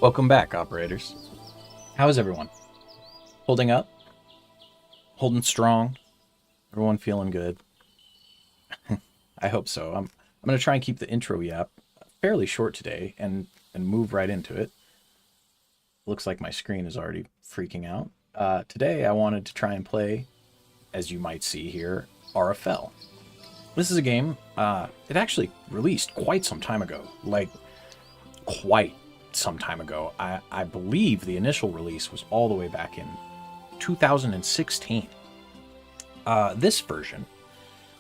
Welcome back, operators. How is everyone? Holding up? Holding strong? Everyone feeling good? I hope so. I'm going to try and keep the intro yap fairly short today and move right into it. Looks like my screen is already freaking out. Today I wanted to try and play, as you might see here, RFL. This is a game, it actually released quite some time ago. Like, quite some time ago. I believe the initial release was all the way back in 2016. This version,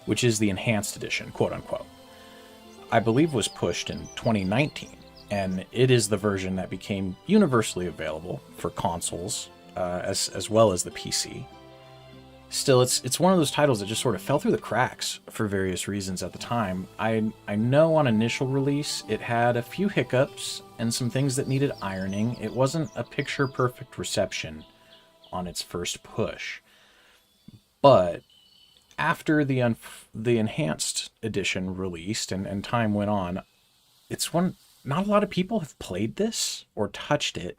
which is the enhanced edition, quote unquote, I believe was pushed in 2019, and it is the version that became universally available for consoles, as well as the PC. Still, it's one of those titles that just sort of fell through the cracks for various reasons at the time. I know on initial release it had a few hiccups and some things that needed ironing. It wasn't a picture-perfect reception on its first push. But after the enhanced edition released and time went on, it's one not a lot of people have played this or touched it,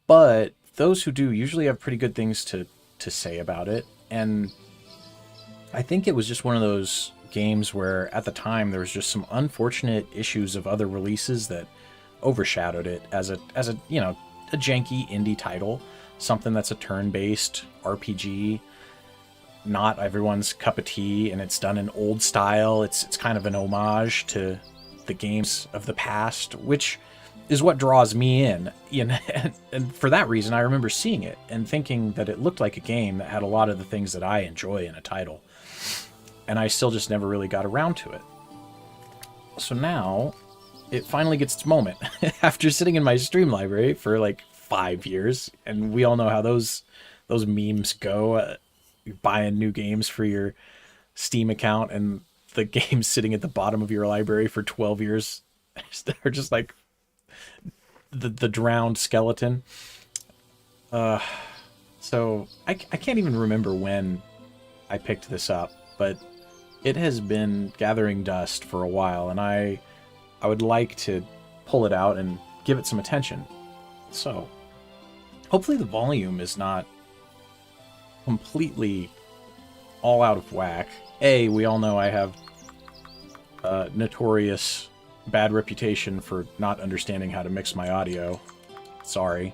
but those who do usually have pretty good things to say about it. And I think it was just one of those games where at the time there was just some unfortunate issues of other releases that overshadowed it as a a janky indie title, something that's a turn-based RPG, not everyone's cup of tea, and it's done in old style. It's kind of an homage to the games of the past, which is what draws me in. And for that reason, I remember seeing it and thinking that it looked like a game that had a lot of the things that I enjoy in a title. And I still just never really got around to it. So now, it finally gets its moment. After sitting in my stream library for like 5 years, and we all know how those memes go, you're buying new games for your Steam account, and the games sitting at the bottom of your library for 12 years are just like the drowned skeleton. So I can't even remember when I picked this up, but it has been gathering dust for a while, and I would like to pull it out and give it some attention. So hopefully the volume is not completely all out of whack. We all know I have a notorious bad reputation for not understanding how to mix my audio. Sorry.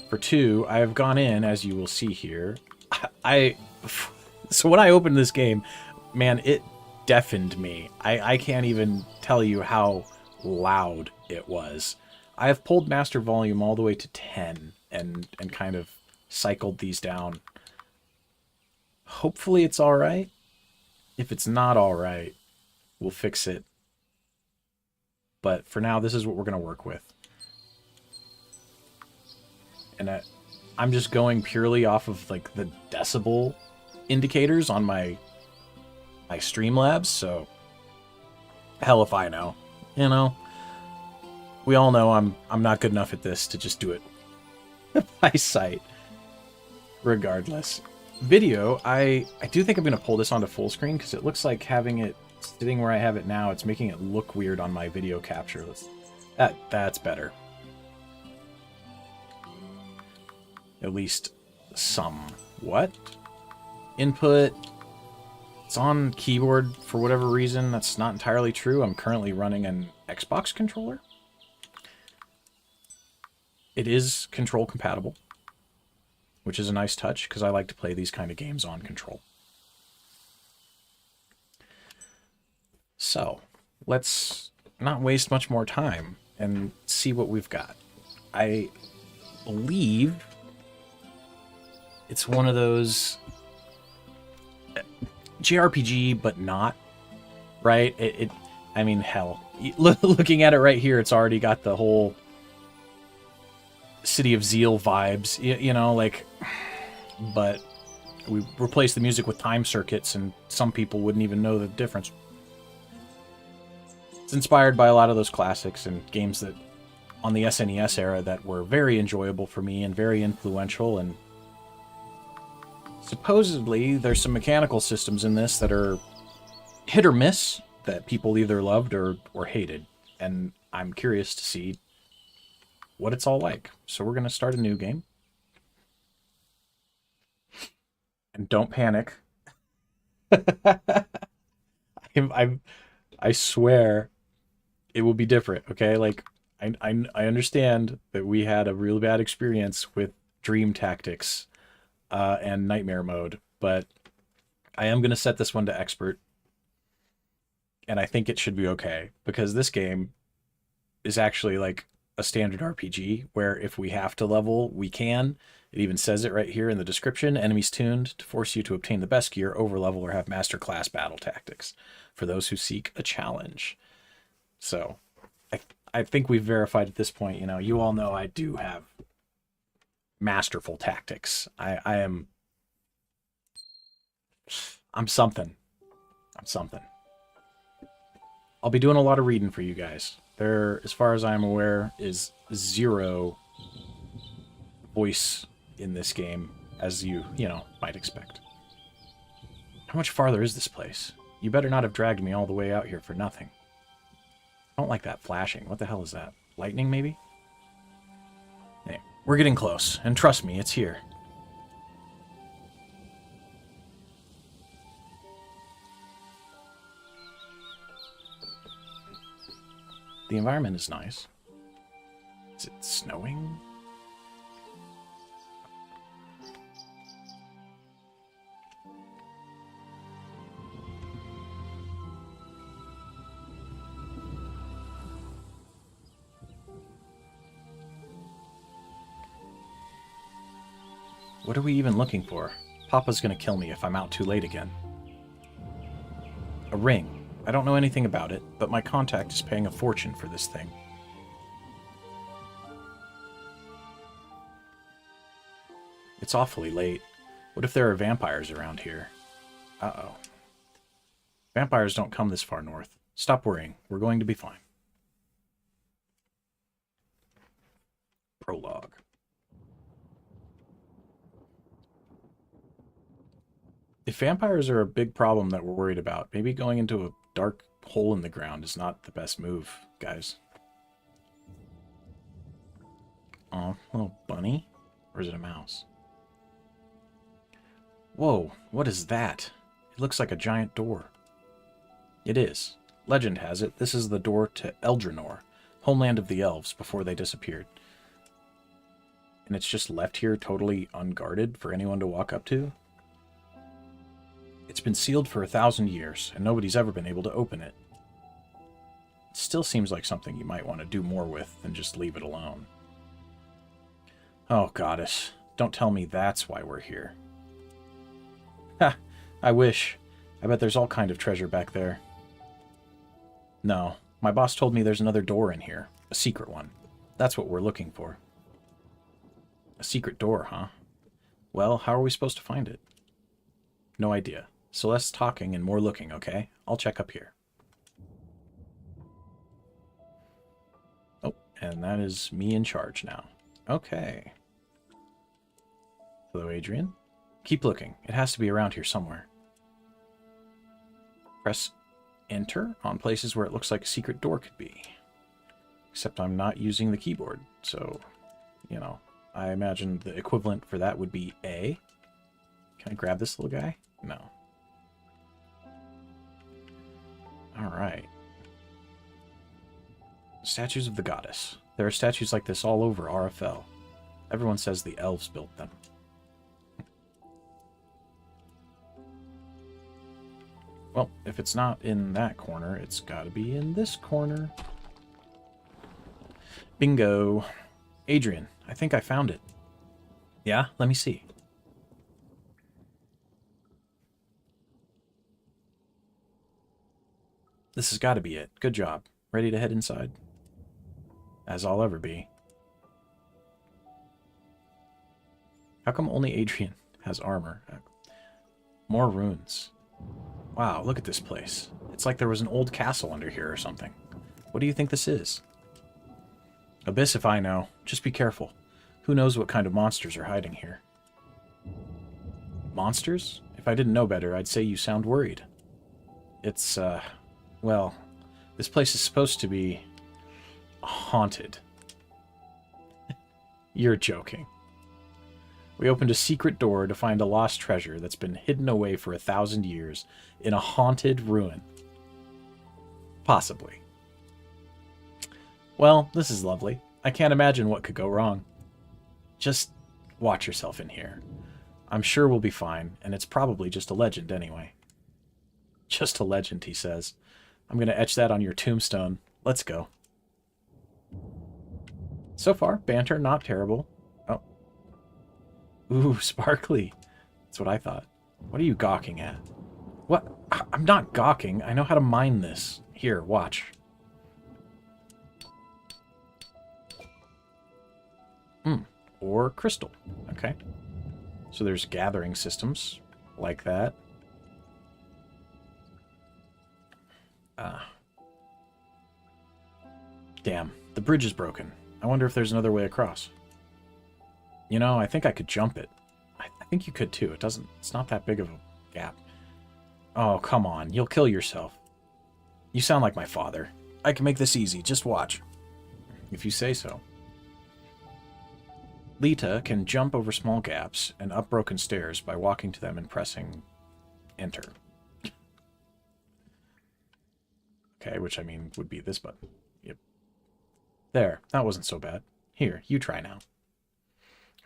For two, I have gone in, as you will see here. So when I opened this game, man, it deafened me. I can't even tell you how loud it was. I have pulled master volume all the way to 10 and kind of cycled these down. Hopefully it's alright. If it's not alright, we'll fix it. But for now, this is what we're going to work with. And I'm just going purely off of like the decibel indicators on my Streamlabs, so hell if I know. We all know I'm not good enough at this to just do it by sight. Regardless. Video, I do think I'm going to pull this onto full screen because it looks like having it sitting where I have it now, it's making it look weird on my video capture. That's better. At least somewhat. Input. It's on keyboard for whatever reason. That's not entirely true. I'm currently running an Xbox controller. It is control compatible, which is a nice touch because I like to play these kind of games on control. So, let's not waste much more time and see what we've got. I believe it's one of those JRPG, but not, right? I mean, hell, looking at it right here, it's already got the whole City of Zeal vibes, but we replaced the music with time circuits, and some people wouldn't even know the difference. It's inspired by a lot of those classics and games that on the SNES era that were very enjoyable for me and very influential, and supposedly there's some mechanical systems in this that are hit or miss, that people either loved or hated, and I'm curious to see what it's all like. So we're going to start a new game. And don't panic. I swear it will be different, okay? Like, I understand that we had a really bad experience with Dream Tactics and Nightmare Mode, but I am going to set this one to Expert, and I think it should be okay, because this game is actually like a standard RPG, where if we have to level, we can. It even says it right here in the description. Enemies tuned to force you to obtain the best gear, overlevel, or have master class battle tactics for those who seek a challenge. So I think we've verified at this point, you know, you all know I do have masterful tactics. I'm something. I'm something. I'll be doing a lot of reading for you guys. There, as far as I'm aware, is 0 voice in this game, as you know, might expect. How much farther is this place? You better not have dragged me all the way out here for nothing. I don't like that flashing. What the hell is that? Lightning, maybe? Hey, we're getting close, and trust me, it's here. The environment is nice. Is it snowing? What are we even looking for? Papa's gonna kill me if I'm out too late again. A ring. I don't know anything about it, but my contact is paying a fortune for this thing. It's awfully late. What if there are vampires around here? Uh-oh. Vampires don't come this far north. Stop worrying. We're going to be fine. Prologue. If vampires are a big problem that we're worried about, maybe going into a dark hole in the ground is not the best move, guys. Oh, little bunny? Or is it a mouse? Whoa, what is that? It looks like a giant door. It is. Legend has it, this is the door to Eldrenor, homeland of the elves, before they disappeared. And it's just left here totally unguarded for anyone to walk up to? It's been sealed for 1,000 years, and nobody's ever been able to open it. It still seems like something you might want to do more with than just leave it alone. Oh, goddess. Don't tell me that's why we're here. Ha! I wish. I bet there's all kind of treasure back there. No. My boss told me there's another door in here. A secret one. That's what we're looking for. A secret door, huh? Well, how are we supposed to find it? No idea. So less talking and more looking, okay? I'll check up here. Oh, and that is me in charge now. Okay. Hello, Adrian. Keep looking. It has to be around here somewhere. Press Enter on places where it looks like a secret door could be. Except I'm not using the keyboard, so, you know, I imagine the equivalent for that would be A. Can I grab this little guy? No. Alright. Statues of the goddess. There are statues like this all over RFL. Everyone says the elves built them. Well, if it's not in that corner, it's gotta be in this corner. Bingo. Adrian, I think I found it. Yeah? Let me see. This has got to be it. Good job. Ready to head inside? As I'll ever be. How come only Adrian has armor? More runes. Wow, look at this place. It's like there was an old castle under here or something. What do you think this is? Abyss if I know. Just be careful. Who knows what kind of monsters are hiding here? Monsters? If I didn't know better, I'd say you sound worried. It's, well, this place is supposed to be haunted. You're joking. We opened a secret door to find a lost treasure that's been hidden away for 1,000 years in a haunted ruin. Possibly. Well, this is lovely. I can't imagine what could go wrong. Just watch yourself in here. I'm sure we'll be fine, and it's probably just a legend anyway. Just a legend, he says. I'm going to etch that on your tombstone. Let's go. So far, banter, not terrible. Oh. Ooh, sparkly. That's what I thought. What are you gawking at? What? I'm not gawking. I know how to mine this. Here, watch. Or crystal. Okay. So there's gathering systems like that. Damn, the bridge is broken. I wonder if there's another way across. You know, I think I could jump it. I think you could too. It's not that big of a gap. Oh, come on. You'll kill yourself. You sound like my father. I can make this easy. Just watch. If you say so. Lita can jump over small gaps and up broken stairs by walking to them and pressing enter. Okay, which I mean would be this button. Yep. There, that wasn't so bad. Here, you try now.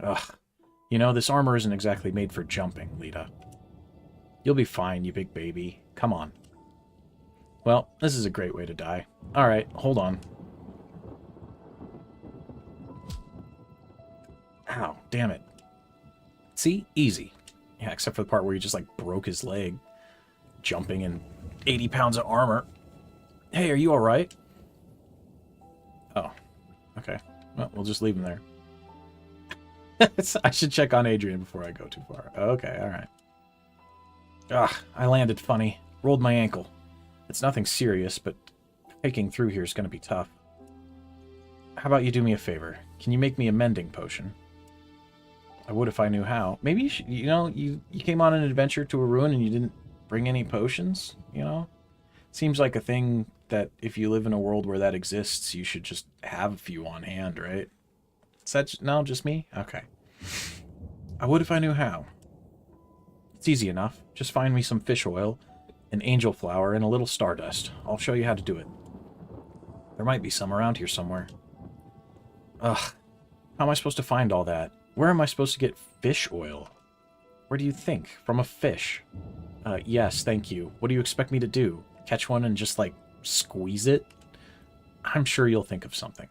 Ugh. You know, this armor isn't exactly made for jumping, Lita. You'll be fine, you big baby. Come on. Well, this is a great way to die. Alright, hold on. Ow, damn it. See? Easy. Yeah, except for the part where he just, like, broke his leg. Jumping in 80 pounds of armor. Hey, are you alright? Oh. Okay. Well, we'll just leave him there. I should check on Adrian before I go too far. Okay, alright. Ugh, I landed funny. Rolled my ankle. It's nothing serious, but hiking through here is going to be tough. How about you do me a favor? Can you make me a mending potion? I would if I knew how. Maybe you should, you came on an adventure to a ruin and you didn't bring any potions, you know? Seems like a thing that if you live in a world where that exists, you should just have a few on hand, right? Is that, no, just me? Okay. I would if I knew how. It's easy enough. Just find me some fish oil, an angel flower, and a little stardust. I'll show you how to do it. There might be some around here somewhere. Ugh. How am I supposed to find all that? Where am I supposed to get fish oil? Where do you think? From a fish? Yes, thank you. What do you expect me to do? Catch one and just, like, squeeze it? I'm sure you'll think of something.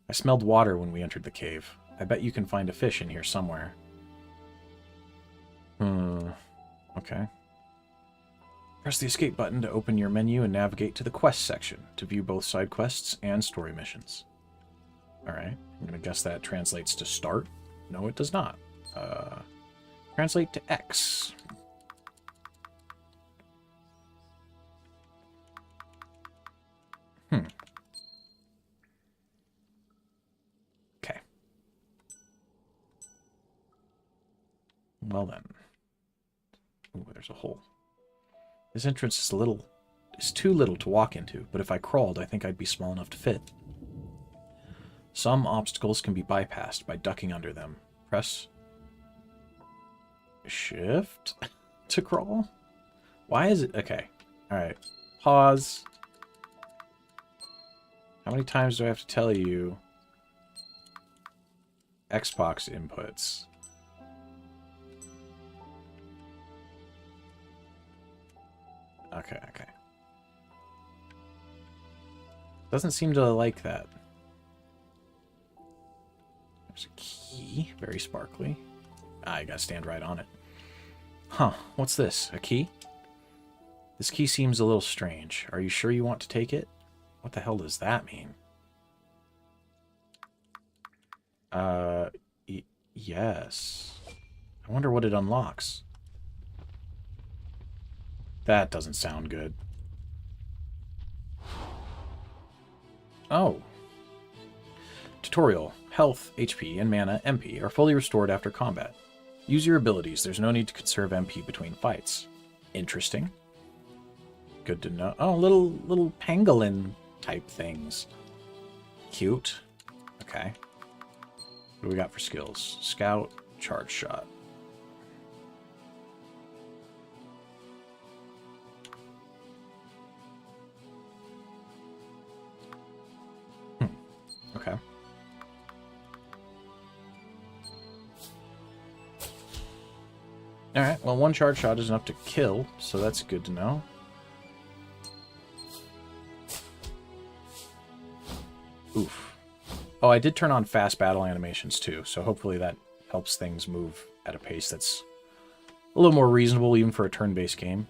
I smelled water when we entered the cave. I bet you can find a fish in here somewhere. Okay. Press the escape button to open your menu and navigate to the quest section to view both side quests and story missions. Alright, I'm going to guess that translates to start. No, it does not. Translate to X. Okay. Well then. Ooh, there's a hole. This entrance is too little to walk into, but if I crawled, I think I'd be small enough to fit. Some obstacles can be bypassed by ducking under them. Press Shift to crawl? Why is it... Okay. Alright. Pause. How many times do I have to tell you Xbox inputs? Okay. Doesn't seem to like that. There's a key. Very sparkly. I gotta stand right on it. Huh. What's this? A key? This key seems a little strange. Are you sure you want to take it? What the hell does that mean? Yes. I wonder what it unlocks. That doesn't sound good. Oh. Tutorial. Health, HP, and mana, MP, are fully restored after combat. Use your abilities. There's no need to conserve MP between fights. Interesting. Good to know. Oh, little pangolin type things. Cute. Okay. What do we got for skills? Scout, charge shot. Okay. Alright, well, one charge shot is enough to kill, so that's good to know. Oof. Oh, I did turn on fast battle animations too, so hopefully that helps things move at a pace that's a little more reasonable even for a turn-based game.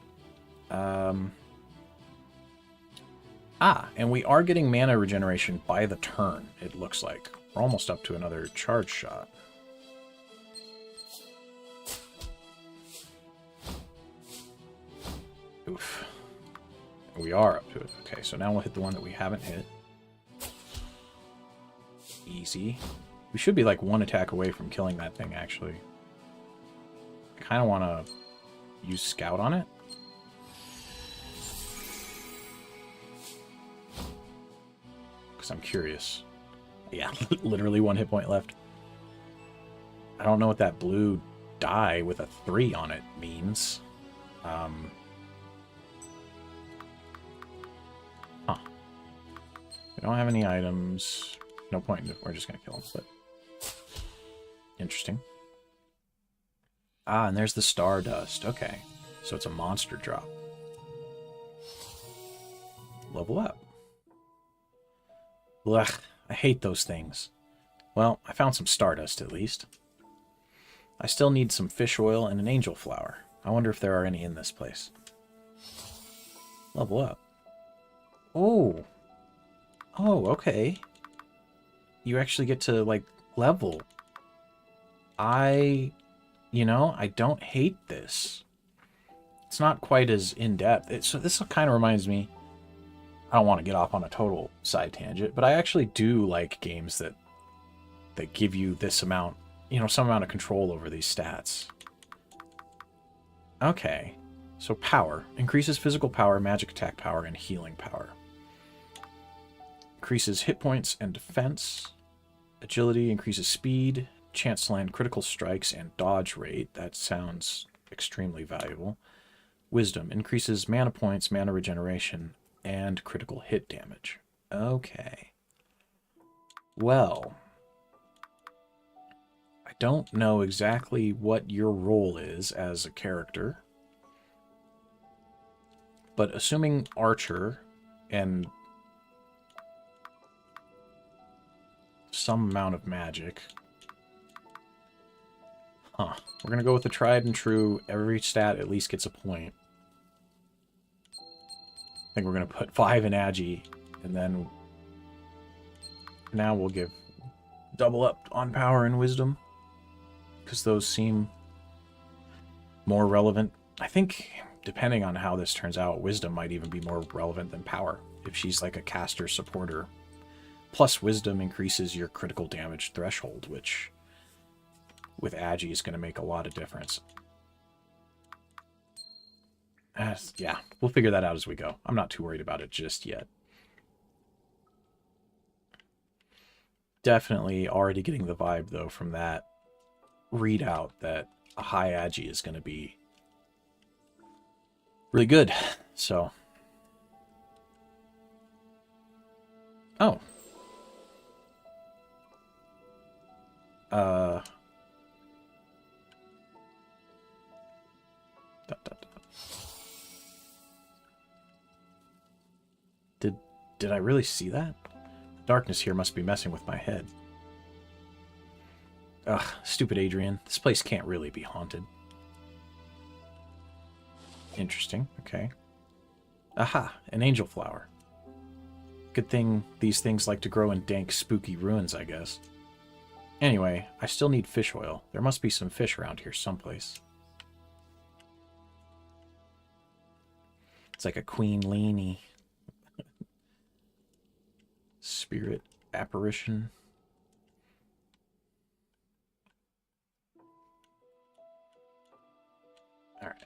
And we are getting mana regeneration by the turn, it looks like. We're almost up to another charge shot. Oof. We are up to it. Okay, so now we'll hit the one that we haven't hit. Easy. We should be like one attack away from killing that thing, actually. I kind of want to use Scout on it. Because I'm curious. Yeah, literally 1 hit point left. I don't know what that blue die with a 3 on it means. Huh. We don't have any items. No point in it. We're just going to kill him. But interesting. Ah, and there's the Stardust. Okay. So it's a monster drop. Level up. Blech. I hate those things. Well, I found some Stardust at least. I still need some fish oil and an angel flower. I wonder if there are any in this place. Level up. Oh. Oh, okay. You actually get to, like, level. You know, I don't hate this. It's not quite as in-depth. So this kind of reminds me... I don't want to get off on a total side tangent, but I actually do like games that give you this amount, you know, some amount of control over these stats. Okay. So power. Increases physical power, magic attack power, and healing power. Increases hit points and defense. Agility increases speed, chance to land critical strikes, and dodge rate. That sounds extremely valuable. Wisdom increases mana points, mana regeneration, and critical hit damage. Okay. Well, I don't know exactly what your role is as a character, but assuming archer and some amount of magic. Huh. We're going to go with the tried and true. Every stat at least gets a point. I think we're going to put 5 in Agi, and then now we'll give double up on power and wisdom, because those seem more relevant. I think, depending on how this turns out, wisdom might even be more relevant than power, if she's like a caster supporter. Plus, wisdom increases your critical damage threshold, which with Agi is going to make a lot of difference. Yeah, we'll figure that out as we go. I'm not too worried about it just yet. Definitely already getting the vibe, though, from that readout that a high Agi is going to be really good. So. Oh. Did I really see that? The darkness here must be messing with my head. Ugh, stupid Adrian. This place can't really be haunted. Interesting. Okay. Aha, an angel flower. Good thing these things like to grow in dank, spooky ruins, I guess. Anyway, I still need fish oil. There must be some fish around here someplace. It's like a Queen Leenie. Spirit apparition. Alright.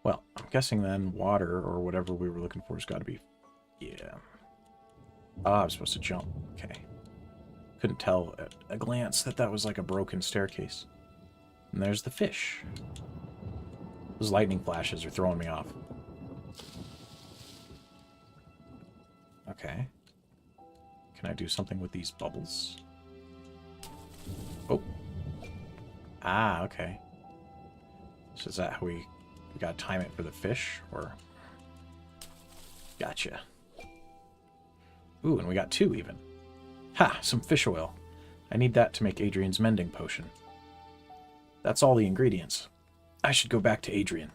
Well, I'm guessing then water or whatever we were looking for has got to be... Yeah. Ah, I'm supposed to jump. Okay. Couldn't tell at a glance that that was like a broken staircase. And there's the fish. Those lightning flashes are throwing me off. Okay. Can I do something with these bubbles? Oh. Ah, okay. So is that how we gotta time it for the fish, or? Gotcha. Ooh, and we got 2 even. Ha! Some fish oil. I need that to make Adrian's mending potion. That's all the ingredients. I should go back to Adrian.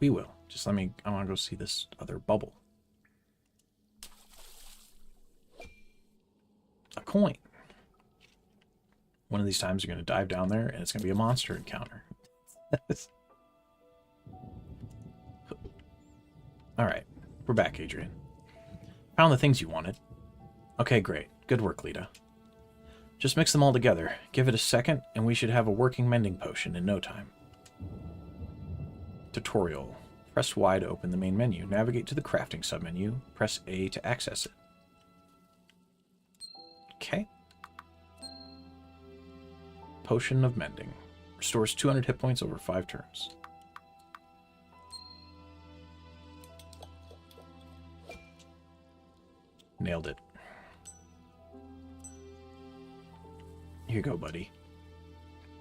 We will. Just let me... I want to go see this other bubble. A coin. One of these times you're going to dive down there and it's going to be a monster encounter. Alright. We're back, Adrian. Found the things you wanted. Okay, great. Good work, Lita. Just mix them all together. Give it a second, and we should have a working mending potion in no time. Tutorial. Press Y to open the main menu. Navigate to the crafting submenu. Press A to access it. Okay. Potion of Mending. Restores 200 hit points over 5 turns. Nailed it. Here you go, buddy.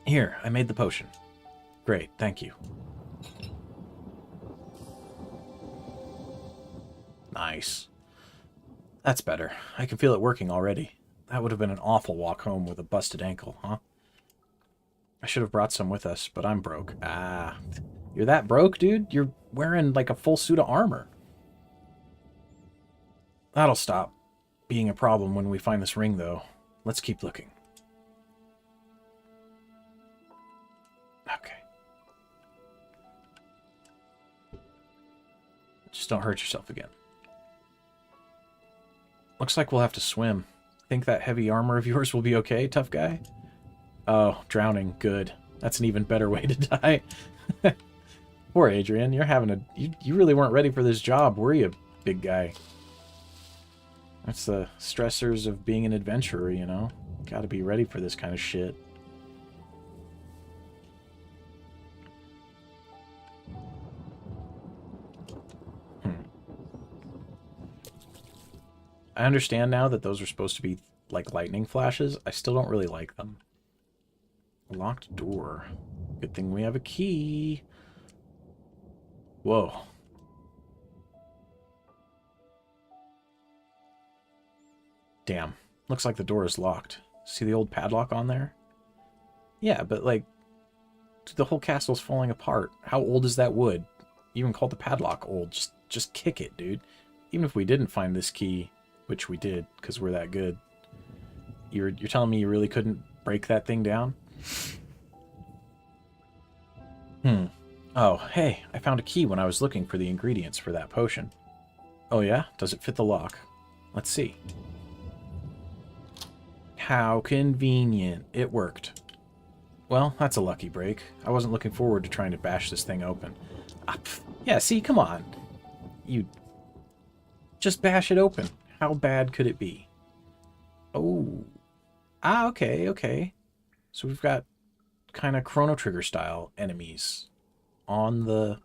Here, I made the potion. Great, thank you. Nice. That's better. I can feel it working already. That would have been an awful walk home with a busted ankle, huh? I should have brought some with us, but I'm broke. Ah, you're that broke, dude? You're wearing like a full suit of armor. That'll stop being a problem when we find this ring, though. Let's keep looking. Okay. Just don't hurt yourself again. Looks like we'll have to swim. Think that heavy armor of yours will be okay, tough guy? Oh, drowning. Good. That's an even better way to die. Poor Adrian. You're having a... You really weren't ready for this job, were you, big guy? That's the stressors of being an adventurer, you know? Gotta be ready for this kind of shit. I understand now that those are supposed to be like lightning flashes. I still don't really like them. Locked door. Good thing we have a key. Whoa. Damn. Looks like the door is locked. See the old padlock on there? Yeah, but like, the whole castle's falling apart. How old is that wood? You even called the padlock old. Just kick it, dude. Even if we didn't find this key, which we did, because we're that good. You're telling me you really couldn't break that thing down? Oh, hey, I found a key when I was looking for the ingredients for that potion. Oh yeah? Does it fit the lock? Let's see. How convenient. It worked. Well, that's a lucky break. I wasn't looking forward to trying to bash this thing open. Yeah, see, come on. You just bash it open. How bad could it be? Oh. Ah, okay, okay. So we've got kind of Chrono Trigger style enemies on the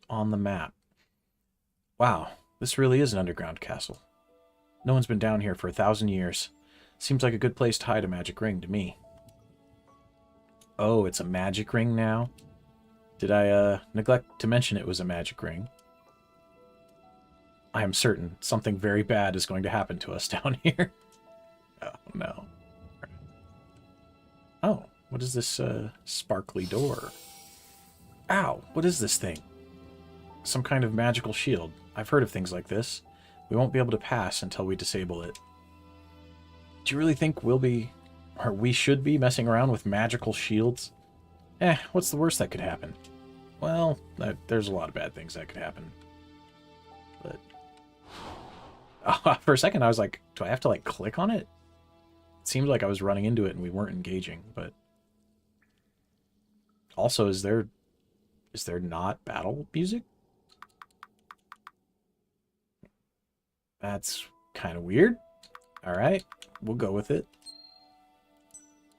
map. Wow, this really is an underground castle. No one's been down here for 1,000 years. Seems like a good place to hide a magic ring to me. Oh, it's a magic ring now? Did I neglect to mention it was a magic ring? I am certain something very bad is going to happen to us down here. Oh, no. Oh, what is this sparkly door? Ow, what is this thing? Some kind of magical shield. I've heard of things like this. We won't be able to pass until we disable it. Do you really think we should be messing around with magical shields? What's the worst that could happen? Well, there's a lot of bad things that could happen. But for a second I was like, do I have to like click on it? It seemed like I was running into it and we weren't engaging, but also is there not battle music? That's kind of weird. All right, we'll go with it.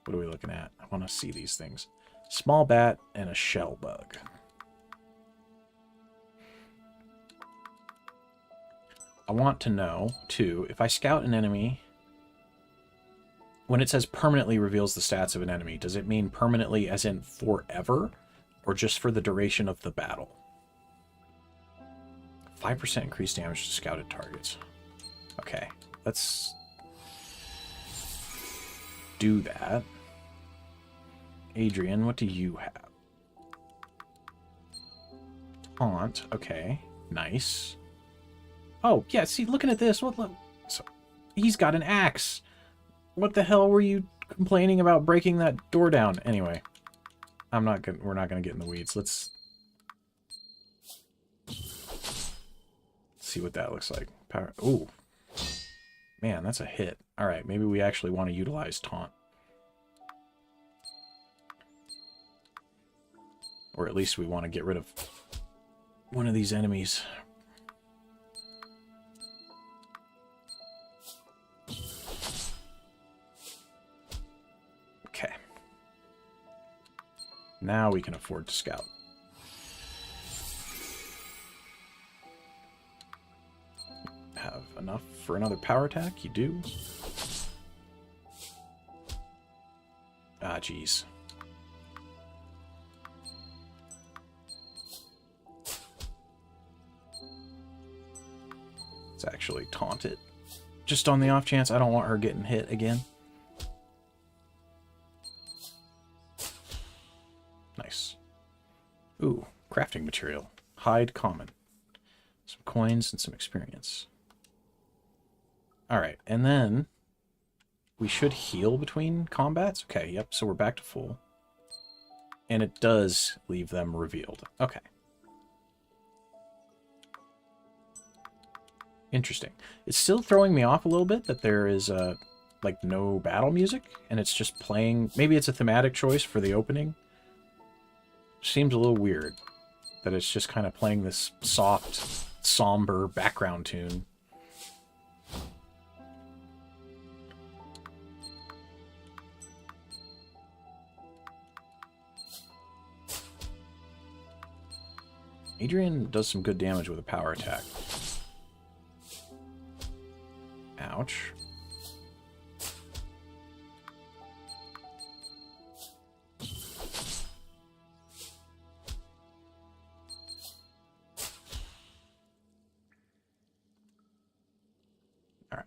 What are we looking at? I want to see these things. Small bat and a shell bug. I want to know, too, if I scout an enemy, when it says permanently reveals the stats of an enemy, does it mean permanently as in forever, or just for the duration of the battle? 5% increased damage to scouted targets. Okay, let's do that. Adrian, what do you have? Taunt. Okay, nice. Oh, yeah, see, looking at this, look, so, he's got an axe. What the hell were you complaining about breaking that door down? Anyway, we're not gonna get in the weeds. Let's see what that looks like. Power. Ooh. Man, that's a hit. All right, maybe we actually want to utilize taunt. Or at least we want to get rid of one of these enemies. Okay. Now we can afford to scout. Have enough for another power attack? You do? Ah, jeez. Let's actually taunt it. Just on the off chance I don't want her getting hit again. Nice. Ooh, crafting material. Hide common. Some coins and some experience. Alright, and then we should heal between combats. Okay, yep, so we're back to full. And it does leave them revealed. Okay. Interesting. It's still throwing me off a little bit that there is, like, no battle music, and it's just playing... Maybe it's a thematic choice for the opening. Seems a little weird that it's just kind of playing this soft, somber background tune. Adrian does some good damage with a power attack. Ouch. Alright.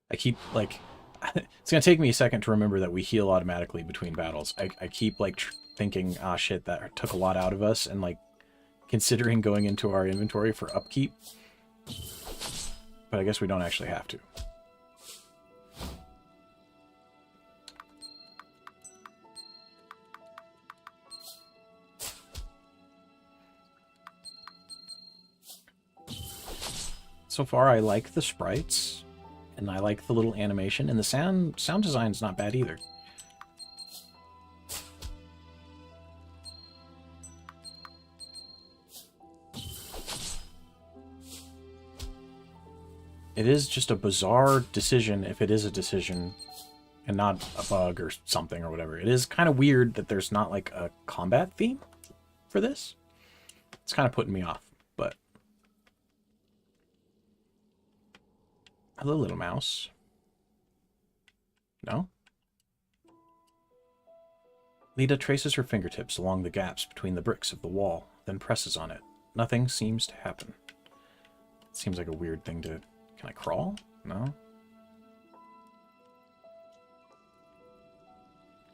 I keep, like... It's gonna take me a second to remember that we heal automatically between battles. I keep, like, thinking, ah, shit, that took a lot out of us, and, like, considering going into our inventory for upkeep. But I guess we don't actually have to. So far, I like the sprites, and I like the little animation, and the sound design's not bad either. It is just a bizarre decision, if it is a decision, and not a bug or something or whatever. It is kind of weird that there's not, like, a combat theme for this. It's kind of putting me off, but... Hello, little mouse. No? Lita traces her fingertips along the gaps between the bricks of the wall, then presses on it. Nothing seems to happen. It seems like a weird thing to... Can I crawl? No?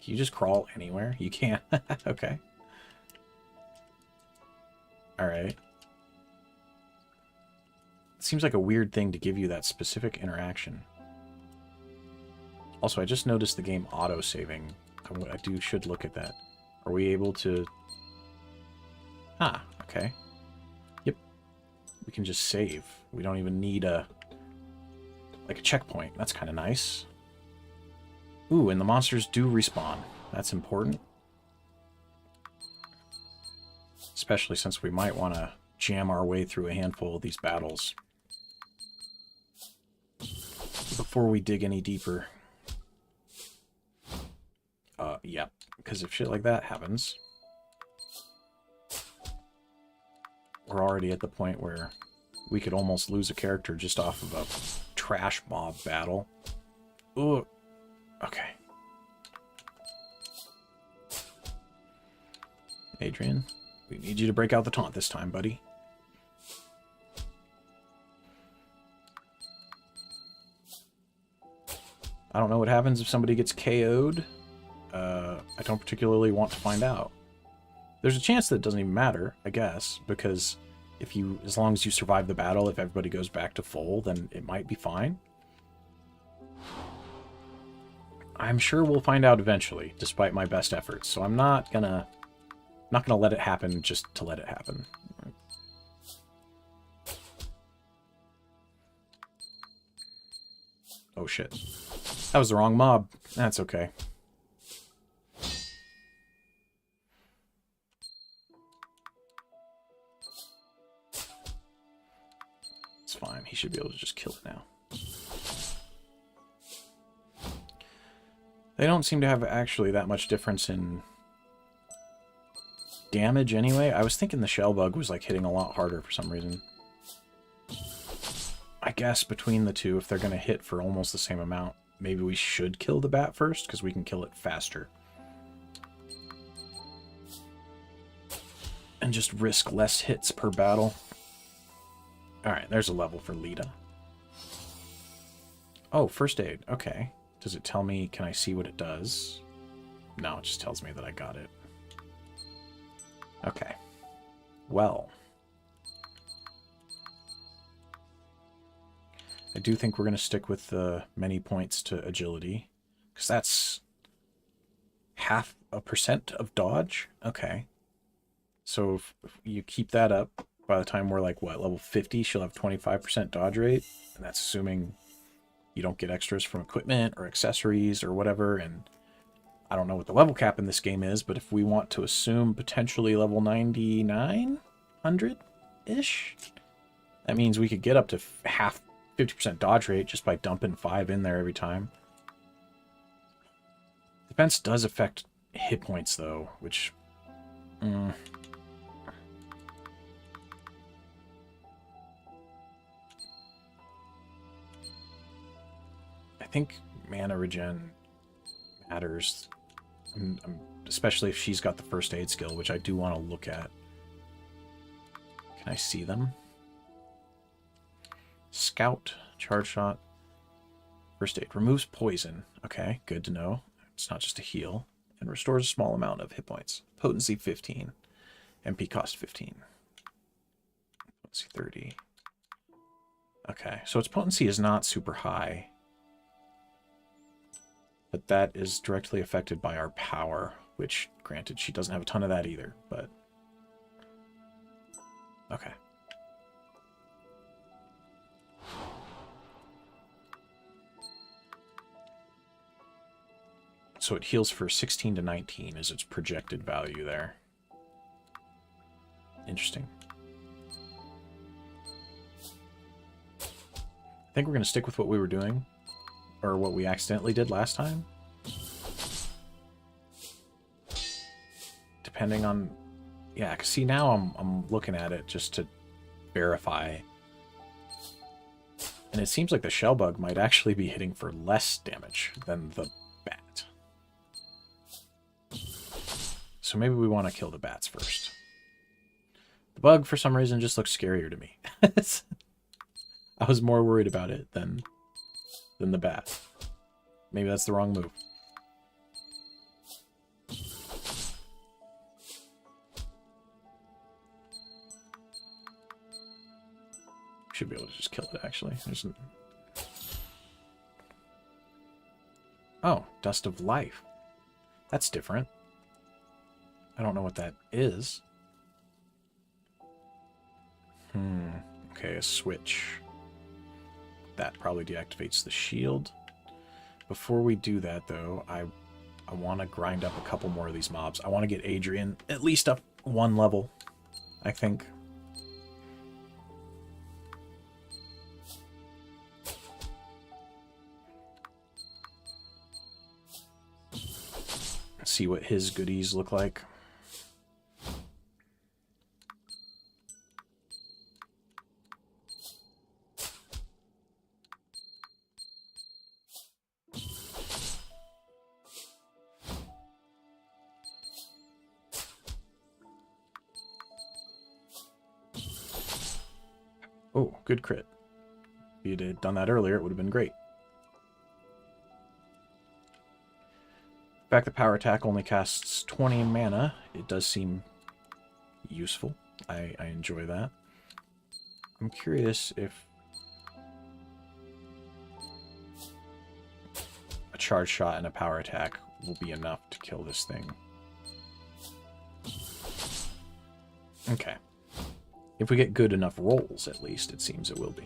Can you just crawl anywhere? You can't. Okay. Alright. It seems like a weird thing to give you that specific interaction. Also, I just noticed the game auto-saving. I should look at that. Are we able to... Ah, okay. Yep. We can just save. We don't even need a... like a checkpoint. That's kind of nice. Ooh, and the monsters do respawn. That's important. Especially since we might want to jam our way through a handful of these battles before we dig any deeper. Yeah, because if shit like that happens, we're already at the point where we could almost lose a character just off of a trash mob battle. Ooh. Okay. Adrian, we need you to break out the taunt this time, buddy. I don't know what happens if somebody gets KO'd. I don't particularly want to find out. There's a chance that it doesn't even matter, I guess, because as long as you survive the battle, if everybody goes back to full, then it might be fine. I'm sure we'll find out eventually, despite my best efforts. So I'm not gonna let it happen just to let it happen. Oh shit. That was the wrong mob. That's okay. It's fine. He should be able to just kill it now. They don't seem to have actually that much difference in damage anyway. I was thinking the shell bug was like hitting a lot harder for some reason. I guess between the two, if they're going to hit for almost the same amount, maybe we should kill the bat first, because we can kill it faster. And just risk less hits per battle. Alright, there's a level for Lita. Oh, first aid. Okay. Does it tell me, can I see what it does? No, it just tells me that I got it. Okay. Well. I do think we're going to stick with the many points to agility, because that's 0.5% of dodge. Okay. So if you keep that up, by the time we're like, what, level 50, she'll have 25% dodge rate, and that's assuming you don't get extras from equipment or accessories or whatever, and I don't know what the level cap in this game is, but if we want to assume potentially level 99, 100-ish, that means we could get up to 50% dodge rate just by dumping 5 in there every time. Defense does affect hit points, though, which... I think mana regen matters, especially if she's got the first aid skill, which I do want to look at. Can I see them? Scout, charge shot, first aid. Removes poison. Okay, good to know. It's not just a heal. And restores a small amount of hit points. Potency 15. MP cost 15. Potency 30. Okay, so its potency is not super high. But that is directly affected by our power, which, granted, she doesn't have a ton of that either, but... Okay. So it heals for 16 to 19 is its projected value there. Interesting. I think we're going to stick with what we were doing. Or what we accidentally did last time. Depending on... Yeah, because see, now I'm looking at it just to verify. And it seems like the shell bug might actually be hitting for less damage than the bat. So maybe we want to kill the bats first. The bug, for some reason, just looks scarier to me. I was more worried about it than the bat. Maybe that's the wrong move. Should be able to just kill it, actually. Oh, Dust of Life. That's different. I don't know what that is. Okay, a switch. That probably deactivates the shield. Before we do that, though, I want to grind up a couple more of these mobs. I want to get Adrian at least up 1 level, I think. see what his goodies look like. Oh, good crit. If you'd had done that earlier, it would have been great. In fact, the power attack only casts 20 mana. It does seem useful. I enjoy that. I'm curious if a charge shot and a power attack will be enough to kill this thing. Okay. If we get good enough rolls, at least, it seems it will be.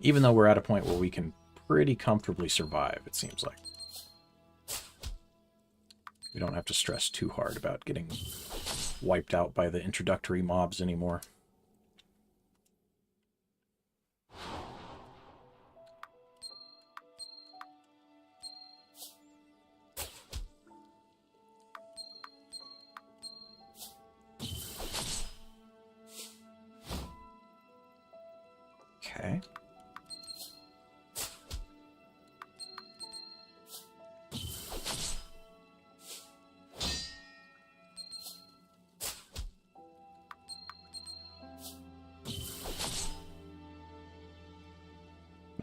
Even though we're at a point where we can pretty comfortably survive, it seems like. We don't have to stress too hard about getting wiped out by the introductory mobs anymore. Okay.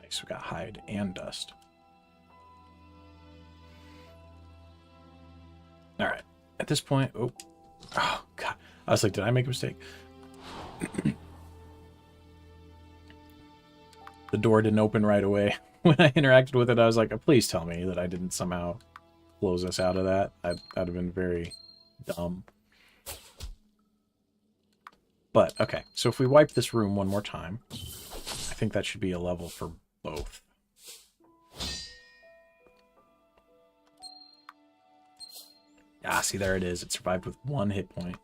Nice, we got hide and dust. All right, at this point, oh God, I was like, did I make a mistake? The door didn't open right away. When I interacted with it, I was like, please tell me that I didn't somehow close us out of that. That'd have been very dumb. But, okay, so if we wipe this room one more time, I think that should be a level for both. Ah, see, there it is. It survived with 1 hit point.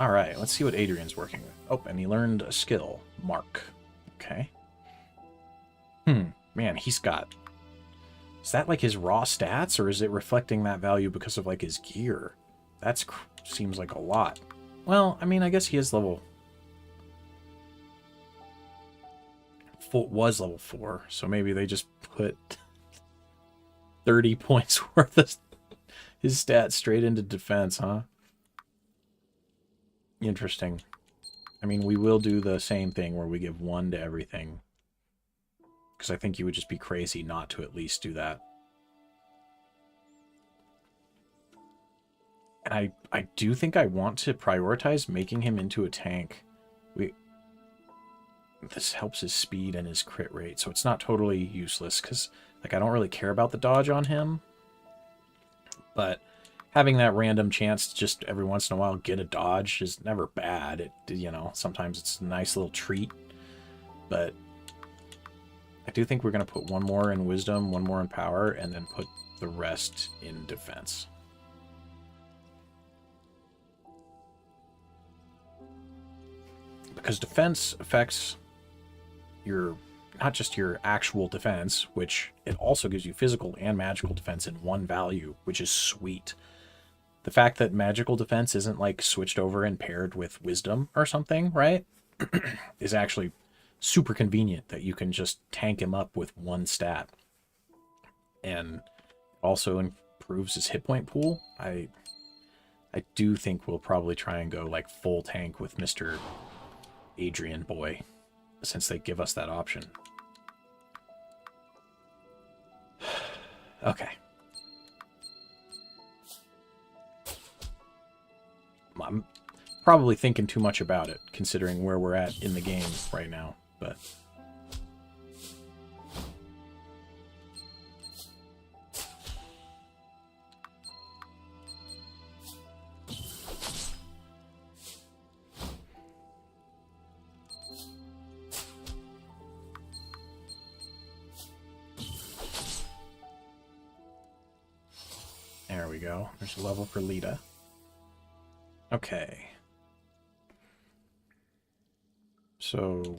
All right, let's see what Adrian's working with. Oh, and he learned a skill, Mark. Okay. Man, he's got... Is that like his raw stats, or is it reflecting that value because of like his gear? That seems like a lot. Well, I mean, I guess he is level... was level 4, so maybe they just put 30 points worth of his stats straight into defense, huh? Interesting. I mean, we will do the same thing where we give 1 to everything. Because I think you would just be crazy not to at least do that. And I do think I want to prioritize making him into a tank. This helps his speed and his crit rate, so it's not totally useless, because like I don't really care about the dodge on him. But having that random chance to just every once in a while get a dodge is never bad. It, you know, sometimes it's a nice little treat. But I do think we're going to put 1 more in wisdom, 1 more in power, and then put the rest in defense. Because defense affects your, not just your actual defense, which it also gives you physical and magical defense in 1 value, which is sweet. The fact that magical defense isn't like switched over and paired with wisdom or something, right? is actually super convenient that you can just tank him up with 1 stat. And also improves his hit point pool. I do think we'll probably try and go like full tank with Mr. Adrian boy, since they give us that option. Okay. I'm probably thinking too much about it, considering where we're at in the game right now, but... go. There's a level for Lita. Okay. So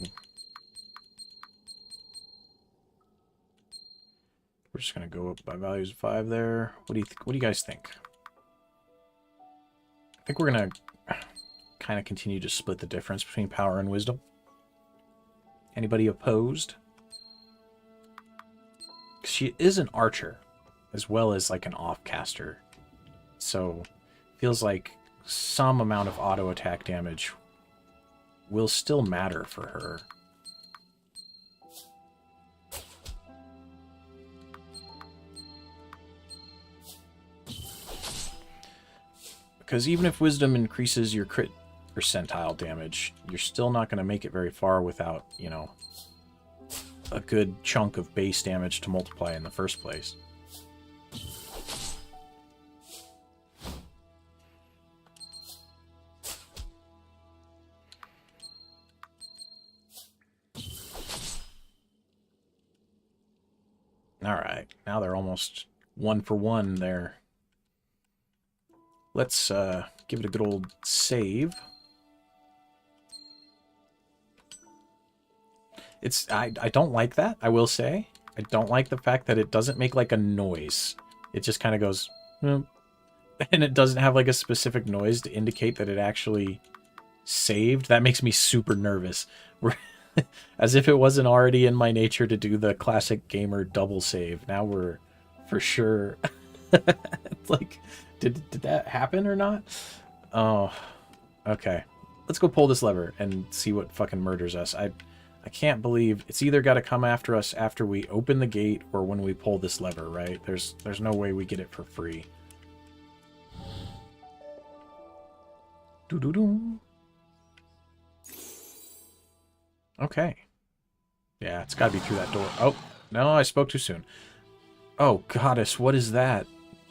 we're just gonna go up by values of 5 there. What do you guys think? I think we're gonna kind of continue to split the difference between power and wisdom. Anybody opposed? She is an archer, as well as like an off-caster. So, feels like some amount of auto attack damage will still matter for her. Because even if wisdom increases your crit percentile damage, you're still not going to make it very far without, you know, a good chunk of base damage to multiply in the first place. Alright, now they're almost 1 for 1 there. Let's give it a good old save. I don't like that, I will say. I don't like the fact that it doesn't make like a noise. It just kind of goes, and it doesn't have like a specific noise to indicate that it actually saved. That makes me super nervous. As if it wasn't already in my nature to do the classic gamer double save. Now we're for sure. It's like, did that happen or not? Oh, okay. Let's go pull this lever and see what fucking murders us. I can't believe it's either got to come after us after we open the gate or when we pull this lever, right? There's no way we get it for free. Doo-doo-doo. Okay. Yeah, it's got to be through that door. Oh, no, I spoke too soon. Oh, goddess, what is that?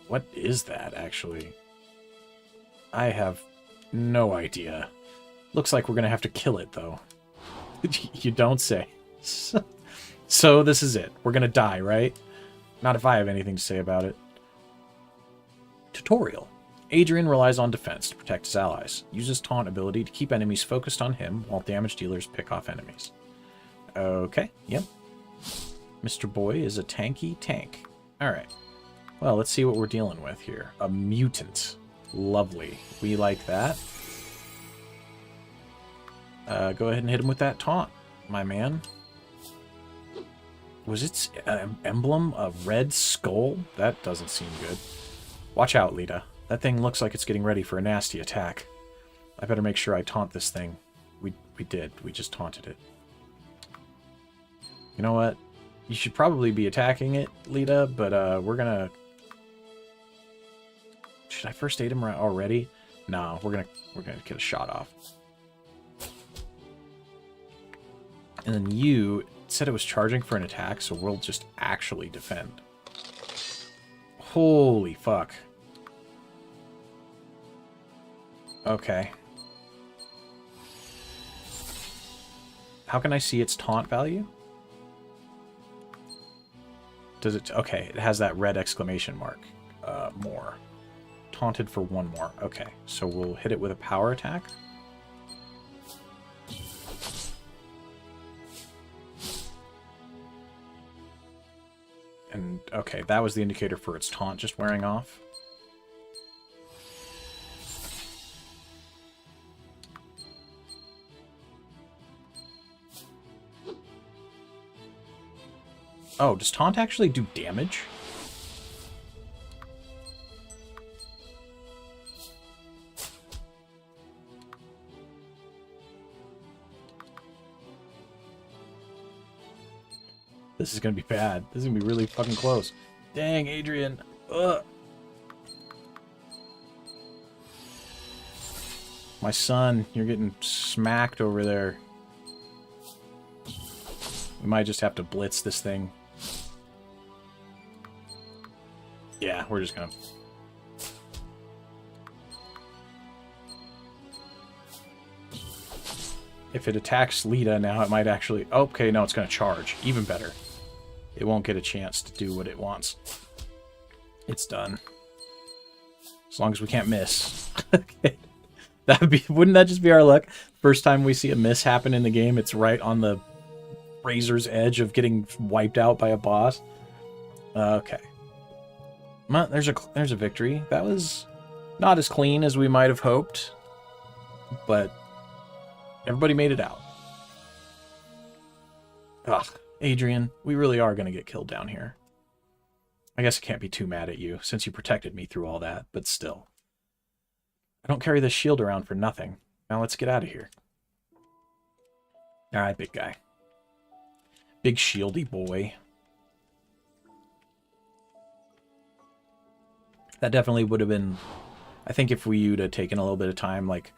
What is that, actually? I have no idea. Looks like we're going to have to kill it, though. You don't say. So this is it. We're going to die, right? Not if I have anything to say about it. Tutorial. Adrian relies on defense to protect his allies. Uses taunt ability to keep enemies focused on him, while damage dealers pick off enemies. Okay, yep. Mr. Boy is a tanky tank. Alright. Well, let's see what we're dealing with here. A mutant. Lovely. We like that. Go ahead and hit him with that taunt, my man. Was its emblem a red skull? That doesn't seem good. Watch out, Lita. That thing looks like it's getting ready for a nasty attack. I better make sure I taunt this thing. We did. We just taunted it. You know what? You should probably be attacking it, Lita, but we're gonna... Should I first aid him already? No, we're gonna get a shot off. And then you said it was charging for an attack, so we'll just actually defend. Holy fuck. Okay. How can I see its taunt value? Does it... Okay, it has that red exclamation mark. More. Taunted for 1 more. Okay, so we'll hit it with a power attack. And, okay, that was the indicator for its taunt just wearing off. Oh, does taunt actually do damage? This is gonna be bad. This is gonna be really fucking close. Dang, Adrian. Ugh. My son, you're getting smacked over there. We might just have to blitz this thing. Yeah, we're just gonna... If it attacks Lita now, it might actually... Okay, no, it's gonna charge. Even better. It won't get a chance to do what it wants. It's done. As long as we can't miss. Okay. Wouldn't that just be our luck? First time we see a miss happen in the game, it's right on the razor's edge of getting wiped out by a boss. Okay. Well, there's a victory. That was not as clean as we might have hoped, but everybody made it out. Ugh, Adrian, we really are going to get killed down here. I guess I can't be too mad at you, since you protected me through all that, but still. I don't carry this shield around for nothing. Now let's get out of here. Alright, big guy. Big shieldy boy. That definitely would have been... I think if we would have taken a little bit of time, like,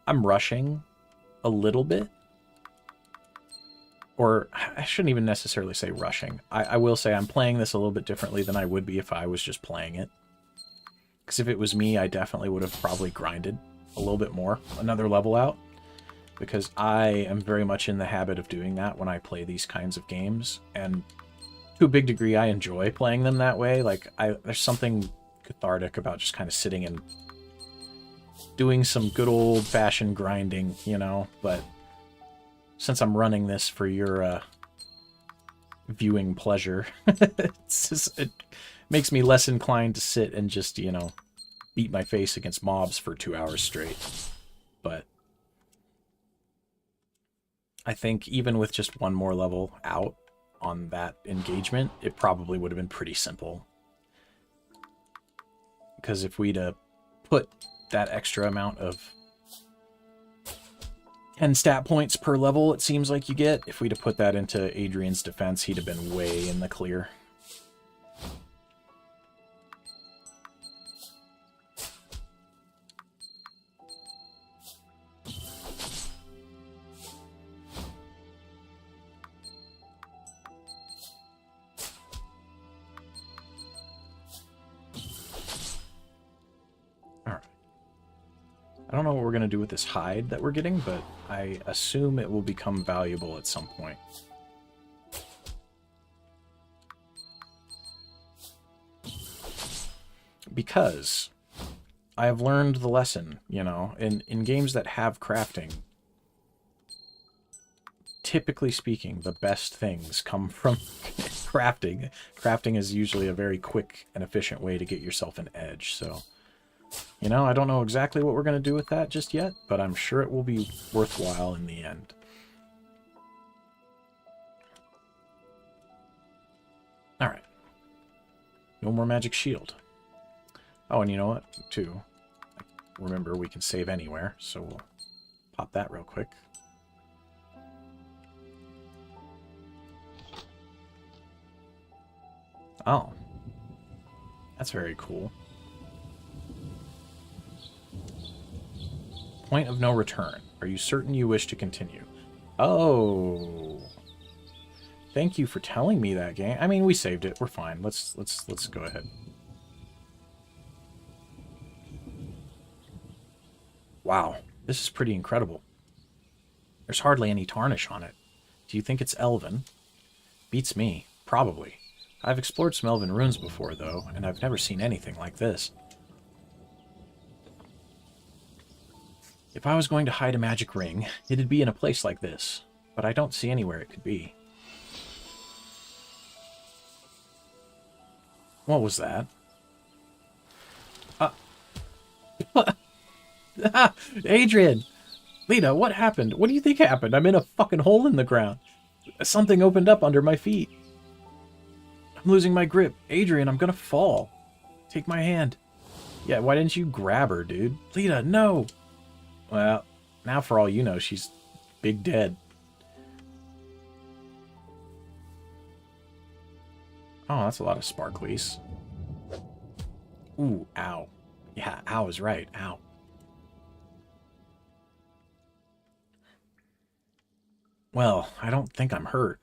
I'm rushing a little bit. Or, I shouldn't even necessarily say rushing. I will say I'm playing this a little bit differently than I would be if I was just playing it. Because if it was me, I definitely would have probably grinded a little bit more, another level out. Because I am very much in the habit of doing that when I play these kinds of games. And to a big degree, I enjoy playing them that way. Like, there's something cathartic about just kind of sitting and doing some good old-fashioned grinding, you know, but since I'm running this for your viewing pleasure, it makes me less inclined to sit and just, you know, beat my face against mobs for 2 hours straight. But I think even with just one more level out on that engagement, it probably would have been pretty simple. Because if we'd put that extra amount of 10 stat points per level, it seems like you get, if we'd have put that into Adrian's defense, he'd have been way in the clear. I don't know what we're going to do with this hide that we're getting, but I assume it will become valuable at some point. Because I have learned the lesson, you know, in games that have crafting, typically speaking, the best things come from crafting. Crafting is usually a very quick and efficient way to get yourself an edge, so... You know, I don't know exactly what we're going to do with that just yet, but I'm sure it will be worthwhile in the end. Alright. No more magic shield. Oh, and you know what, too? Remember, we can save anywhere, so we'll pop that real quick. Oh. That's very cool. Point of no return. Are you certain you wish to continue? Oh. Thank you for telling me that, game. I mean, we saved it. We're fine. Let's go ahead. Wow. This is pretty incredible. There's hardly any tarnish on it. Do you think it's elven? Beats me. Probably. I've explored some elven runes before, though, and I've never seen anything like this. If I was going to hide a magic ring, it'd be in a place like this, but I don't see anywhere it could be. What was that? Adrian! Lita, what happened? What do you think happened? I'm in a fucking hole in the ground. Something opened up under my feet. I'm losing my grip. Adrian, I'm gonna fall. Take my hand. Yeah, why didn't you grab her, dude? Lita, no! Well, now for all you know, she's big dead. Oh, that's a lot of sparklies. Ooh, ow. Yeah, ow is right. Ow. Well, I don't think I'm hurt.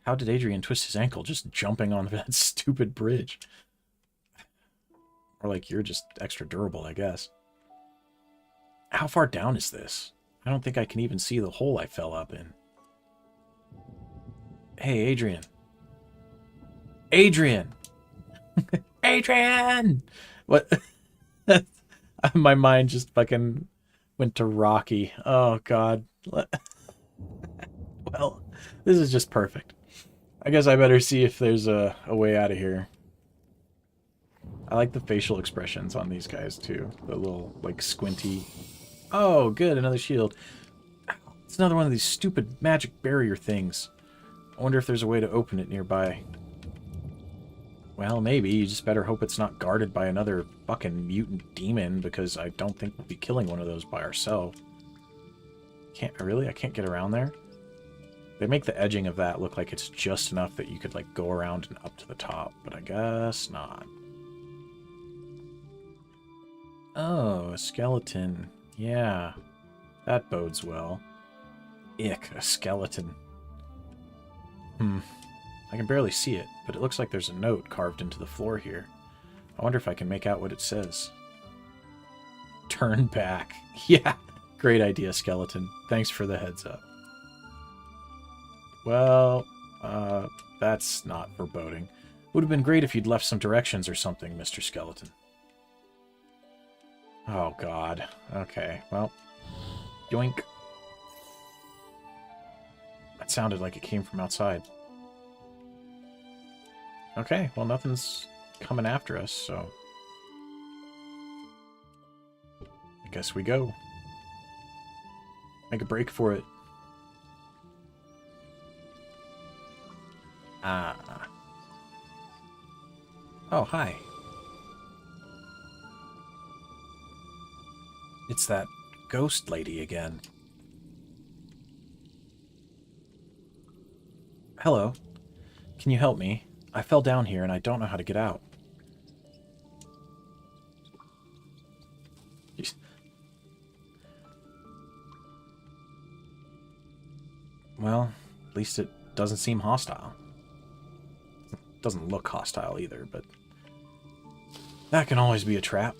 How did Adrian twist his ankle just jumping on that stupid bridge? Or like, you're just extra durable, I guess. How far down is this? I don't think I can even see the hole I fell up in. Hey, Adrian. Adrian! Adrian! What? My mind just fucking went to Rocky. Oh, God. Well, this is just perfect. I guess I better see if there's a way out of here. I like the facial expressions on these guys, too. The little, like, squinty... Oh, good, another shield. It's another one of these stupid magic barrier things. I wonder if there's a way to open it nearby. Well, maybe. You just better hope it's not guarded by another fucking mutant demon, because I don't think we'll be killing one of those by ourselves. Can't... Really? I can't get around there? They make the edging of that look like it's just enough that you could, like, go around and up to the top, but I guess not. Oh, a skeleton. Yeah, that bodes well. Ick, a skeleton. I can barely see it, but it looks like there's a note carved into the floor here. I wonder if I can make out what it says. Turn back. Yeah, great idea, skeleton. Thanks for the heads up. Well, that's not foreboding. Would have been great if you'd left some directions or something, Mr. Skeleton. Oh, God. Okay, well. Yoink. That sounded like it came from outside. Okay, well, nothing's coming after us, so... I guess we go. Make a break for it. Ah. Oh, hi. It's that ghost lady again. Hello. Can you help me? I fell down here and I don't know how to get out. Jeez. Well, at least it doesn't seem hostile. It doesn't look hostile either, but that can always be a trap.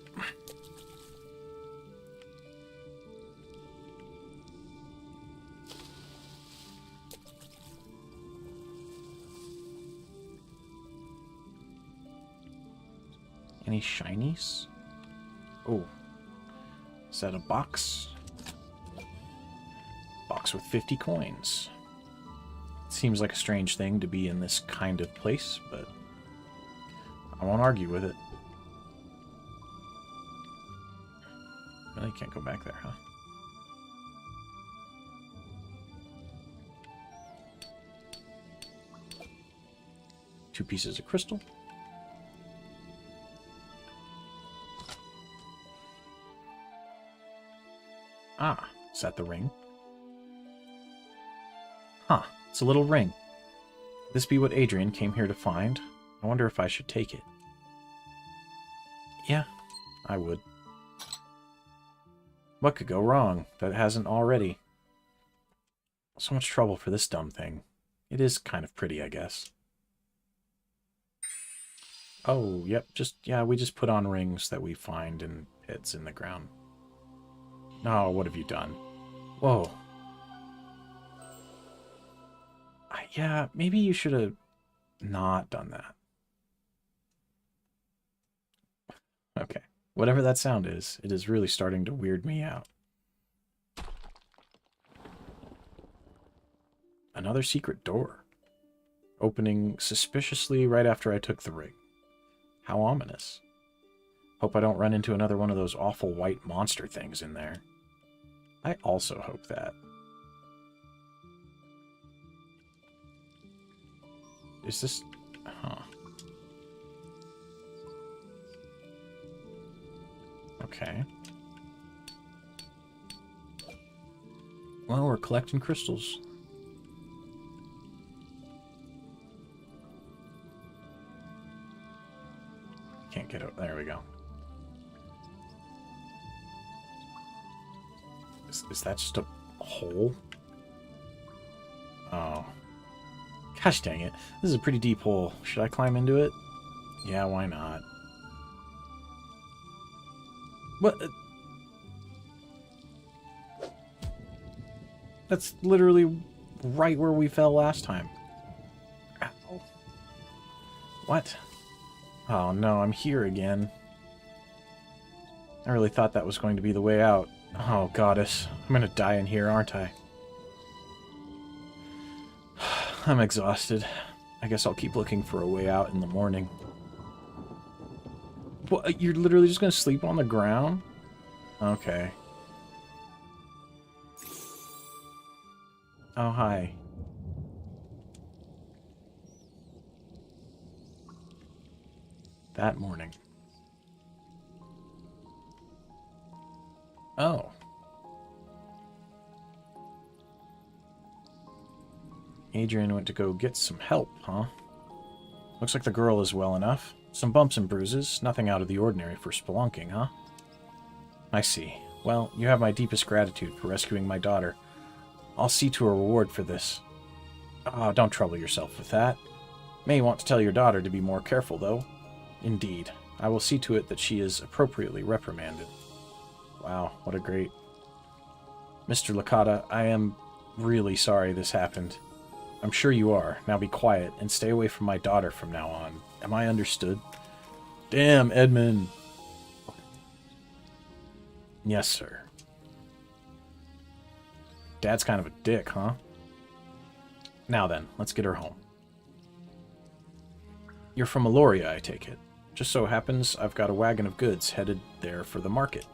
Any shinies? Oh. Is that a box? Box with 50 coins. Seems like a strange thing to be in this kind of place, but I won't argue with it. Really can't go back there, huh? Two pieces of crystal. Ah, is that the ring? Huh, it's a little ring. Could this be what Adrian came here to find? I wonder if I should take it. Yeah, I would. What could go wrong that hasn't already? So much trouble for this dumb thing. It is kind of pretty, I guess. Oh, yep, we just put on rings that we find in pits in the ground. Oh, what have you done? Whoa. Yeah, maybe you should have not done that. Okay. Whatever that sound is, it is really starting to weird me out. Another secret door. Opening suspiciously right after I took the ring. How ominous. Hope I don't run into another one of those awful white monster things in there. I also hope that. Is this... Huh. Okay. Well, we're collecting crystals. Can't get out. There we go. Is that just a hole? Oh. Gosh dang it. This is a pretty deep hole. Should I climb into it? Yeah, why not? What? That's literally right where we fell last time. Ow. What? Oh no, I'm here again. I really thought that was going to be the way out. Oh, goddess. I'm gonna die in here, aren't I? I'm exhausted. I guess I'll keep looking for a way out in the morning. What? You're literally just gonna sleep on the ground? Okay. Oh, hi. That morning. Oh. Adrian went to go get some help, huh? Looks like the girl is well enough. Some bumps and bruises, nothing out of the ordinary for spelunking, huh? I see. Well, you have my deepest gratitude for rescuing my daughter. I'll see to a reward for this. Oh, don't trouble yourself with that. May want to tell your daughter to be more careful, though. Indeed. I will see to it that she is appropriately reprimanded. Wow, what a great... Mr. Licata, I am really sorry this happened. I'm sure you are. Now be quiet and stay away from my daughter from now on. Am I understood? Damn, Edmund. Yes, sir. Dad's kind of a dick, huh? Now then, let's get her home. You're from Aloria, I take it. Just so happens I've got a wagon of goods headed there for the market.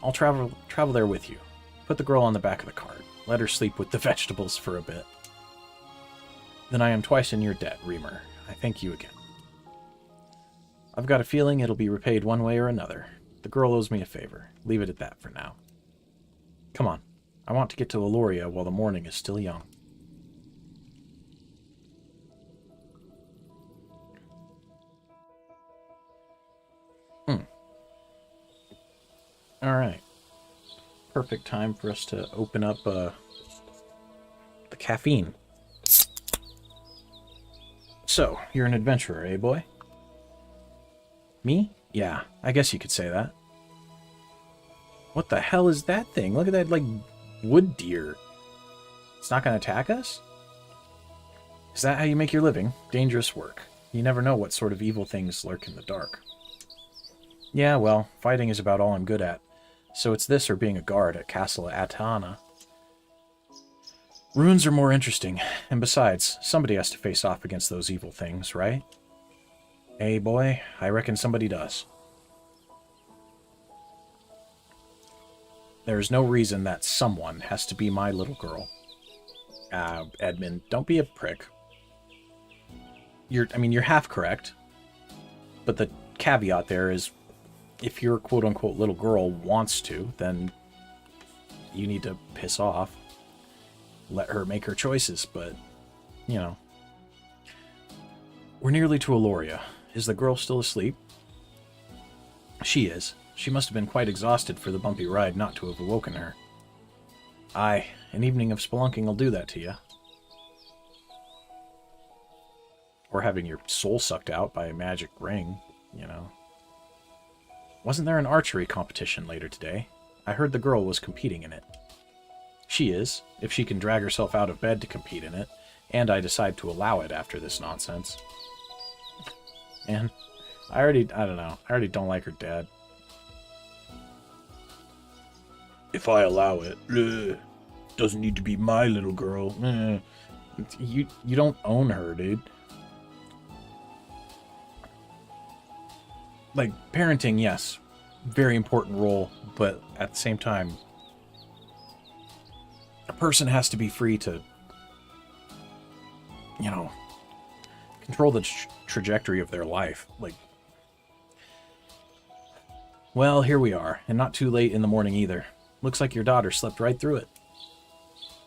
I'll travel there with you. Put the girl on the back of the cart. Let her sleep with the vegetables for a bit. Then I am twice in your debt, Reamer. I thank you again. I've got a feeling it'll be repaid one way or another. The girl owes me a favor. Leave it at that for now. Come on. I want to get to Aloria while the morning is still young. Alright. Perfect time for us to open up the caffeine. So, you're an adventurer, eh, boy? Me? Yeah, I guess you could say that. What the hell is that thing? Look at that, like, wood deer. It's not going to attack us? Is that how you make your living? Dangerous work. You never know what sort of evil things lurk in the dark. Yeah, well, fighting is about all I'm good at. So it's this or being a guard at Castle Atana. Ruins are more interesting, and besides, somebody has to face off against those evil things, right? Hey, boy, I reckon somebody does. There's no reason that someone has to be my little girl. Edmund, don't be a prick. You're half correct, but the caveat there is, if your quote-unquote little girl wants to, then you need to piss off. Let her make her choices, but, you know. We're nearly to Aloria. Is the girl still asleep? She is. She must have been quite exhausted for the bumpy ride not to have awoken her. Aye, an evening of spelunking will do that to you. Or having your soul sucked out by a magic ring, you know. Wasn't there an archery competition later today? I heard the girl was competing in it. She is, if she can drag herself out of bed to compete in it, and I decide to allow it after this nonsense. Man, I don't know. I already don't like her dad. If I allow it, doesn't need to be my little girl. You don't own her, dude. Like, parenting, yes, very important role, but at the same time, a person has to be free to, you know, control the trajectory of their life. Like, well, here we are, and not too late in the morning either. Looks like your daughter slept right through it.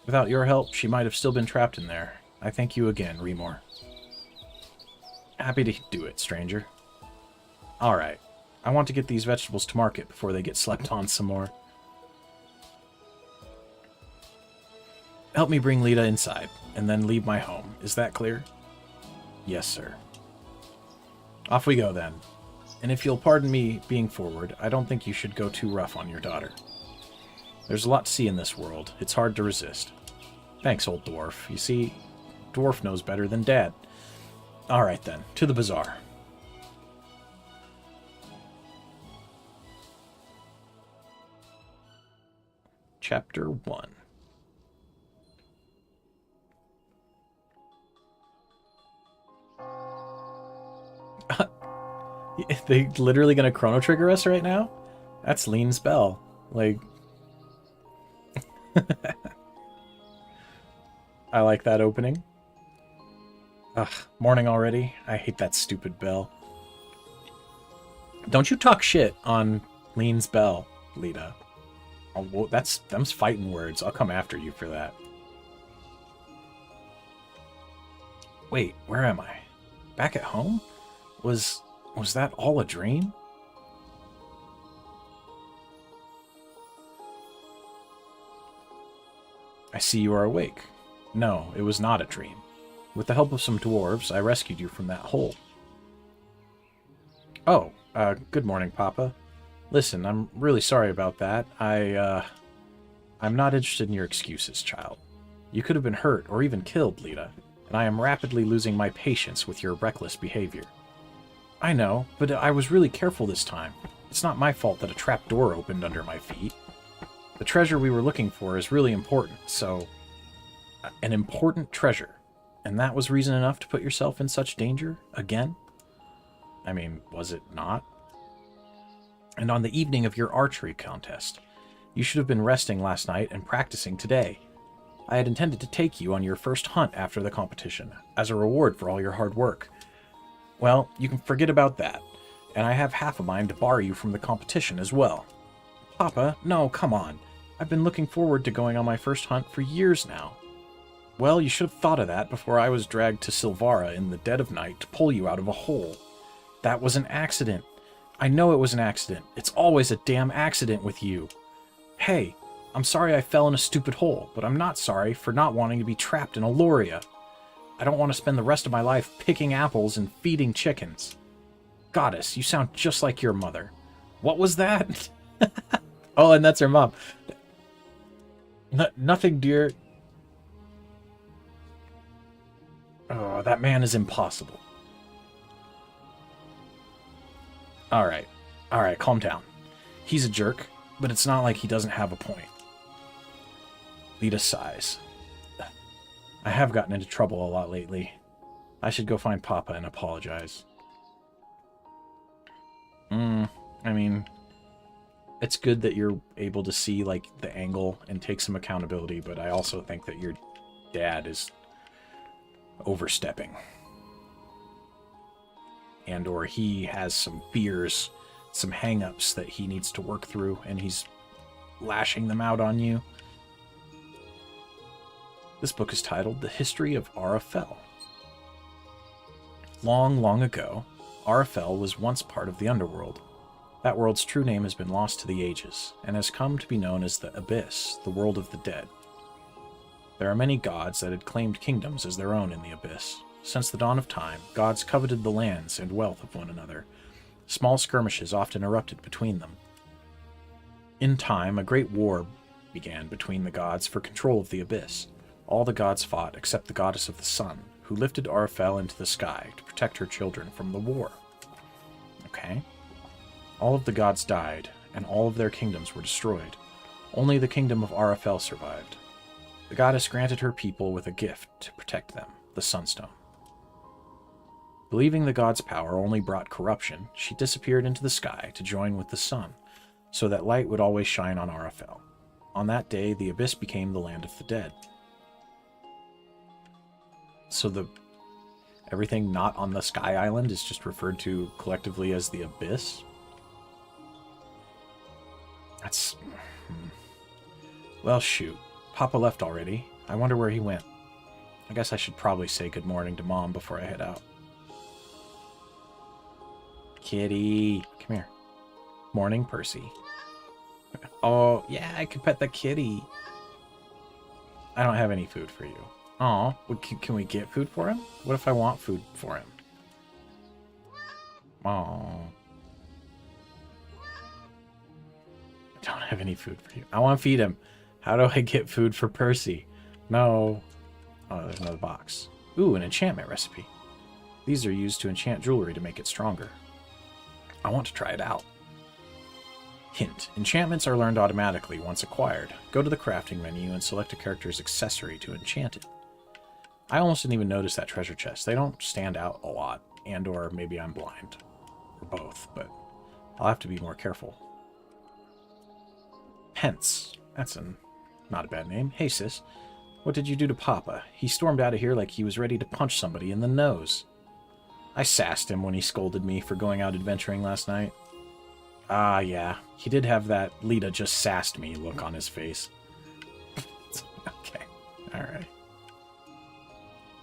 Without your help, she might have still been trapped in there. I thank you again, Remor. Happy to do it, stranger. Alright, I want to get these vegetables to market before they get slept on some more. Help me bring Lita inside, and then leave my home. Is that clear? Yes, sir. Off we go, then. And if you'll pardon me being forward, I don't think you should go too rough on your daughter. There's a lot to see in this world. It's hard to resist. Thanks, old dwarf. You see, dwarf knows better than Dad. Alright, then. To the bazaar. Chapter 1. They literally gonna chrono trigger us right now? That's Lean's bell. Like... I like that opening. Ugh, morning already? I hate that stupid bell. Don't you talk shit on Lean's bell, Lita. Oh, well, them's fighting words. I'll come after you for that. Wait, where am I? Back at home? Was that all a dream? I see you are awake. No, it was not a dream. With the help of some dwarves, I rescued you from that hole. Oh, good morning, Papa. Listen, I'm really sorry about that. I'm not interested in your excuses, child. You could have been hurt or even killed, Lita, and I am rapidly losing my patience with your reckless behavior. I know, but I was really careful this time. It's not my fault that a trap door opened under my feet. The treasure we were looking for is really important, so... An important treasure. And that was reason enough to put yourself in such danger? Again? I mean, was it not? And on the evening of your archery contest, you should have been resting last night and practicing today. I had intended to take you on your first hunt after the competition, as a reward for all your hard work. Well, you can forget about that, and I have half a mind to bar you from the competition as well. Papa, no, come on. I've been looking forward to going on my first hunt for years now. Well, you should have thought of that before I was dragged to Silvara in the dead of night to pull you out of a hole. That was an accident. I know it was an accident. It's always a damn accident with you. Hey, I'm sorry I fell in a stupid hole, but I'm not sorry for not wanting to be trapped in a Loria. I don't want to spend the rest of my life picking apples and feeding chickens. Goddess, you sound just like your mother. What was that? Oh, and that's her mom. Nothing, dear. Oh, that man is impossible. Alright, calm down. He's a jerk, but it's not like he doesn't have a point. Lita sighs. I have gotten into trouble a lot lately. I should go find Papa and apologize. I mean, it's good that you're able to see, like, the angle and take some accountability, but I also think that your dad is overstepping. And or he has some fears, some hang-ups that he needs to work through, and he's lashing them out on you. This book is titled The History of Arafel. Long, long ago, Arafel was once part of the Underworld. That world's true name has been lost to the ages, and has come to be known as the Abyss, the world of the dead. There are many gods that had claimed kingdoms as their own in the Abyss. Since the dawn of time, gods coveted the lands and wealth of one another. Small skirmishes often erupted between them. In time, a great war began between the gods for control of the Abyss. All the gods fought except the goddess of the sun, who lifted Arafel into the sky to protect her children from the war. Okay. All of the gods died, and all of their kingdoms were destroyed. Only the kingdom of Arafel survived. The goddess granted her people with a gift to protect them, the Sunstone. Believing the god's power only brought corruption, she disappeared into the sky to join with the sun, so that light would always shine on Arafel. On that day, the Abyss became the land of the dead. So everything not on the Sky Island is just referred to collectively as the Abyss? That's... Well, shoot. Papa left already. I wonder where he went. I guess I should probably say good morning to Mom before I head out. Kitty, come here. Morning, Percy. Oh, yeah, I could pet the kitty. I don't have any food for you. Aw, can we get food for him? What if I want food for him? Aw. I don't have any food for you. I want to feed him. How do I get food for Percy? No. Oh, there's another box. Ooh, an enchantment recipe. These are used to enchant jewelry to make it stronger. I want to try it out. Hint. Enchantments are learned automatically once acquired. Go to the crafting menu and select a character's accessory to enchant it. I almost didn't even notice that treasure chest. They don't stand out a lot, and or maybe I'm blind. Or both, but I'll have to be more careful. Pence. That's not a bad name. Hey, sis. What did you do to Papa? He stormed out of here like he was ready to punch somebody in the nose. I sassed him when he scolded me for going out adventuring last night. Ah, yeah. He did have that Lita just sassed me look on his face. Okay. Alright.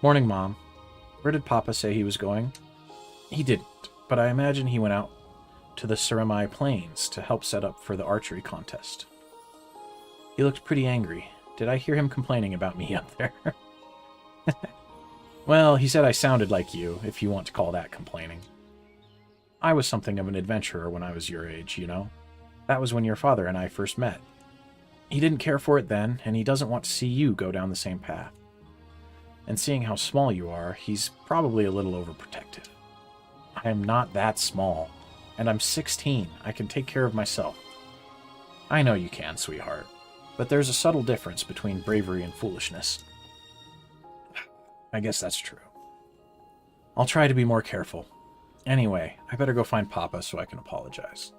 Morning, Mom. Where did Papa say he was going? He didn't, but I imagine he went out to the Ceremai Plains to help set up for the archery contest. He looked pretty angry. Did I hear him complaining about me up there? Well, he said I sounded like you, if you want to call that complaining. I was something of an adventurer when I was your age, you know. That was when your father and I first met. He didn't care for it then, and he doesn't want to see you go down the same path. And seeing how small you are, he's probably a little overprotective. I am not that small, and I'm 16. I can take care of myself. I know you can, sweetheart, but there's a subtle difference between bravery and foolishness. I guess that's true. I'll try to be more careful. Anyway, I better go find Papa so I can apologize.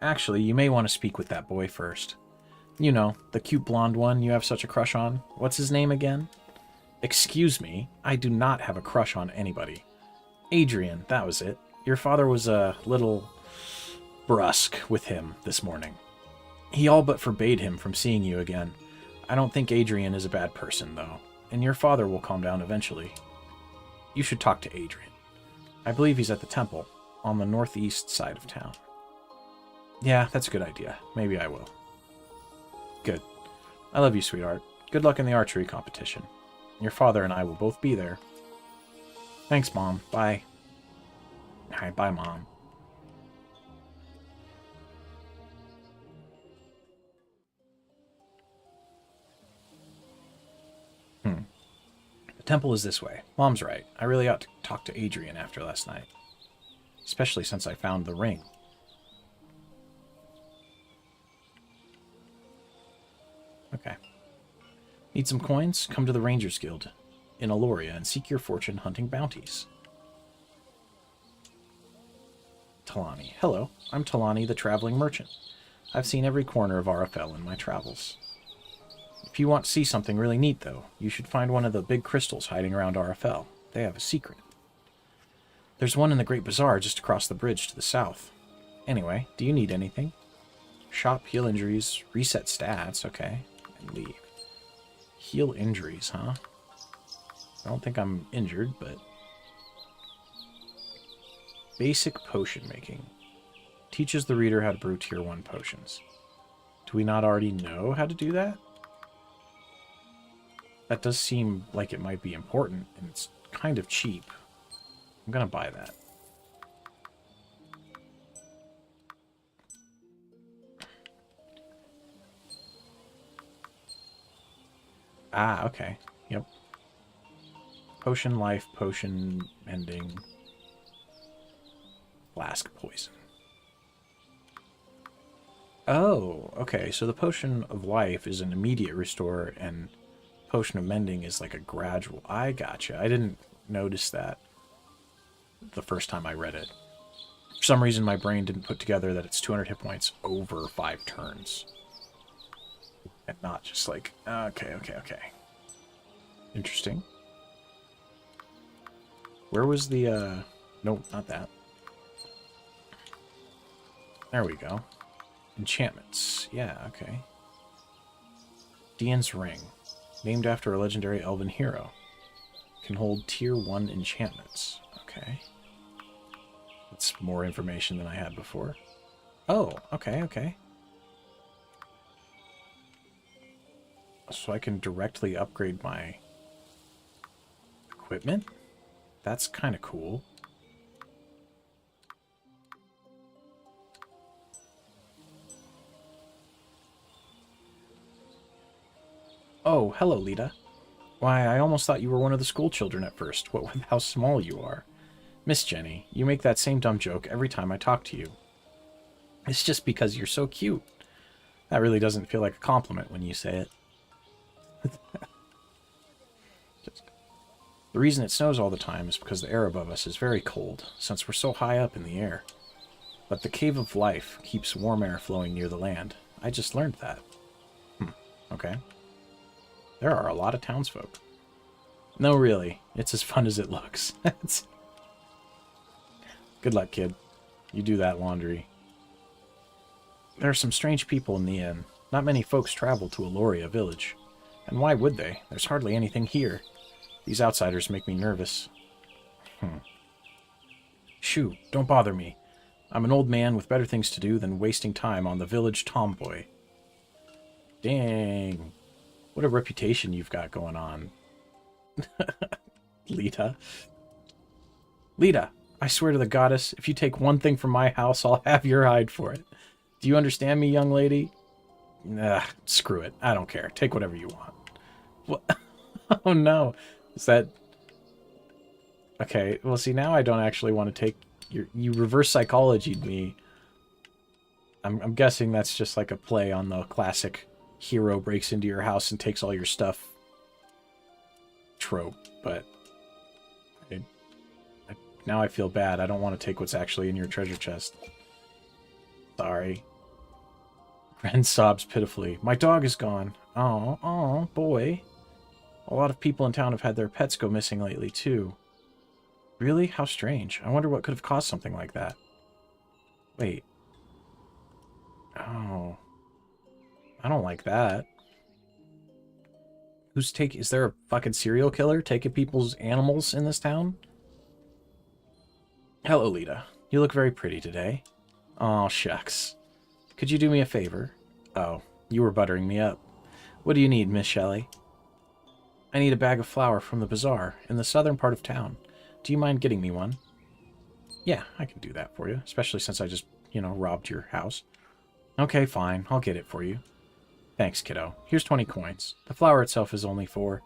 Actually, you may want to speak with that boy first. You know, the cute blonde one you have such a crush on. What's his name again? Excuse me, I do not have a crush on anybody. Adrian, that was it. Your father was a little brusque with him this morning. He all but forbade him from seeing you again. I don't think Adrian is a bad person, though, and your father will calm down eventually. You should talk to Adrian. I believe he's at the temple, on the northeast side of town. Yeah, that's a good idea. Maybe I will. Good. I love you, sweetheart. Good luck in the archery competition. Your father and I will both be there. Thanks, Mom. Bye. Alright, bye, Mom. The temple is this way. Mom's right. I really ought to talk to Adrian after last night. Especially since I found the ring. Okay. Need some coins? Come to the Rangers Guild in Aloria and seek your fortune hunting bounties. Talani. Hello, I'm Talani the Traveling Merchant. I've seen every corner of RFL in my travels. If you want to see something really neat, though, you should find one of the big crystals hiding around RFL. They have a secret. There's one in the Great Bazaar just across the bridge to the south. Anyway, do you need anything? Shop, heal injuries, reset stats, okay, and leave. Heal injuries, huh? I don't think I'm injured, but... Basic potion making. Teaches the reader how to brew tier 1 potions. Do we not already know how to do that? That does seem like it might be important, and it's kind of cheap. I'm gonna buy that. Ah, okay. Yep. Potion life, potion mending, flask poison. Oh, okay. So the potion of life is an immediate restore, and potion of mending is like a gradual. I gotcha. I didn't notice that the first time I read it. For some reason, my brain didn't put together that it's 200 hit points over 5 turns. And not just like, okay. Interesting. Where was the, nope, not that. There we go. Enchantments. Yeah, okay. Dian's Ring. Named after a legendary elven hero. Can hold tier 1 enchantments. Okay. That's more information than I had before. Oh, okay. So I can directly upgrade my equipment? That's kind of cool. Oh, hello, Lita. Why, I almost thought you were one of the school children at first, what with how small you are. Miss Jenny, you make that same dumb joke every time I talk to you. It's just because you're so cute. That really doesn't feel like a compliment when you say it. The reason it snows all the time is because the air above us is very cold, since we're so high up in the air. But the Cave of Life keeps warm air flowing near the land. I just learned that. Okay. There are a lot of townsfolk. No, really. It's as fun as it looks. Good luck, kid. You do that laundry. There are some strange people in the inn. Not many folks travel to Aloria village. And why would they? There's hardly anything here. These outsiders make me nervous. Shoo, don't bother me. I'm an old man with better things to do than wasting time on the village tomboy. Dang. What a reputation you've got going on. Lita. Lita, I swear to the goddess, if you take one thing from my house, I'll have your hide for it. Do you understand me, young lady? Nah, screw it. I don't care. Take whatever you want. What? Oh, no. Is that... Okay, well, see, now I don't actually want to take... You reverse psychology'd me. I'm guessing that's just like a play on the classic hero breaks into your house and takes all your stuff trope, but... now I feel bad. I don't want to take what's actually in your treasure chest. Sorry. Ren sobs pitifully. My dog is gone. Oh, boy. A lot of people in town have had their pets go missing lately, too. Really? How strange. I wonder what could have caused something like that. Wait. Oh. I don't like that. Is there a fucking serial killer taking people's animals in this town? Hello, Lita. You look very pretty today. Oh, shucks. Could you do me a favor? Oh, you were buttering me up. What do you need, Miss Shelley? I need a bag of flour from the bazaar in the southern part of town. Do you mind getting me one? Yeah, I can do that for you, especially since I just, robbed your house. Okay, fine. I'll get it for you. Thanks, kiddo. Here's 20 coins. The flour itself is only 4.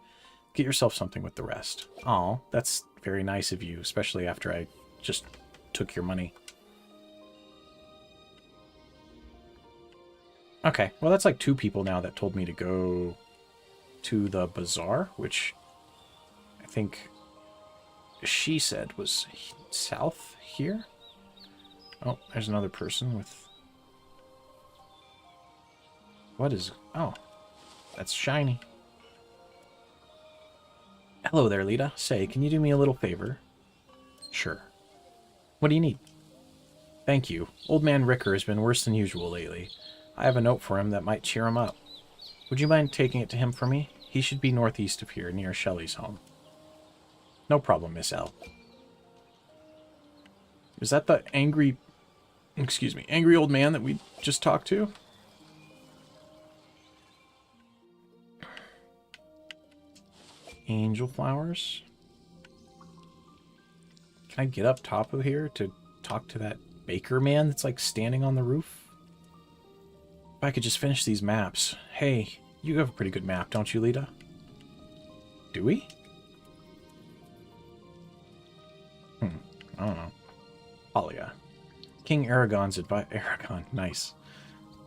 Get yourself something with the rest. Aw, that's very nice of you, especially after I just took your money. Okay, well, that's like 2 people now that told me to go to the bazaar, which I think she said was south here. Oh, there's another person with... What is... Oh, that's shiny. Hello there, Lita. Say, can you do me a little favor? Sure. What do you need? Thank you. Old man Ricker has been worse than usual lately. I have a note for him that might cheer him up. Would you mind taking it to him for me? He should be northeast of here, near Shelley's home. No problem, Miss L. Is that the angry... Excuse me, angry old man that we just talked to? Angel flowers? Can I get up top of here to talk to that baker man that's like standing on the roof? If I could just finish these maps. Hey, you have a pretty good map, don't you, Lita? Do we? I don't know. Alia. King Aragon's Aragon, nice.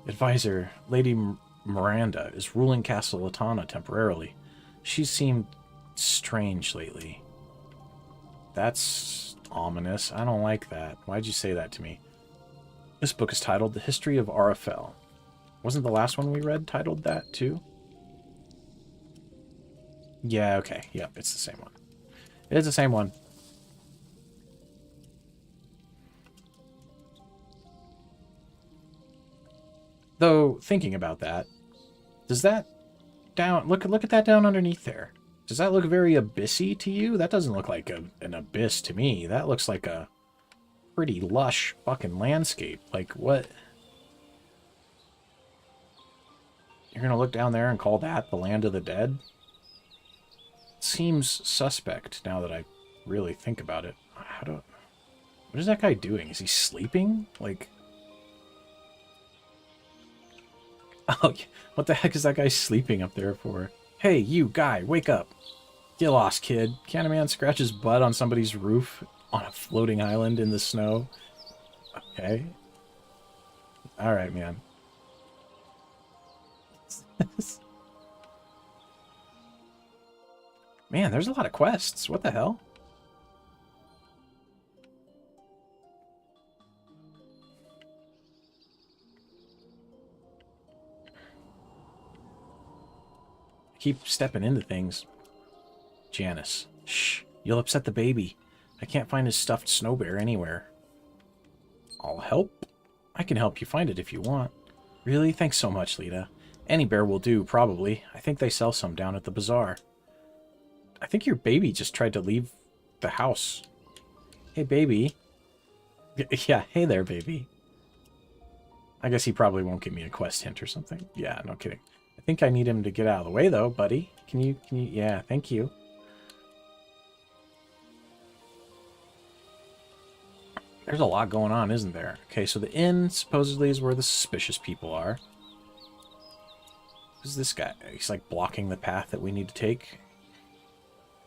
Advisor, Lady Miranda, is ruling Castle Latana temporarily. She seemed strange lately. That's ominous. I don't like that. Why'd you say that to me? This book is titled The History of Arafel. Wasn't the last one we read titled that, too? Yeah, okay. Yep, it's the same one. It is the same one. Though, thinking about that, does that down... Look at that down underneath there. Does that look very abyssy to you? That doesn't look like an abyss to me. That looks like a pretty lush fucking landscape. Like, what... You're gonna look down there and call that the land of the dead? Seems suspect now that I really think about it. What is that guy doing? Is he sleeping? Like... Oh, what the heck is that guy sleeping up there for? Hey, you guy, wake up. Get lost, kid. Can't a man scratch his butt on somebody's roof on a floating island in the snow? Okay. All right, man. Man, there's a lot of quests. What the hell? I keep stepping into things. Janice. Shh. You'll upset the baby. I can't find his stuffed snow bear anywhere. I'll help. I can help you find it if you want. Really? Thanks so much, Lita. Any bear will do, probably. I think they sell some down at the bazaar. I think your baby just tried to leave the house. Hey, baby. Yeah, hey there, baby. I guess he probably won't give me a quest hint or something. Yeah, no kidding. I think I need him to get out of the way, though, buddy. Can you... Yeah, thank you. There's a lot going on, isn't there? Okay, so the inn supposedly is where the suspicious people are. Who's this guy? He's like blocking the path that we need to take.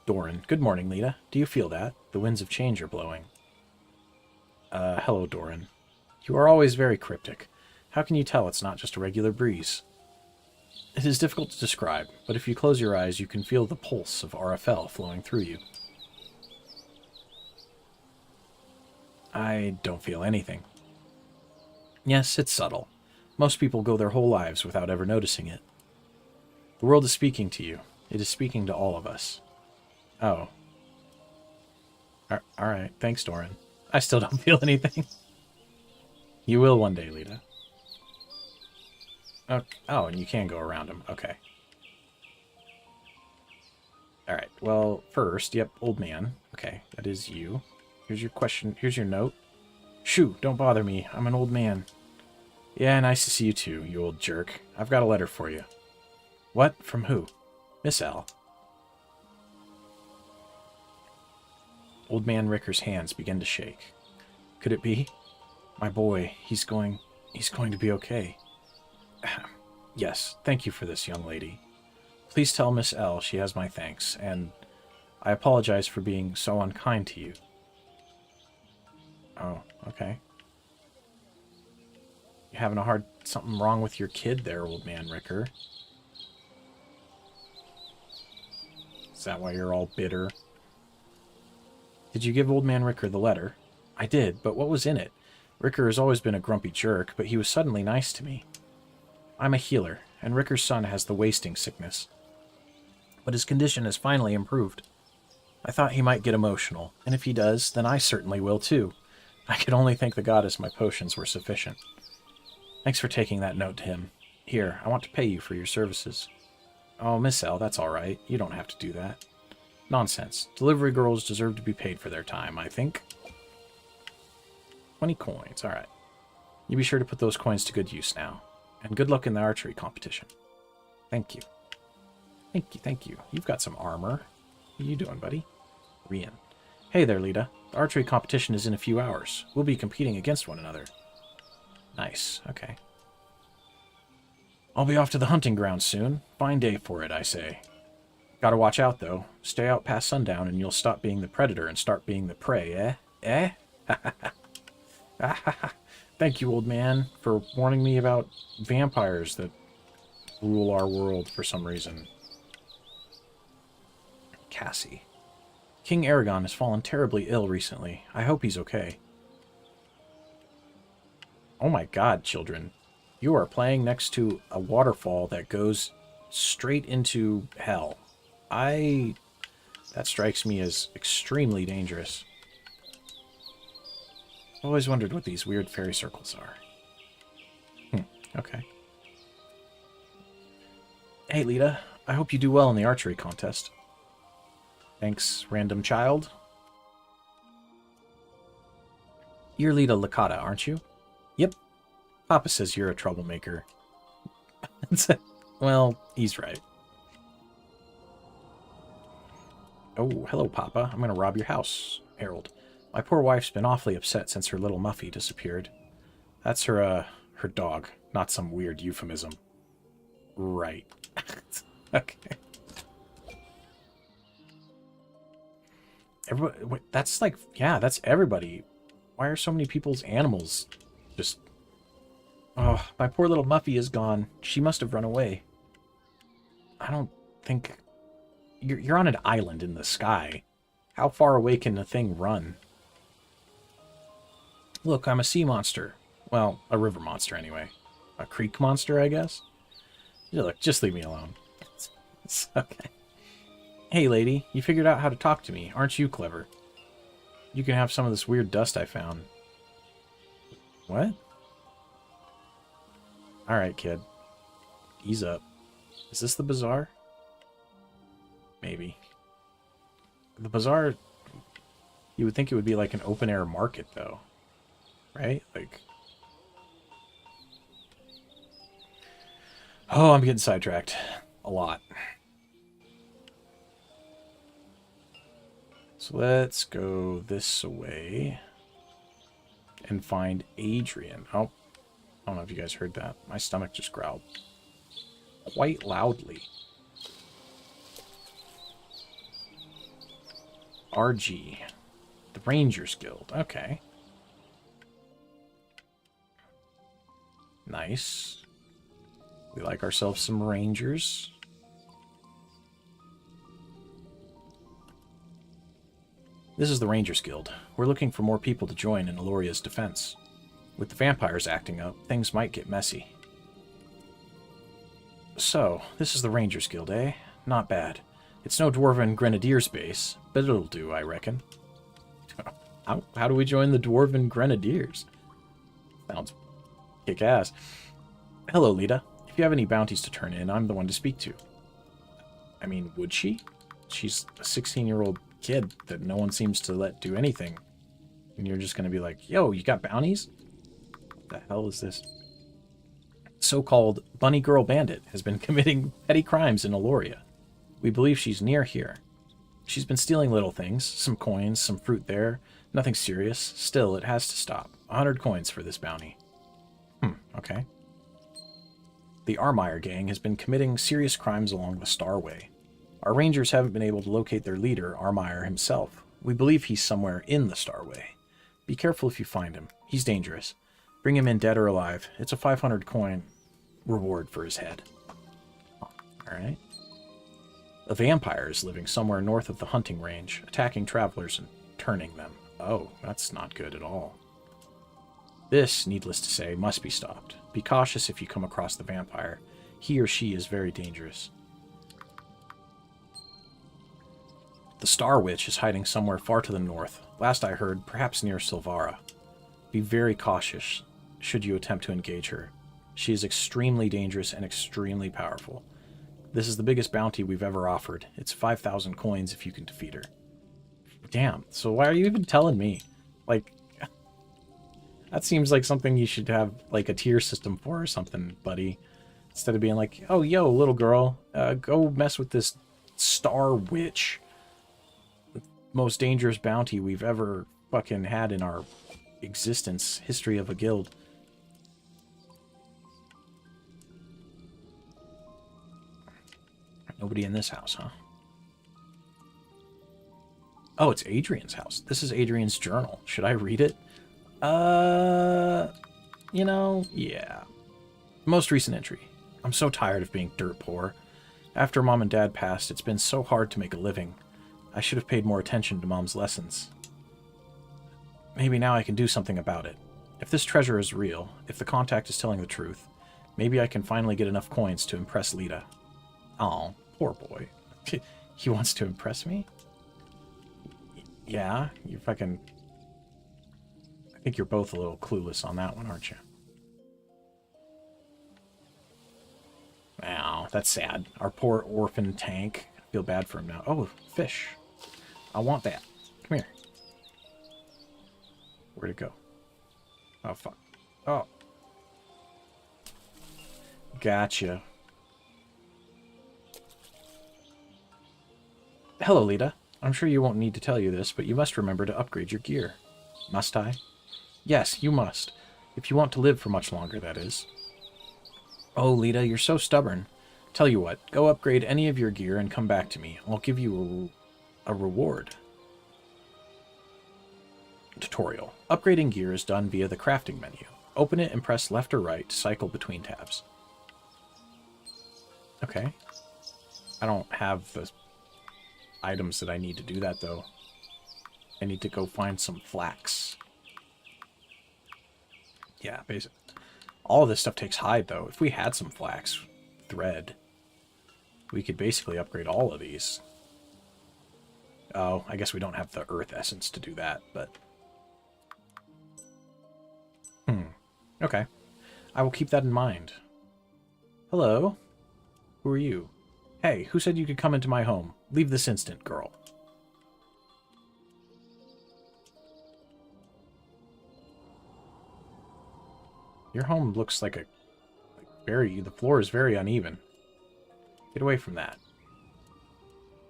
Doran. Good morning, Lita. Do you feel that? The winds of change are blowing. Hello, Doran. You are always very cryptic. How can you tell it's not just a regular breeze? It is difficult to describe, but if you close your eyes, you can feel the pulse of RFL flowing through you. I don't feel anything. Yes, it's subtle. Most people go their whole lives without ever noticing it. The world is speaking to you. It is speaking to all of us. Oh. Alright, thanks, Doran. I still don't feel anything. You will one day, Lita. Okay. Oh, and you can go around him. Okay. Alright, well, first, yep, old man. Okay, that is you. Here's your question. Here's your note. Shoo, don't bother me. I'm an old man. Yeah, nice to see you too, you old jerk. I've got a letter for you. What? From who? Miss L. Old man Ricker's hands began to shake. Could it be? My boy, he's going to be okay. Yes, thank you for this, young lady. Please tell Miss L she has my thanks, and I apologize for being so unkind to you. Oh, okay. You having something wrong with your kid there, old man Ricker? Is that why you're all bitter? Did you give old man Ricker the letter? I did, but what was in it? Ricker has always been a grumpy jerk, but he was suddenly nice to me. I'm a healer, and Ricker's son has the wasting sickness. But his condition has finally improved. I thought he might get emotional, and if he does, then I certainly will too. I could only thank the goddess my potions were sufficient. Thanks for taking that note to him. Here, I want to pay you for your services. Oh, Miss L, that's all right. You don't have to do that. Nonsense. Delivery girls deserve to be paid for their time, I think. 20 coins, all right. You be sure to put those coins to good use now. And good luck in the archery competition. Thank you. Thank you, thank you. You've got some armor. What are you doing, buddy? Rian. Hey there, Lita. The archery competition is in a few hours. We'll be competing against one another. Nice, okay. I'll be off to the hunting grounds soon. Fine day for it, I say. Gotta watch out, though. Stay out past sundown and you'll stop being the predator and start being the prey, eh? Eh? Thank you, old man, for warning me about vampires that rule our world for some reason. Cassie. King Aragon has fallen terribly ill recently. I hope he's okay. Oh my god, children. You are playing next to a waterfall that goes straight into hell. That strikes me as extremely dangerous. I've always wondered what these weird fairy circles are. Okay. Hey, Lita. I hope you do well in the archery contest. Thanks, random child. You're Lita Licata, aren't you? Yep. Papa says you're a troublemaker. Well, he's right. Oh, hello, Papa. I'm gonna rob your house, Harold. My poor wife's been awfully upset since her little Muffy disappeared. That's her dog, not some weird euphemism. Right. Okay. Everybody, that's like, yeah, that's everybody. Why are so many people's animals just Oh, my poor little Muffy is gone. She must have run away. I don't think... You're on an island in the sky. How far away can the thing run? Look, I'm a sea monster. Well, a river monster anyway. A creek monster, I guess? Yeah, look, just leave me alone. It's okay. Hey, lady, you figured out how to talk to me. Aren't you clever? You can have some of this weird dust I found. What? Alright, kid. Ease up. Is this the bazaar? Maybe. The bazaar, you would think it would be like an open-air market, though. Right? Like... Oh, I'm getting sidetracked. A lot. So let's go this way and find Adrian. Oh, I don't know if you guys heard that. My stomach just growled quite loudly. RG. The Rangers Guild. Okay. Nice. We like ourselves some Rangers. This is the Rangers Guild. We're looking for more people to join in Eloria's defense. With the vampires acting up, things might get messy. So, this is the Rangers Guild, eh? Not bad. It's no Dwarven Grenadiers base, but it'll do, I reckon. How do we join the Dwarven Grenadiers? Sounds kick-ass. Hello, Lita. If you have any bounties to turn in, I'm the one to speak to. I mean, would she? She's a 16-year-old kid that no one seems to let do anything. And you're just going to be like, yo, you got bounties? What the hell is this? So-called Bunny Girl Bandit has been committing petty crimes in Eloria. We believe she's near here. She's been stealing little things, some coins, some fruit there. Nothing serious. Still, it has to stop. 100 coins for this bounty. Okay. The Armire gang has been committing serious crimes along the Starway. Our rangers haven't been able to locate their leader, Armire himself. We believe he's somewhere in the Starway. Be careful if you find him. He's dangerous. Bring him in dead or alive. It's a 500 coin reward for his head. Alright. A vampire is living somewhere north of the hunting range, attacking travelers and turning them. Oh, that's not good at all. This, needless to say, must be stopped. Be cautious if you come across the vampire. He or she is very dangerous. The Star Witch is hiding somewhere far to the north. Last I heard, perhaps near Silvara. Be very cautious should you attempt to engage her. She is extremely dangerous and extremely powerful. This is the biggest bounty we've ever offered. It's 5,000 coins if you can defeat her. Damn, so why are you even telling me? Like, that seems like something you should have, like, a tier system for or something, buddy. Instead of being like, oh, yo, little girl, go mess with this Star Witch. The most dangerous bounty we've ever fucking had in our existence, history of a guild. Nobody in this house, huh? Oh, it's Adrian's house. This is Adrian's journal. Should I read it? You know, yeah. Most recent entry. I'm so tired of being dirt poor. After Mom and Dad passed, it's been so hard to make a living. I should have paid more attention to Mom's lessons. Maybe now I can do something about it. If this treasure is real, if the contact is telling the truth, maybe I can finally get enough coins to impress Lita. Oh, poor boy. He wants to impress me? Yeah, you fucking... I think you're both a little clueless on that one, aren't you? Wow, that's sad. Our poor orphan tank. I feel bad for him now. Oh, fish. I want that. Come here. Where'd it go? Oh, fuck. Oh. Gotcha. Hello, Lita. I'm sure you won't need to tell you this, but you must remember to upgrade your gear. Must I? Yes, you must. If you want to live for much longer, that is. Oh, Lita, you're so stubborn. Tell you what, go upgrade any of your gear and come back to me. I'll give you a reward. Tutorial. Upgrading gear is done via the crafting menu. Open it and press left or right to cycle between tabs. Okay. I don't have the items that I need to do that, though. I need to go find some flax. Yeah, basically. All of this stuff takes hide, though. If we had some flax thread, we could basically upgrade all of these. Oh, I guess we don't have the earth essence to do that, but... Okay. I will keep that in mind. Hello? Who are you? Hey, who said you could come into my home? Leave this instant, girl. Your home looks like a... the floor is very uneven. Get away from that.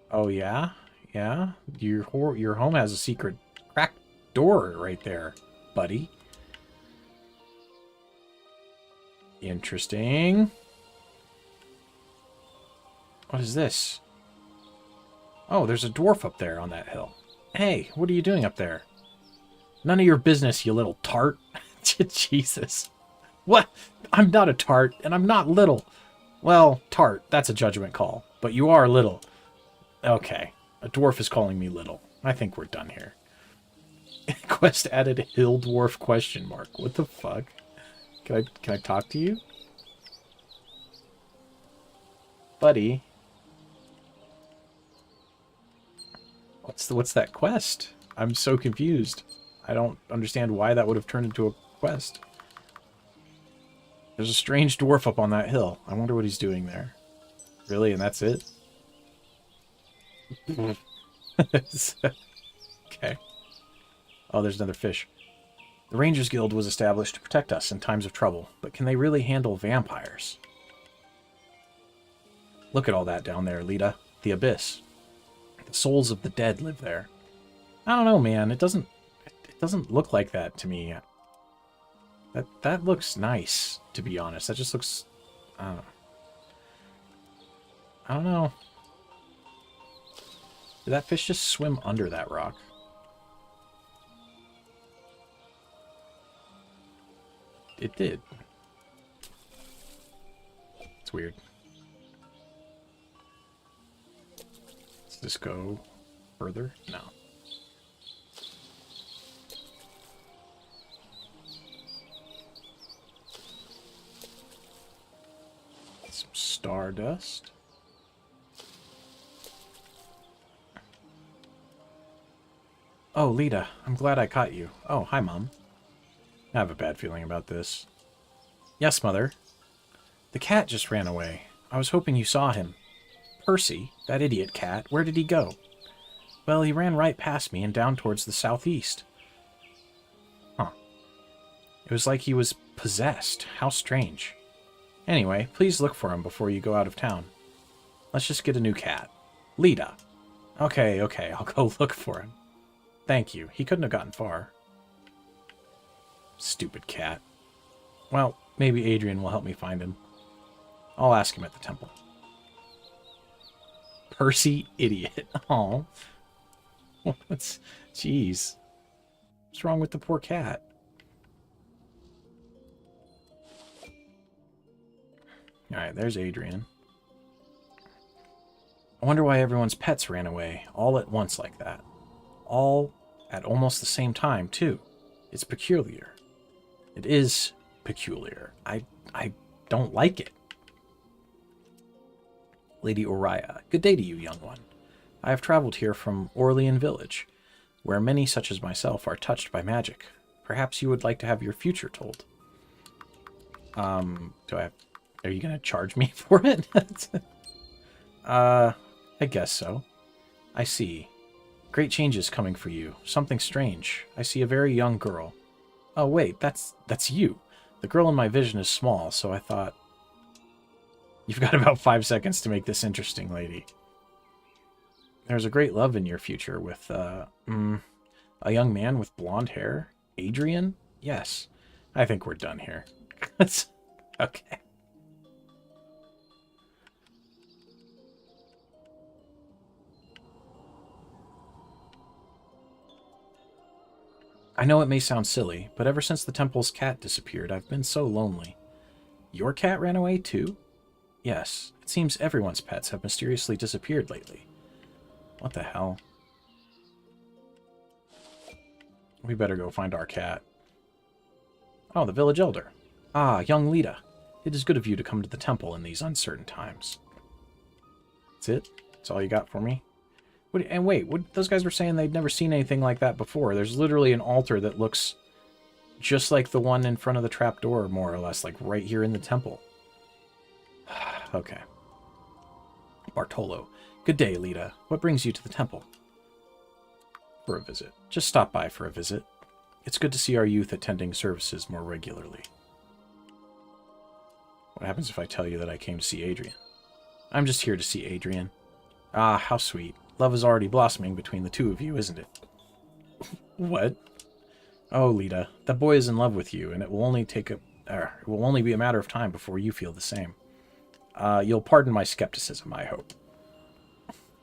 Oh, yeah? Yeah? Your home has a secret cracked door right there, buddy. Interesting. What is this? Oh, there's a dwarf up there on that hill. Hey, what are you doing up there? None of your business, you little tart. Jesus. What? I'm not a tart, and I'm not little. Well, tart, that's a judgment call. But you are little. Okay. A dwarf is calling me little. I think we're done here. Quest added hill dwarf question mark. What the fuck? Can I talk to you? Buddy. What's that quest? I'm so confused. I don't understand why that would have turned into a quest. There's a strange dwarf up on that hill. I wonder what he's doing there. Really? And that's it? Okay. Oh, there's another fish. The Rangers Guild was established to protect us in times of trouble, but can they really handle vampires? Look at all that down there, Lita. The abyss. The souls of the dead live there. I don't know, man. It doesn't look like that to me. That looks nice, to be honest. That just looks... I don't know. Did that fish just swim under that rock? It did. It's weird. Does this go further? No. Some stardust. Oh, Lita, I'm glad I caught you. Oh, hi, Mom. I have a bad feeling about this. Yes, Mother. The cat just ran away. I was hoping you saw him. Percy, that idiot cat, where did he go? Well, he ran right past me and down towards the southeast. Huh. It was like he was possessed. How strange. Anyway, please look for him before you go out of town. Let's just get a new cat. Lita. Okay, I'll go look for him. Thank you. He couldn't have gotten far. Stupid cat. Well, maybe Adrian will help me find him. I'll ask him at the temple. Percy, idiot. Oh. What's... Jeez. What's wrong with the poor cat? Alright, there's Adrian. I wonder why everyone's pets ran away all at once like that. All at almost the same time, too. It's peculiar. It is peculiar. I don't like it. Lady Uriah, good day to you, young one. I have traveled here from Orlean Village, where many such as myself are touched by magic. Perhaps you would like to have your future told. Are you going to charge me for it? I guess so. I see. Great changes coming for you. Something strange. I see a very young girl. Oh, wait, that's you. The girl in my vision is small, so I thought... You've got about 5 seconds to make this interesting, lady. There's a great love in your future with, a young man with blonde hair. Adrian? Yes. I think we're done here. Okay. I know it may sound silly, but ever since the temple's cat disappeared, I've been so lonely. Your cat ran away too? Yes, it seems everyone's pets have mysteriously disappeared lately. What the hell? We better go find our cat. Oh, the village elder. Ah, young Lita. It is good of you to come to the temple in these uncertain times. That's it? That's all you got for me? And wait, those guys were saying they'd never seen anything like that before. There's literally an altar that looks just like the one in front of the trapdoor, more or less, like right here in the temple. Okay. Bartolo. Good day, Lita. What brings you to the temple? For a visit. Just stop by for a visit. It's good to see our youth attending services more regularly. What happens if I tell you that I came to see Adrian? I'm just here to see Adrian. Ah, how sweet. Love is already blossoming between the two of you, isn't it? What? Oh, Lita, that boy is in love with you, and it will only be a matter of time before you feel the same. You'll pardon my skepticism, I hope.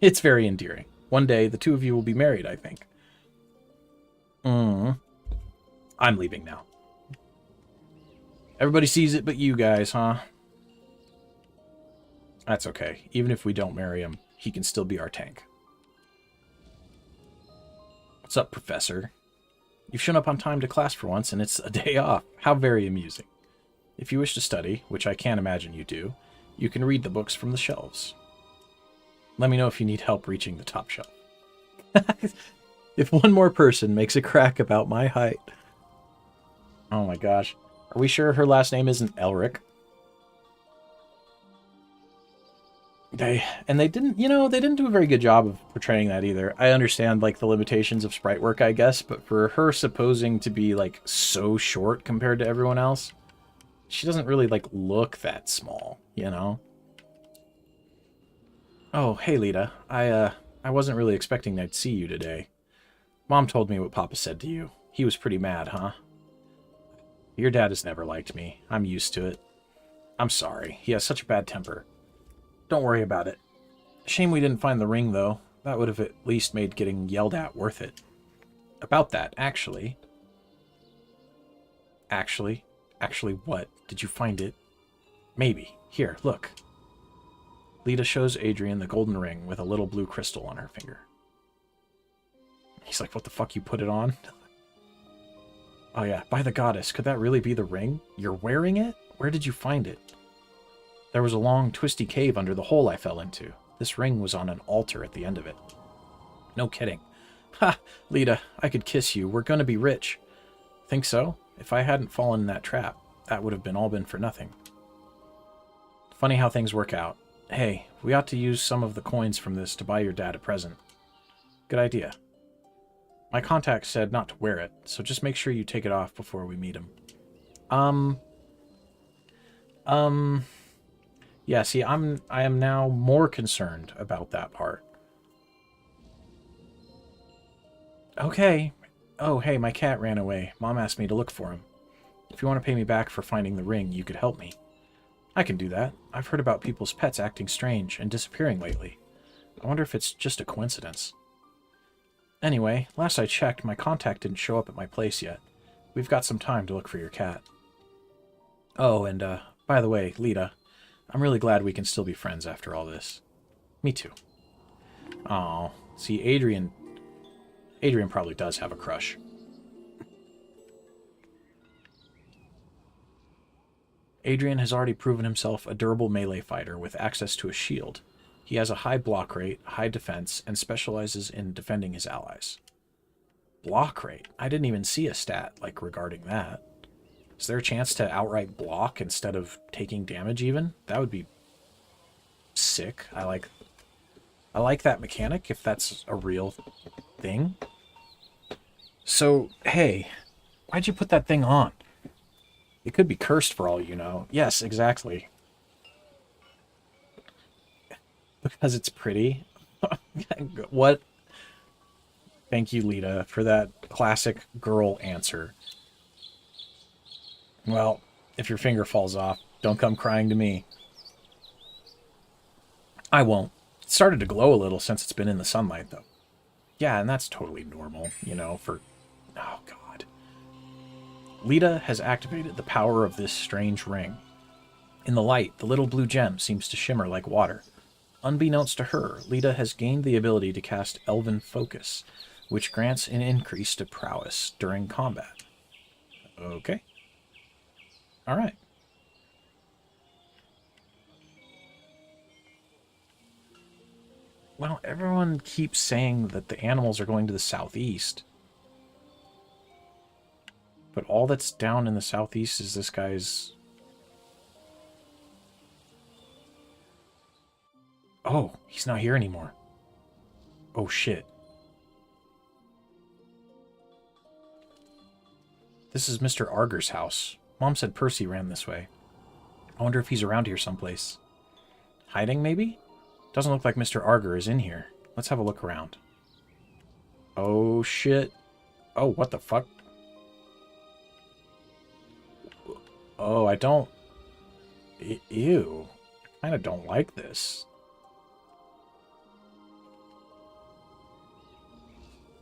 It's very endearing. One day, the two of you will be married, I think. I'm leaving now. Everybody sees it but you guys, huh? That's okay. Even if we don't marry him, he can still be our tank. What's up, Professor? You've shown up on time to class for once, and it's a day off. How very amusing. If you wish to study, which I can't imagine you do, you can read the books from the shelves. Let me know if you need help reaching the top shelf. If one more person makes a crack about my height. Oh my gosh. Are we sure her last name isn't Elric? They didn't, they didn't do a very good job of portraying that either. I understand, like, the limitations of sprite work, I guess, but for her supposing to be, like, so short compared to everyone else, she doesn't really, like, look that small, you know? Oh, hey, Lita. I wasn't really expecting I'd see you today. Mom told me what Papa said to you. He was pretty mad, huh? Your dad has never liked me. I'm used to it. I'm sorry. He has such a bad temper. Don't worry about it. Shame we didn't find the ring, though. That would have at least made getting yelled at worth it. About that, actually... Actually what? Did you find it? Maybe. Here, look. Lita shows Adrian the golden ring with a little blue crystal on her finger. He's like, what the fuck, you put it on? Oh yeah, by the goddess, could that really be the ring? You're wearing it? Where did you find it? There was a long, twisty cave under the hole I fell into. This ring was on an altar at the end of it. No kidding. Ha! Lita, I could kiss you. We're gonna be rich. Think so? If I hadn't fallen in that trap, that would have all been for nothing. Funny how things work out. Hey, we ought to use some of the coins from this to buy your dad a present. Good idea. My contact said not to wear it, so just make sure you take it off before we meet him. Yeah, see, I am now more concerned about that part. Okay. Oh, hey, my cat ran away. Mom asked me to look for him. If you want to pay me back for finding the ring, you could help me. I can do that. I've heard about people's pets acting strange and disappearing lately. I wonder if it's just a coincidence. Anyway, last I checked, my contact didn't show up at my place yet. We've got some time to look for your cat. Oh, and, by the way, Lita, I'm really glad we can still be friends after all this. Me too. Oh, see, Adrian probably does have a crush. Adrian has already proven himself a durable melee fighter with access to a shield. He has a high block rate, high defense, and specializes in defending his allies. Block rate? I didn't even see a stat, like, regarding that. Is there a chance to outright block instead of taking damage even? That would be sick. I like that mechanic, if that's a real thing. So, hey, why'd you put that thing on? It could be cursed for all you know. Yes, exactly. Because it's pretty. What? Thank you, Lita, for that classic girl answer. Well, if your finger falls off, don't come crying to me. I won't. It started to glow a little since it's been in the sunlight, though. Yeah, and that's totally normal, you know, for... Oh, God. Lita has activated the power of this strange ring. In the light, the little blue gem seems to shimmer like water. Unbeknownst to her, Lita has gained the ability to cast Elven Focus, which grants an increase to prowess during combat. Okay. Alright. Well, everyone keeps saying that the animals are going to the southeast. But all that's down in the southeast is this guy's... Oh, he's not here anymore. Oh, shit. This is Mr. Arger's house. Mom said Percy ran this way. I wonder if he's around here someplace. Hiding, maybe? Doesn't look like Mr. Arger is in here. Let's have a look around. Oh, shit. Oh, what the fuck? Oh, I don't... Ew. I kind of don't like this.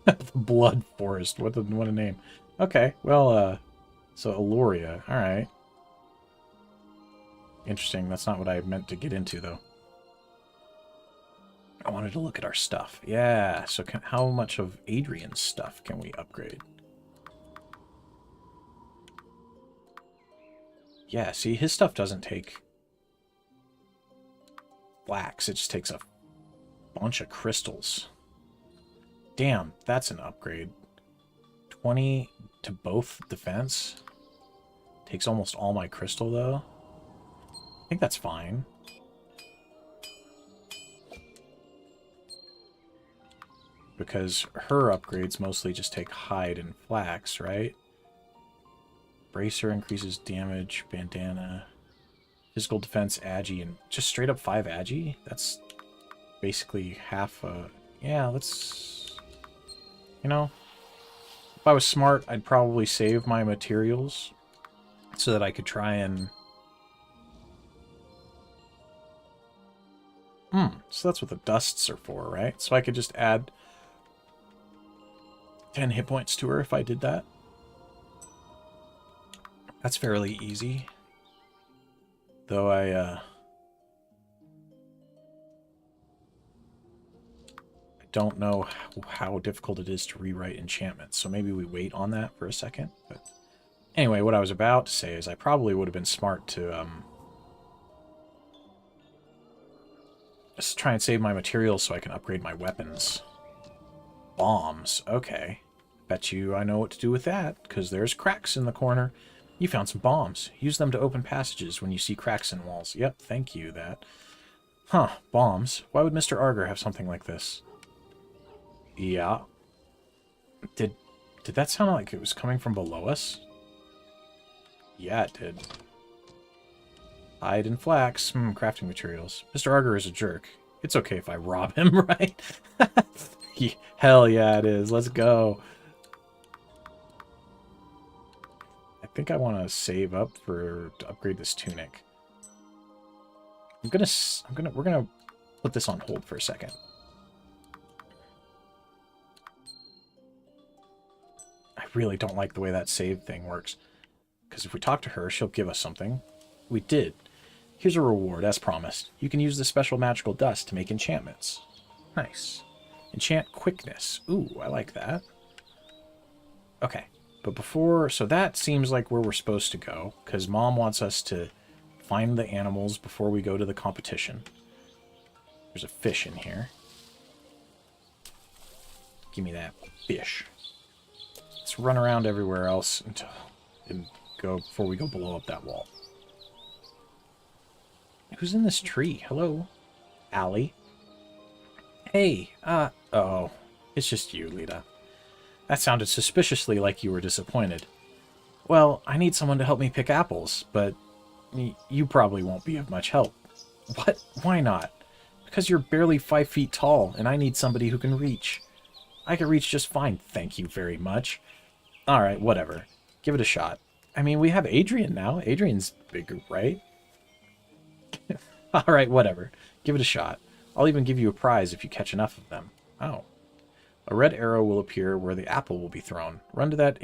The Blood Forest. What a name. Okay, well, so Eloria. Alright. Interesting. That's not what I meant to get into, though. I wanted to look at our stuff. Yeah, so how much of Adrian's stuff can we upgrade? Yeah, see, his stuff doesn't take flax. It just takes a bunch of crystals. Damn, that's an upgrade. 20 to both defense. Takes almost all my crystal, though. I think that's fine. Because her upgrades mostly just take hide and flax, right? Bracer increases damage, bandana, physical defense, agi, and just straight up 5 agi? That's basically half a... Yeah, let's... You know, if I was smart, I'd probably save my materials so that I could try and... So that's what the dusts are for, right? So I could just add 10 hit points to her if I did that. That's fairly easy. Though I don't know how difficult it is to rewrite enchantments, so maybe we wait on that for a second. But anyway, what I was about to say is I probably would have been smart to just try and save my materials so I can upgrade my weapons. Bombs, okay. Bet you I know what to do with that, because there's cracks in the corner. You found some bombs. Use them to open passages when you see cracks in walls. Yep, thank you, that. Huh, bombs. Why would Mr. Arger have something like this? Yeah. Did that sound like it was coming from below us? Yeah, it did. Hide and flax. Crafting materials. Mr. Arger is a jerk. It's okay if I rob him, right? Hell yeah, it is. Let's go. I think I want to save up to upgrade this tunic. We're gonna put this on hold for a second. I really don't like the way that save thing works. Because if we talk to her, she'll give us something. We did. Here's a reward, as promised. You can use the special magical dust to make enchantments. Nice. Enchant quickness. Ooh, I like that. Okay. But before... So that seems like where we're supposed to go. Because Mom wants us to find the animals before we go to the competition. There's a fish in here. Give me that fish. Let's run around everywhere else and go before we go blow up that wall. Who's in this tree? Hello? Allie? Hey, uh-oh. It's just you, Lita. That sounded suspiciously like you were disappointed. Well, I need someone to help me pick apples, but you probably won't be of much help. What? Why not? Because you're barely 5 feet tall, and I need somebody who can reach. I can reach just fine, thank you very much. Alright, whatever. Give it a shot. I mean, we have Adrian now. Adrian's bigger, right? Alright, whatever. Give it a shot. I'll even give you a prize if you catch enough of them. Oh. A red arrow will appear where the apple will be thrown. Run to that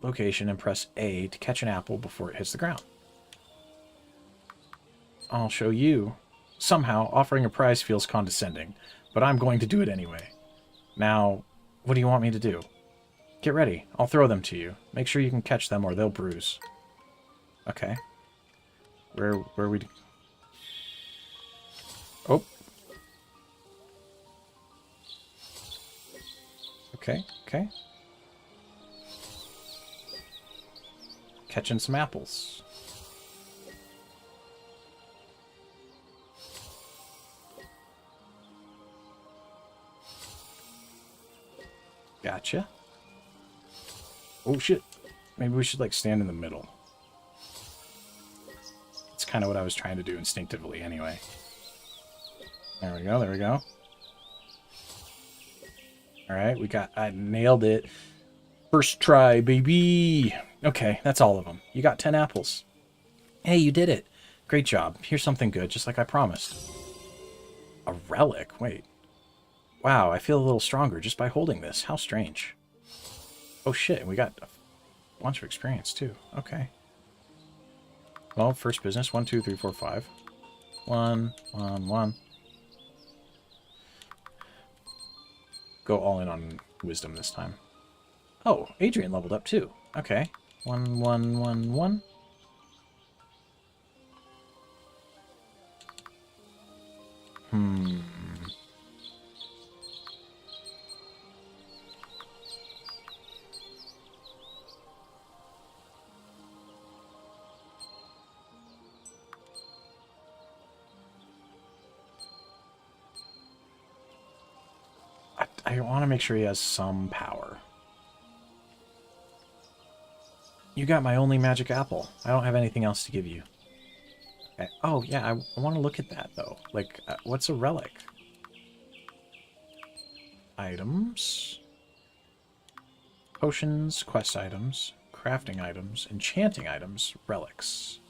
location and press A to catch an apple before it hits the ground. I'll show you. Somehow, offering a prize feels condescending, but I'm going to do it anyway. Now, what do you want me to do? Get ready. I'll throw them to you. Make sure you can catch them or they'll bruise. Okay. Where we... Oh. Okay, okay. Catching some apples. Gotcha. Oh shit. Maybe we should like stand in the middle. It's kind of what I was trying to do instinctively anyway. There we go, there we go. Alright, I nailed it. First try, baby! Okay, that's all of them. You got 10 apples. Hey, you did it! Great job. Here's something good, just like I promised. A relic? Wait. Wow, I feel a little stronger just by holding this. How strange. Oh shit, we got a bunch of experience too. Okay. Well, first business. 1, 2, 3, 4, 5. 1, 1, 1. Go all in on wisdom this time. Oh, Adrian leveled up too. Okay. 1, 1, 1, 1. I want to make sure he has some power. You got my only magic apple. I don't have anything else to give you. Okay. Oh, yeah, I want to look at that, though. Like, what's a relic? Items. Potions, quest items, crafting items, enchanting items, relics.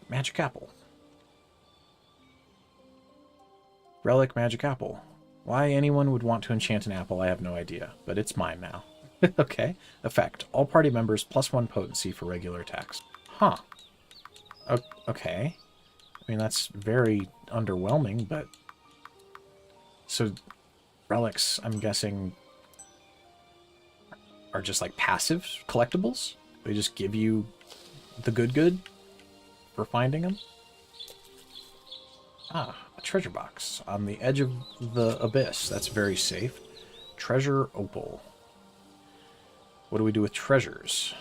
Magic apple. Relic magic apple. Why anyone would want to enchant an apple, I have no idea, but it's mine now. Okay. Effect. All party members +1 potency for regular attacks. Huh. Okay. I mean, that's very underwhelming, but... So, relics, I'm guessing, are just like passive collectibles? They just give you the good for finding them? Ah, a treasure box on the edge of the abyss. That's very safe. Treasure opal. What do we do with treasures?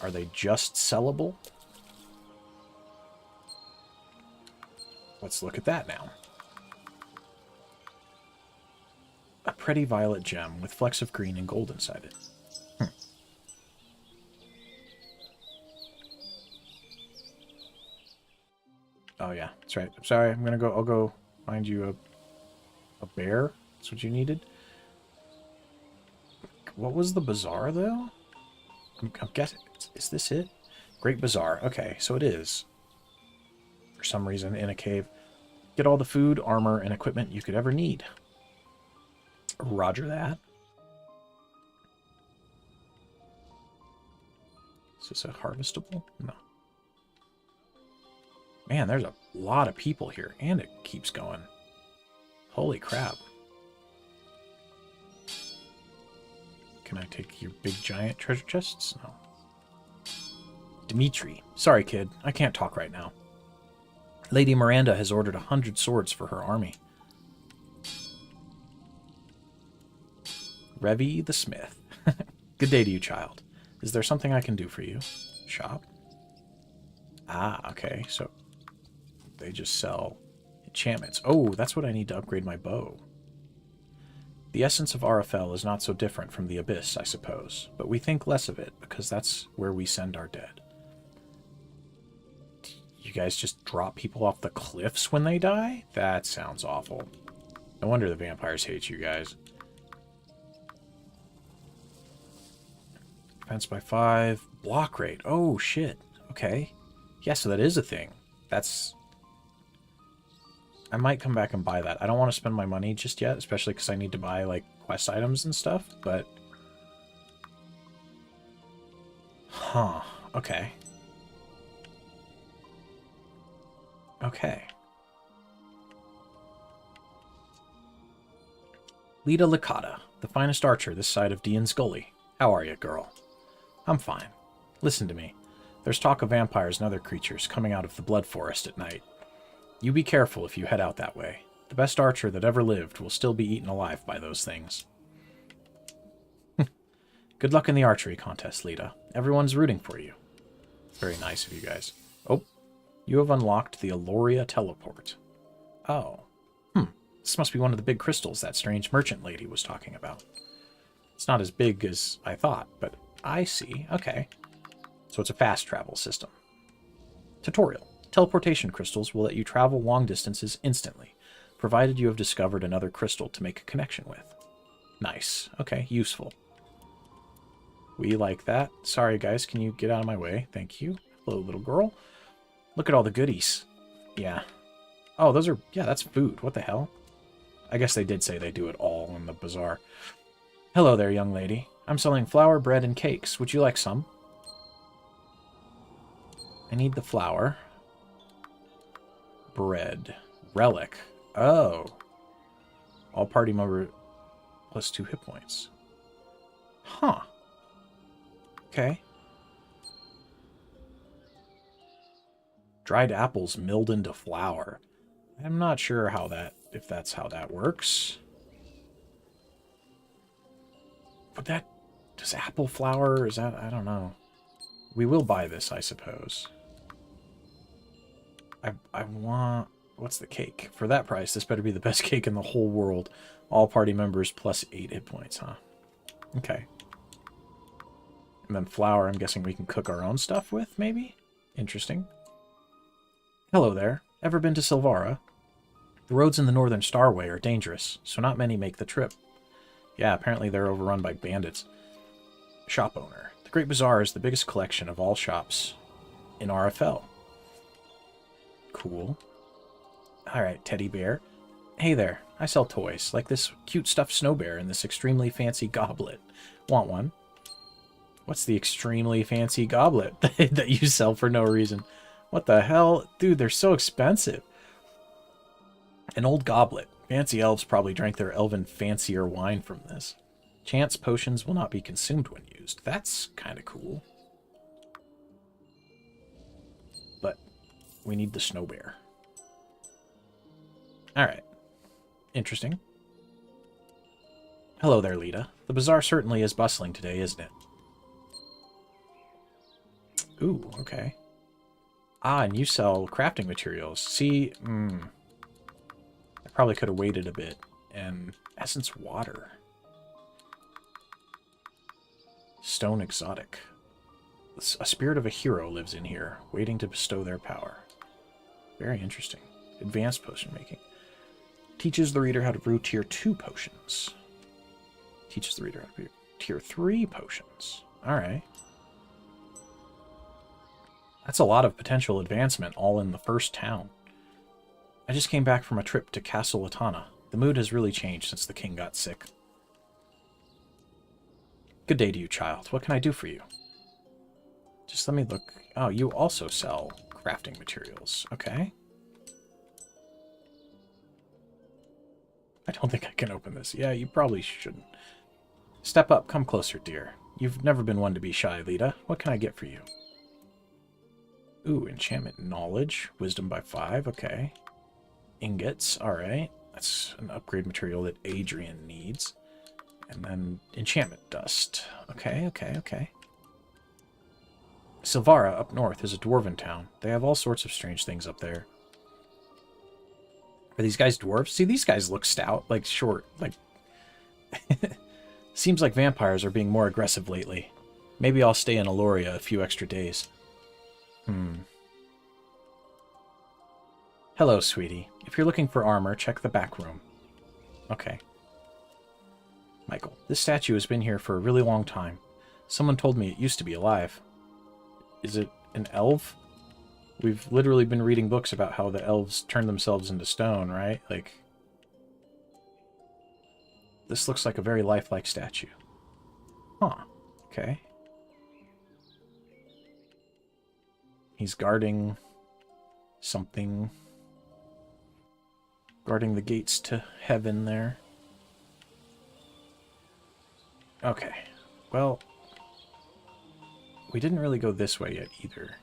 Are they just sellable? Let's look at that now. A pretty violet gem with flecks of green and gold inside it. Oh yeah, that's right. I'm sorry. I'll go find you a bear. That's what you needed. What was the bazaar though? I'm guessing. Is this it? Great bazaar. Okay, so it is. For some reason, in a cave. Get all the food, armor, and equipment you could ever need. Roger that. Is this a harvestable? No. Man, there's a lot of people here, and it keeps going. Holy crap. Can I take your big giant treasure chests? No. Dimitri. Sorry, kid. I can't talk right now. Lady Miranda has ordered 100 swords for her army. Revy the Smith. Good day to you, child. Is there something I can do for you? Shop? Ah, okay. So they just sell enchantments. Oh, that's what I need to upgrade my bow. The essence of Arafel is not so different from the Abyss, I suppose, but we think less of it because that's where we send our dead. You guys just drop people off the cliffs when they die? That sounds awful. No wonder the vampires hate you guys. Defense by 5. Block rate. Oh, shit. Okay. Yeah, so that is a thing. That's... I might come back and buy that. I don't want to spend my money just yet, especially because I need to buy, like, quest items and stuff, but... Huh. Okay. Okay. Lita Licata, the finest archer this side of Dian's Gully. How are you, girl? I'm fine. Listen to me. There's talk of vampires and other creatures coming out of the Blood Forest at night. You be careful if you head out that way. The best archer that ever lived will still be eaten alive by those things. Good luck in the archery contest, Lita. Everyone's rooting for you. Very nice of you guys. Oh, you have unlocked the Aloria teleport. Oh. This must be one of the big crystals that strange merchant lady was talking about. It's not as big as I thought, but I see. Okay. So it's a fast travel system. Tutorial. Teleportation crystals will let you travel long distances instantly, provided you have discovered another crystal to make a connection with. Nice. Okay, useful. We like that. Sorry, guys. Can you get out of my way? Thank you. Hello, little girl. Look at all the goodies. Yeah. Oh, those are... Yeah, that's food. What the hell? I guess they did say they do it all in the bazaar. Hello there, young lady. I'm selling flour, bread, and cakes. Would you like some? I need the flour. Bread. Relic. Oh. All party member plus 2 hit points. Huh. Okay. Dried apples milled into flour. I'm not sure how that, if that's how that works. But that, does apple flour, is that, I don't know. We will buy this, I suppose. I want, what's the cake? For that price, this better be the best cake in the whole world. All party members plus 8 hit points, huh? Okay. And then flour, I'm guessing we can cook our own stuff with, maybe? Interesting. Hello there. Ever been to Silvara? The roads in the Northern Starway are dangerous, so not many make the trip. Yeah, apparently they're overrun by bandits. Shop owner. The Great Bazaar is the biggest collection of all shops in RFL. Cool. Alright, teddy bear. Hey there, I sell toys, like this cute stuffed snow bear and this extremely fancy goblet. Want one? What's the extremely fancy goblet that you sell for no reason? What the hell? Dude, they're so expensive. An old goblet. Fancy elves probably drank their elven fancier wine from this. Chance potions will not be consumed when used. That's kind of cool. But we need the snow bear. Alright. Interesting. Hello there, Lita. The bazaar certainly is bustling today, isn't it? Ooh, okay. Ah, and you sell crafting materials. See, I probably could have waited a bit. And essence water. Stone exotic. A spirit of a hero lives in here, waiting to bestow their power. Very interesting. Advanced potion making. Teaches the reader how to brew tier 2 potions. Teaches the reader how to brew tier 3 potions. Alright. That's a lot of potential advancement all in the first town. I just came back from a trip to Castle Latana. The mood has really changed since the king got sick. Good day to you, child. What can I do for you? Just let me look. Oh, you also sell crafting materials. Okay. I don't think I can open this. Yeah, you probably shouldn't. Step up. Come closer, dear. You've never been one to be shy, Lita. What can I get for you? Ooh, enchantment knowledge. Wisdom by 5. Okay. Ingots. Alright. That's an upgrade material that Adrian needs. And then enchantment dust. Okay, okay, okay. Silvara, up north, is a dwarven town. They have all sorts of strange things up there. Are these guys dwarves? See, these guys look stout, like short, like... Seems like vampires are being more aggressive lately. Maybe I'll stay in Aloria a few extra days. Hello, sweetie. If you're looking for armor, check the back room. Okay. Michael, this statue has been here for a really long time. Someone told me it used to be alive. Is it an elf? We've literally been reading books about how the elves turn themselves into stone, right? Like, this looks like a very lifelike statue. Huh. Okay. He's guarding something. Guarding the gates to heaven there. Okay. Well, we didn't really go this way yet either.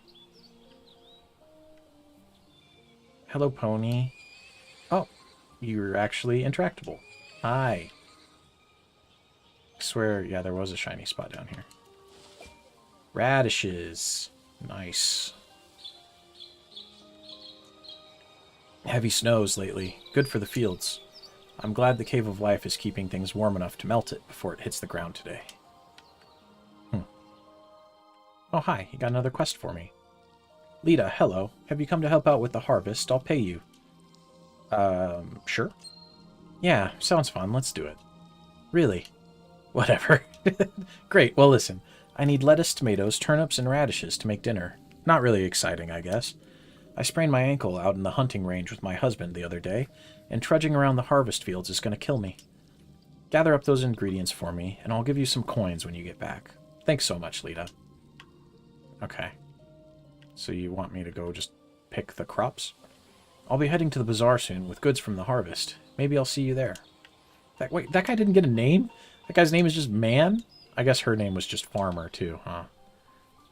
Hello, pony. Oh, you're actually intractable. Hi. I swear, yeah, there was a shiny spot down here. Radishes. Nice. Heavy snows lately. Good for the fields. I'm glad the Cave of Life is keeping things warm enough to melt it before it hits the ground today. Oh, hi. You got another quest for me. Lita, hello. Have you come to help out with the harvest? I'll pay you. Sure. Yeah, sounds fun. Let's do it. Really? Whatever. Great. Well, listen. I need lettuce, tomatoes, turnips, and radishes to make dinner. Not really exciting, I guess. I sprained my ankle out in the hunting range with my husband the other day, and trudging around the harvest fields is going to kill me. Gather up those ingredients for me, and I'll give you some coins when you get back. Thanks so much, Lita. Okay. So you want me to go just pick the crops? I'll be heading to the bazaar soon with goods from the harvest. Maybe I'll see you there. Wait, that guy didn't get a name? That guy's name is just Man? I guess her name was just Farmer, too, huh?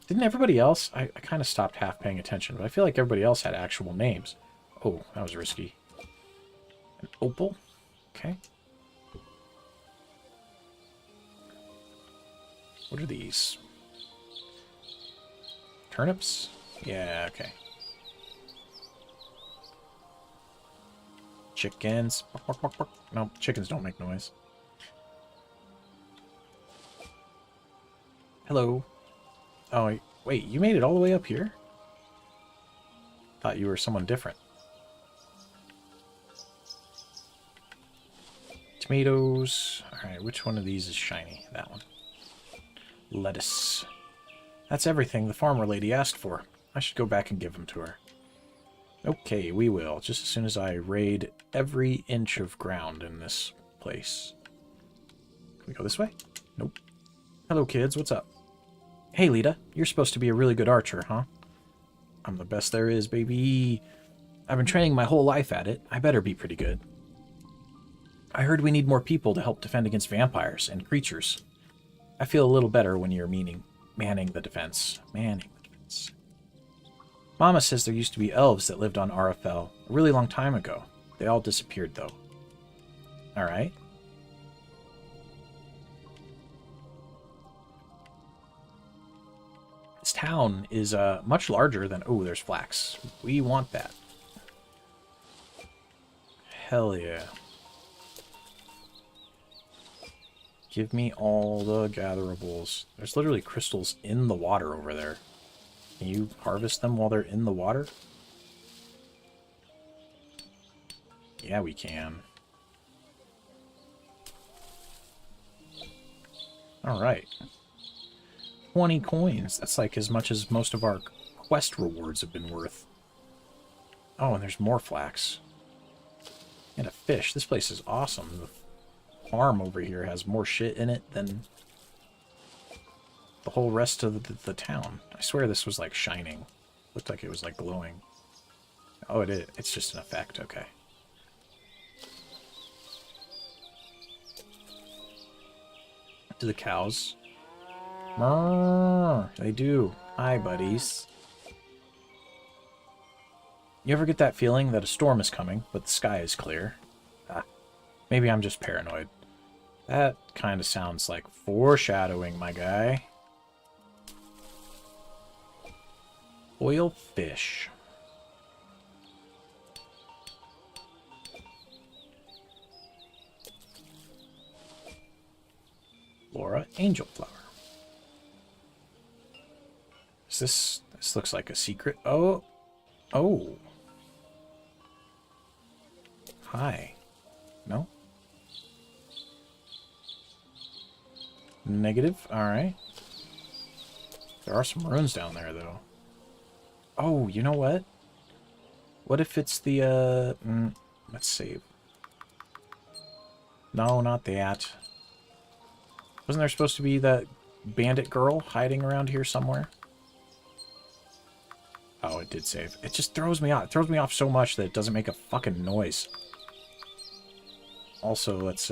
Didn't everybody else? I kind of stopped half paying attention, but I feel like everybody else had actual names. Oh, that was risky. An opal? Okay. What are these? Turnips? Yeah, okay. Chickens. No, chickens don't make noise. Hello. Oh, wait, you made it all the way up here? Thought you were someone different. Tomatoes. Alright, which one of these is shiny? That one. Lettuce. That's everything the farmer lady asked for. I should go back and give them to her. Okay, we will, just as soon as I raid every inch of ground in this place. Can we go this way? Nope. Hello, kids. What's up? Hey, Lita. You're supposed to be a really good archer, huh? I'm the best there is, baby. I've been training my whole life at it. I better be pretty good. I heard we need more people to help defend against vampires and creatures. I feel a little better when you're manning the defense. Manning the defense. Mama says there used to be elves that lived on Arafel a really long time ago. They all disappeared, though. Alright. This town is much larger than... Oh, there's flax. We want that. Hell yeah. Give me all the gatherables. There's literally crystals in the water over there. Can you harvest them while they're in the water? Yeah, we can. Alright. 20 coins. That's like as much as most of our quest rewards have been worth. Oh, and there's more flax. And a fish. This place is awesome. The farm over here has more shit in it than the whole rest of the town. I swear this was like shining. Looked like it was like glowing. Oh, it is. It's just an effect. Okay. Do the cows? They do. Hi, buddies. You ever get that feeling that a storm is coming, but the sky is clear? Maybe I'm just paranoid. That kind of sounds like foreshadowing, my guy. Oil fish. Laura, angel flower. Is this looks like a secret. Oh. Oh. Hi. No? Negative? Alright. There are some runes down there, though. Oh, you know what? What if it's the, let's save. No, not that. Wasn't there supposed to be that bandit girl hiding around here somewhere? Oh, it did save. It just throws me off. It throws me off so much that it doesn't make a fucking noise. Also, let's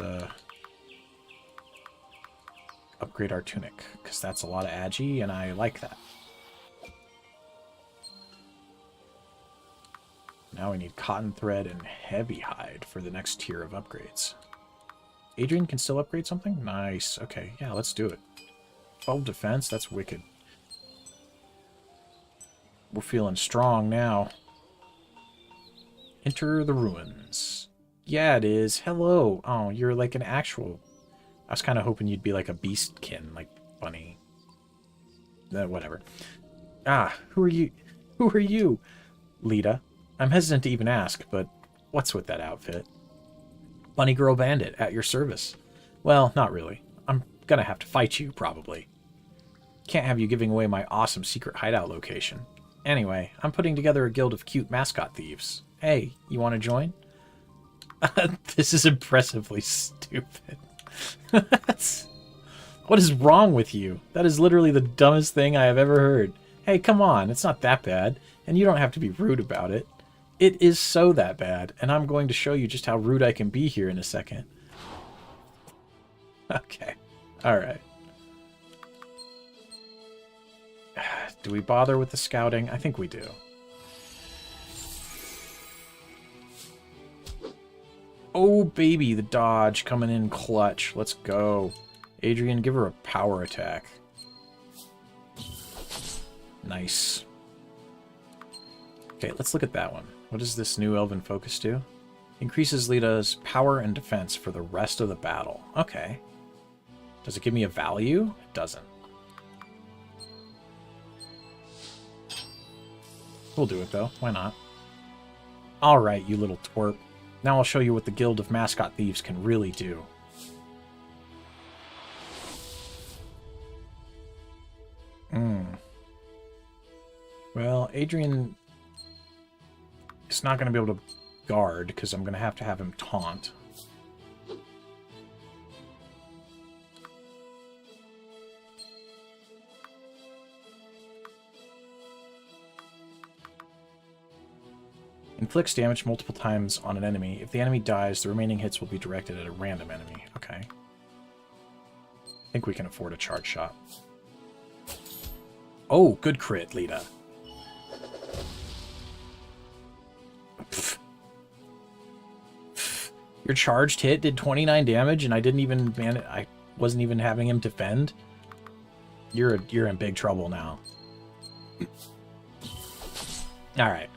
upgrade our tunic, because that's a lot of agi, and I like that. Now we need cotton thread and heavy hide for the next tier of upgrades. Adrian can still upgrade something? Nice. Okay, yeah, let's do it. 12 defense, that's wicked. We're feeling strong now. Enter the ruins. Yeah, it is. Hello. Oh, you're like an actual... I was kind of hoping you'd be like a beastkin, like bunny. Whatever. Ah, who are you? Who are you? Lita. I'm hesitant to even ask, but what's with that outfit? Bunny Girl Bandit, at your service. Well, not really. I'm gonna have to fight you, probably. Can't have you giving away my awesome secret hideout location. Anyway, I'm putting together a guild of cute mascot thieves. Hey, you want to join? This is impressively stupid. What is wrong with you? That is literally the dumbest thing I have ever heard. Hey, come on, it's not that bad, and you don't have to be rude about it. It is so that bad, and I'm going to show you just how rude I can be here in a second. Okay, alright. Do we bother with the scouting? I think we do. Oh, baby, the dodge coming in clutch. Let's go. Adrian, give her a power attack. Nice. Okay, let's look at that one. What does this new Elven Focus do? Increases Lita's power and defense for the rest of the battle. Okay. Does it give me a value? It doesn't. We'll do it, though. Why not? Alright, you little twerp. Now I'll show you what the Guild of Mascot Thieves can really do. Well, Adrian is not going to be able to guard, because I'm going to have him taunt. Inflicts damage multiple times on an enemy. If the enemy dies, the remaining hits will be directed at a random enemy. Okay. I think we can afford a charge shot. Oh, good crit, Lita. Your charged hit did 29 damage, and I didn't even I wasn't even having him defend. You're in big trouble now. All right.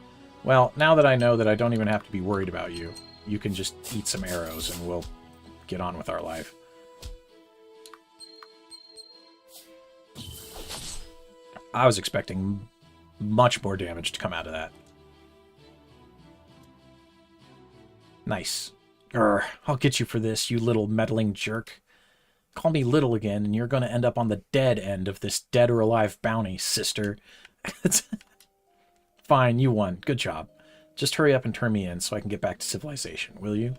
Well, now that I know that I don't even have to be worried about you, you can just eat some arrows, and we'll get on with our life. I was expecting much more damage to come out of that. Nice. Grr, I'll get you for this, you little meddling jerk. Call me little again, and you're going to end up on the dead end of this dead or alive bounty, sister. Fine, you won. Good job. Just hurry up and turn me in so I can get back to civilization, will you?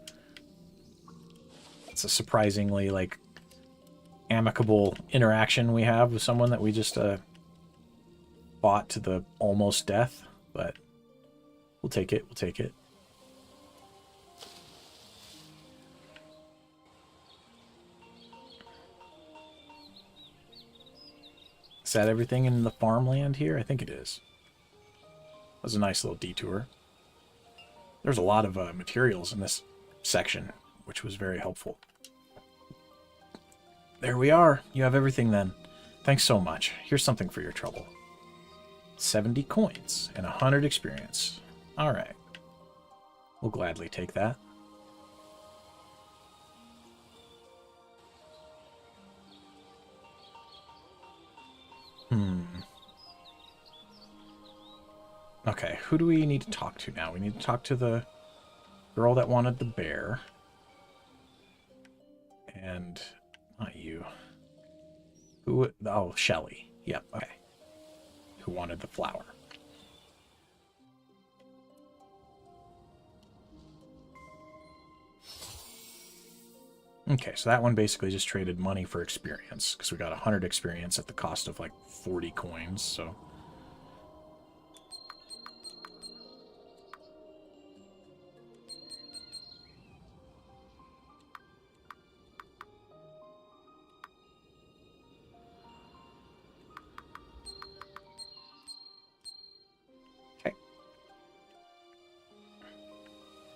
It's a surprisingly, like, amicable interaction we have with someone that we just fought to the almost death, but we'll take it. We'll take it. Is that everything in the farmland here? I think it is. That was a nice little detour. There's a lot of materials in this section, which was very helpful. There we are. You have everything then. Thanks so much. Here's something for your trouble. 70 coins and 100 experience. Alright. We'll gladly take that. Okay, who do we need to talk to now? We need to talk to the girl that wanted the bear. And not you. Who? Oh, Shelly. Yep, okay. Who wanted the flower. Okay, so that one basically just traded money for experience, because we got 100 experience at the cost of like 40 coins, so...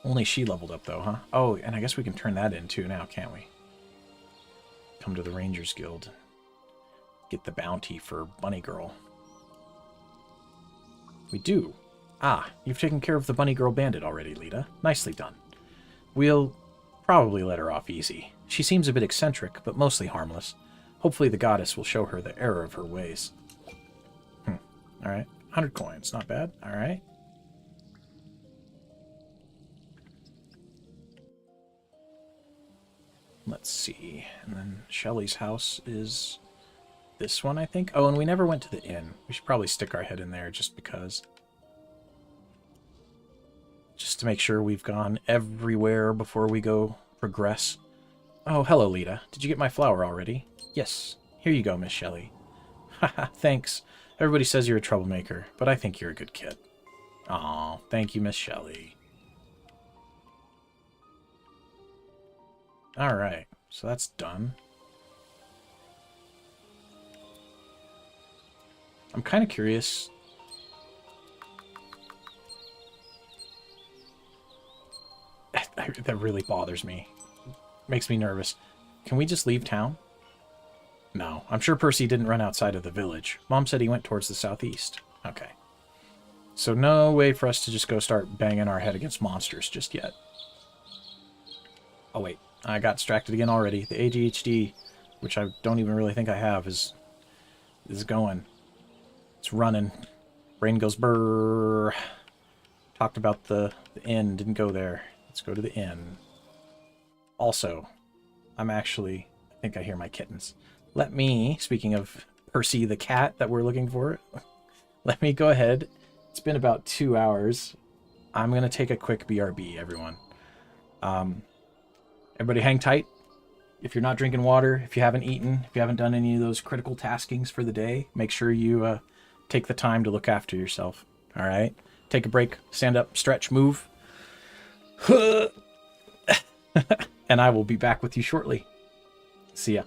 Only she leveled up, though, huh? Oh, and I guess we can turn that in, too, now, can't we? Come to the Rangers Guild. Get the bounty for Bunny Girl. We do. Ah, you've taken care of the Bunny Girl bandit already, Lita. Nicely done. We'll probably let her off easy. She seems a bit eccentric, but mostly harmless. Hopefully the goddess will show her the error of her ways. Alright. 100 coins. Not bad. Alright. Let's see. And then Shelly's house is this one, I think. Oh, and we never went to the inn. We should probably stick our head in there just because. Just to make sure we've gone everywhere before we go progress. Oh, hello, Lita. Did you get my flower already? Yes. Here you go, Miss Shelley. Haha, thanks. Everybody says you're a troublemaker, but I think you're a good kid. Aw, thank you, Miss Shelley. Alright, so that's done. I'm kind of curious. That really bothers me. Makes me nervous. Can we just leave town? No, I'm sure Percy didn't run outside of the village. Mom said he went towards the southeast. Okay. So no way for us to just go start banging our head against monsters just yet. Oh wait, I got distracted again already. The ADHD, which I don't even really think I have, is going. It's running. Brain goes brrr. Talked about the inn, didn't go there. Let's go to the inn. Also, I think I hear my kittens. Let me, speaking of Percy the cat that we're looking for, let me go ahead. It's been about 2 hours. I'm going to take a quick BRB, everyone. Everybody hang tight. If you're not drinking water, if you haven't eaten, if you haven't done any of those critical taskings for the day, make sure you take the time to look after yourself. All right? Take a break, stand up, stretch, move. And I will be back with you shortly. See ya.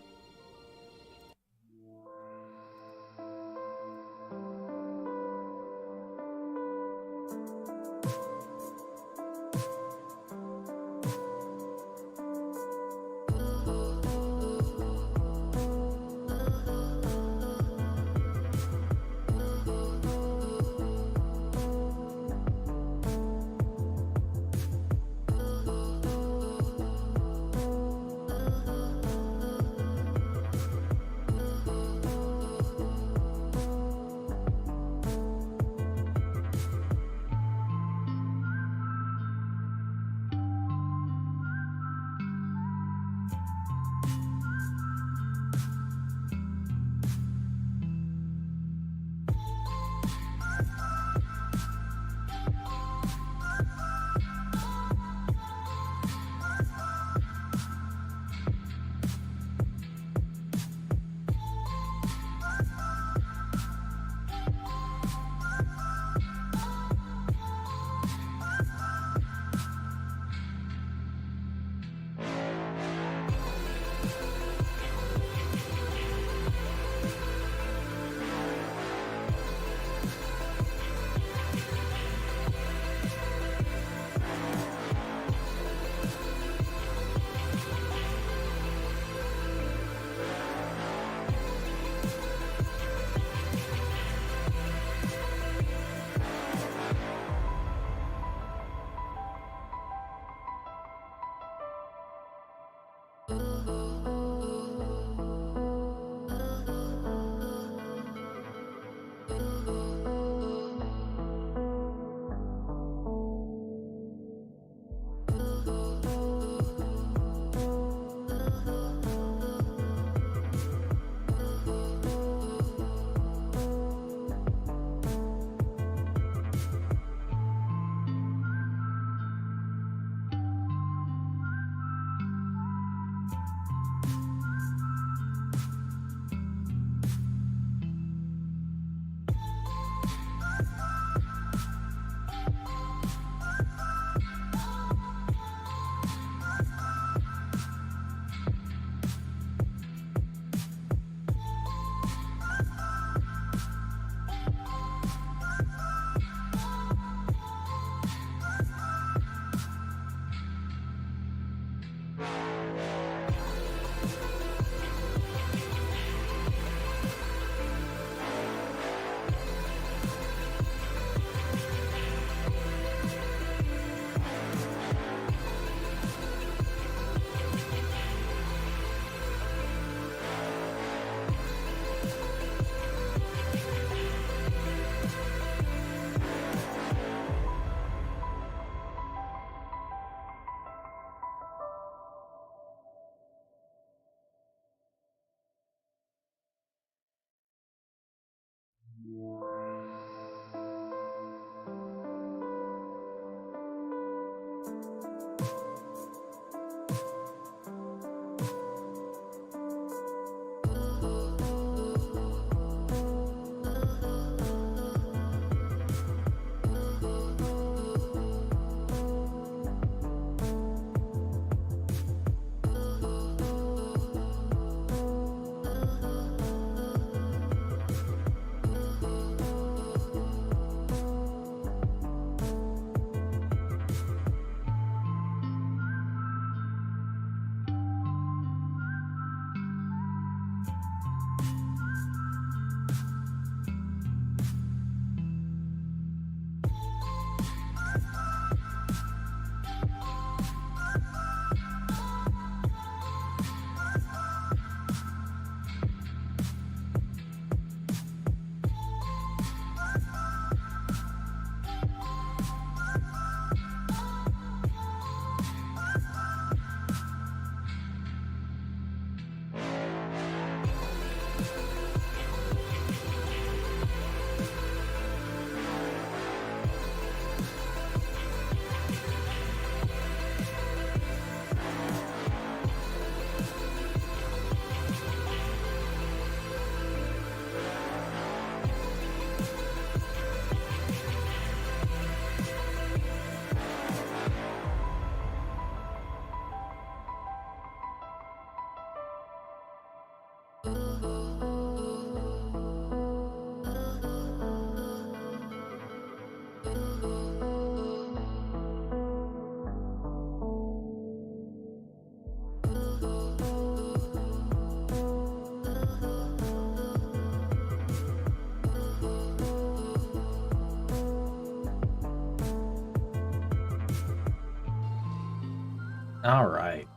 All right.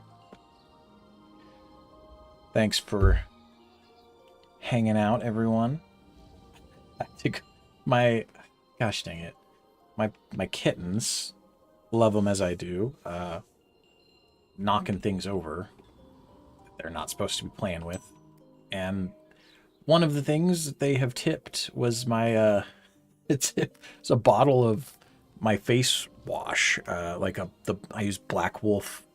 Thanks for hanging out, everyone. I think my... Gosh dang it. My kittens, love them as I do, knocking things over that they're not supposed to be playing with. And one of the things that they have tipped was my... it's a bottle of my face wash, I use Black Wolf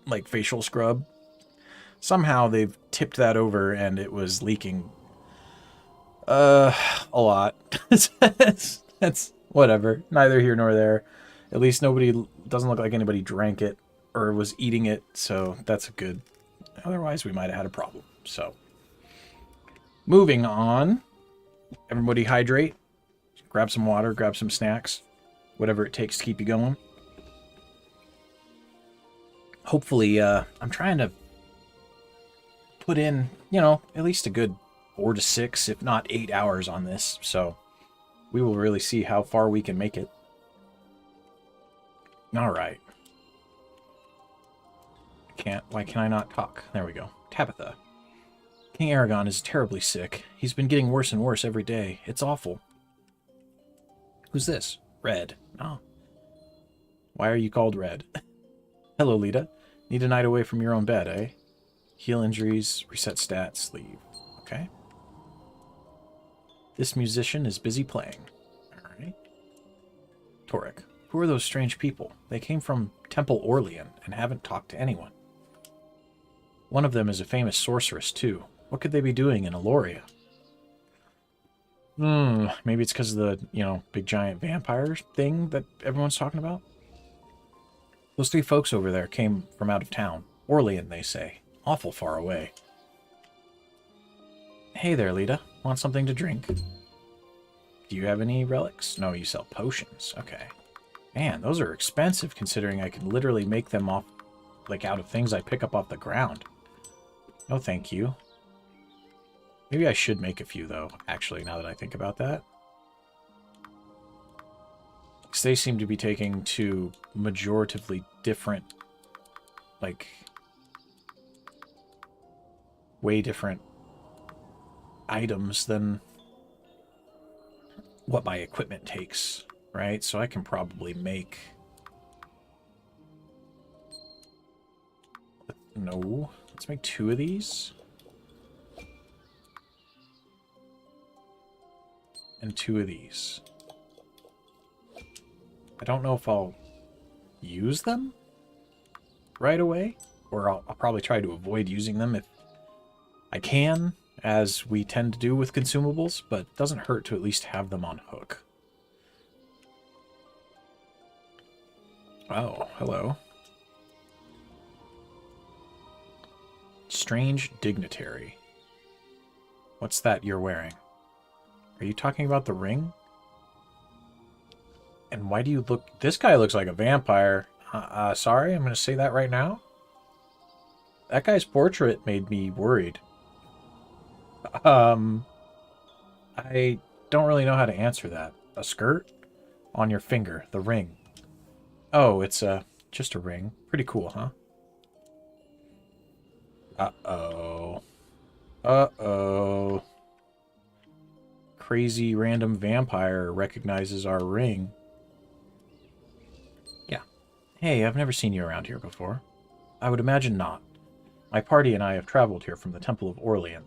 like facial scrub. Somehow they've tipped that over and it was leaking a lot. That's whatever. Neither here nor there. At least doesn't look like anybody drank it or was eating it, so that's good. Otherwise we might have had a problem. So moving on. Everybody hydrate. Grab some water, grab some snacks. Whatever it takes to keep you going. Hopefully, I'm trying to put in, at least a good 4 to 6, if not 8 hours on this. So we will really see how far we can make it. All right. Why can I not talk? There we go. Tabitha. King Aragon is terribly sick. He's been getting worse and worse every day. It's awful. Who's this? Red. Oh. Why are you called Red? Hello, Lita. Need a night away from your own bed, eh? Heal injuries, reset stats, leave. Okay. This musician is busy playing. Alright. Torek. Who are those strange people? They came from Temple Orlean and haven't talked to anyone. One of them is a famous sorceress, too. What could they be doing in Aloria? Maybe it's because of the, big giant vampire thing that everyone's talking about? Those 3 folks over there came from out of town. Orlean, they say. Awful far away. Hey there, Lita. Want something to drink? Do you have any relics? No, you sell potions. Okay. Man, those are expensive considering I can literally make them out of things I pick up off the ground. No, thank you. Maybe I should make a few, though, actually, now that I think about that. Because they seem to be taking 2 majoritively different, way different items than what my equipment takes, right? So I can probably make... No. Let's make 2 of these. And 2 of these. I don't know if I'll use them right away, or I'll probably try to avoid using them if I can, as we tend to do with consumables, but it doesn't hurt to at least have them on hook. Oh, hello. Strange dignitary. What's that you're wearing? Are you talking about the ring? And why do you look... This guy looks like a vampire. Sorry, I'm going to say that right now. That guy's portrait made me worried. I don't really know how to answer that. A skirt? On your finger. The ring. Oh, it's just a ring. Pretty cool, huh? Uh-oh. Uh-oh. Crazy random vampire recognizes our ring. Yeah. Hey, I've never seen you around here before. I would imagine not. My party and I have traveled here from the Temple of Orlean.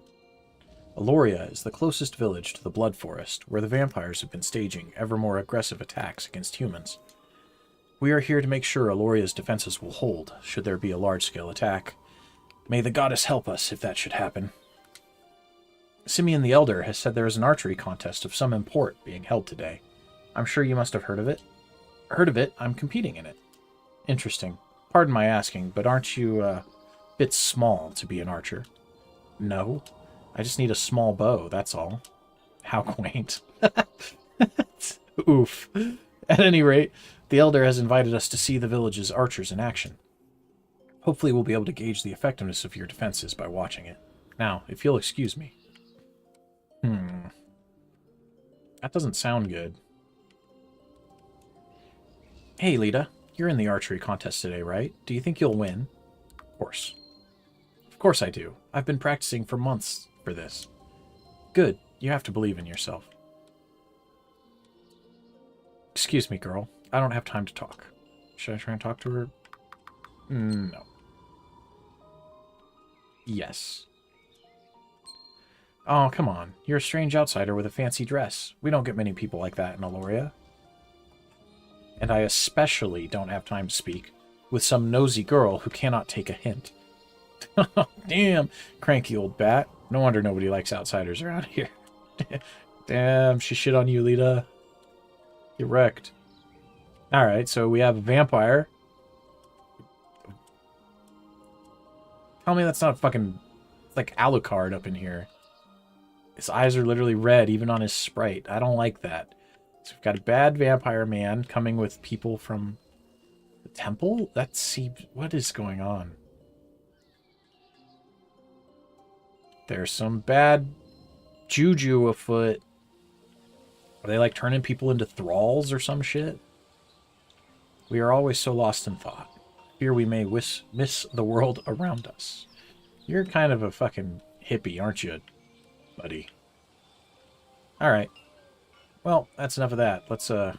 Aloria is the closest village to the Blood Forest, where the vampires have been staging ever more aggressive attacks against humans. We are here to make sure Aloria's defenses will hold, should there be a large-scale attack. May the goddess help us if that should happen. Simeon the Elder has said there is an archery contest of some import being held today. I'm sure you must have heard of it. Heard of it? I'm competing in it. Interesting. Pardon my asking, but aren't you a bit small to be an archer? No. I just need a small bow, that's all. How quaint. Oof. At any rate, the Elder has invited us to see the village's archers in action. Hopefully we'll be able to gauge the effectiveness of your defenses by watching it. Now, if you'll excuse me. That doesn't sound good. Hey, Lita. You're in the archery contest today, right? Do you think you'll win? Of course. Of course I do. I've been practicing for months for this. Good. You have to believe in yourself. Excuse me, girl. I don't have time to talk. Should I try and talk to her? No. Yes. Oh, come on. You're a strange outsider with a fancy dress. We don't get many people like that in Aloria. And I especially don't have time to speak with some nosy girl who cannot take a hint. Damn, cranky old bat. No wonder nobody likes outsiders around here. Damn, she shit on you, Lita. Get wrecked. Alright, so we have a vampire. Tell me that's not a fucking, like, Alucard up in here. His eyes are literally red, even on his sprite. I don't like that. So we've got a bad vampire man coming with people from the temple? Let's see, what is going on? There's some bad juju afoot. Are they, like, turning people into thralls or some shit? We are always so lost in thought. Fear we may miss the world around us. You're kind of a fucking hippie, aren't you, buddy? Alright. Well, that's enough of that. Let's, go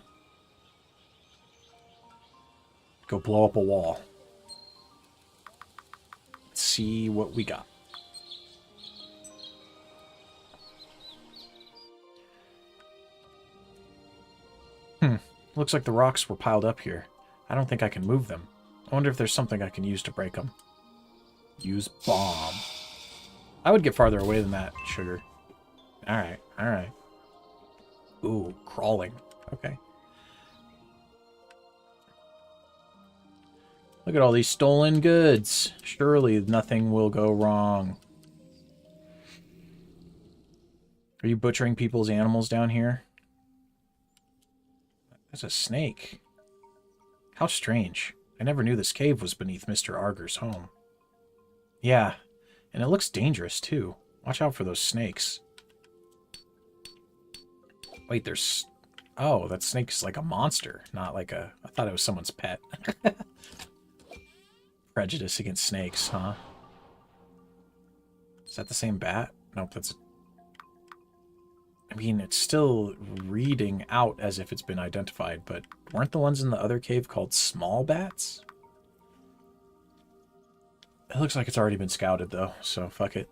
blow up a wall. Let's see what we got. Looks like the rocks were piled up here. I don't think I can move them. I wonder if there's something I can use to break them. Use bomb. I would get farther away than that, sugar. Alright, alright. Ooh, crawling. Okay. Look at all these stolen goods. Surely nothing will go wrong. Are you butchering people's animals down here? There's a snake. How strange. I never knew this cave was beneath Mr. Arger's home. Yeah, and it looks dangerous, too. Watch out for those snakes. Wait, there's... Oh, that snake's like a monster, not like a... I thought it was someone's pet. Prejudice against snakes, huh? Is that the same bat? Nope, that's... I mean, it's still reading out as if it's been identified, but weren't the ones in the other cave called small bats? It looks like it's already been scouted, though, so fuck it.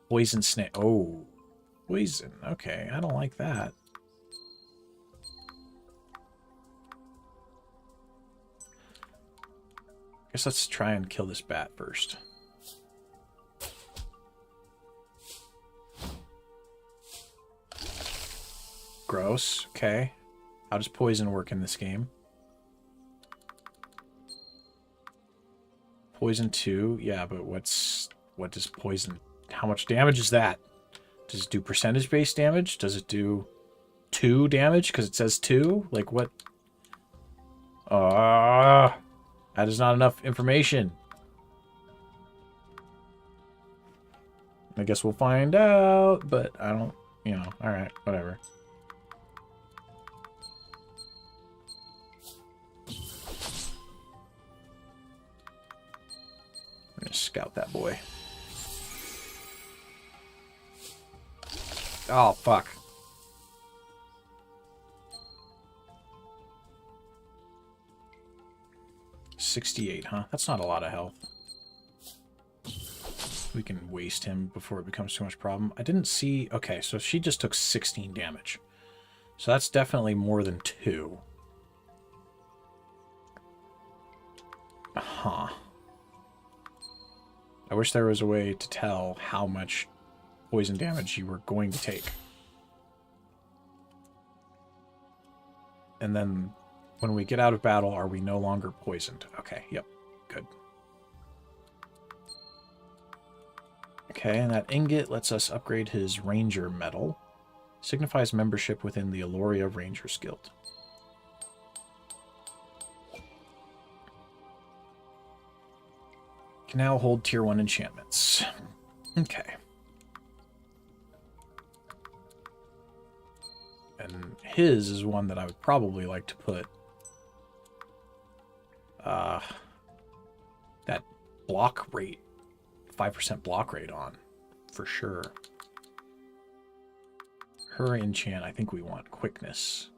Poison snake. Oh, poison. Okay, I don't like that. Guess let's try and kill this bat first. Gross. Okay. How does poison work in this game? Poison 2. Yeah, but what does poison... How much damage is that? Does it do percentage-based damage? Does it do 2 damage? Because it says 2? Like, what? That is not enough information. I guess we'll find out, but I don't... You know, alright, whatever. I'm gonna scout that boy. Oh, fuck. $68, huh? That's not a lot of health. We can waste him before it becomes too much problem. I didn't see... Okay, so she just took 16 damage. So that's definitely more than 2. Huh. I wish there was a way to tell how much poison damage you were going to take. And then when we get out of battle, are we no longer poisoned? Okay, yep, good. Okay, and that ingot lets us upgrade his Ranger medal. Signifies membership within the Aloria Rangers Guild. Can now hold tier 1 enchantments. Okay. And his is one that I would probably like to put that block rate, 5% block rate on, for sure. Her enchant, I think we want quickness.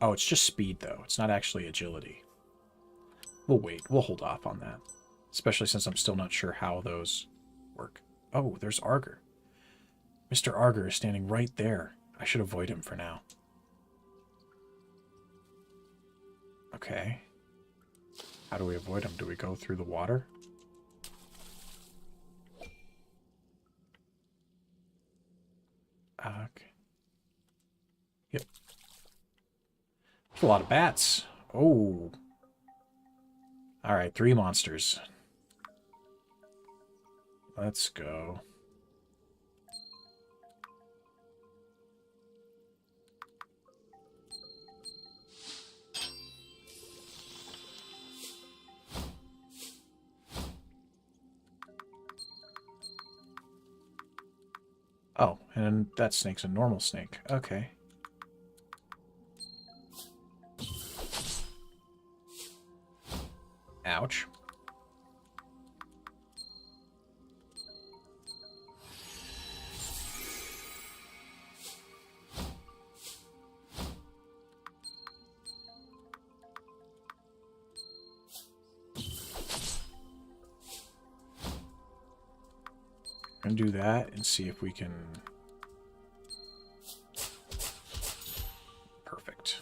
Oh, it's just speed, though. It's not actually agility. We'll wait. We'll hold off on that. Especially since I'm still not sure how those work. Oh, there's Arger. Mr. Arger is standing right there. I should avoid him for now. Okay. How do we avoid him? Do we go through the water? Okay. Yep. There's a lot of bats. Oh. Alright, 3 monsters. Let's go. Oh, and that snake's a normal snake. Okay. Ouch. And do that and see if we can... Perfect.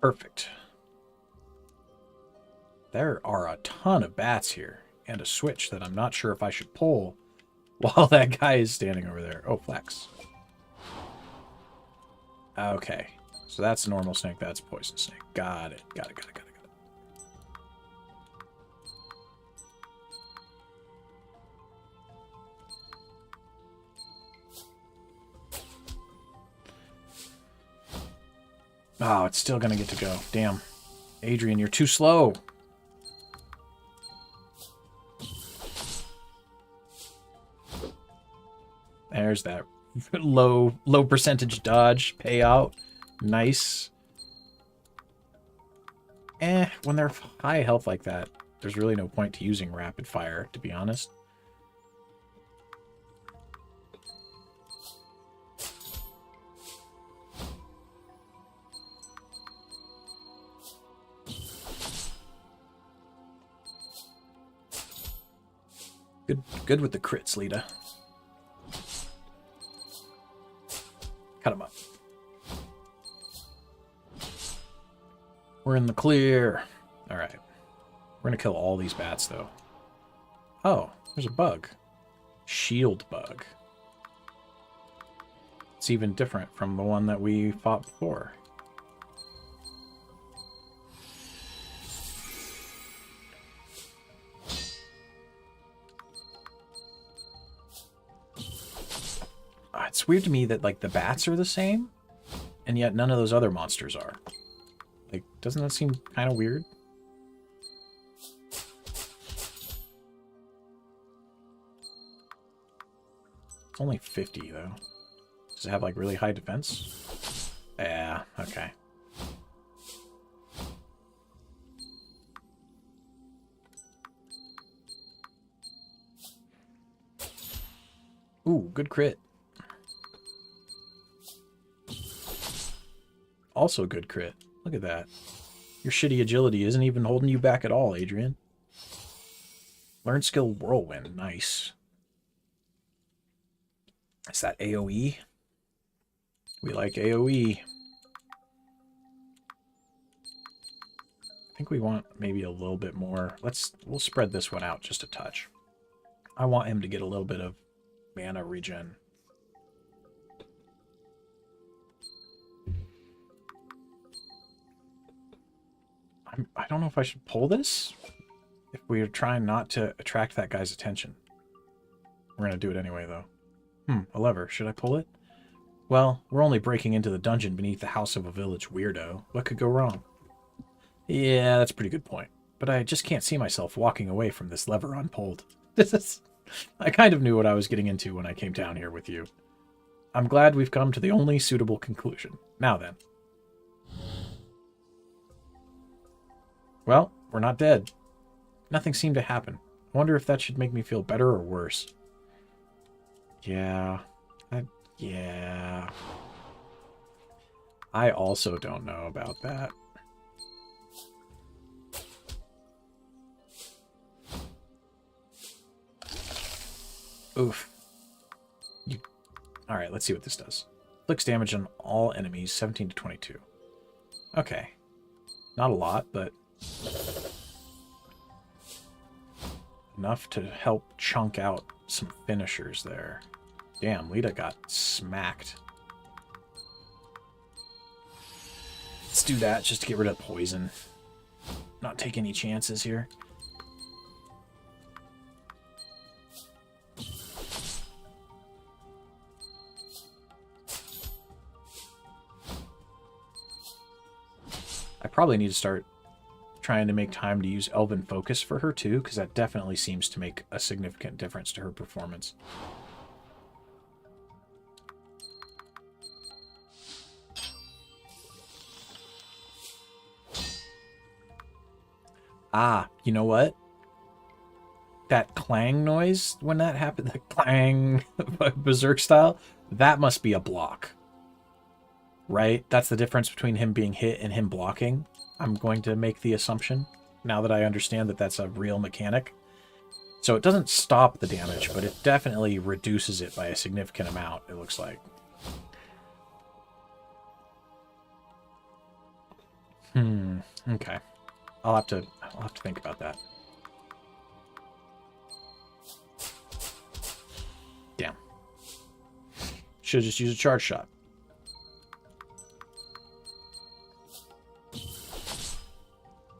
Perfect. There are a ton of bats here, and a switch that I'm not sure if I should pull while that guy is standing over there. Oh, flex. Okay, so that's a normal snake, that's a poison snake. Got it, got it, got it, got it, got it. Oh, it's still gonna get to go. Damn. Adrian, you're too slow. There's that low percentage dodge payout. Nice. When they're high health like that, there's really no point to using rapid fire, to be honest. Good with the crits, Lita. Cut him up. We're in the clear. All right. We're going to kill all these bats, though. Oh, there's a bug. Shield bug. It's even different from the one that we fought before. It's weird to me that, like, the bats are the same, and yet none of those other monsters are. Like, doesn't that seem kind of weird? It's only 50, though. Does it have, like, really high defense? Yeah, okay. Ooh, good crit. Also good crit. Look at that. Your shitty agility isn't even holding you back at all, Adrian. Learn skill whirlwind. Nice. Is that AoE? We like AoE. I think we want maybe a little bit more. We'll spread this one out just a touch. I want him to get a little bit of mana regen. I don't know if I should pull this. If we are trying not to attract that guy's attention. We're going to do it anyway, though. A lever. Should I pull it? Well, we're only breaking into the dungeon beneath the house of a village weirdo. What could go wrong? Yeah, that's a pretty good point. but I just can't see myself walking away from this lever unpulled. I kind of knew what I was getting into when I came down here with you. I'm glad we've come to the only suitable conclusion. Now then. Well, we're not dead. Nothing seemed to happen. I wonder if that should make me feel better or worse. Yeah. Yeah. I also don't know about that. Oof. Alright, let's see what this does. Inflicts damage on all enemies, 17 to 22. Okay. Not a lot, but enough to help chunk out some finishers there. Damn, Lita got smacked. Let's do that just to get rid of poison. Not take any chances here. I probably need to start trying to make time to use Elven Focus for her too, because that definitely seems to make a significant difference to her performance. Ah, you know what? That clang noise, when that happened, the clang, Berserk style, that must be a block. Right? That's the difference between him being hit and him blocking. I'm going to make the assumption, now that I understand that that's a real mechanic. So it doesn't stop the damage, but it definitely reduces it by a significant amount, it looks like. Okay. I'll have to think about that. Damn. Should just use a charge shot.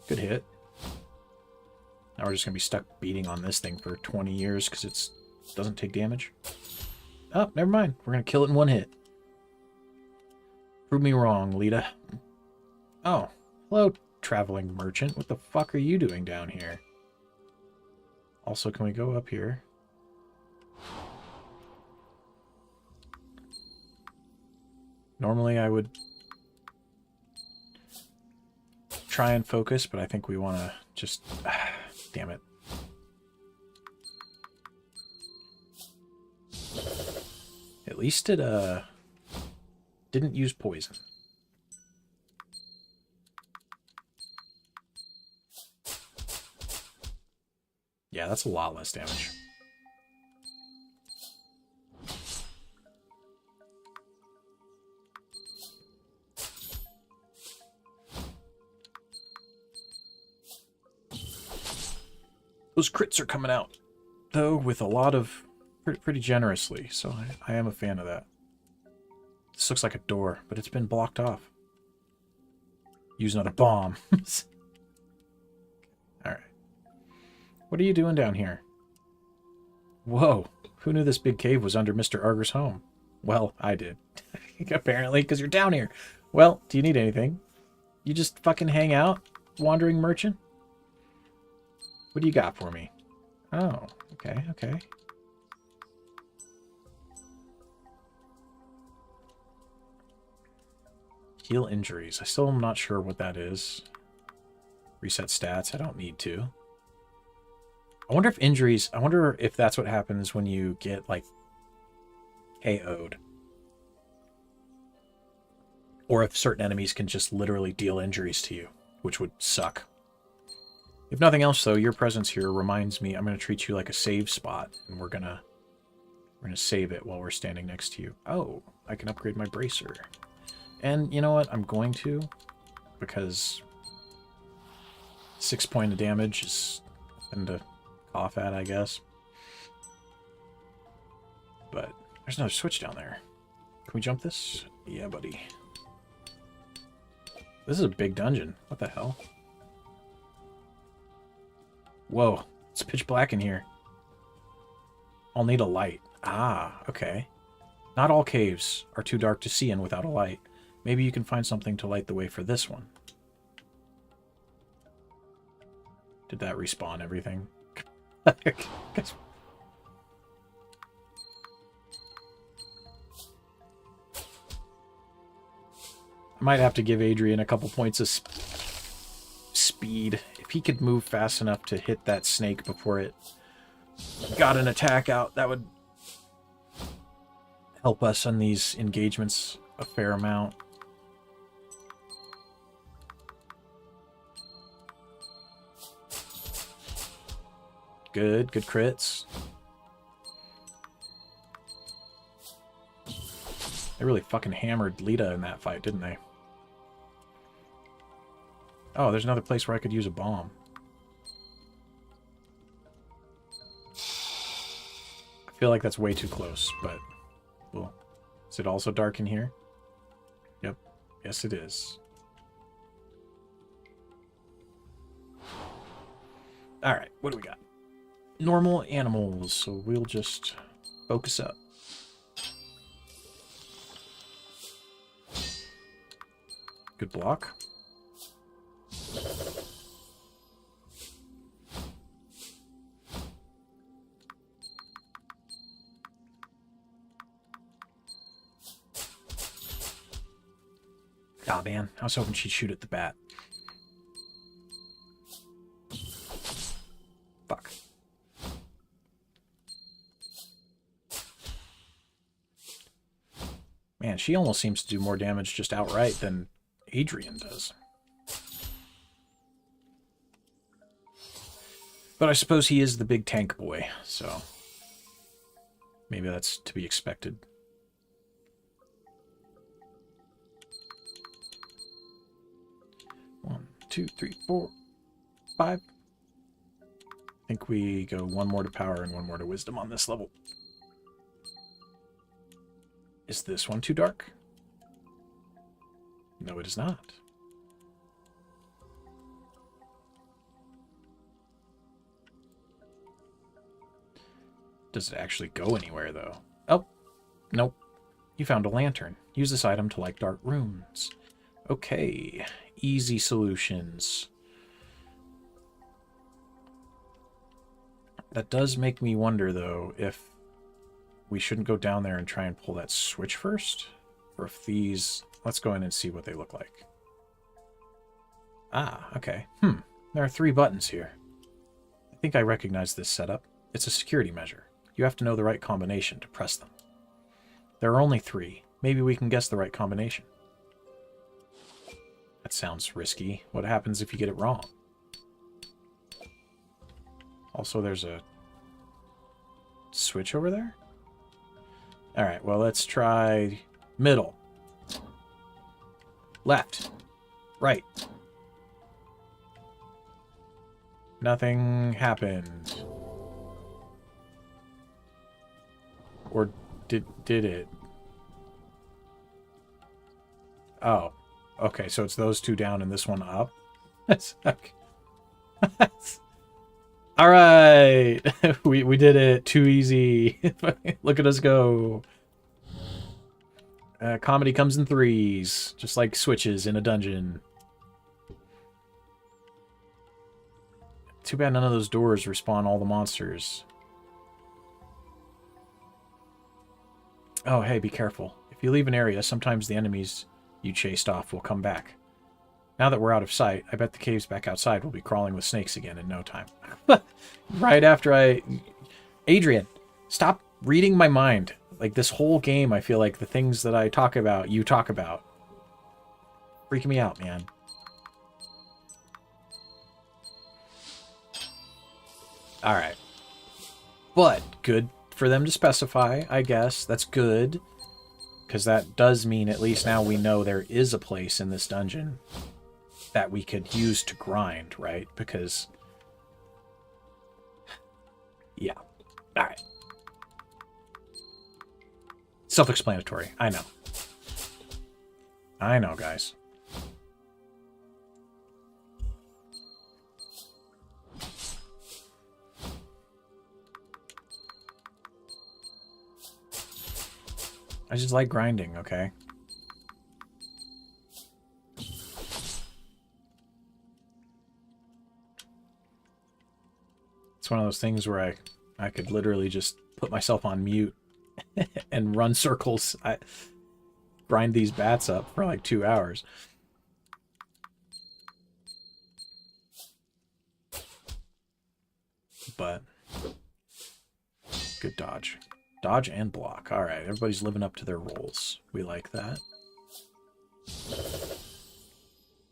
Good hit. Now we're just going to be stuck beating on this thing for 20 years because it doesn't take damage. Oh, never mind. We're going to kill it in one hit. Prove me wrong, Lita. Oh, hello, traveling merchant. What the fuck are you doing down here? Also, can we go up here? Normally I would try and focus, but I think we want to just... damn it. At least it didn't use poison. Yeah, that's a lot less damage. Those crits are coming out, though, with a lot of... pretty generously, so I am a fan of that. This looks like a door, but it's been blocked off. Use another bomb. Alright. What are you doing down here? Whoa, who knew this big cave was under Mr. Arger's home? Well, I did. Apparently, because you're down here. Well, do you need anything? You just fucking hang out, wandering merchant? What do you got for me? Oh, okay, okay. Heal injuries. I still am not sure what that is. Reset stats. I don't need to. I wonder if injuries... I wonder if that's what happens when you get, like, KO'd. Or if certain enemies can just literally deal injuries to you, which would suck. If nothing else, though, your presence here reminds me I'm going to treat you like a save spot, and we're gonna save it while we're standing next to you. Oh, I can upgrade my bracer. And you know what? I'm going to, because 6 points of damage is nothing to cough at, I guess. But there's another switch down there. Can we jump this? Yeah, buddy. This is a big dungeon. What the hell? Whoa, it's pitch black in here. I'll need a light. Ah, okay. Not all caves are too dark to see in without a light. Maybe you can find something to light the way for this one. Did that respawn everything? I might have to give Adrian a couple points of speed. If he could move fast enough to hit that snake before it got an attack out, that would help us on these engagements a fair amount. Good crits. They really fucking hammered Lita in that fight, didn't they? Oh, there's another place where I could use a bomb. I feel like that's way too close, but... Well, is it also dark in here? Yep. Yes, it is. Alright, what do we got? Normal animals, so we'll just focus up. Good block. Ah, man. I was hoping she'd shoot at the bat. Fuck. Man, she almost seems to do more damage just outright than Adrian does. But I suppose he is the big tank boy, so maybe that's to be expected. One, two, three, 4, 5. I think we go one more to power and one more to wisdom on this level. Is this one too dark? No, it is not. Does it actually go anywhere, though? Oh, nope. You found a lantern. Use this item to light dark rooms. Okay, easy solutions. That does make me wonder, though, if we shouldn't go down there and try and pull that switch first? Or if these... Let's go in and see what they look like. Ah, okay. There are 3 buttons here. I think I recognize this setup. It's a security measure. You have to know the right combination to press them. There are only 3. Maybe we can guess the right combination. That sounds risky. What happens if you get it wrong? Also, there's a switch over there? Alright, well, let's try middle. Left. Right. Nothing happened. Or did it? Oh. Okay, so it's those 2 down and this one up? Okay. Alright! we did it. Too easy. Look at us go. Comedy comes in 3s. Just like switches in a dungeon. Too bad none of those doors respawn all the monsters. Oh, hey, be careful. If you leave an area, sometimes the enemies you chased off will come back. Now that we're out of sight, I bet the caves back outside will be crawling with snakes again in no time. Right after I... Adrian, stop reading my mind. Like, this whole game, I feel like the things that I talk about, you talk about. Freaking me out, man. Alright. But, good for them to specify, I guess. That's good. Because that does mean at least now we know there is a place in this dungeon that we could use to grind, right? Because... yeah. Alright. Self-explanatory. I know. I know, guys. I just like grinding, okay? It's one of those things where I could literally just put myself on mute and run circles. I grind these bats up for like 2 hours. But good dodge. Dodge and block. All right, everybody's living up to their roles. We like that.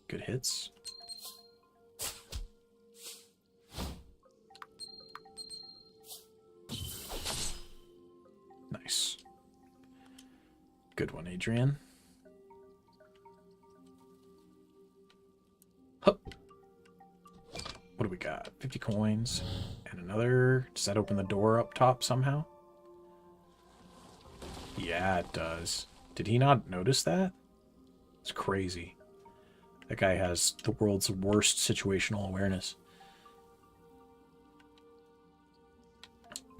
Good hits. Nice. Good one, Adrian. Hup. What do we got? 50 coins and another. Does that open the door up top somehow? Yeah, it does. Did he not notice that? It's crazy. That guy has the world's worst situational awareness.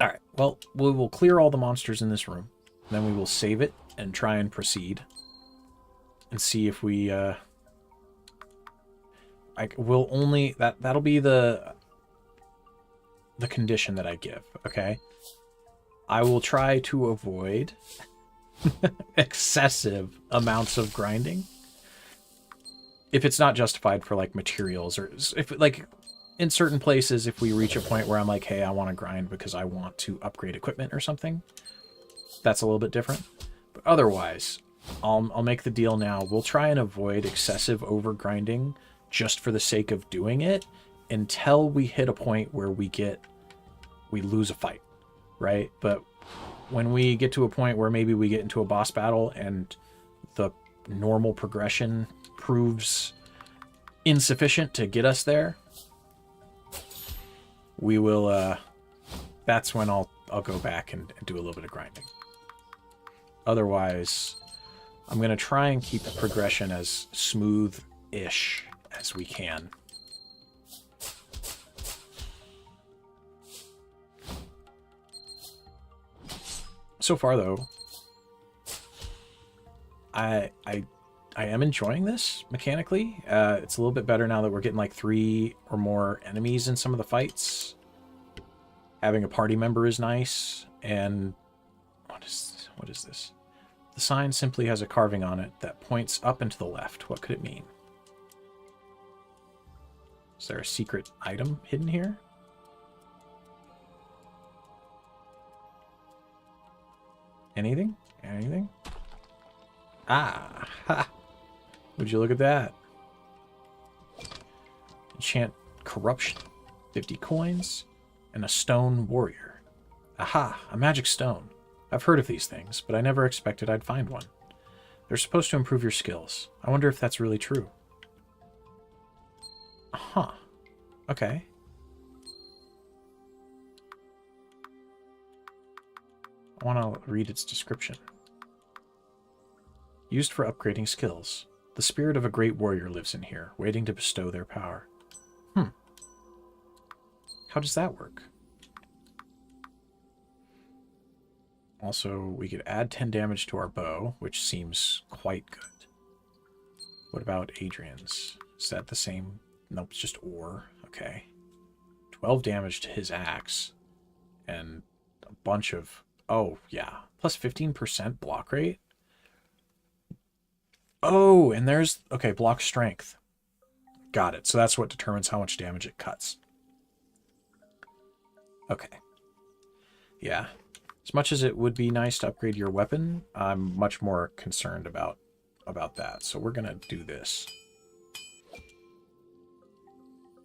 Alright, well, we will clear all the monsters in this room. Then we will save it and try and proceed. And see if we, will only... That'll be the condition that I give, okay? I will try to avoid excessive amounts of grinding. If it's not justified for, like, materials, or if, like... In certain places, if we reach a point where I'm like, hey, I want to grind because I want to upgrade equipment or something, that's a little bit different. But otherwise, I'll make the deal now. We'll try and avoid excessive over-grinding just for the sake of doing it until we hit a point where we lose a fight, right? But when we get to a point where maybe we get into a boss battle and the normal progression proves insufficient to get us there, we will, that's when I'll go back and do a little bit of grinding. Otherwise, I'm going to try and keep the progression as smooth-ish as we can. So far, though, I am enjoying this mechanically. It's a little bit better now that we're getting like 3 or more enemies in some of the fights. Having a party member is nice. And what is this? The sign simply has a carving on it that points up and to the left. What could it mean? Is there a secret item hidden here? Anything? Anything? Ah! Ha! Would you look at that? Enchant Corruption. 50 coins. And a Stone Warrior. Aha! A magic stone. I've heard of these things, but I never expected I'd find one. They're supposed to improve your skills. I wonder if that's really true. Huh. Okay. I want to read its description. Used for upgrading skills. The spirit of a great warrior lives in here, waiting to bestow their power. How does that work? Also, we could add 10 damage to our bow, which seems quite good. What about Adrian's? Is that the same? Nope, it's just ore. Okay. 12 damage to his axe. And a bunch of... Oh, yeah. Plus 15% block rate. Oh, and there's... Okay, block strength. Got it. So that's what determines how much damage it cuts. Okay. Yeah. As much as it would be nice to upgrade your weapon, I'm much more concerned about that. So we're going to do this.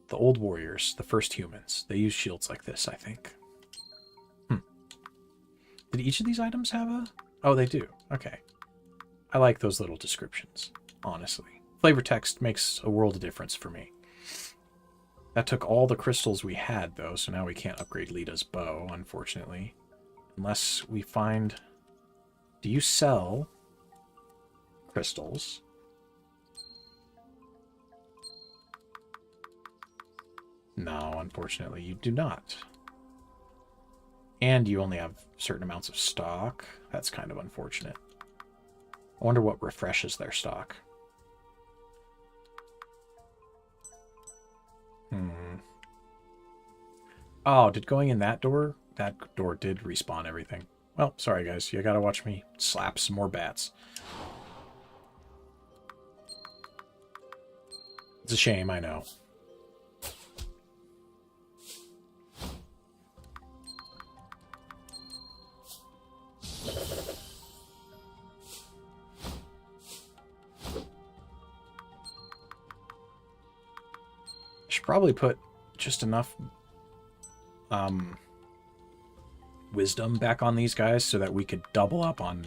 The old warriors, the first humans, they use shields like this, I think. Did each of these items have a... Oh, they do. Okay. I like those little descriptions, honestly. Flavor text makes a world of difference for me. That took all the crystals we had, though, so now we can't upgrade Lita's bow, unfortunately. Unless we find... Do you sell crystals? No, unfortunately, you do not. And you only have certain amounts of stock. That's kind of unfortunate. I wonder what refreshes their stock. Oh, did going in that door? That door did respawn everything. Well, sorry guys, you gotta watch me slap some more bats. It's a shame, I know. Should probably put just enough wisdom back on these guys so that we could double up on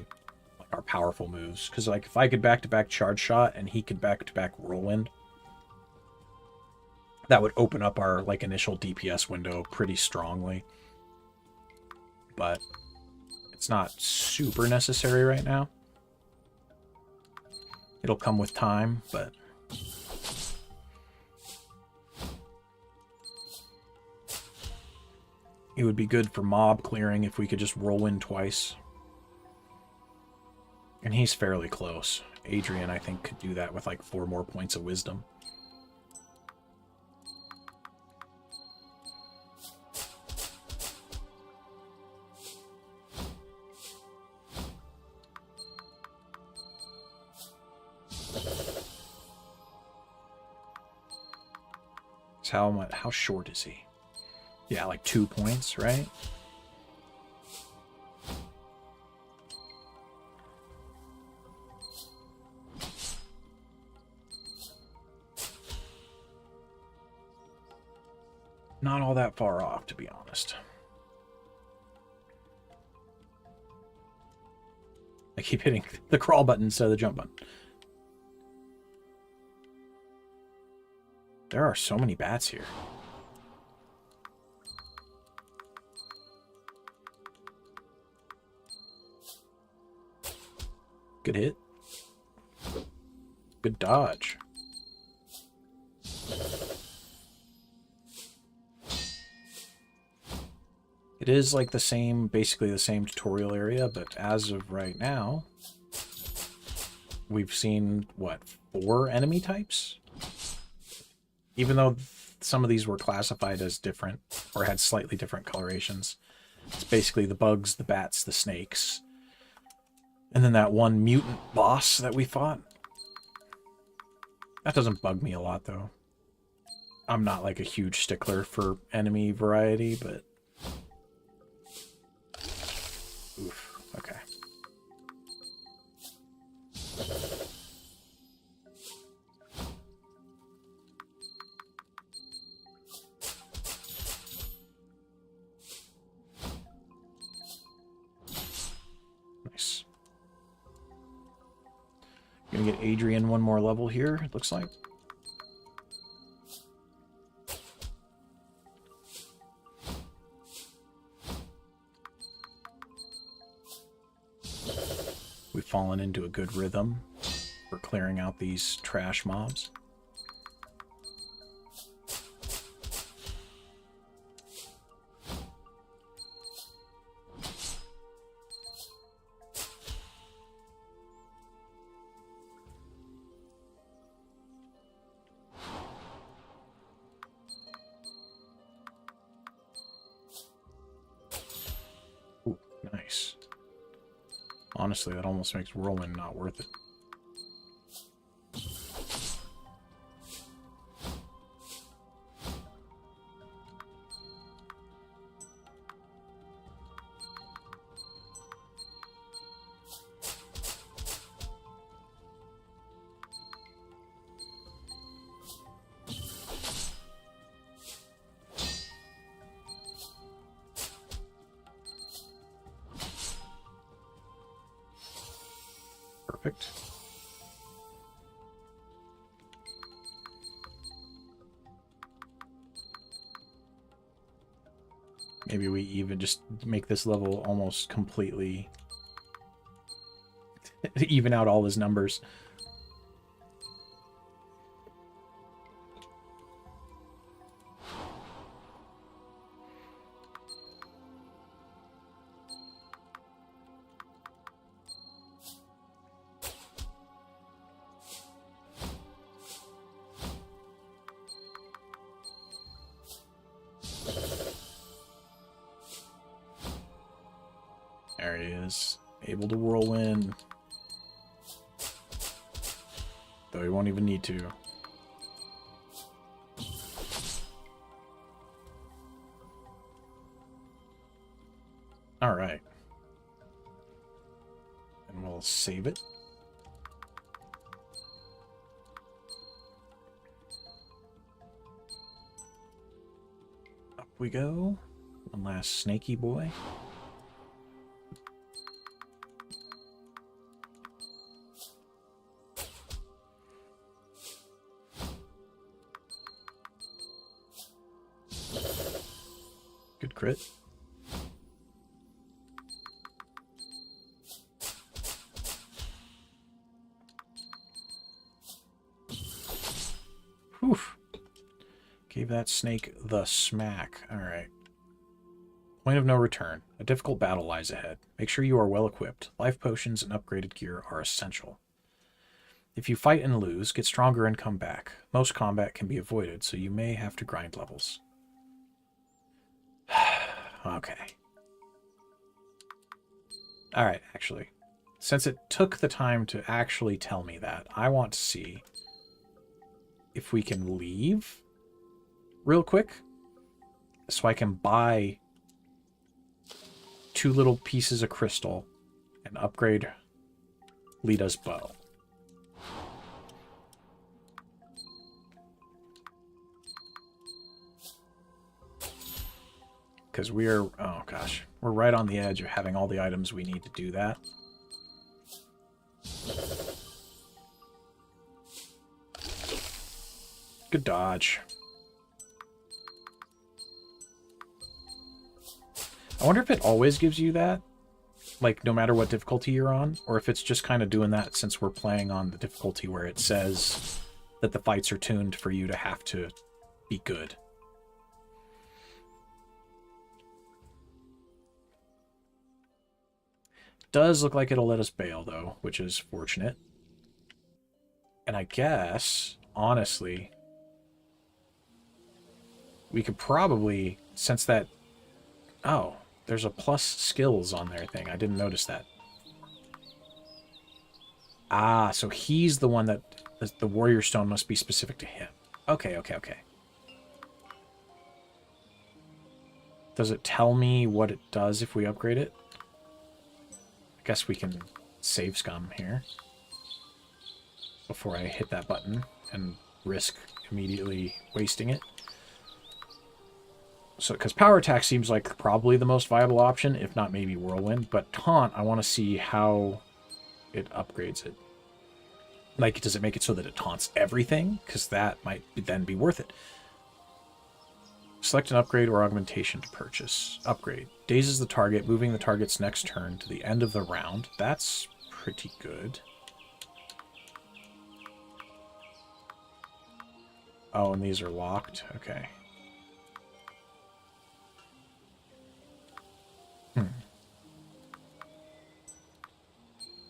like our powerful moves. Because like if I could back-to-back charge shot and he could back-to-back whirlwind, that would open up our like initial DPS window pretty strongly. But it's not super necessary right now. It'll come with time, but it would be good for mob clearing if we could just whirlwind twice. And he's fairly close. Adrian, I think, could do that with like 4 more points of wisdom. So how short is he? Yeah, like 2 points, right? Not all that far off, to be honest. I keep hitting the crawl button instead of the jump button. There are so many bats here. Good hit. Good dodge. It is like the same, basically the same tutorial area, but as of right now, we've seen, what, 4 enemy types? Even though some of these were classified as different, or had slightly different colorations. It's basically the bugs, the bats, the snakes. And then that one mutant boss that we fought. That doesn't bug me a lot, though. I'm not like a huge stickler for enemy variety, but... Oof, okay. Nice. Gonna get Adrian 1 more level here, it looks like. We've fallen into a good rhythm for clearing out these trash mobs. Ooh, nice. Honestly, that almost makes Whirlwind not worth it. Perfect. Maybe we even just make this level almost completely even out all his numbers. There he is. Able to whirlwind. Though he won't even need to. Alright. And we'll save it. Up we go. One last snaky boy. Good crit. Whew. Gave that snake the smack. Alright. Point of no return. A difficult battle lies ahead. Make sure you are well equipped. Life potions and upgraded gear are essential. If you fight and lose, get stronger and come back. Most combat can be avoided, so you may have to grind levels. Okay. Alright, actually. Since it took the time to actually tell me that, I want to see if we can leave real quick so I can buy 2 little pieces of crystal and upgrade Lita's bow. Because we are, oh gosh, we're right on the edge of having all the items we need to do that. Good dodge. I wonder if it always gives you that, like no matter what difficulty you're on, or if it's just kind of doing that since we're playing on the difficulty where it says that the fights are tuned for you to have to be good. Does look like it'll let us bail, though, which is fortunate. And I guess, honestly, we could probably, since that... Oh, there's a plus skills on their thing. I didn't notice that. Ah, so he's the one that... The warrior stone must be specific to him. Okay, okay, okay. Does it tell me what it does if we upgrade it? I guess we can save scum here before I hit that button and risk immediately wasting it. So, because power attack seems like probably the most viable option, if not maybe whirlwind, but taunt, I want to see how it upgrades it. Like, does it make it so that it taunts everything? Because that might then be worth it. Select an upgrade or augmentation to purchase. Upgrade. Dazes the target, moving the target's next turn to the end of the round. That's pretty good. Oh, and these are locked? Okay.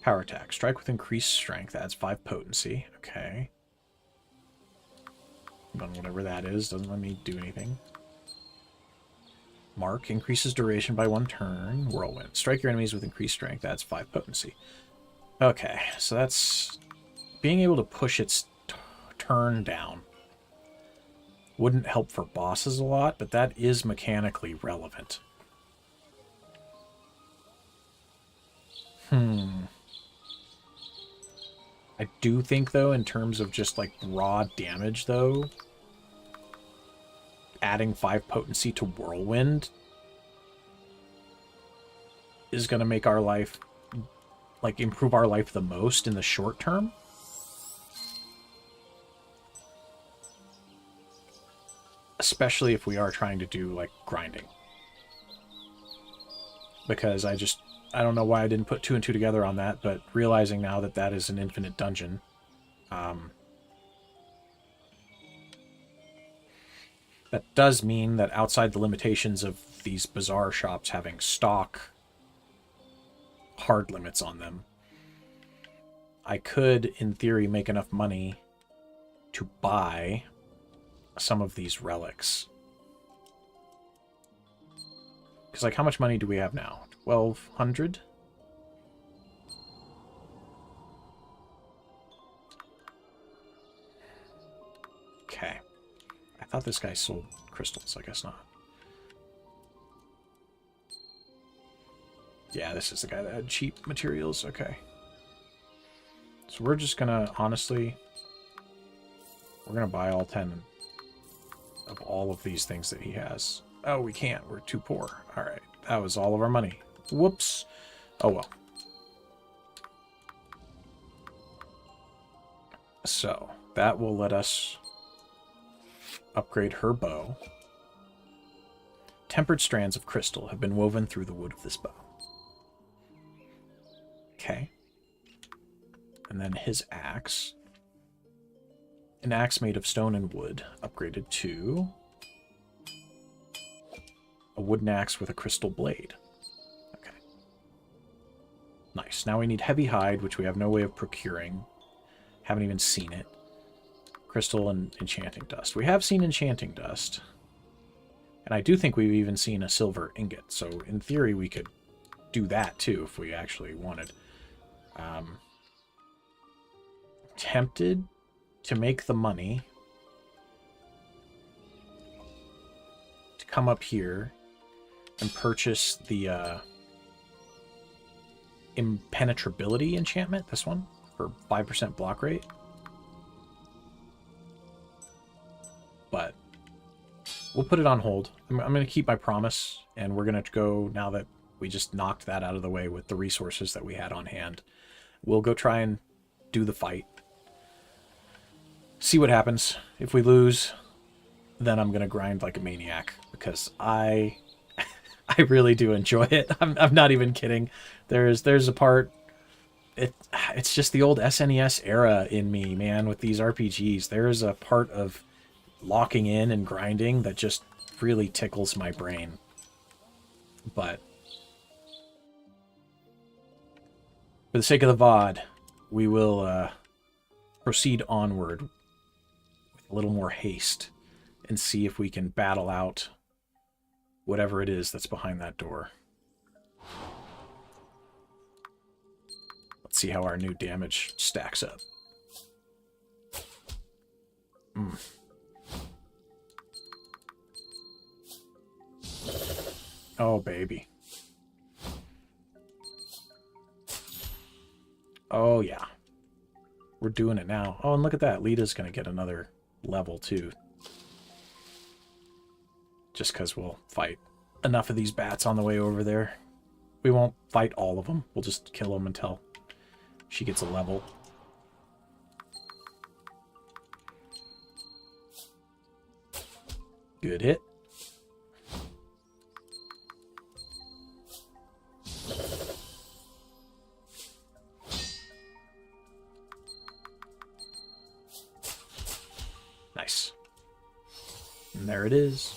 Power attack. Strike with increased strength. Adds 5 potency. Okay. But whatever that is, doesn't let me do anything. Mark. Increases duration by 1 turn. Whirlwind. Strike your enemies with increased strength. Adds 5 potency. Okay, so that's... Being able to push its turn down wouldn't help for bosses a lot, but that is mechanically relevant. I do think, though, in terms of just, like, raw damage, though, adding 5 potency to Whirlwind is going to make our life, like, improve our life the most in the short term. Especially if we are trying to do, like, grinding. Because I don't know why I didn't put 2 and 2 together on that, but realizing now that that is an infinite dungeon. That does mean that outside the limitations of these bizarre shops having stock hard limits on them, I could, in theory, make enough money to buy some of these relics. Because, like, how much money do we have now? 1200. Okay. I thought this guy sold crystals. I guess not. Yeah, this is the guy that had cheap materials. Okay. So we're just gonna, honestly, we're gonna buy all 10 of all of these things that he has. Oh, we can't. We're too poor. All right. That was all of our money. Whoops. Oh, well. So, that will let us upgrade her bow. Tempered strands of crystal have been woven through the wood of this bow. Okay. And then his axe. An axe made of stone and wood, upgraded to a wooden axe with a crystal blade. Okay. Nice. Now we need heavy hide, which we have no way of procuring. Haven't even seen it. Crystal and enchanting dust. We have seen enchanting dust. And I do think we've even seen a silver ingot. So in theory, we could do that too if we actually wanted. Tempted to make the money to come up here and purchase the impenetrability enchantment, this one, for 5% block rate. But we'll put it on hold. I'm going to keep my promise, and we're going to go, now that we just knocked that out of the way with the resources that we had on hand, we'll go try and do the fight. See what happens. If we lose, then I'm going to grind like a maniac, because I really do enjoy it. I'm not even kidding. There's a part, it's just the old SNES era in me, man, with these RPGs. There's a part of locking in and grinding that just really tickles my brain. But for the sake of the VOD, we will proceed onward with a little more haste and see if we can battle out whatever it is that's behind that door. Let's see how our new damage stacks up. Oh, baby. Oh, yeah. We're doing it now. Oh, and look at that. Lita's going to get another level, too. Just because we'll fight enough of these bats on the way over there. We won't fight all of them. We'll just kill them until she gets a level. Good hit. Nice. And there it is.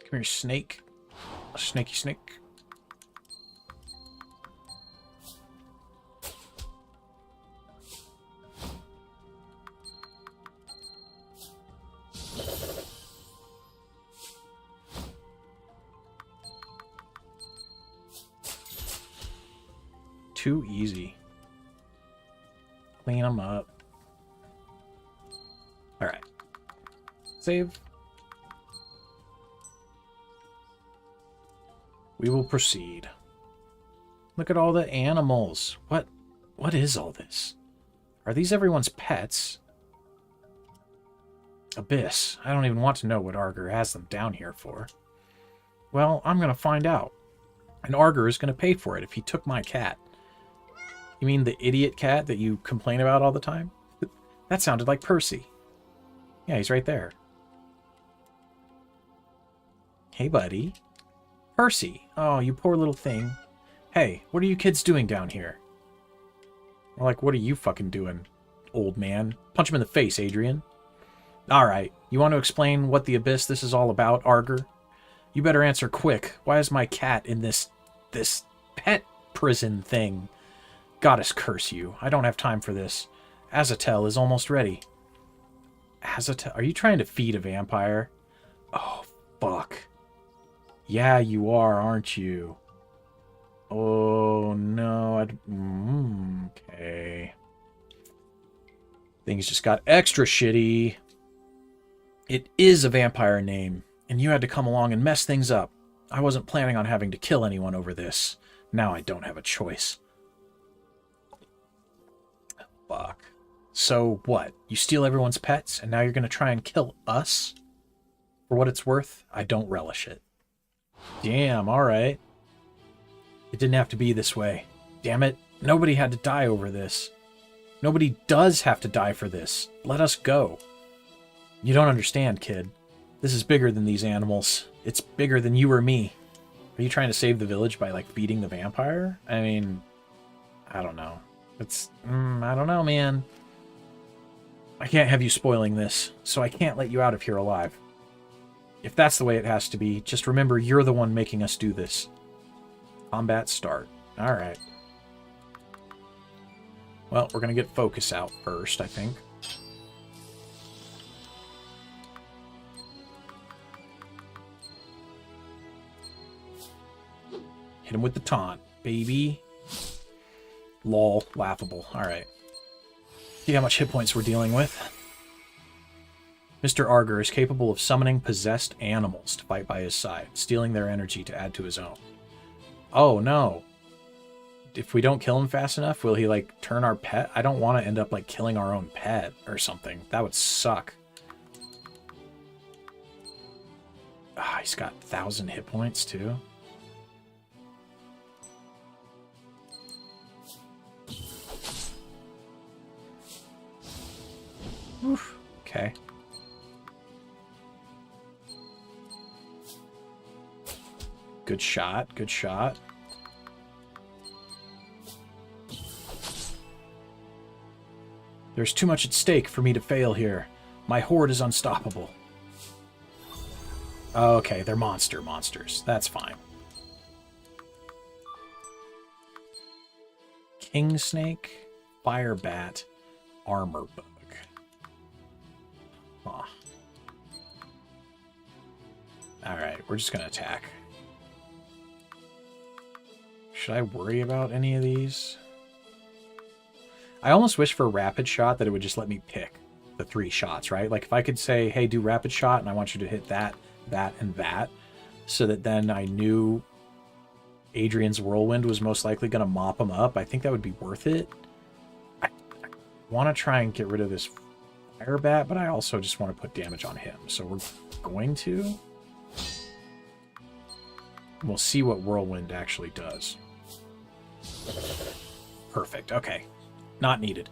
Come here, snake. Snaky snake. Too easy. Clean them up. Alright. Save. We will proceed. Look at all the animals. What is all this? Are these everyone's pets? Abyss. I don't even want to know what Arger has them down here for. Well, I'm going to find out. And Arger is going to pay for it if he took my cat. You mean the idiot cat that you complain about all the time? That sounded like Percy. Yeah, he's right there. Hey, buddy. Percy. Oh, you poor little thing. Hey, what are you kids doing down here? Or like, what are you fucking doing, old man? Punch him in the face, Adrian. Alright, you want to explain what the Abyss this is all about, Arger? You better answer quick. Why is my cat in this this pet prison thing. Goddess curse you. I don't have time for this. Azatel is almost ready. Azatel? Are you trying to feed a vampire? Oh, fuck. Yeah, you are, aren't you? Oh, no. Okay. Things just got extra shitty. It is a vampire name, and you had to come along and mess things up. I wasn't planning on having to kill anyone over this. Now I don't have a choice. Fuck. So what? You steal everyone's pets, and now you're going to try and kill us? For what it's worth, I don't relish it. Damn, alright. It didn't have to be this way. Damn it. Nobody had to die over this. Nobody does have to die for this. Let us go. You don't understand, kid. This is bigger than these animals. It's bigger than you or me. Are you trying to save the village by, like, feeding the vampire? I mean, I don't know. It's, I don't know, man. I can't have you spoiling this, so I can't let you out of here alive. If that's the way it has to be, just remember you're the one making us do this. Combat start. Alright. Well, we're going to get focus out first, I think. Hit him with the taunt, baby. Lol, laughable. Alright. See how much hit points we're dealing with. Mr. Arger is capable of summoning possessed animals to fight by his side, stealing their energy to add to his own. Oh, no. If we don't kill him fast enough, will he, like, turn our pet? I don't want to end up, like, killing our own pet or something. That would suck. Ah, he's got 1,000 hit points, too. Oof. Okay. Good shot, good shot. There's too much at stake for me to fail here. My horde is unstoppable. Okay, they're monsters. That's fine. King snake, fire bat, armor bug. Huh. Alright, we're just gonna attack. Should I worry about any of these? I almost wish for rapid shot that it would just let me pick the 3 shots, right? Like if I could say, hey, do rapid shot, and I want you to hit that, that, and that, so that then I knew Adrian's whirlwind was most likely going to mop him up. I think that would be worth it. I want to try and get rid of this fire bat, but I also just want to put damage on him. So we're going to. We'll see what whirlwind actually does. Perfect. Okay. Not needed.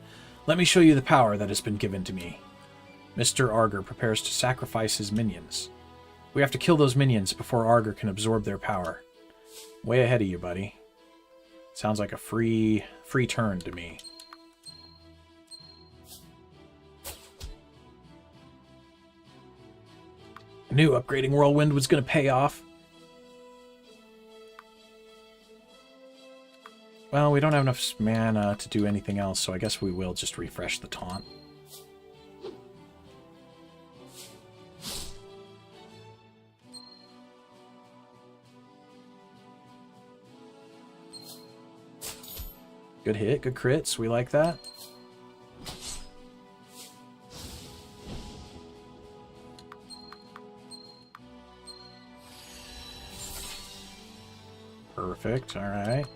Let me show you the power that has been given to me. Mr. Arger prepares to sacrifice his minions. We have to kill those minions before Arger can absorb their power. Way ahead of you, buddy. Sounds like a free turn to me. I knew upgrading Whirlwind was going to pay off. Well, we don't have enough mana to do anything else, so I guess we will just refresh the taunt. Good hit, good crits, we like that. Perfect, alright.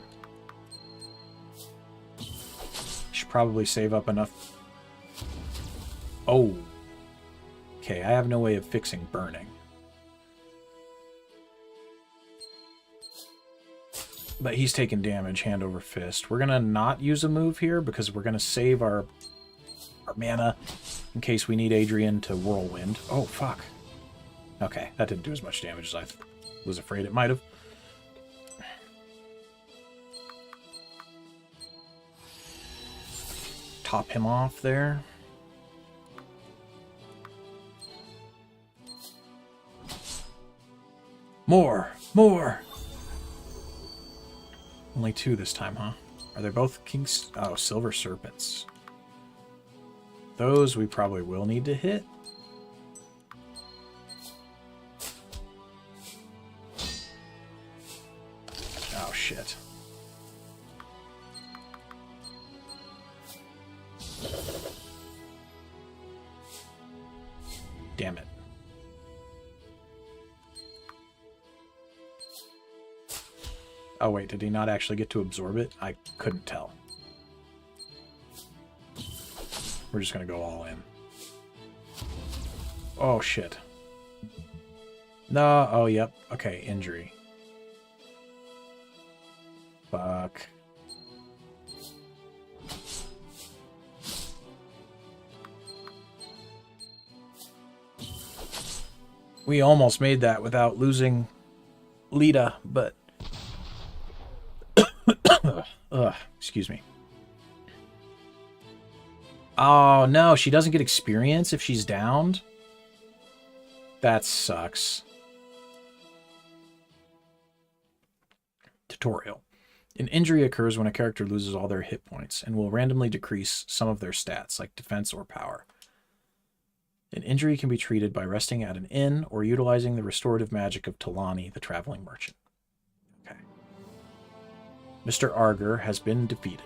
Should probably save up enough. Oh. Okay, I have no way of fixing burning. But he's taking damage hand over fist. We're going to not use a move here because we're going to save our mana in case we need Adrian to whirlwind. Oh, fuck. Okay, that didn't do as much damage as I was afraid it might have. Top him off there. More! More! Only 2 this time, huh? Are they both kings? Oh, silver serpents. Those we probably will need to hit. Oh, shit. Damn it. Oh, wait, did he not actually get to absorb it? I couldn't tell. We're just going to go all in. Oh, shit. No, oh, yep. Okay, injury. Fuck. We almost made that without losing Lita, but... excuse me. Oh, no, she doesn't get experience if she's downed? That sucks. Tutorial. An injury occurs when a character loses all their hit points and will randomly decrease some of their stats, like defense or power. An injury can be treated by resting at an inn or utilizing the restorative magic of Talani, the traveling merchant. Okay. Mr. Arger has been defeated.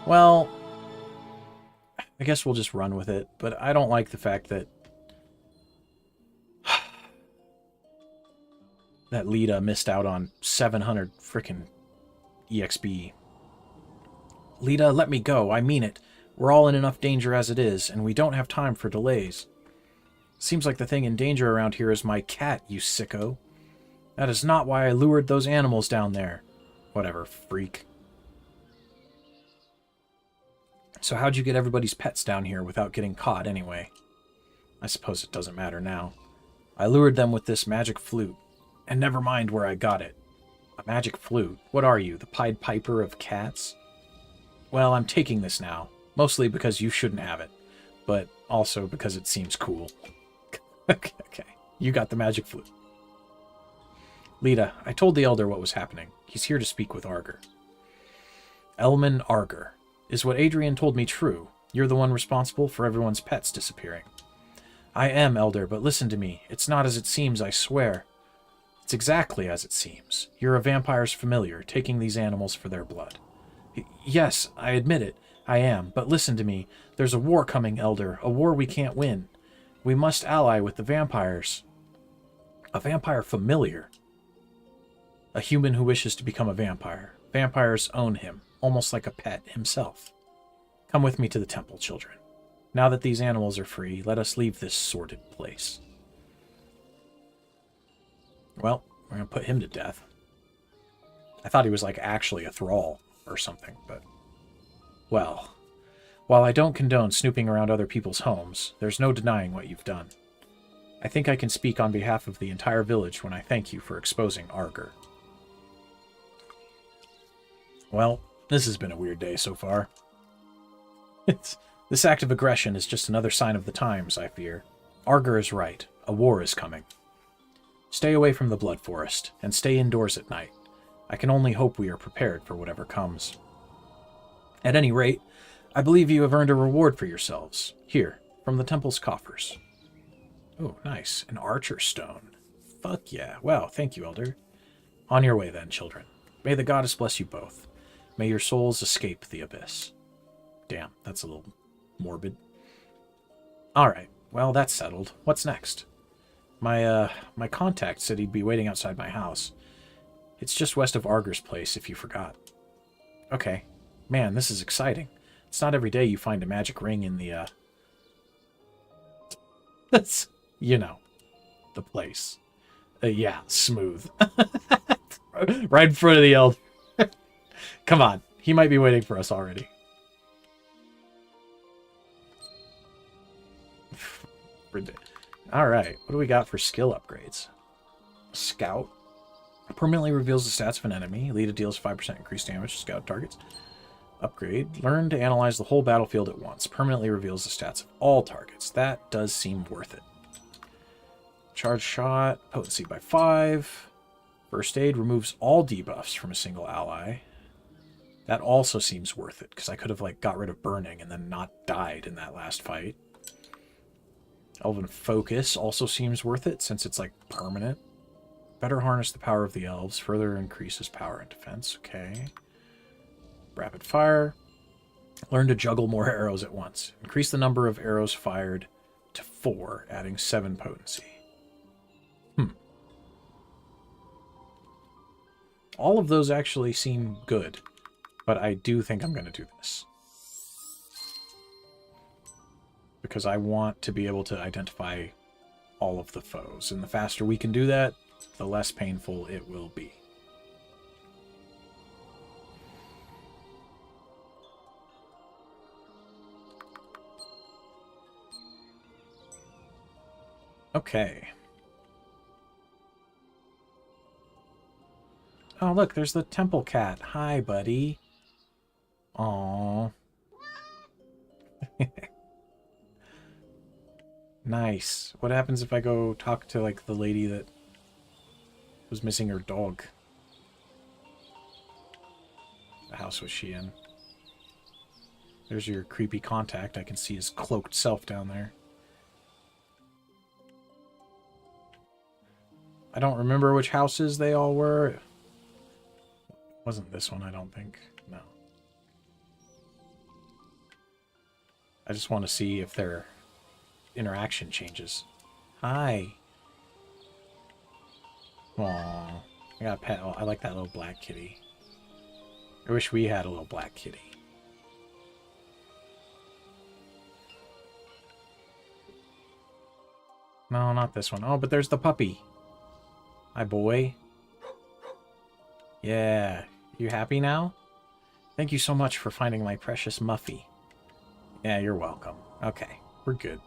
Well, I guess we'll just run with it, but I don't like the fact that that Lita missed out on 700 frickin' EXP. Lita, let me go. I mean it. We're all in enough danger as it is, and we don't have time for delays. Seems like the thing in danger around here is my cat, you sicko. That is not why I lured those animals down there. Whatever, freak. So how'd you get everybody's pets down here without getting caught anyway? I suppose it doesn't matter now. I lured them with this magic flute. And never mind where I got it. A magic flute? What are you, the Pied Piper of cats? Well, I'm taking this now. Mostly because you shouldn't have it. But also because it seems cool. Okay. You got the magic flute. Lita, I told the Elder what was happening. He's here to speak with Arger. Elman Arger. Is what Adrian told me true? You're the one responsible for everyone's pets disappearing. I am, Elder, but listen to me. It's not as it seems, I swear. It's exactly as it seems. You're a vampire's familiar, taking these animals for their blood. Yes, I admit it. I am. But listen to me. There's a war coming, Elder. A war we can't win. We must ally with the vampires. A vampire familiar. A human who wishes to become a vampire. Vampires own him, almost like a pet himself. Come with me to the temple, children. Now that these animals are free, let us leave this sordid place. Well, we're going to put him to death. I thought he was like actually a thrall or something, but... Well, while I don't condone snooping around other people's homes, there's no denying what you've done. I think I can speak on behalf of the entire village when I thank you for exposing Arger. Well, this has been a weird day so far. This act of aggression is just another sign of the times, I fear. Arger is right. A war is coming. Stay away from the Blood Forest, and stay indoors at night. I can only hope we are prepared for whatever comes. At any rate, I believe you have earned a reward for yourselves. Here, from the temple's coffers. Oh, nice. An archer stone. Fuck yeah. Wow, thank you, Elder. On your way then, children. May the goddess bless you both. May your souls escape the abyss. Damn, that's a little morbid. Alright, well, that's settled. What's next? My contact said he'd be waiting outside my house. It's just west of Arger's place, if you forgot. Okay. Man, this is exciting. It's not every day you find a magic ring in the, That's, you know, the place. Yeah, smooth. Right in front of the Elder. Come on. He might be waiting for us already. Alright, what do we got for skill upgrades? Scout. Permanently reveals the stats of an enemy. Lita deals 5% increased damage to scout targets. Upgrade. Learn to analyze the whole battlefield at once. Permanently reveals the stats of all targets. That does seem worth it. Charge shot, potency by 5. First aid removes all debuffs from a single ally. That also seems worth it, because I could have, like, got rid of burning and then not died in that last fight. Elven Focus also seems worth it, since it's, like, permanent. Better harness the power of the elves. Further increases power and defense. Okay. Rapid fire. Learn to juggle more arrows at once. Increase the number of arrows fired to 4, adding 7 potency. All of those actually seem good, but I do think I'm going to do this. Because I want to be able to identify all of the foes, and the faster we can do that, the less painful it will be. Okay. Oh, look, there's the temple cat. Hi, buddy. Aww. Nice. What happens if I go talk to, like, the lady that was missing her dog? What house was she in? There's your creepy contact. I can see his cloaked self down there. I don't remember which houses they all were. Wasn't this one, I don't think. No. I just want to see if their interaction changes. Hi. Aww. I got a pet. Oh, I like that little black kitty. I wish we had a little black kitty. No, not this one. Oh, but there's the puppy. Hi, boy. Yeah. You happy now? Thank you so much for finding my precious Muffy. Yeah, you're welcome. Okay, we're good.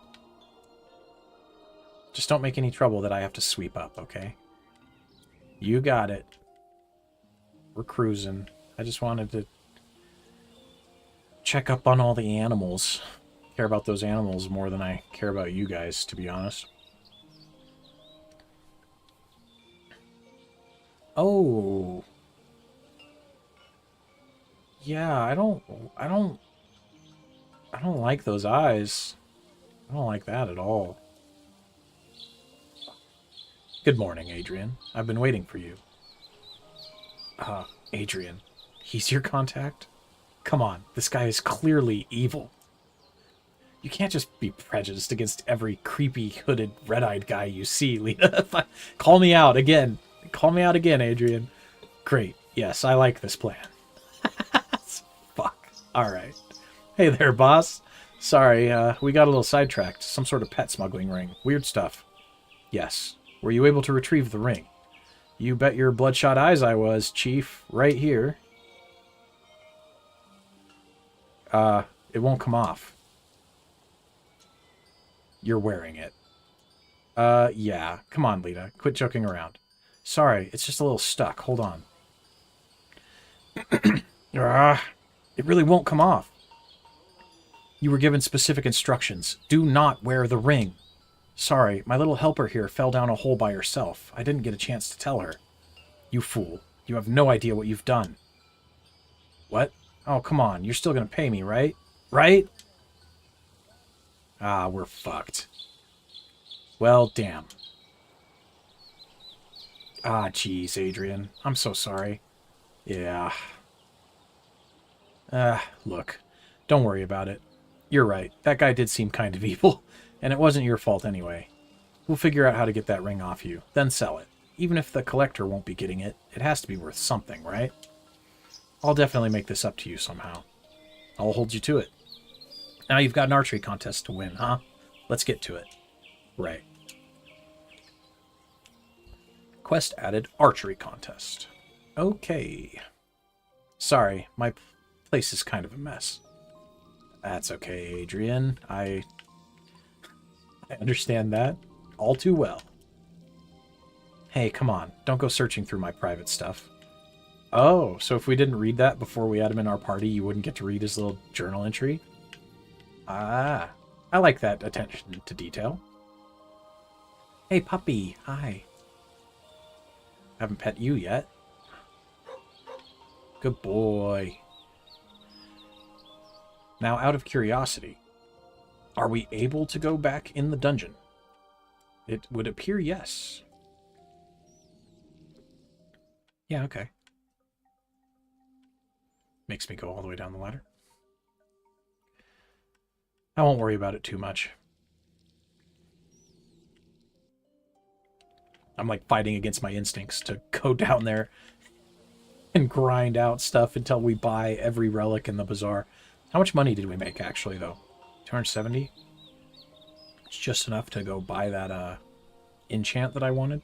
Just don't make any trouble that I have to sweep up, okay? You got it. We're cruising. I just wanted to check up on all the animals. I care about those animals more than I care about you guys, to be honest. Oh. Yeah, I don't like those eyes. I don't like that at all. Good morning, Adrian. I've been waiting for you. Adrian. He's your contact? Come on, this guy is clearly evil. You can't just be prejudiced against every creepy, hooded, red-eyed guy you see, Lita. Call me out again. Call me out again, Adrian. Great. Yes, I like this plan. Fuck. Alright. Hey there, boss. Sorry, we got a little sidetracked. Some sort of pet smuggling ring. Weird stuff. Yes. Were you able to retrieve the ring? You bet your bloodshot eyes I was, Chief. Right here. It won't come off. You're wearing it. Yeah. Come on, Lita. Quit joking around. Sorry, it's just a little stuck. Hold on. It really won't come off. You were given specific instructions. Do not wear the ring. Sorry, my little helper here fell down a hole by herself. I didn't get a chance to tell her. You fool. You have no idea what you've done. What? Oh, come on. You're still gonna pay me, right? Right? Ah, we're fucked. Well, damn. Ah, jeez, Adrian. I'm so sorry. Yeah. Look. Don't worry about it. You're right. That guy did seem kind of evil. And it wasn't your fault anyway. We'll figure out how to get that ring off you, then sell it. Even if the collector won't be getting it, it has to be worth something, right? I'll definitely make this up to you somehow. I'll hold you to it. Now you've got an archery contest to win, huh? Let's get to it. Right. Quest added archery contest. Okay. Sorry, my place is kind of a mess. That's okay, Adrian. I understand that all too well. Hey, come on. Don't go searching through my private stuff. Oh, so if we didn't read that before we had him in our party, you wouldn't get to read his little journal entry? Ah, I like that attention to detail. Hey, puppy. Hi. Haven't pet you yet. Good boy. Now, out of curiosity, are we able to go back in the dungeon? It would appear yes. Yeah, okay. Makes me go all the way down the ladder. I won't worry about it too much. I'm like fighting against my instincts to go down there and grind out stuff until we buy every relic in the bazaar. How much money did we make, actually, though? 270? It's just enough to go buy that enchant that I wanted.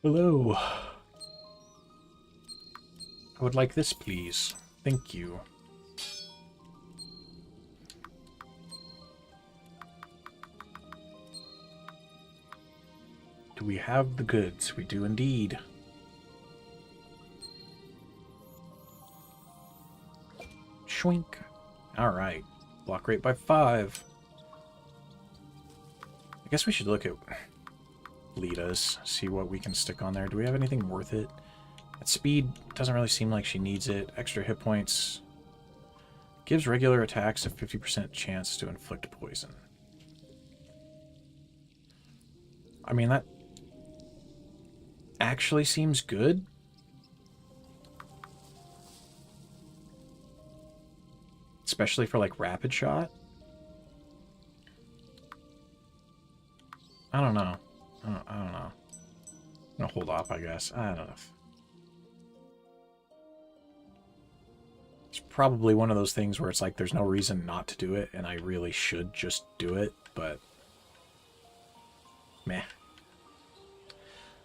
Hello. I would like this, please. Thank you. Do we have the goods? We do indeed. Schwink. Alright. Block rate by 5. I guess we should look at Lita's, see what we can stick on there. Do we have anything worth it? At speed, doesn't really seem like she needs it. Extra hit points. Gives regular attacks a 50% chance to inflict poison. I mean, that actually seems good. Especially for, like, rapid shot. I don't know. I don't know. I'm gonna hold off, I guess. I don't know. It's probably one of those things where it's like there's no reason not to do it, and I really should just do it, but meh.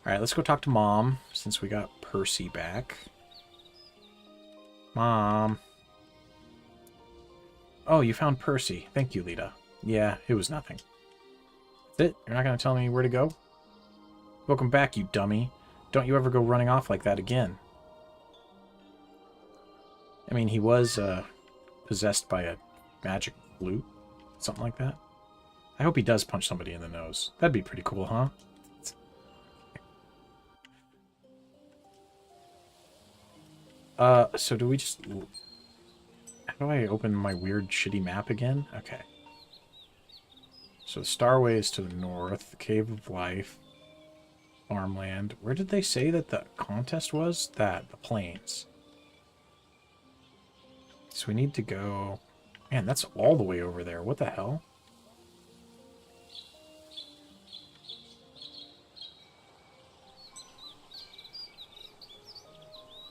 Alright, let's go talk to Mom, since we got Percy back. Mom. Oh, you found Percy. Thank you, Lita. Yeah, it was nothing. That's it? You're not going to tell me where to go? Welcome back, you dummy. Don't you ever go running off like that again. I mean, he was possessed by a magic flute. Something like that. I hope he does punch somebody in the nose. That'd be pretty cool, huh? So do we just... How do I open my weird, shitty map again? Okay. So the Starway is to the north. The Cave of Life. Farmland. Where did they say that the contest was? The plains. So we need to go... Man, that's all the way over there. What the hell?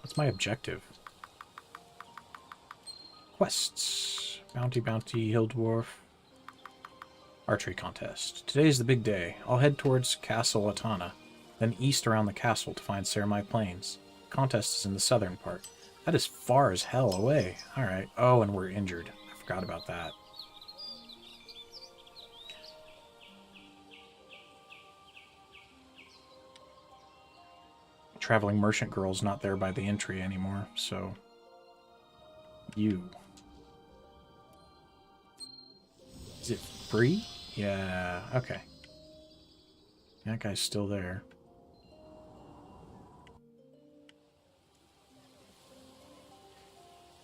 What's my objective? Quests. Bounty, Hill Dwarf. Archery contest. Today's the big day. I'll head towards Castle Atana, then east around the castle to find Ceramai Plains. Contest is in the southern part. That is far as hell away. Alright. Oh, and we're injured. I forgot about that. Traveling merchant girl's not there by the entry anymore, so... You. Is it free? Yeah, okay. That guy's still there.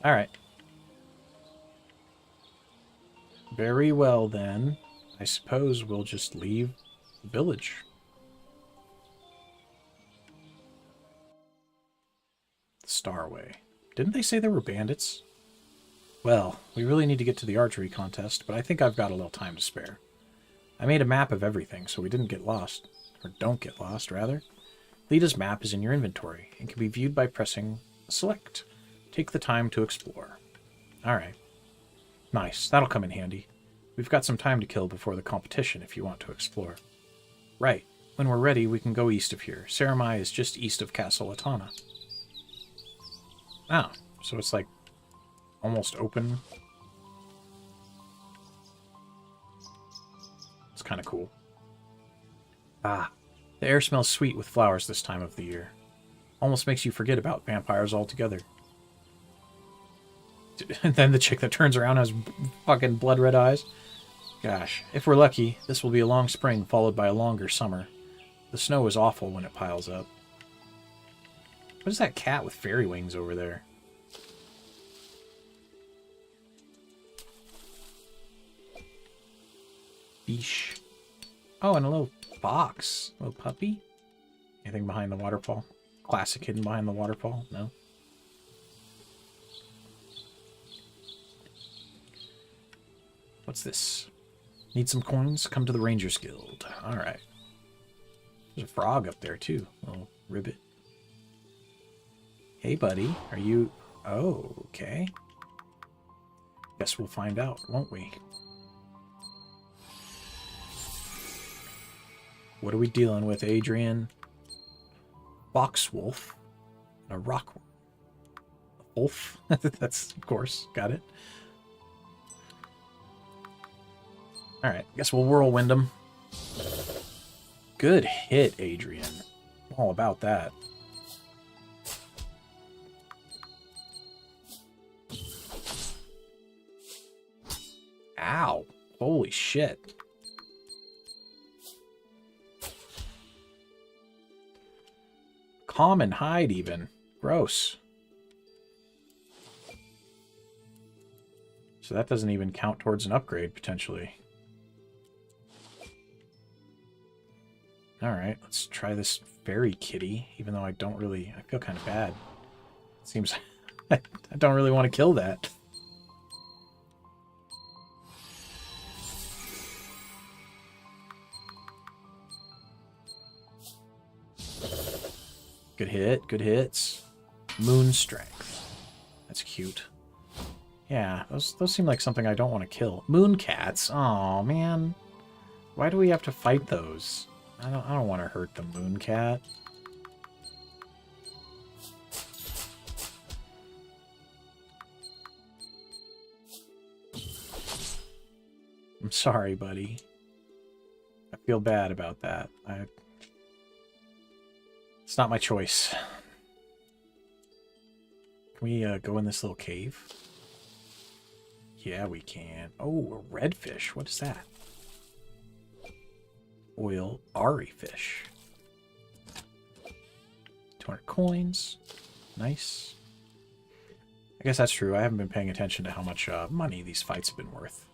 Alright. Very well, then. I suppose we'll just leave the village. The Starway. Didn't they say there were bandits? Well, we really need to get to the archery contest, but I think I've got a little time to spare. I made a map of everything, so we didn't get lost. Or don't get lost, rather. Lita's map is in your inventory, and can be viewed by pressing Select. Take the time to explore. Alright. Nice, that'll come in handy. We've got some time to kill before the competition if you want to explore. Right. When we're ready, we can go east of here. Ceramai is just east of Castle Atana. Oh, so it's like almost open. It's kind of cool. Ah, The air smells sweet with flowers this time of the year. Almost makes you forget about vampires altogether. And then the chick that turns around has fucking blood red eyes. Gosh, if we're lucky, this will be a long spring followed by a longer summer. The snow is awful when it piles up. What is that cat with fairy wings over there? Beesh. Oh, and a little fox. A little puppy. Anything behind the waterfall? Classic hidden behind the waterfall? No? What's this? Need some coins? Come to the Rangers Guild. Alright. There's a frog up there, too. Little ribbit. Hey, buddy. Are you... Oh, okay. Guess we'll find out, won't we? What are we dealing with, Adrian? Boxwolf. And a rock wolf. That's, of course, got it. Alright, guess we'll whirlwind him. Good hit, Adrian. I'm all about that. Ow. Holy shit. Calm and hide, even. Gross. So that doesn't even count towards an upgrade, potentially. Alright, let's try this fairy kitty, even though I don't really... I feel kind of bad. It seems... I don't really want to kill that. Good hit, good hits. Moon Strength. That's cute. Yeah, those seem like something I don't want to kill. Moon cats. Oh man. Why do we have to fight those? I don't want to hurt the moon cat. I'm sorry, buddy. I feel bad about that. It's not my choice. Can we go in this little cave? Yeah, we can. Oh, a redfish. What is that? Oil Ari fish. 200 coins. Nice. I guess that's true. I haven't been paying attention to how much money these fights have been worth.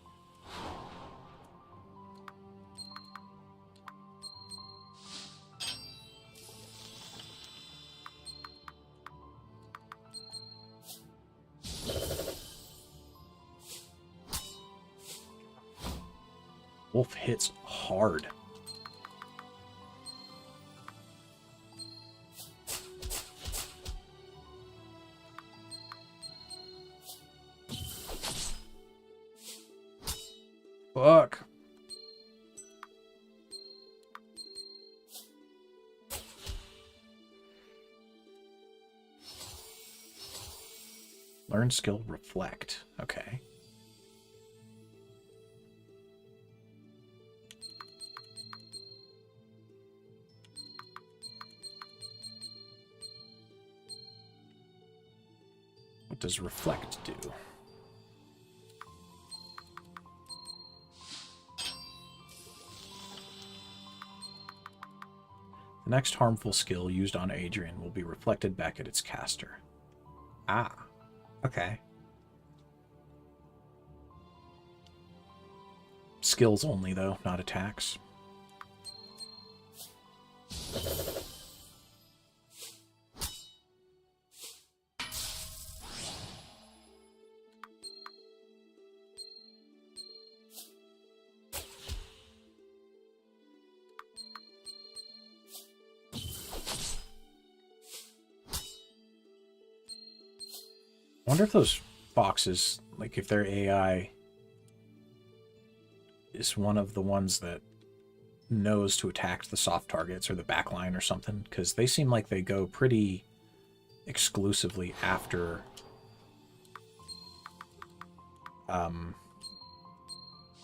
Wolf hits hard. Fuck. Learn skill reflect. Okay. What does reflect do? The next harmful skill used on Adrian will be reflected back at its caster. Ah, okay. Skills only, though, not attacks. I wonder if those foxes, like if their AI is one of the ones that knows to attack the soft targets or the backline or something, because they seem like they go pretty exclusively after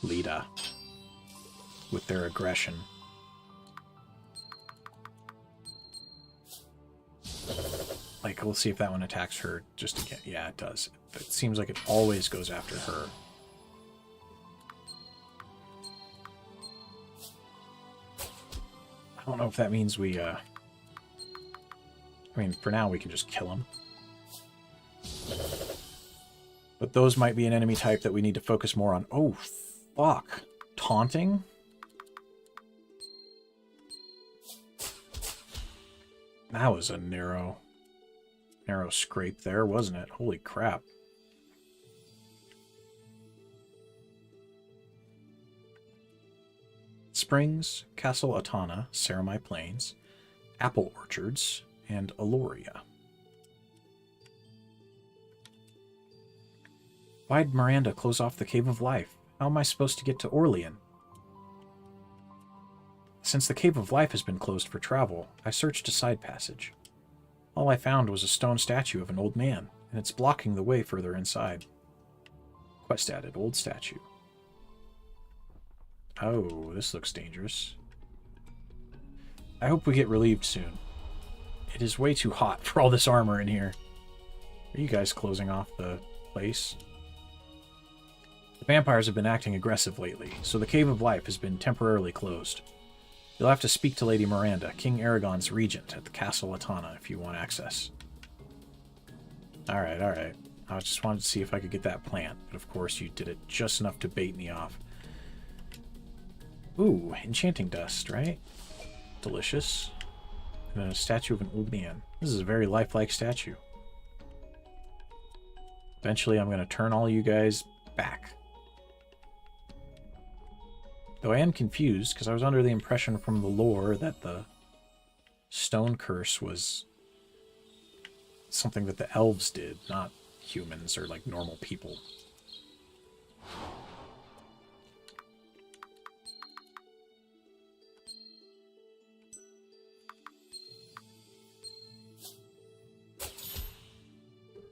Lita with their aggression. Like, we'll see if that one attacks her just again. Yeah, it does. It seems like it always goes after her. I don't know if that means we, I mean, for now we can just kill him. But those might be an enemy type that we need to focus more on. Oh, fuck. Taunting? That was a narrow scrape there, wasn't it? Holy crap. Springs, Castle Atana, Saramai Plains, Apple Orchards, and Aloria. Why'd Miranda close off the Cave of Life? How am I supposed to get to Orlean? Since the Cave of Life has been closed for travel, I searched a side passage. All I found was a stone statue of an old man, and it's blocking the way further inside. Quest added, old statue. Oh, this looks dangerous. I hope we get relieved soon. It is way too hot for all this armor in here. Are you guys closing off the place? The vampires have been acting aggressive lately, so the Cave of Life has been temporarily closed. You'll have to speak to Lady Miranda, King Aragon's regent, at the Castle Atana if you want access. Alright, alright. I just wanted to see if I could get that plant, but of course you did it just enough to bait me off. Ooh, enchanting dust, right? Delicious. And then a statue of an old man. This is a very lifelike statue. Eventually I'm going to turn all you guys back. Though I am confused, because I was under the impression from the lore that the stone curse was something that the elves did, not humans or like normal people.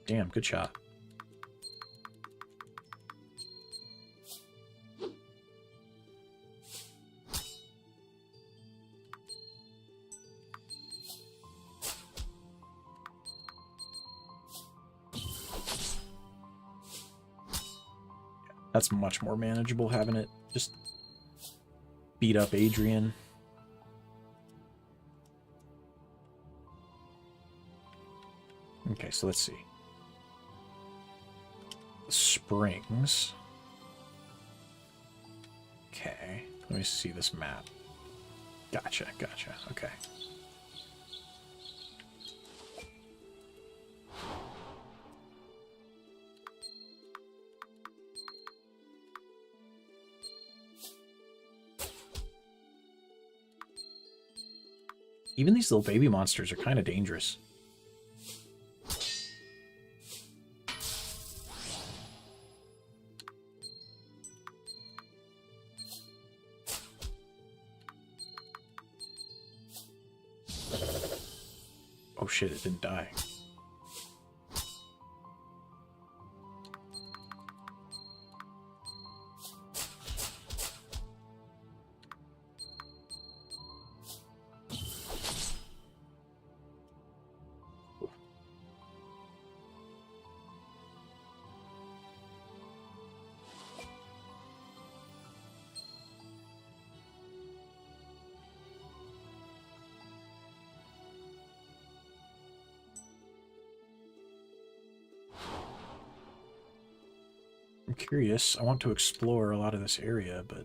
Damn, good shot. That's much more manageable, having it just beat up Adrian. Okay, so let's see. Springs. Okay, let me see this map. Gotcha, gotcha, okay. Even these little baby monsters are kind of dangerous. Oh shit, it didn't die. Curious. I want to explore a lot of this area, but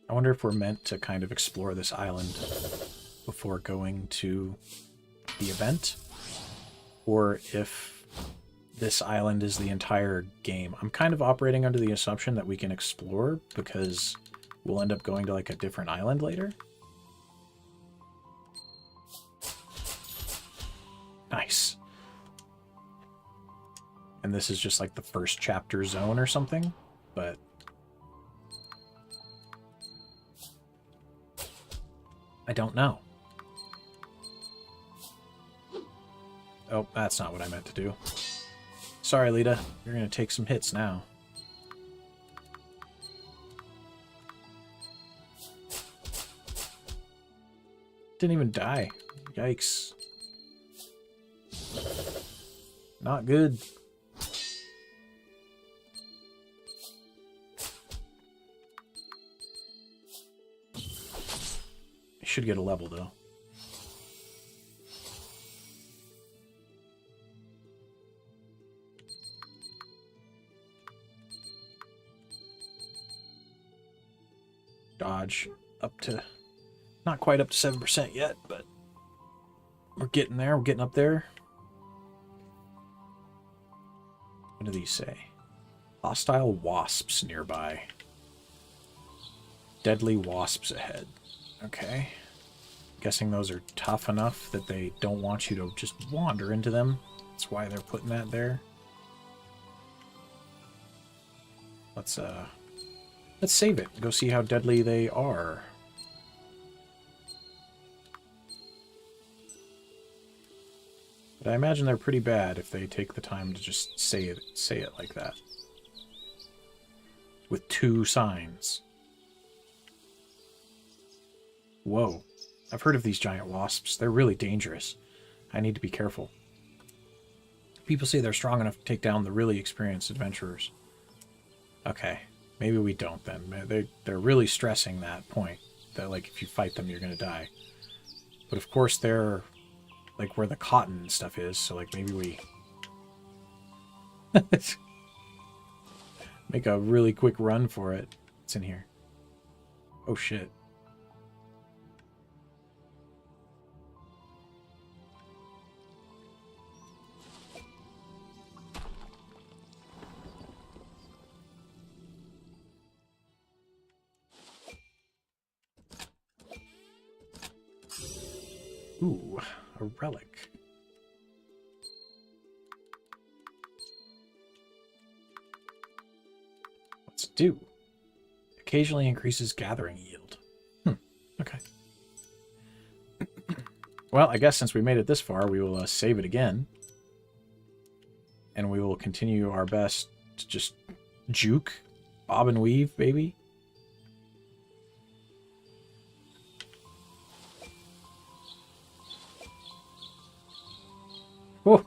I wonder if we're meant to kind of explore this island before going to the event, or if this island is the entire game. I'm kind of operating under the assumption that we can explore because we'll end up going to like a different island later. Nice. And this is just like the first chapter zone or something, but I don't know. Oh, that's not what I meant to do. Sorry, Lita. You're going to take some hits now. didn't even die. Yikes. Not good. I should get a level, though. Dodge up to... Not quite up to 7% yet, but we're getting there. We're getting up there. What do these say? Hostile wasps nearby. Deadly wasps ahead. Okay. Guessing those are tough enough that they don't want you to just wander into them. That's why they're putting that there. Let's save it. Go see how deadly they are. But I imagine they're pretty bad if they take the time to just say it like that. With 2 signs. Whoa. I've heard of these giant wasps. They're really dangerous. I need to be careful. People say they're strong enough to take down the really experienced adventurers. Okay. Maybe we don't then. They're really stressing that point. That, like, if you fight them, you're going to die. But, of course, they're... like where the cotton and stuff is, so like maybe we make a really quick run for it. It's in here. Oh shit. Ooh, a relic. What's it do? Occasionally increases gathering yield. Okay. Well, I guess since we made it this far, we will save it again. And we will continue our best to just juke, bob and weave, baby. Whoa.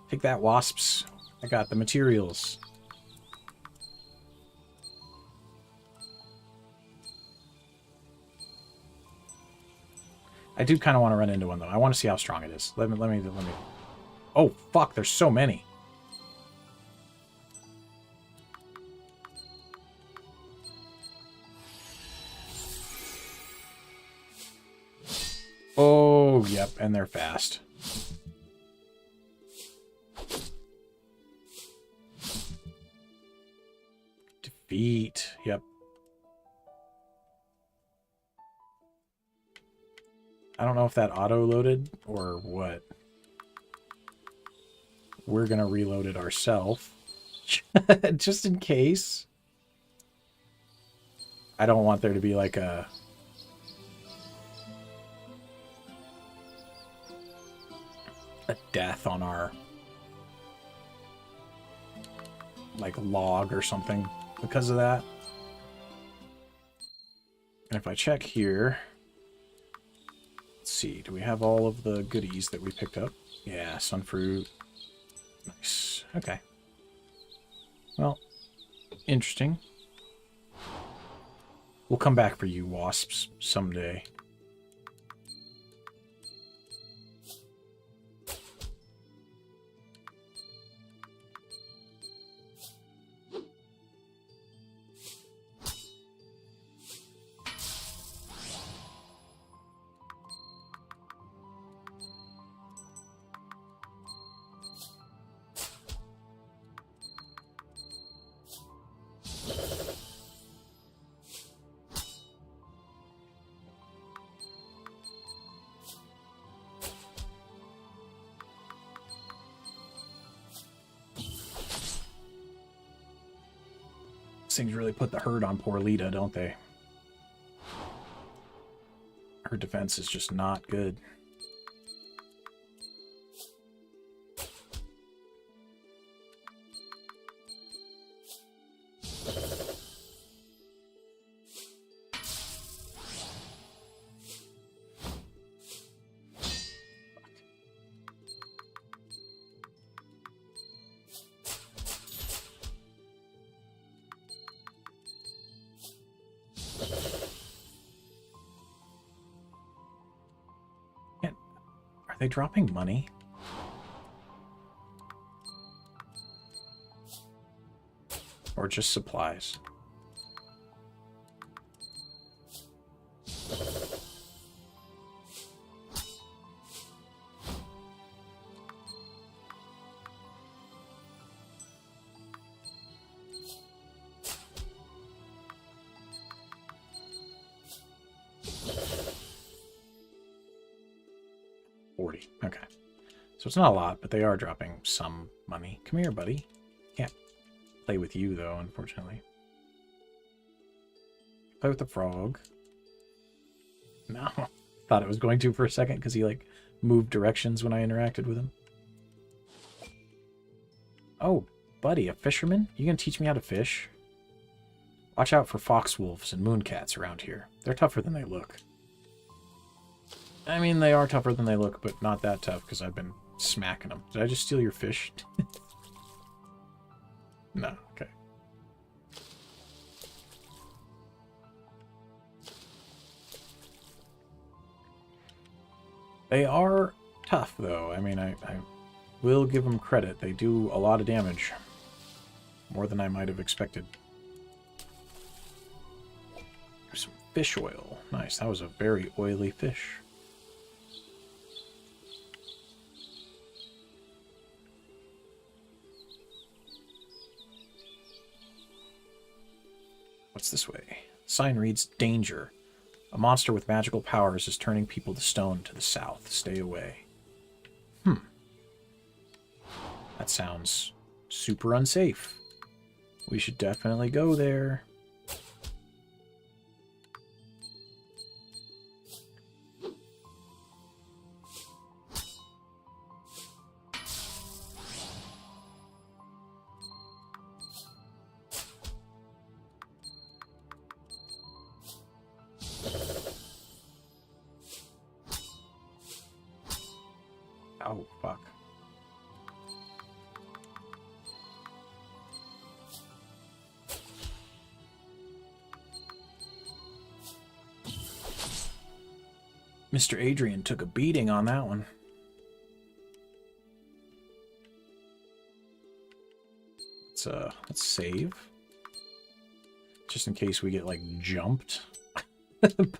Take that, wasps. I got the materials. I do kind of want to run into one, though. I want to see how strong it is. Let me... Oh, fuck. There's so many. Oh, yep. And they're fast. Defeat. Yep. I don't know if that auto-loaded or what. We're going to reload it ourselves. Just in case. I don't want there to be like a... death on our... like log or something because of that. And if I check here... Let's see, do we have all of the goodies that we picked up? Yeah, sunfruit. Nice. Okay. Well, interesting. We'll come back for you, wasps, someday. These things really put the hurt on poor Lita, don't they? Her defense is just not good. they dropping money? Or just supplies? Okay. So it's not a lot, but they are dropping some money. Come here, buddy. Can't play with you, though, unfortunately. Play with the frog. No. Thought it was going to for a second because he, like, moved directions when I interacted with him. Oh, buddy, a fisherman? You gonna teach me how to fish? Watch out for fox wolves and mooncats around here. They're tougher than they look. I mean, they are tougher than they look, but not that tough because I've been smacking them. Did I just steal your fish? No, okay. They are tough, though. I mean, I will give them credit. They do a lot of damage. More than I might have expected. There's some fish oil. Nice, that was a very oily fish. What's this way? Sign reads, danger. A monster with magical powers is turning people to stone to the south. Stay away. That sounds super unsafe. We should definitely go there. Oh, fuck. Mr. Adrian took a beating on that one. Let's save. Just in case we get, like, jumped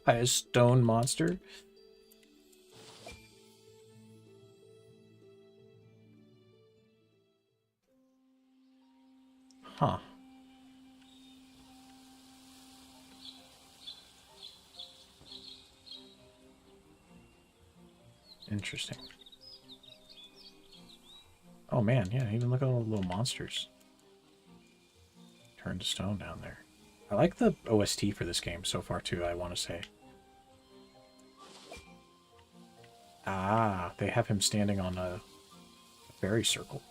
by a stone monster. Huh. Interesting. Oh man, yeah, even look at all the little monsters. Turned to stone down there. I like the OST for this game so far too, I want to say. Ah, they have him standing on a fairy circle.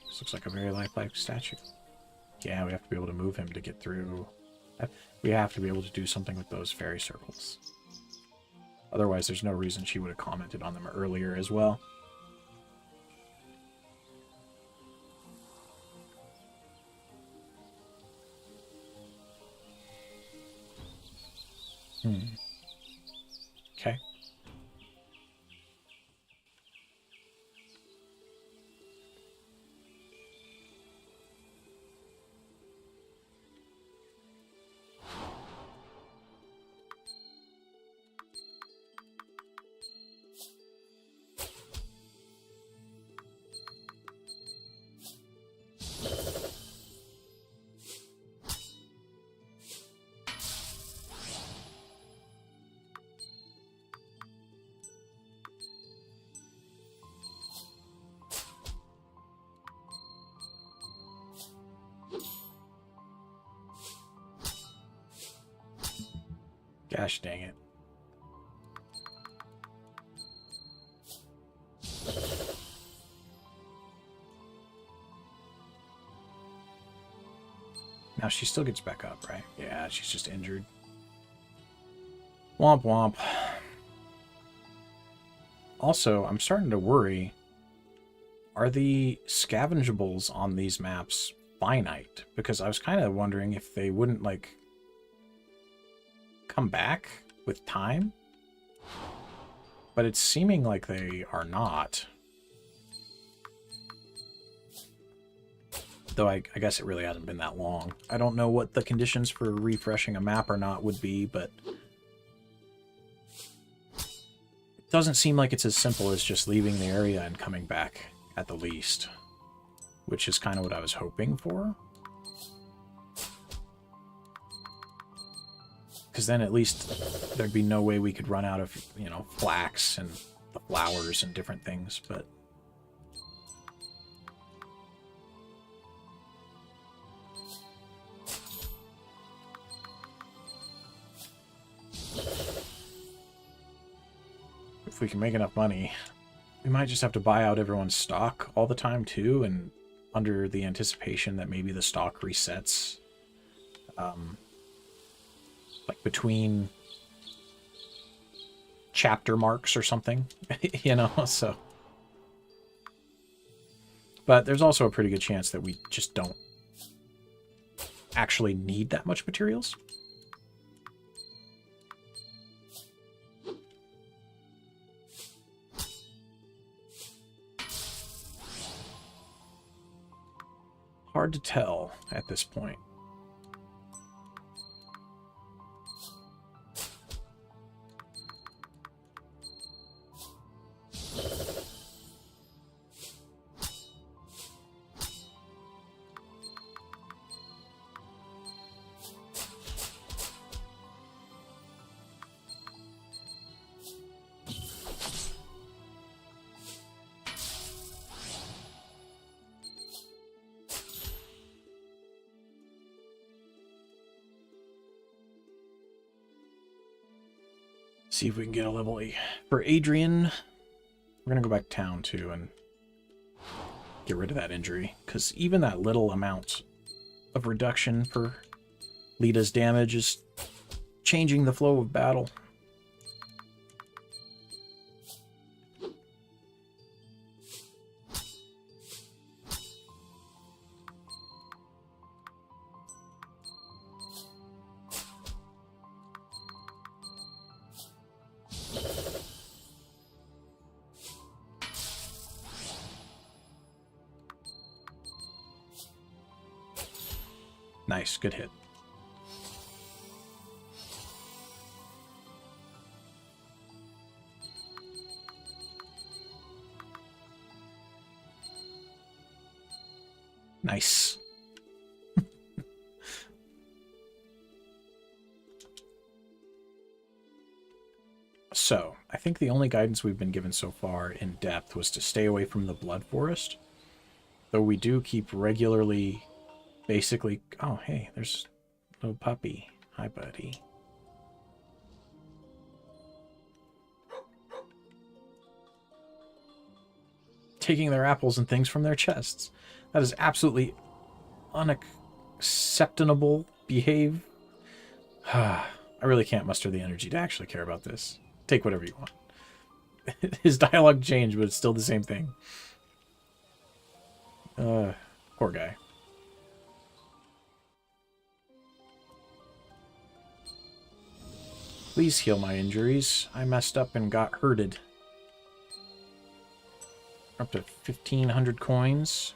This looks like a very lifelike statue. Yeah, we have to be able to move him to get through. We have to be able to do something with those fairy circles. Otherwise, there's no reason she would have commented on them earlier as well. Okay. Gosh dang it. Now she still gets back up, right? Yeah, she's just injured. Womp womp. Also, I'm starting to worry. Are the scavengeables on these maps finite? Because I was kind of wondering if they wouldn't, like, come back with time. But it's seeming like they are not. Though I guess it really hasn't been that long. I don't know what the conditions for refreshing a map or not would be, but it doesn't seem like it's as simple as just leaving the area and coming back at the least, which is kind of what I was hoping for. Because then at least there'd be no way we could run out of, you know, flax and the flowers and different things, but... if we can make enough money, we might just have to buy out everyone's stock all the time too, and under the anticipation that maybe the stock resets, like between chapter marks or something, you know, so. But there's also a pretty good chance that we just don't actually need that much materials. Hard to tell at this point. See if we can get a level 8. For Adrian, we're going to go back to town too and get rid of that injury. Because even that little amount of reduction for Lita's damage is changing the flow of battle. Nice, good hit. Nice. So, I think the only guidance we've been given so far in depth was to stay away from the Blood Forest. Though we do keep regularly... basically, oh, hey, there's a little puppy. Hi, buddy. Taking their apples and things from their chests. That is absolutely unacceptable behave. I really can't muster the energy to actually care about this. Take whatever you want. His dialogue changed, but it's still the same thing. Poor guy. Please heal my injuries. I messed up and got hurted. Up to 1,500 coins.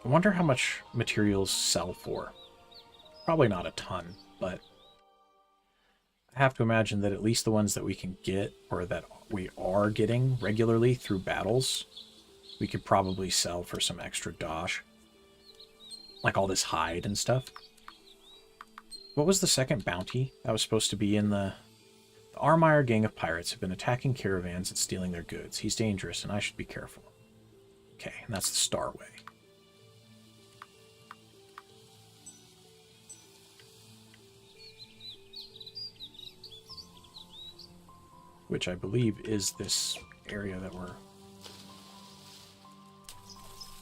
I wonder how much materials sell for. Probably not a ton, but I have to imagine that at least the ones that we can get, or that we are getting regularly through battles, we could probably sell for some extra dosh. Like all this hide and stuff. What was the second bounty that was supposed to be in the... The Armire gang of pirates have been attacking caravans and stealing their goods. He's dangerous, and I should be careful. Okay, and that's the Starway. Which I believe is this area that we're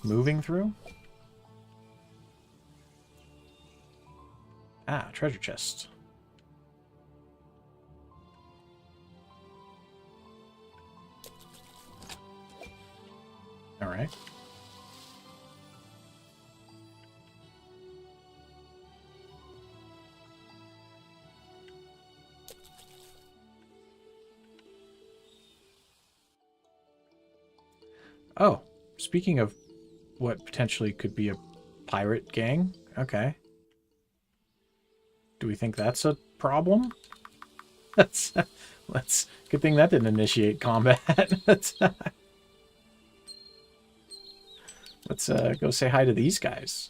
moving through. Ah, treasure chest. All right. Oh, speaking of what potentially could be a pirate gang. Okay. Do we think that's a problem? Let's good thing that didn't initiate combat. Let's go say hi to these guys.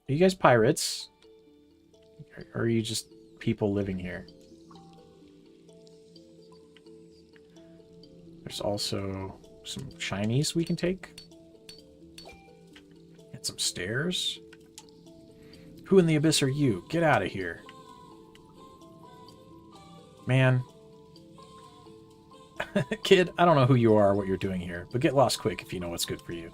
Are you guys pirates? Or are you just people living here? There's also some shinies we can take. And some stairs. Who in the abyss are you? Get out of here. Man. Kid, I don't know who you are or what you're doing here, but get lost quick if you know what's good for you.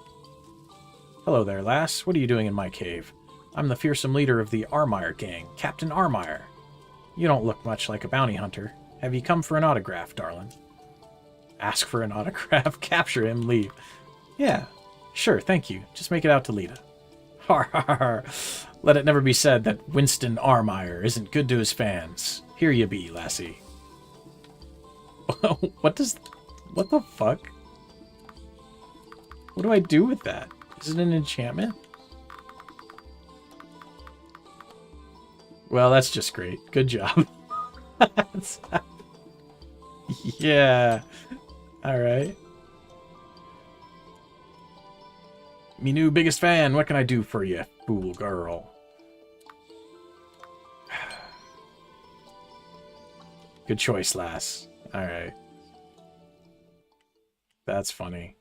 Hello there, lass. What are you doing in my cave? I'm the fearsome leader of the Armire gang, Captain Armire. You don't look much like a bounty hunter. Have you come for an autograph, darling? Ask for an autograph, capture him, leave. Yeah, sure, thank you. Just make it out to Lita. Har har har. Let it never be said that Winston Armire isn't good to his fans. Here you be, lassie. What the fuck? What do I do with that? Is it an enchantment? Well, that's just great. Good job. Yeah. Alright. Me new biggest fan. What can I do for you, fool girl? Good choice, lass. Alright. That's funny.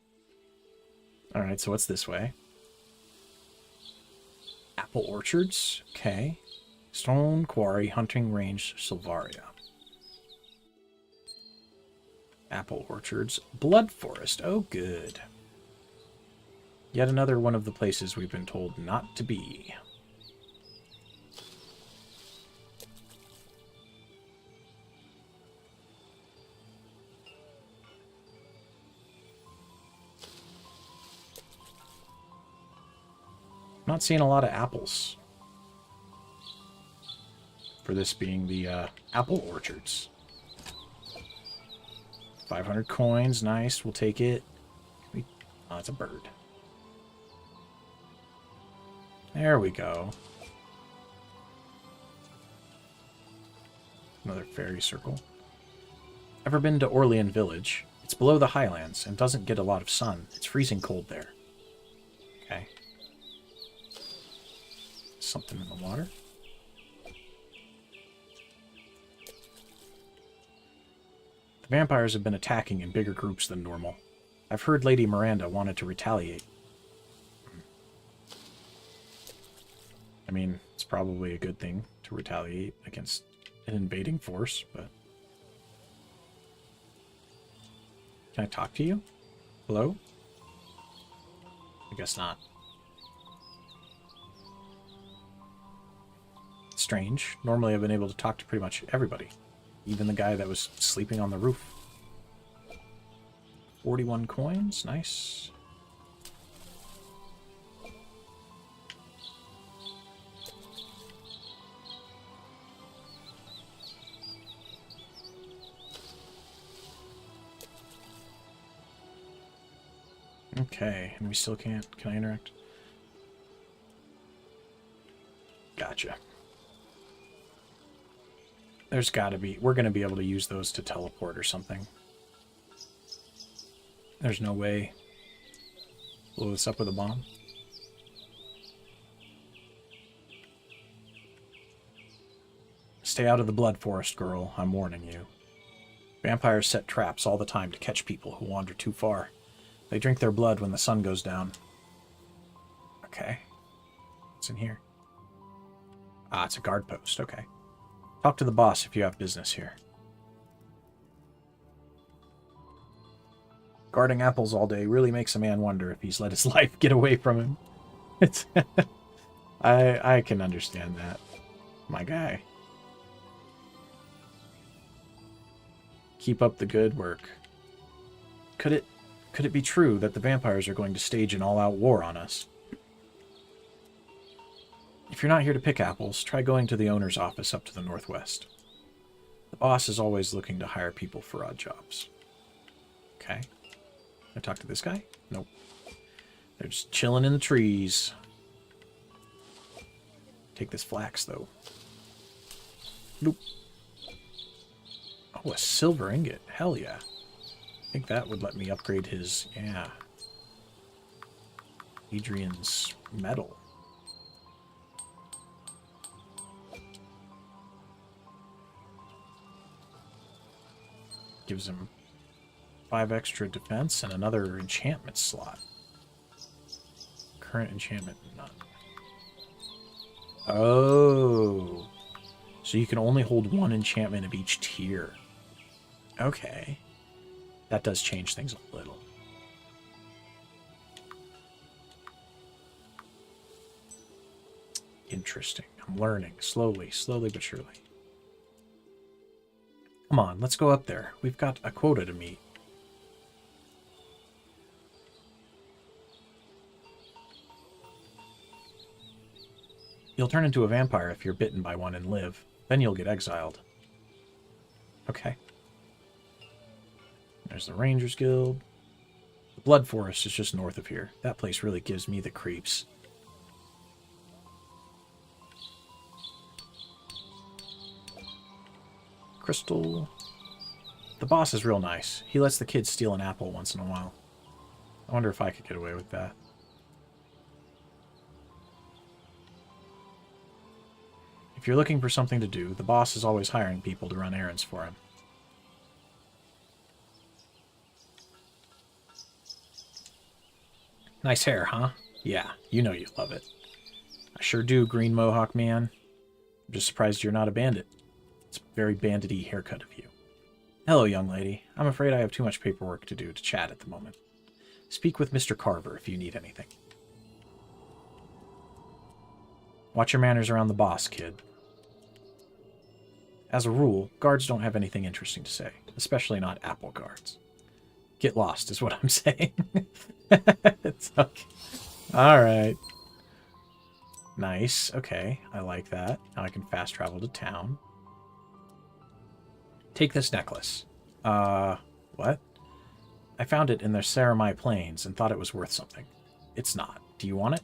Alright, so what's this way? Apple orchards. Okay. Stone quarry, hunting range, Silvaria. Apple orchards. Blood forest. Oh, good. Yet another one of the places we've been told not to be. Not seeing a lot of apples. For this being the apple orchards. 500 coins, nice, we'll take it. Oh, it's a bird. There we go. Another fairy circle. Ever been to Orlean Village? It's below the highlands and doesn't get a lot of sun. It's freezing cold there. Okay. Something in the water. The vampires have been attacking in bigger groups than normal. I've heard Lady Miranda wanted to retaliate. I mean, it's probably a good thing to retaliate against an invading force, but... Can I talk to you? Hello? I guess not. Strange. Normally I've been able to talk to pretty much everybody. Even the guy that was sleeping on the roof. 41 coins. Nice. Okay, and we still can't... Can I interact? Gotcha. There's gotta be... We're gonna be able to use those to teleport or something. There's no way. Blow this up with a bomb. Stay out of the blood forest, girl. I'm warning you. Vampires set traps all the time to catch people who wander too far. They drink their blood when the sun goes down. Okay. What's in here? Ah, it's a guard post. Okay. Talk to the boss if you have business here. Guarding apples all day really makes a man wonder if he's let his life get away from him. It's I can understand that. My guy. Keep up the good work. Could it be true that the vampires are going to stage an all-out war on us? If you're not here to pick apples, try going to the owner's office up to the northwest. The boss is always looking to hire people for odd jobs. Okay. Can I talk to this guy? Nope. They're just chilling in the trees. Take this flax, though. Nope. Oh, a silver ingot. Hell yeah. I think that would let me upgrade his... Yeah. Adrian's metal. Gives him 5 extra defense and another enchantment slot. Current enchantment, none. Oh. So you can only hold 1 enchantment of each tier. Okay. That does change things a little. Interesting. I'm learning. Slowly but surely. Come on, let's go up there. We've got a quota to meet. You'll turn into a vampire if you're bitten by one and live. Then you'll get exiled. Okay. There's the Rangers Guild. The Blood Forest is just north of here. That place really gives me the creeps. Crystal. The boss is real nice. He lets the kids steal an apple once in a while. I wonder if I could get away with that. If you're looking for something to do, the boss is always hiring people to run errands for him. Nice hair, huh? Yeah, you know you love it. I sure do, Green Mohawk Man. I'm just surprised you're not a bandit. It's a very bandit-y haircut of you. Hello, young lady. I'm afraid I have too much paperwork to do to chat at the moment. Speak with Mr. Carver if you need anything. Watch your manners around the boss, kid. As a rule, guards don't have anything interesting to say, especially not apple guards. Get lost is what I'm saying. It's okay. Alright. Nice. Okay, I like that. Now I can fast travel to town. Take this necklace. What? I found it in the Saramai Plains and thought it was worth something. It's not. Do you want it?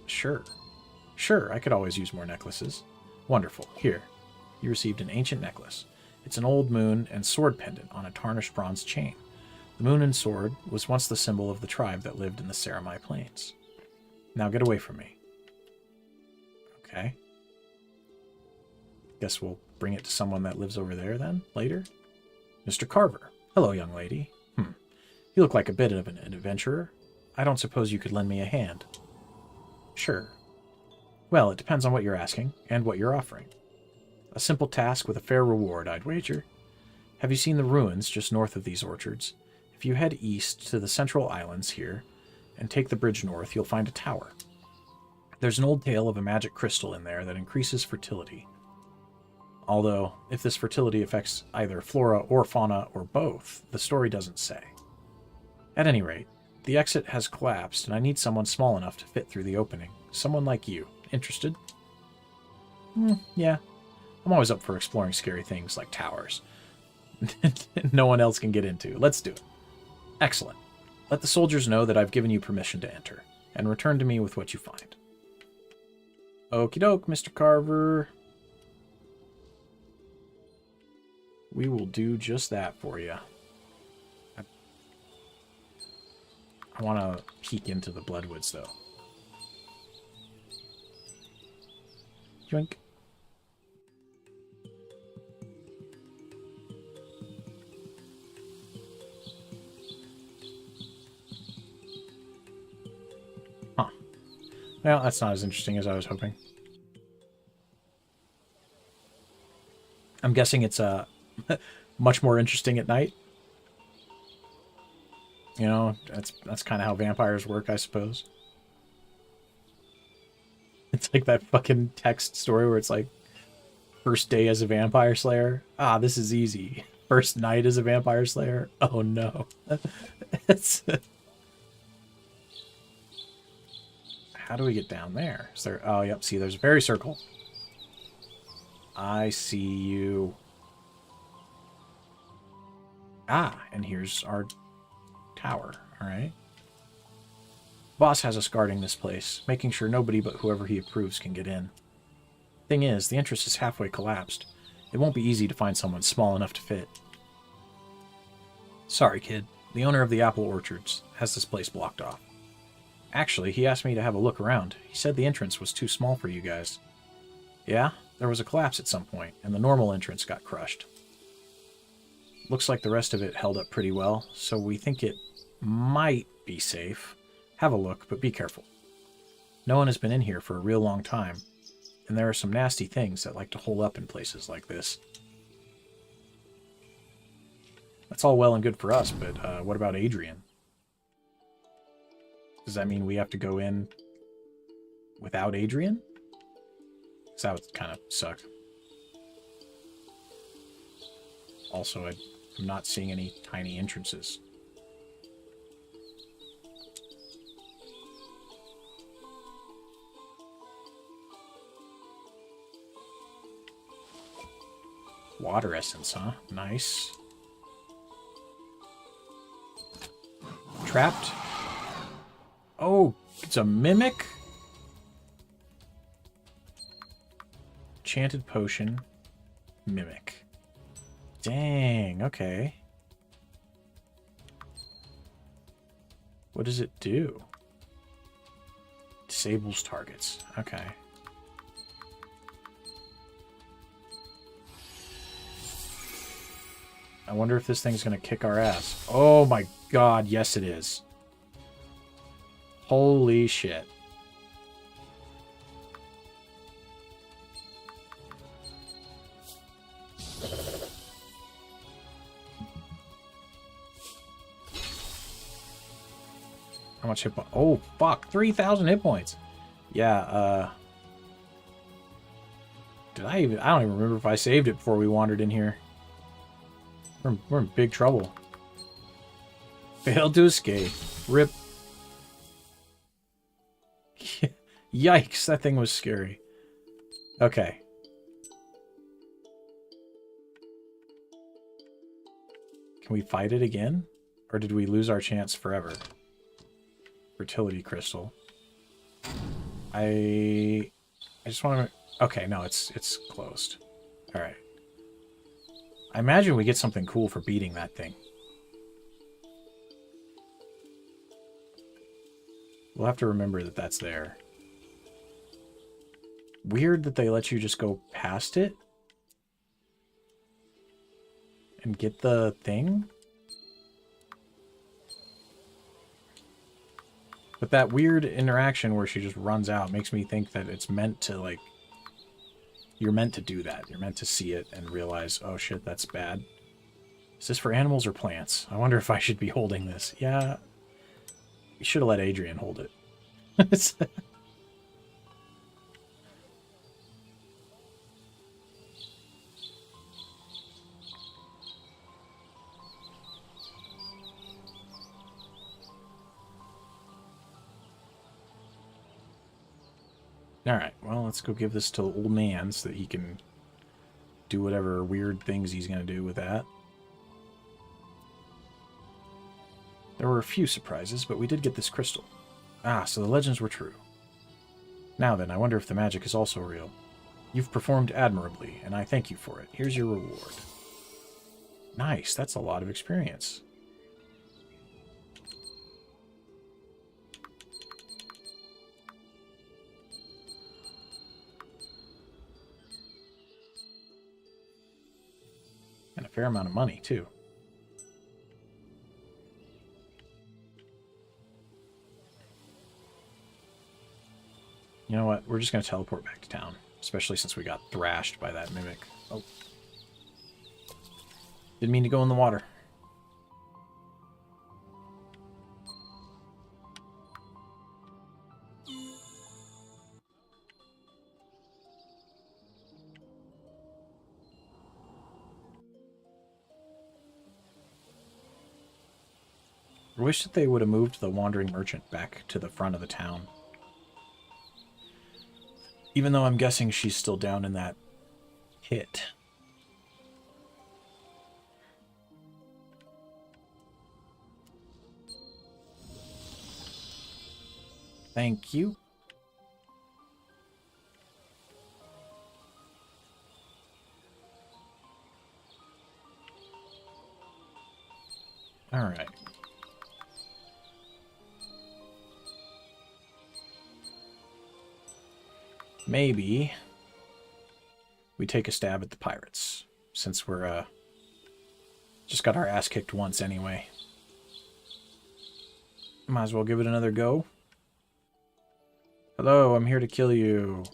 Sure. Sure, I could always use more necklaces. Wonderful. Here. You received an ancient necklace. It's an old moon and sword pendant on a tarnished bronze chain. The moon and sword was once the symbol of the tribe that lived in the Saramai Plains. Now get away from me. Okay. Guess we'll bring it to someone that lives over there then, later. Mr. Carver. Hello, young lady. You look like a bit of an adventurer. I don't suppose you could lend me a hand. Sure. Well, it depends on what you're asking and what you're offering. A simple task with a fair reward, I'd wager. Have you seen the ruins just north of these orchards? If you head east to the central islands here and take the bridge north, you'll find a tower. There's an old tale of a magic crystal in there that increases fertility. Although, if this fertility affects either flora or fauna or both, the story doesn't say. At any rate, the exit has collapsed and I need someone small enough to fit through the opening. Someone like you. Interested? Yeah. I'm always up for exploring scary things like towers. No one else can get into. Let's do it. Excellent. Let the soldiers know that I've given you permission to enter, and return to me with what you find. Okie doke, Mr. Carver. We will do just that for you. I want to peek into the Bloodwoods, though. Yoink. Huh. Well, that's not as interesting as I was hoping. I'm guessing it's much more interesting at night. You know, that's kind of how vampires work, I suppose. It's like that fucking text story where it's like, first day as a vampire slayer. Ah, this is easy. First night as a vampire slayer. Oh no. How do we get down there? Is there? Oh, yep. See, there's a fairy circle. I see you. Ah, and here's our tower. All right. Boss has us guarding this place, making sure nobody but whoever he approves can get in. Thing is, the entrance is halfway collapsed. It won't be easy to find someone small enough to fit. Sorry, kid. The owner of the apple orchards has this place blocked off. Actually, he asked me to have a look around. He said the entrance was too small for you guys. Yeah, there was a collapse at some point, and the normal entrance got crushed. Looks like the rest of it held up pretty well, so we think it might be safe. Have a look, but be careful. No one has been in here for a real long time, and there are some nasty things that like to hole up in places like this. That's all well and good for us, but what about Adrian? Does that mean we have to go in without Adrian? Because that would kind of suck. Also, I'm not seeing any tiny entrances. Water essence, huh? Nice. Trapped. Oh, it's a mimic? Enchanted potion. Mimic. Dang, okay. What does it do? Disables targets. Okay. I wonder if this thing's going to kick our ass. Oh my god, yes it is. Holy shit. How much hit points? Oh, fuck. 3,000 hit points. Yeah, did I even... I don't even remember if I saved it before we wandered in here. We're in big trouble. Failed to escape. Rip. Yikes, that thing was scary. Okay. Can we fight it again? Or did we lose our chance forever? Fertility crystal. I just want to... Okay, no, it's closed. Alright. I imagine we get something cool for beating that thing. We'll have to remember that that's there. Weird that they let you just go past it and get the thing. But that weird interaction where she just runs out makes me think that it's meant to, like... You're meant to do that. You're meant to see it and realize, oh shit, that's bad. Is this for animals or plants? I wonder if I should be holding this. Yeah. You should have let Adrian hold it. Alright, well, let's go give this to old man so that he can do whatever weird things he's going to do with that. There were a few surprises, but we did get this crystal. Ah, so the legends were true. Now then, I wonder if the magic is also real. You've performed admirably, and I thank you for it. Here's your reward. Nice, that's a lot of experience. And a fair amount of money, too. You know what? We're just going to teleport back to town. Especially since we got thrashed by that mimic. Oh. Didn't mean to go in the water. I wish that they would have moved the wandering merchant back to the front of the town. Even though I'm guessing she's still down in that pit. Thank you. All right. Maybe we take a stab at the pirates, since we're just got our ass kicked once anyway. Might as well give it another go. Hello, I'm here to kill you.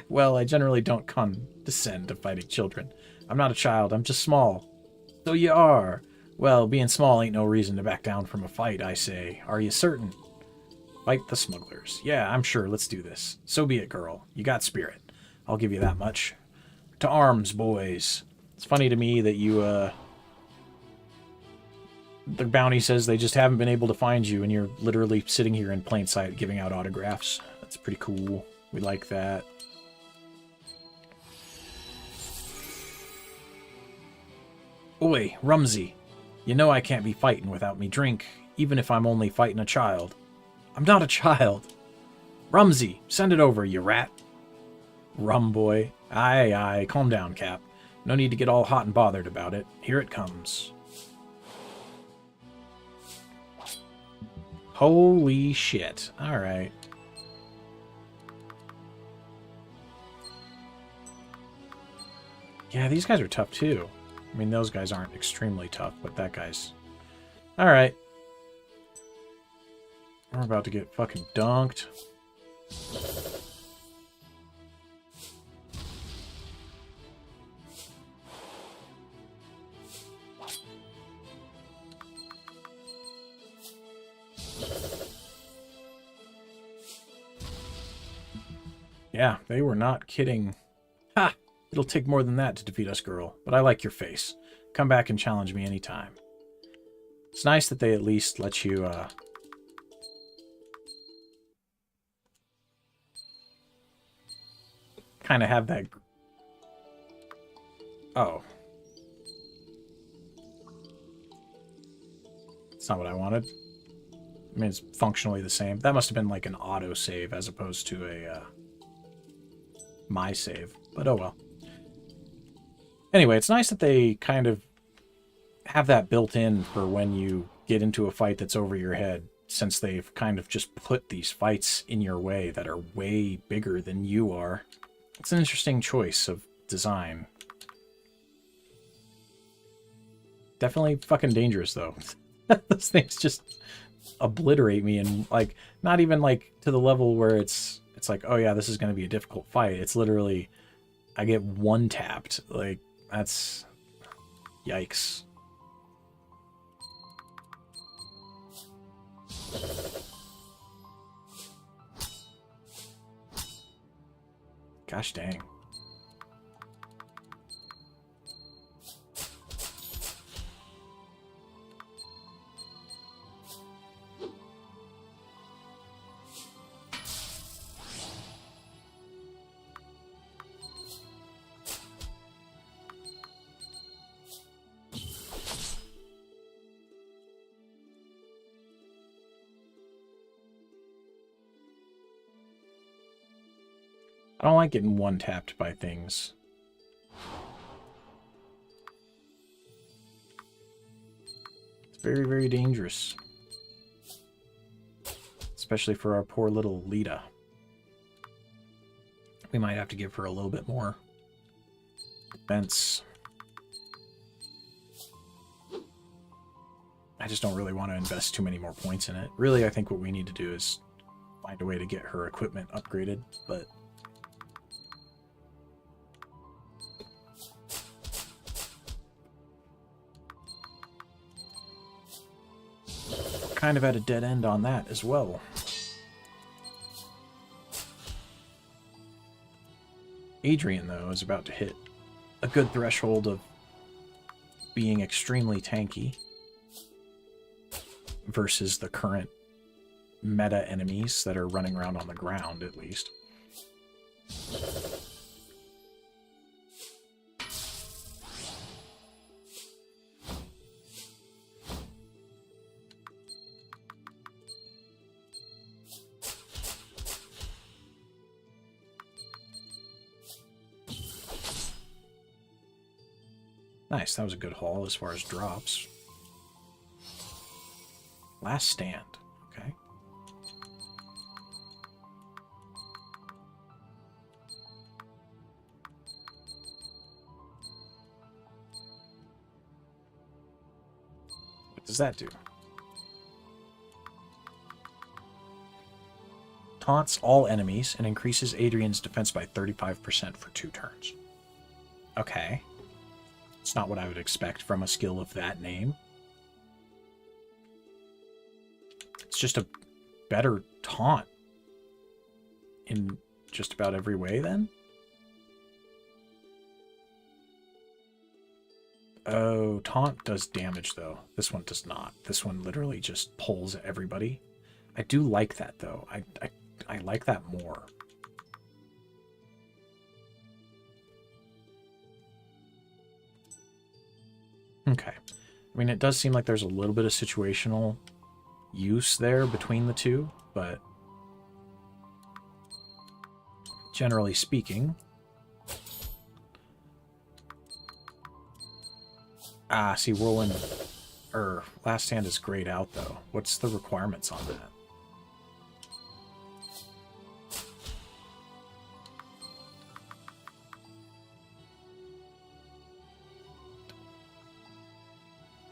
Well, I generally don't condescend to fighting children. I'm not a child, I'm just small. So you are. Well, being small ain't no reason to back down from a fight, I say. Are you certain? Fight the smugglers. Yeah, I'm sure. Let's do this. So be it, girl. You got spirit. I'll give you that much. To arms, boys. It's funny to me that you, the bounty says they just haven't been able to find you, and you're literally sitting here in plain sight giving out autographs. That's pretty cool. We like that. Oi, Rumsey. You know I can't be fighting without me drink, even if I'm only fighting a child. I'm not a child. Rumsey, send it over, you rat. Rum boy. Aye, aye, calm down, Cap. No need to get all hot and bothered about it. Here it comes. Holy shit. Alright. Yeah, these guys are tough too. I mean, those guys aren't extremely tough, but that guy's... Alright. We're about to get fucking dunked. Yeah, they were not kidding. Ha! It'll take more than that to defeat us, girl, but I like your face. Come back and challenge me anytime. It's nice that they at least let you, kind of have that... Oh. That's not what I wanted. I mean, it's functionally the same. That must have been like an auto-save as opposed to a, my save. But oh well. Anyway, it's nice that they kind of have that built in for when you get into a fight that's over your head, since they've kind of just put these fights in your way that are way bigger than you are. It's an interesting choice of design. Definitely fucking dangerous, though. Those things just obliterate me, and, like, not even, like, to the level where it's like, oh yeah, this is going to be a difficult fight. It's literally, I get one-tapped. Like, that's... Yikes. Gosh dang. I don't like getting one-tapped by things. It's very, very dangerous. Especially for our poor little Lita. We might have to give her a little bit more defense. I just don't really want to invest too many more points in it. Really, I think what we need to do is find a way to get her equipment upgraded, but... kind of at a dead end on that as well. Adrian, though, is about to hit a good threshold of being extremely tanky versus the current meta enemies that are running around on the ground, at least. Nice, that was a good haul as far as drops. Last stand. Okay. What does that do? Taunts all enemies and increases Adrian's defense by 35% for 2 turns. Okay. It's not what I would expect from a skill of that name. It's just a better taunt in just about every way, then? Oh, taunt does damage, though. This one does not. This one literally just pulls everybody. I do like that, though. I like that more. Okay. I mean, it does seem like there's a little bit of situational use there between the two, but generally speaking... Ah, see, Whirlwind... Last Stand is grayed out, though. What's the requirements on that?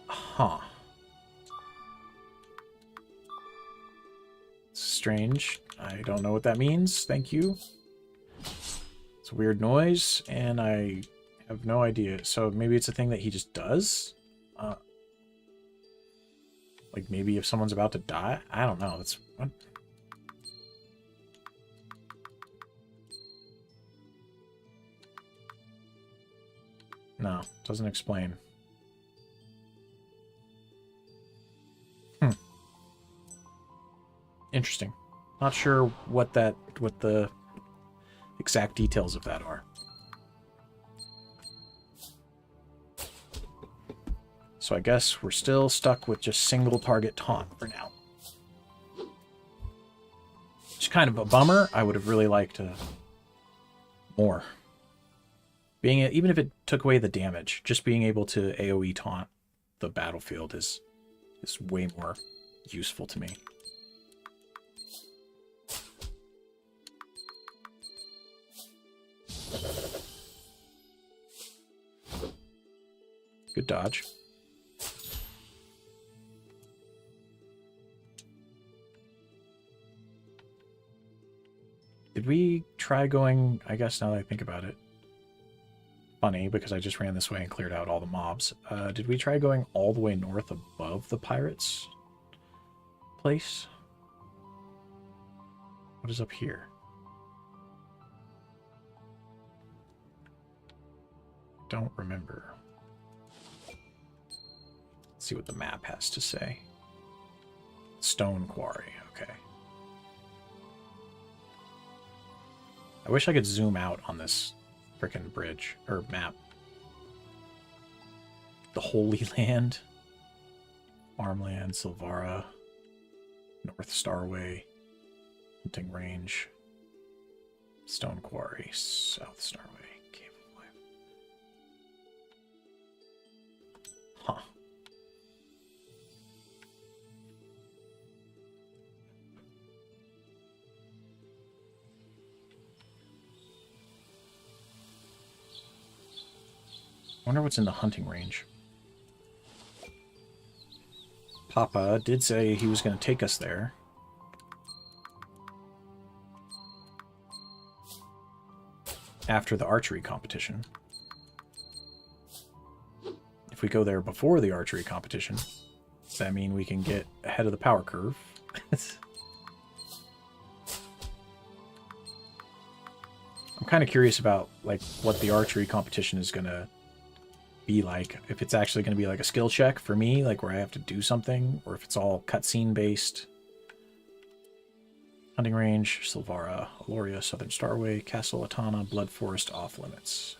Huh. Strange. I don't know what that means. Thank you. It's a weird noise, and I have no idea. So maybe it's a thing that he just does? Like maybe if someone's about to die? I don't know. That's what? No, doesn't explain. Interesting. Not sure what the exact details of that are. So I guess we're still stuck with just single target taunt for now. It's kind of a bummer. I would have really liked more. Even if it took away the damage, just being able to AoE taunt the battlefield is way more useful to me. Good dodge. Did we try going, I guess now that I think about it, funny because I just ran this way and cleared out all the mobs. Did we try going all the way north above the pirates' place? What is up here? Don't remember. Let's see what the map has to say. Stone quarry, okay. I wish I could zoom out on this frickin' bridge, or map. The Holy Land, Farmland, Silvara, North Starway, Hunting Range, Stone Quarry, South Starway, Cave of Life. Huh. I wonder what's in the hunting range. Papa did say he was going to take us there. After the archery competition. If we go there before the archery competition, does that mean we can get ahead of the power curve? I'm kind of curious about like what the archery competition is going to be like. If it's actually going to be like a skill check for me, like where I have to do something, or if it's all cutscene based. Hunting Range, Silvara, Aloria, Southern Starway, Castle Atana, Blood Forest, off limits.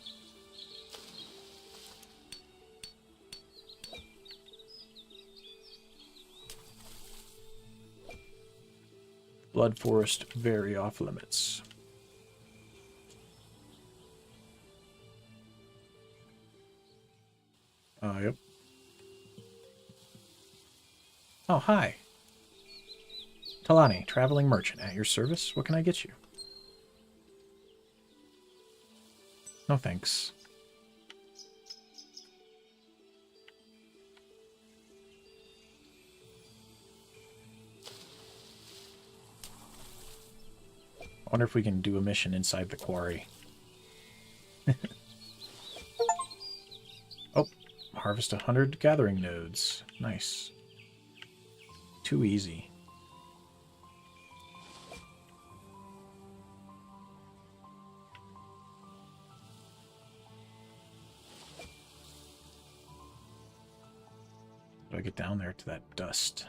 Blood Forest, very off limits. Yep. Oh, hi. Talani, traveling merchant, at your service. What can I get you? No thanks. I wonder if we can do a mission inside the quarry. Oh, harvest 100 gathering nodes. Nice. Too easy. How do I get down there to that dust?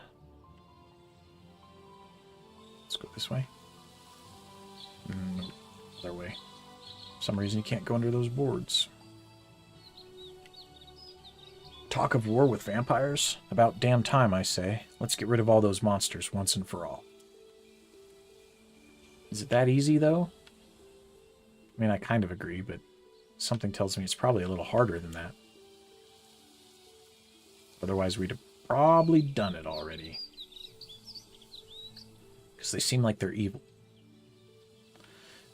Let's go this way. No, other way. For some reason you can't go under those boards. Talk of war with vampires? About damn time, I say. Let's get rid of all those monsters once and for all. Is it that easy, though? I mean, I kind of agree, but something tells me it's probably a little harder than that. Otherwise, we'd have probably done it already. Because they seem like they're evil.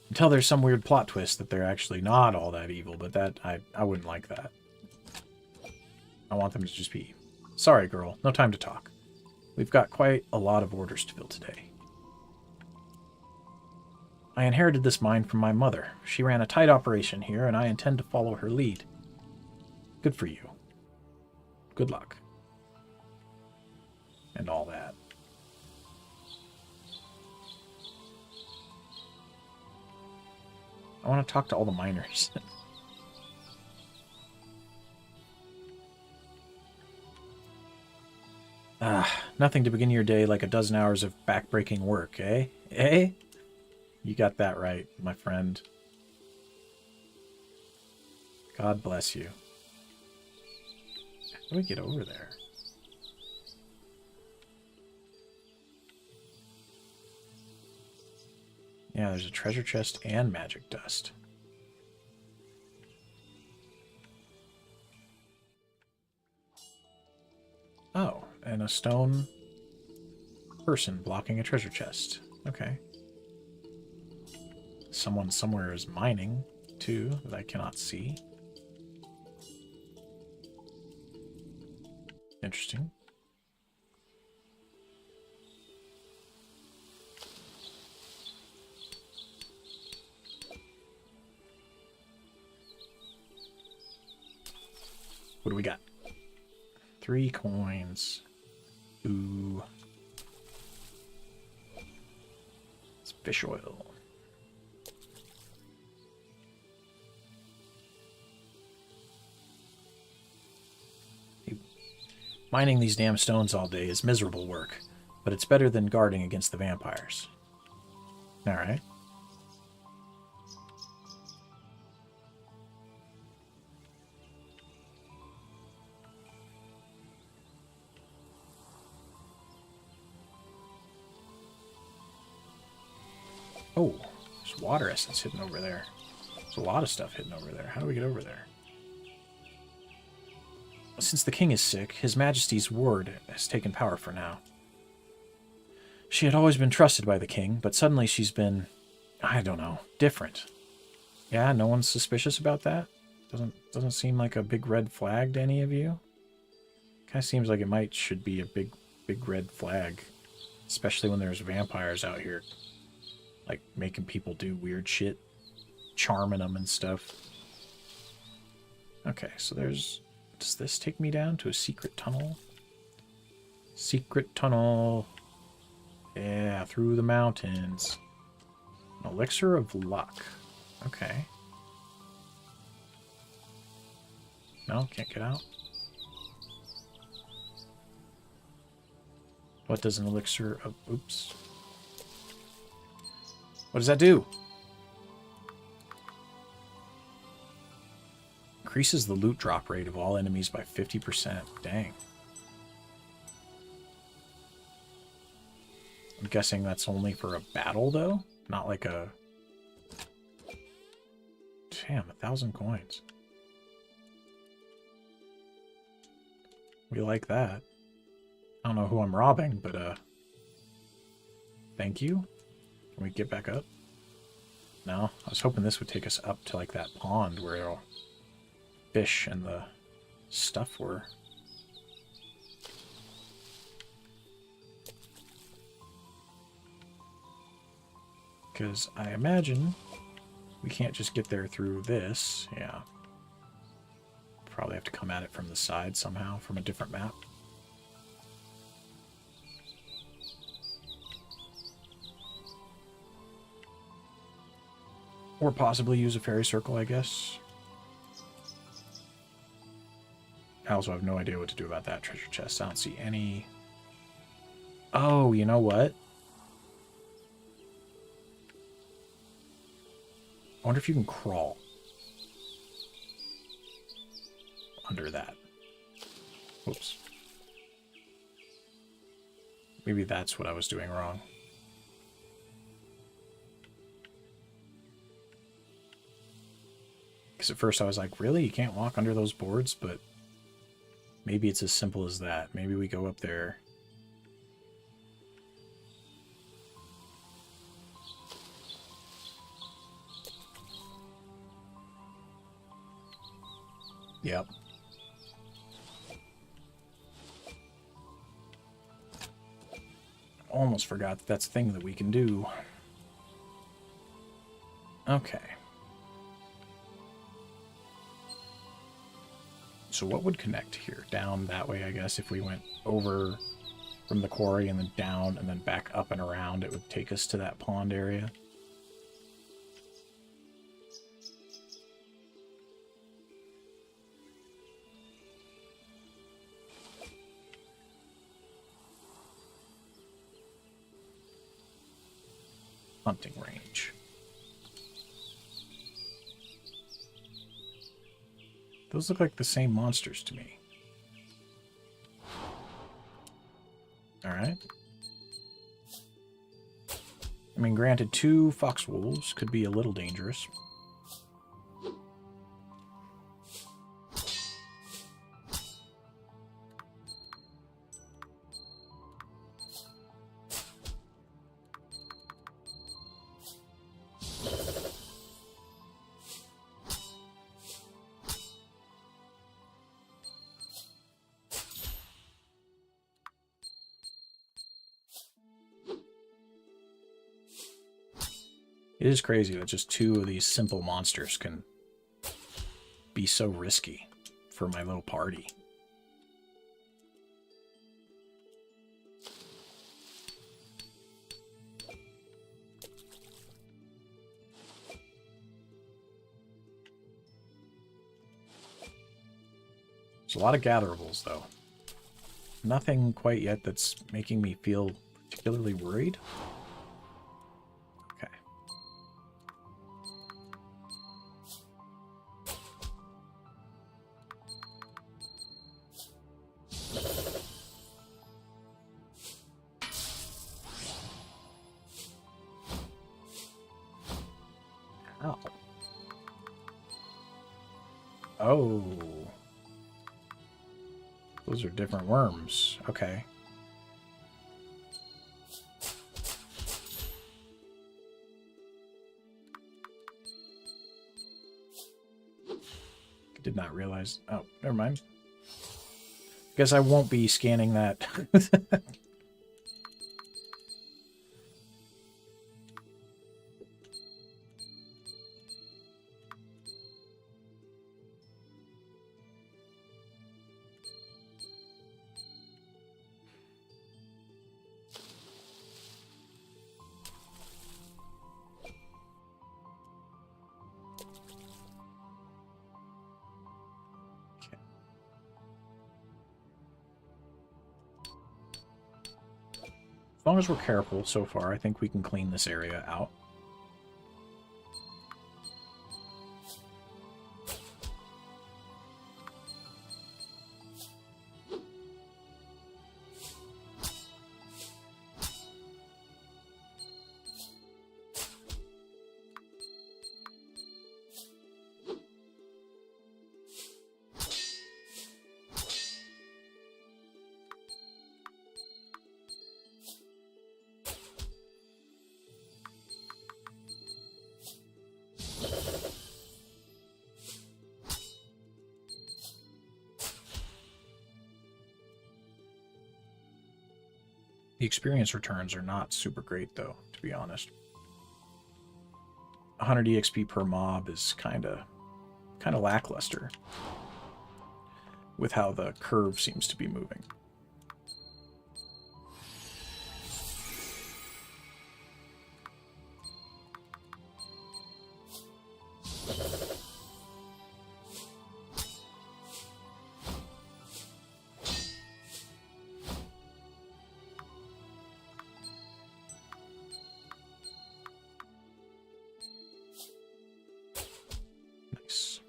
Until there's some weird plot twist that they're actually not all that evil, but that, I wouldn't like that. I want them to just be, sorry girl, no time to talk. We've got quite a lot of orders to fill today. I inherited this mine from my mother. She ran a tight operation here, and I intend to follow her lead. Good for you. Good luck. And all that. I want to talk to all the miners. Nothing to begin your day like a dozen hours of back-breaking work, eh? Eh? You got that right, my friend. God bless you. How do we get over there? Yeah, there's a treasure chest and magic dust. Oh, and a stone person blocking a treasure chest. Okay. Someone somewhere is mining, too, that I cannot see. Interesting. What do we got? 3 coins. Ooh. It's fish oil. Mining these damn stones all day is miserable work, but it's better than guarding against the vampires. Alright. Oh, there's water essence hidden over there. There's a lot of stuff hidden over there. How do we get over there? Since the king is sick, His Majesty's ward has taken power for now. She had always been trusted by the king, but suddenly she's been, I don't know, different. Yeah, no one's suspicious about that? Doesn't seem like a big red flag to any of you? Kind of seems like it should be a big red flag. Especially when there's vampires out here. Like, making people do weird shit. Charming them and stuff. Okay, so there's... Does this take me down to a secret tunnel? Secret tunnel. Yeah, through the mountains. An elixir of luck. Okay. No, can't get out. What does an elixir of... Oops. What does that do? Increases the loot drop rate of all enemies by 50%. Dang. I'm guessing that's only for a battle, though? Not like a... Damn, 1,000 coins. We like that. I don't know who I'm robbing, but, thank you. Can we get back up? No? I was hoping this would take us up to, like, that pond where fish and the stuff were. Because I imagine we can't just get there through this. Yeah. Probably have to come at it from the side somehow, from a different map. Or possibly use a fairy circle, I guess. I also have no idea what to do about that treasure chest. I don't see any... Oh, you know what? I wonder if you can crawl under that. Whoops. Maybe that's what I was doing wrong. Because at first I was like, really? You can't walk under those boards? But maybe it's as simple as that. Maybe we go up there. Yep. Almost forgot that that's a thing that we can do. Okay. So what would connect here? Down that way, I guess. If we went over from the quarry and then down and then back up and around, it would take us to that pond area. Hunting range. Those look like the same monsters to me. Alright. I mean, granted, 2 fox wolves could be a little dangerous. It is crazy that just 2 of these simple monsters can be so risky for my little party. There's a lot of gatherables, though. Nothing quite yet that's making me feel particularly worried. Oh. Those are different worms. Okay. Did not realize. Oh, never mind. Guess I won't be scanning that. As long as we're careful so far, I think we can clean this area out. The experience returns are not super great, though, to be honest. 100 EXP per mob is kind of lackluster with how the curve seems to be moving. Nice.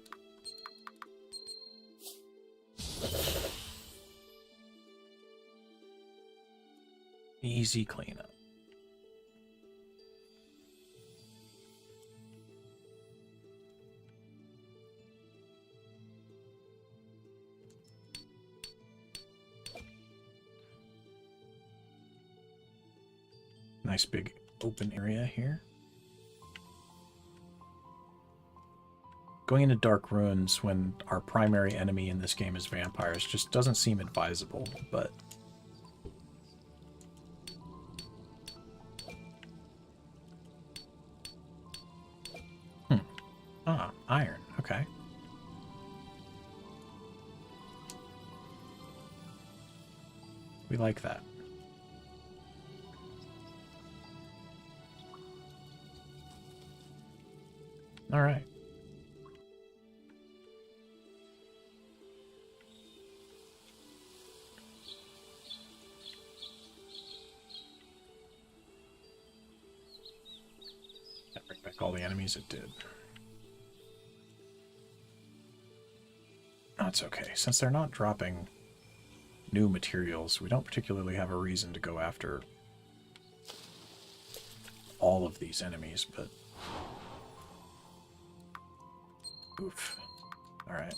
Easy cleanup. Nice big open area here. Going into Dark Ruins when our primary enemy in this game is vampires just doesn't seem advisable, but... Ah, iron. Okay. We like that. All right. That bring back all the enemies it did. That's okay. Since they're not dropping new materials, we don't particularly have a reason to go after all of these enemies, but... Oof. Alright.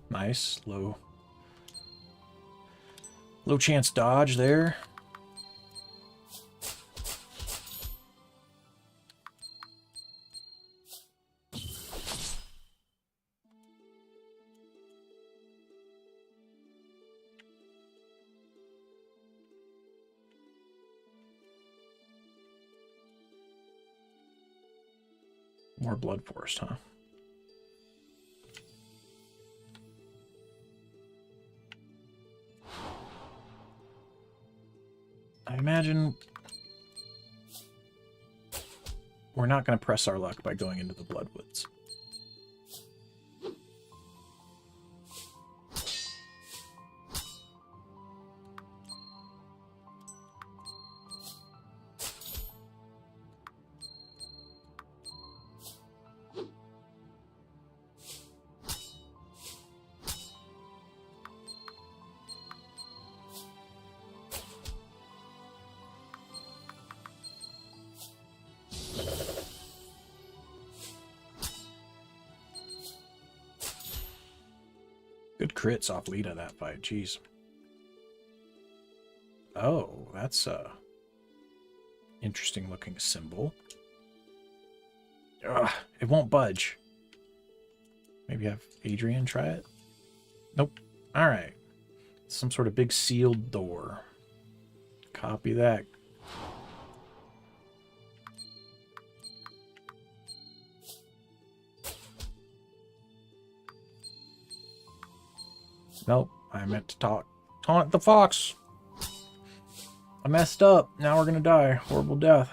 Nice. Low chance dodge there. More Blood Forest, huh? I imagine we're not going to press our luck by going into the Bloodwoods. Good crits off Lita that fight, jeez. Oh, that's a interesting looking symbol. Ugh, it won't budge. Maybe have Adrian try it? Nope. Alright. Some sort of big sealed door. Copy that. Nope, I meant to taunt the fox. I messed up. Now we're gonna die. Horrible death.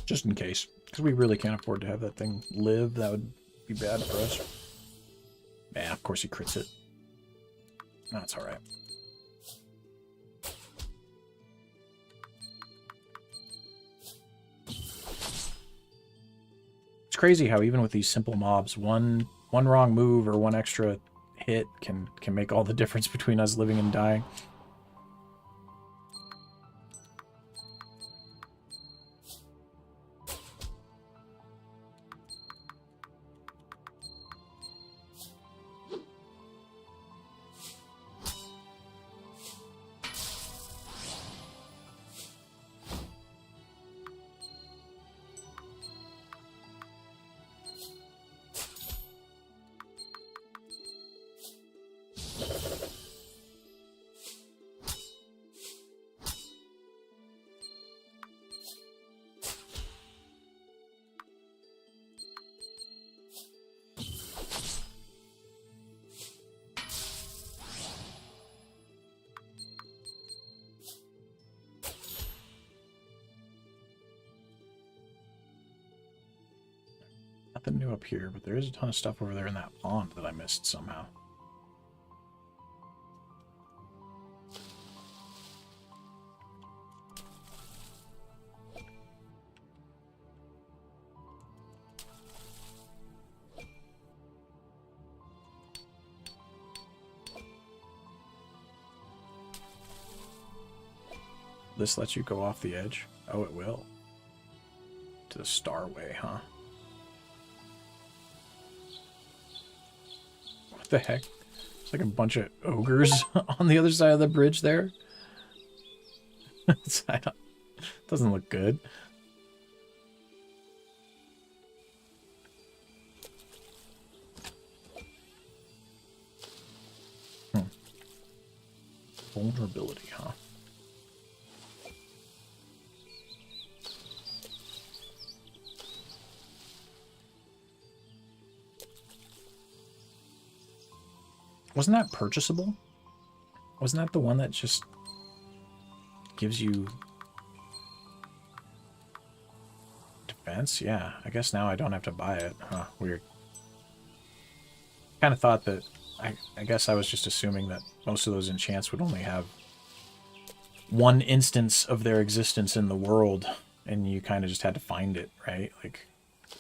Just in case. Because we really can't afford to have that thing live. That would be bad for us. Yeah, of course he crits it. That's alright. crazy how even with these simple mobs, one wrong move or one extra hit can make all the difference between us living and dying. Nothing new up here, but there is a ton of stuff over there in that pond that I missed somehow. This lets you go off the edge? Oh, it will. To the Starway, huh? What the heck? It's like a bunch of ogres on the other side of the bridge there. Doesn't look good. Vulnerability, huh? Wasn't that purchasable? Wasn't that the one that just gives you defense? Yeah, I guess now I don't have to buy it. Huh, weird. Kind of thought that, I guess I was just assuming that most of those enchants would only have one instance of their existence in the world, and you kind of just had to find it, right? Like,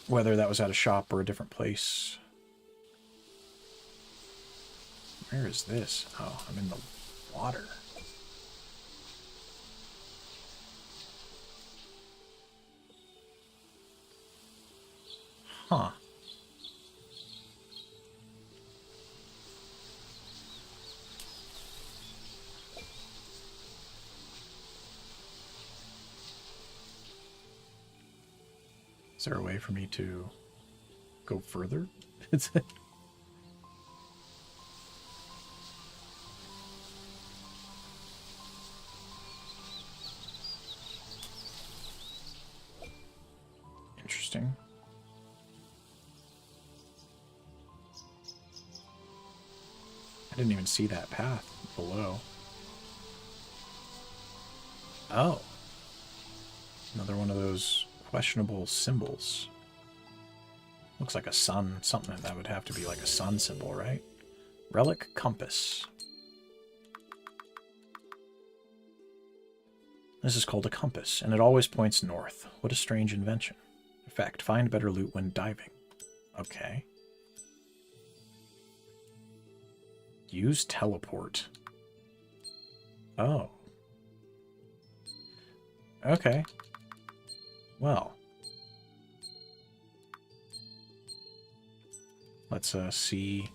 whether that was at a shop or a different place. Where is this? Oh, I'm in the water. Huh. Is there a way for me to go further? It's interesting. I didn't even see that path below. Oh. Another one of those questionable symbols. Looks like a sun. Something that would have to be like a sun symbol, right? Relic compass. This is called a compass, and it always points north. What a strange invention. Effect, find better loot when diving. Okay. Use teleport. Oh. Okay. Well. Let's see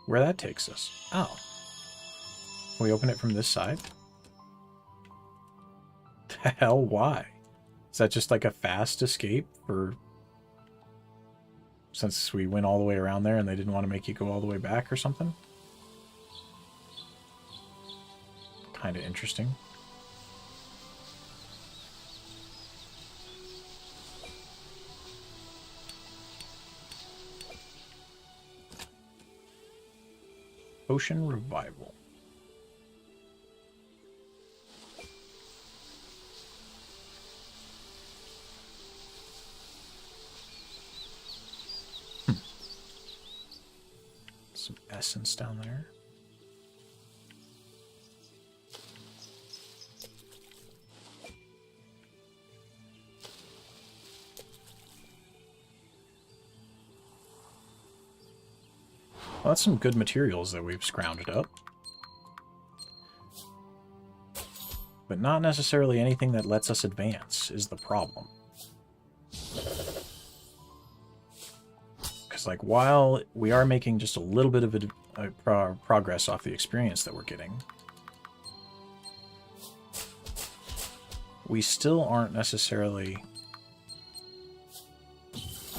where that takes us. Oh. Can we open it from this side? The hell, why? Is that just like a fast escape for... Since we went all the way around there and they didn't want to make you go all the way back or something? Kind of interesting. Ocean Revival. Some essence down there. Well, that's some good materials that we've scrounged up. But not necessarily anything that lets us advance is the problem. Because, like, while we are making just a little bit of progress off the experience that we're getting, we still aren't necessarily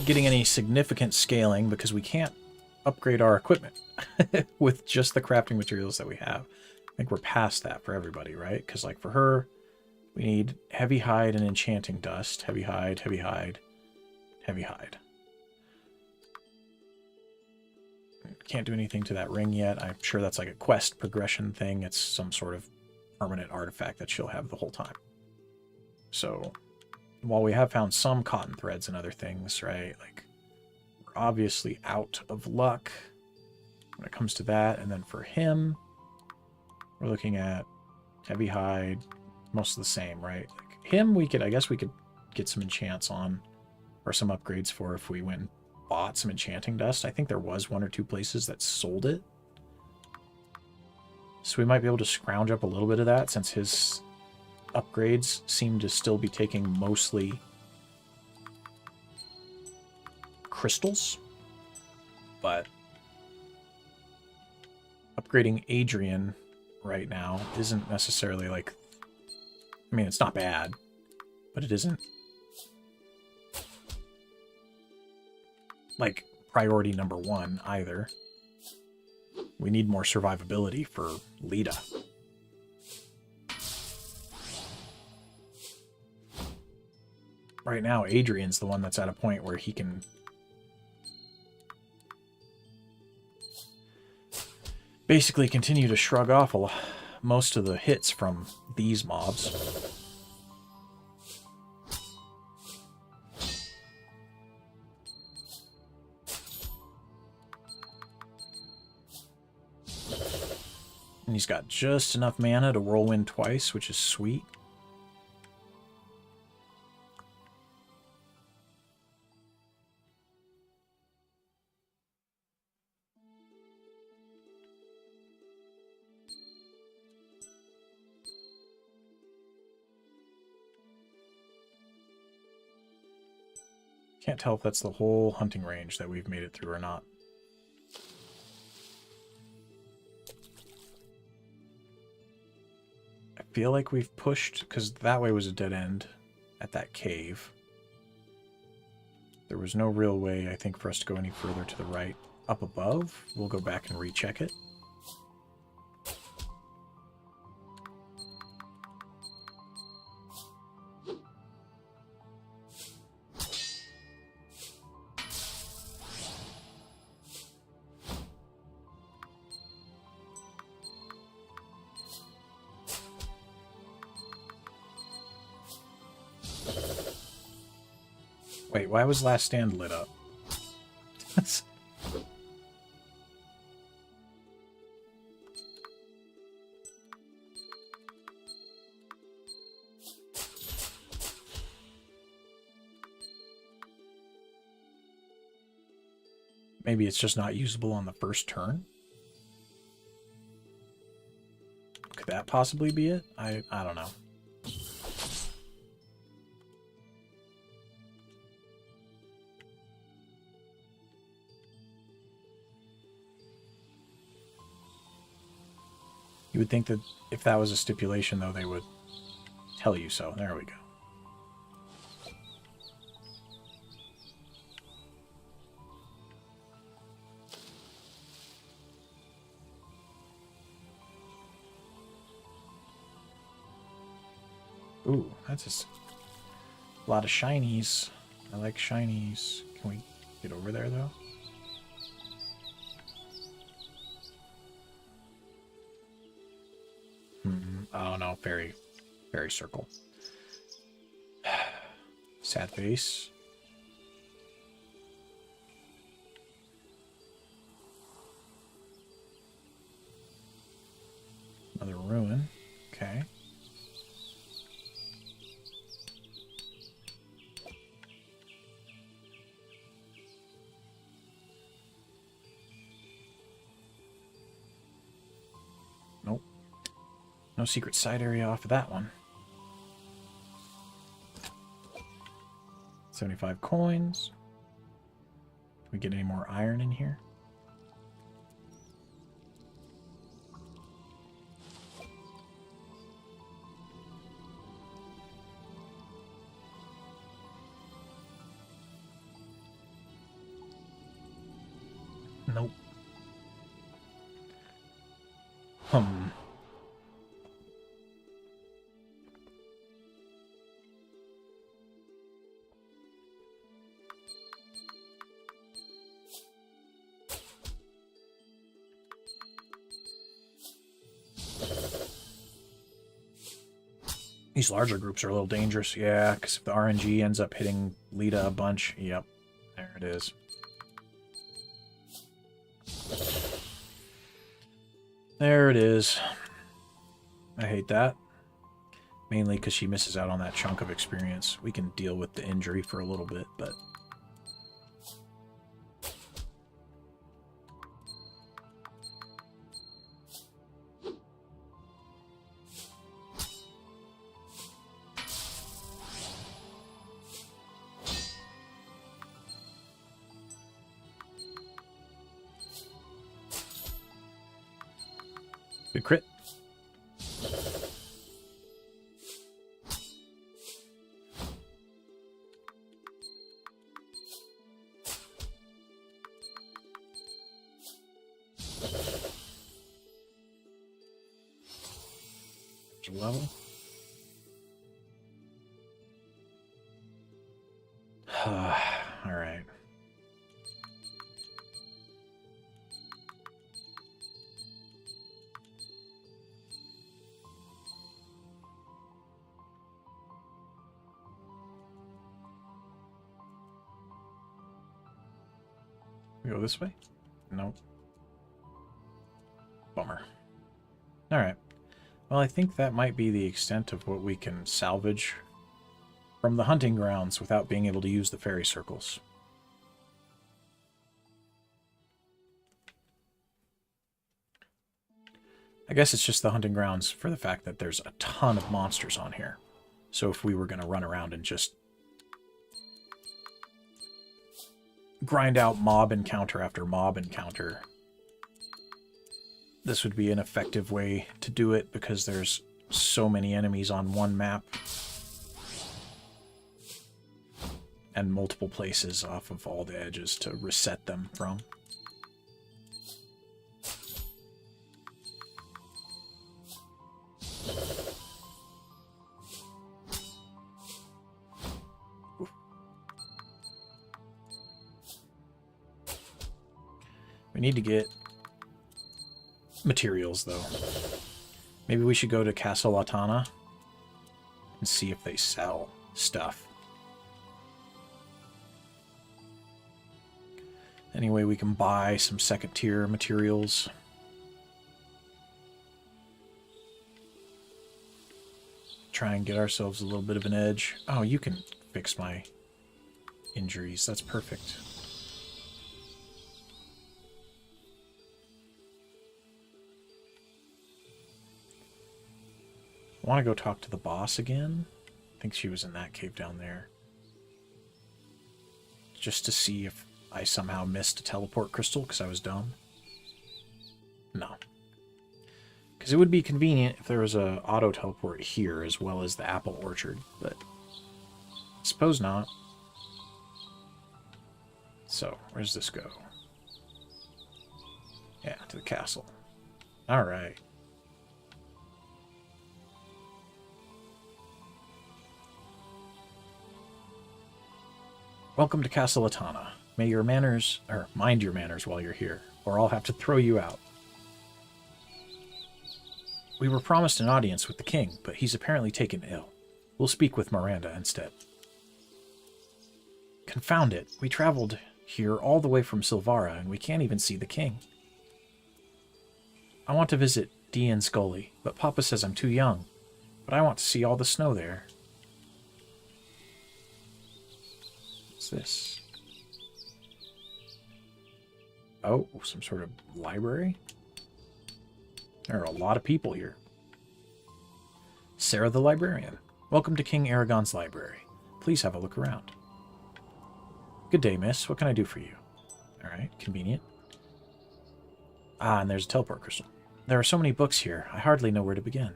getting any significant scaling because we can't upgrade our equipment with just the crafting materials that we have. I think we're past that for everybody, right? Because, like, for her, we need heavy hide and enchanting dust. Heavy hide, heavy hide, heavy hide. Can't do anything to that ring yet. I'm sure that's like a quest progression thing. It's some sort of permanent artifact that she'll have the whole time. So, while we have found some cotton threads and other things, right? Like, we're obviously out of luck when it comes to that. And then for him, we're looking at heavy hide, most of the same, right? Like him, I guess we could get some enchants on, or some upgrades for if we went and bought some enchanting dust. I think there was 1 or 2 places that sold it. So we might be able to scrounge up a little bit of that since his upgrades seem to still be taking mostly crystals. But upgrading Adrian right now isn't necessarily like... I mean, it's not bad, but it isn't like priority number 1 either. We need more survivability for Lita. Right now, Adrian's the one that's at a point where he can basically continue to shrug off most of the hits from these mobs. And he's got just enough mana to whirlwind twice, which is sweet. Can't tell if that's the whole hunting range that we've made it through or not. I feel like we've pushed, because that way was a dead end at that cave. There was no real way, I think, for us to go any further to the right. Up above, we'll go back and recheck it. Wait, why was Last Stand lit up? Maybe it's just not usable on the first turn? Could that possibly be it? I don't know. You would think that if that was a stipulation, though, they would tell you so. There we go. Ooh, that's just a lot of shinies. I like shinies. Can we get over there, though? Oh, no. Fairy circle. Sad face. Another ruin. Okay. No secret side area off of that one. 75 coins. Can we get any more iron in here? Nope. These larger groups are a little dangerous, yeah, because if the RNG ends up hitting Lita a bunch, yep, there it is. There it is. I hate that. Mainly because she misses out on that chunk of experience. We can deal with the injury for a little bit, but... Good crit. Level. All right. We go this way? Nope. Bummer. All right. Well, I think that might be the extent of what we can salvage from the hunting grounds without being able to use the fairy circles. I guess it's just the hunting grounds for the fact that there's a ton of monsters on here. So if we were going to run around and just grind out mob encounter after mob encounter, this would be an effective way to do it because there's so many enemies on one map and multiple places off of all the edges to reset them from. We need to get materials, though. Maybe we should go to Castle Latana and see if they sell stuff. Anyway, we can buy some second-tier materials. Try and get ourselves a little bit of an edge. Oh, you can fix my injuries. That's perfect. I want to go talk to the boss again. I think she was in that cave down there. Just to see if I somehow missed a teleport crystal because I was dumb. No. Because it would be convenient if there was a auto teleport here as well as the apple orchard, but I suppose not. So, where does this go? Yeah, to the castle. Alright. Welcome to Castle Latana. May your manners, or mind your manners while you're here, or I'll have to throw you out. We were promised an audience with the king, but he's apparently taken ill. We'll speak with Miranda instead. Confound it. We traveled here all the way from Silvara, and we can't even see the king. I want to visit Dee and Scully, but Papa says I'm too young. But I want to see all the snow there. What's this? Oh, some sort of library? There are a lot of people here. Sarah the Librarian. Welcome to King Aragon's library. Please have a look around. Good day, miss. What can I do for you? Alright, convenient. Ah, and there's a teleport crystal. There are so many books here, I hardly know where to begin.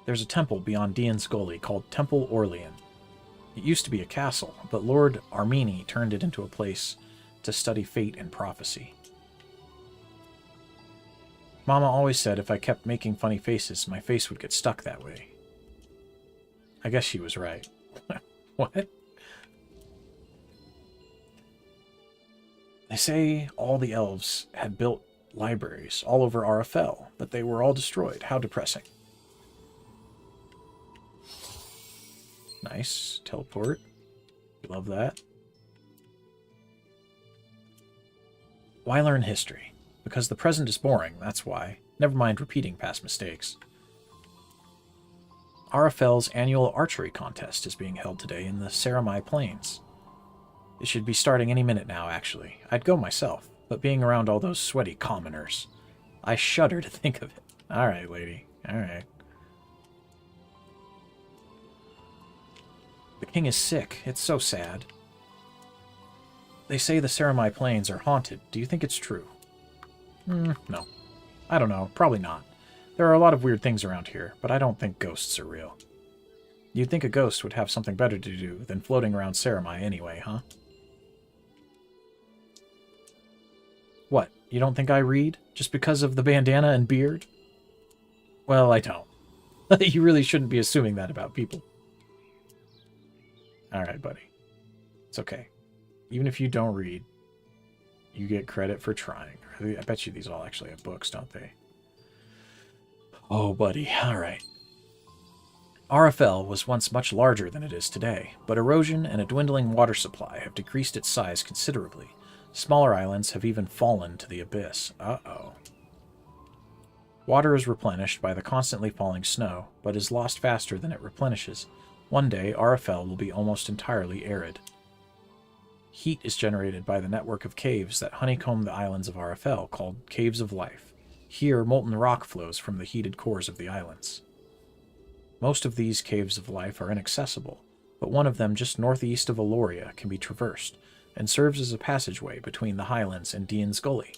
There's a temple beyond Dian's Gully called Temple Orlean. It used to be a castle, but Lord Armini turned it into a place to study fate and prophecy. Mama always said if I kept making funny faces, my face would get stuck that way. I guess she was right. What? They say all the elves had built libraries all over RFL, but they were all destroyed. How depressing. Nice. Teleport. Love that. Why learn history? Because the present is boring, that's why. Never mind repeating past mistakes. RFL's annual archery contest is being held today in the Saramai Plains. It should be starting any minute now, actually. I'd go myself, but being around all those sweaty commoners, I shudder to think of it. Alright, lady. Alright. The king is sick. It's so sad. They say the Saramai Plains are haunted. Do you think it's true? No. I don't know. Probably not. There are a lot of weird things around here, but I don't think ghosts are real. You'd think a ghost would have something better to do than floating around Saramai anyway, huh? What, you don't think I read? Just because of the bandana and beard? Well, I don't. You really shouldn't be assuming that about people. Alright, buddy. It's okay. Even if you don't read, you get credit for trying. I bet you these all actually have books, don't they? Oh, buddy. Alright. RFL was once much larger than it is today, but erosion and a dwindling water supply have decreased its size considerably. Smaller islands have even fallen to the abyss. Uh-oh. Water is replenished by the constantly falling snow, but is lost faster than it replenishes. One day, RFL will be almost entirely arid. Heat is generated by the network of caves that honeycomb the islands of RFL, called Caves of Life. Here, molten rock flows from the heated cores of the islands. Most of these Caves of Life are inaccessible, but one of them just northeast of Aloria can be traversed, and serves as a passageway between the highlands and Dian's Gully.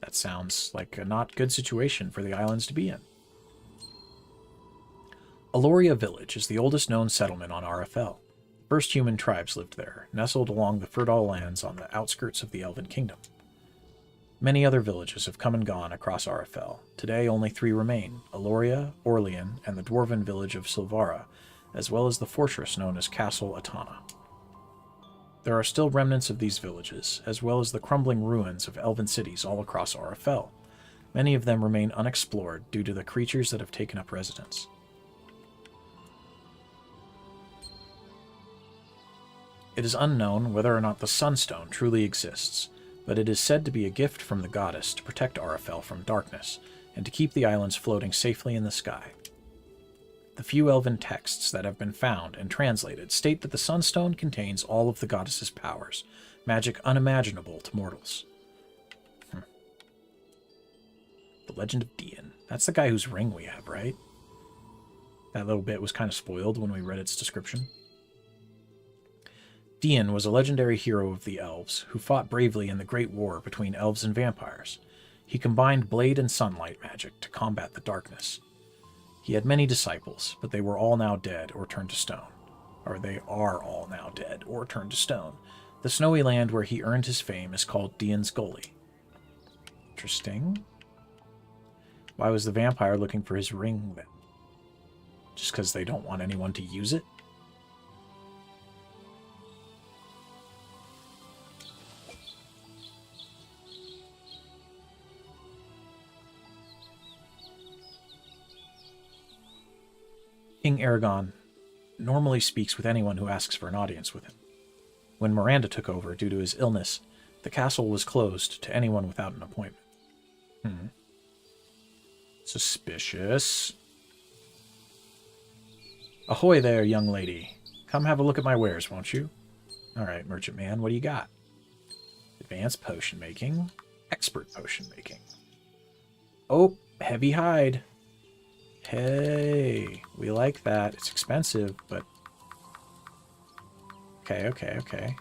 That sounds like a not good situation for the islands to be in. Aloria Village is the oldest known settlement on RFL. First human tribes lived there, nestled along the fertile lands on the outskirts of the Elven Kingdom. Many other villages have come and gone across RFL. Today only 3 remain, Aloria, Orlean, and the dwarven village of Silvara, as well as the fortress known as Castle Atana. There are still remnants of these villages, as well as the crumbling ruins of elven cities all across RFL. Many of them remain unexplored due to the creatures that have taken up residence. It is unknown whether or not the Sunstone truly exists, but it is said to be a gift from the goddess to protect RFL from darkness, and to keep the islands floating safely in the sky. The few elven texts that have been found and translated state that the Sunstone contains all of the goddess's powers, magic unimaginable to mortals. The Legend of Dian. That's the guy whose ring we have, right? That little bit was kind of spoiled when we read its description. Dian was a legendary hero of the elves, who fought bravely in the Great War between elves and vampires. He combined blade and sunlight magic to combat the darkness. He had many disciples, but they were all now dead or turned to stone. Or they are all now dead or turned to stone. The snowy land where he earned his fame is called Dian's Gully. Interesting. Why was the vampire looking for his ring then? Just because they don't want anyone to use it? King Aragon normally speaks with anyone who asks for an audience with him. When Miranda took over due to his illness, the castle was closed to anyone without an appointment. Suspicious. Ahoy there, young lady. Come have a look at my wares, won't you? Alright, merchant man, what do you got? Advanced potion making. Expert potion making. Oh, heavy hide. Okay, we like that. It's expensive, but... Okay, okay, okay.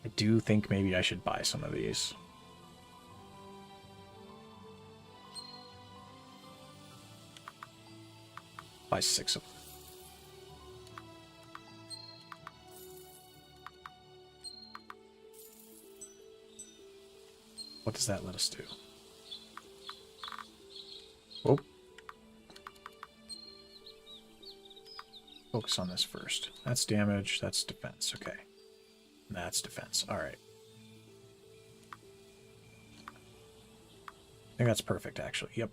I do think maybe I should buy some of these. Buy 6 of them. What does that let us do? Oh. Focus on this first. That's damage, that's defense. Okay. That's defense. Alright. I think that's perfect, actually. Yep.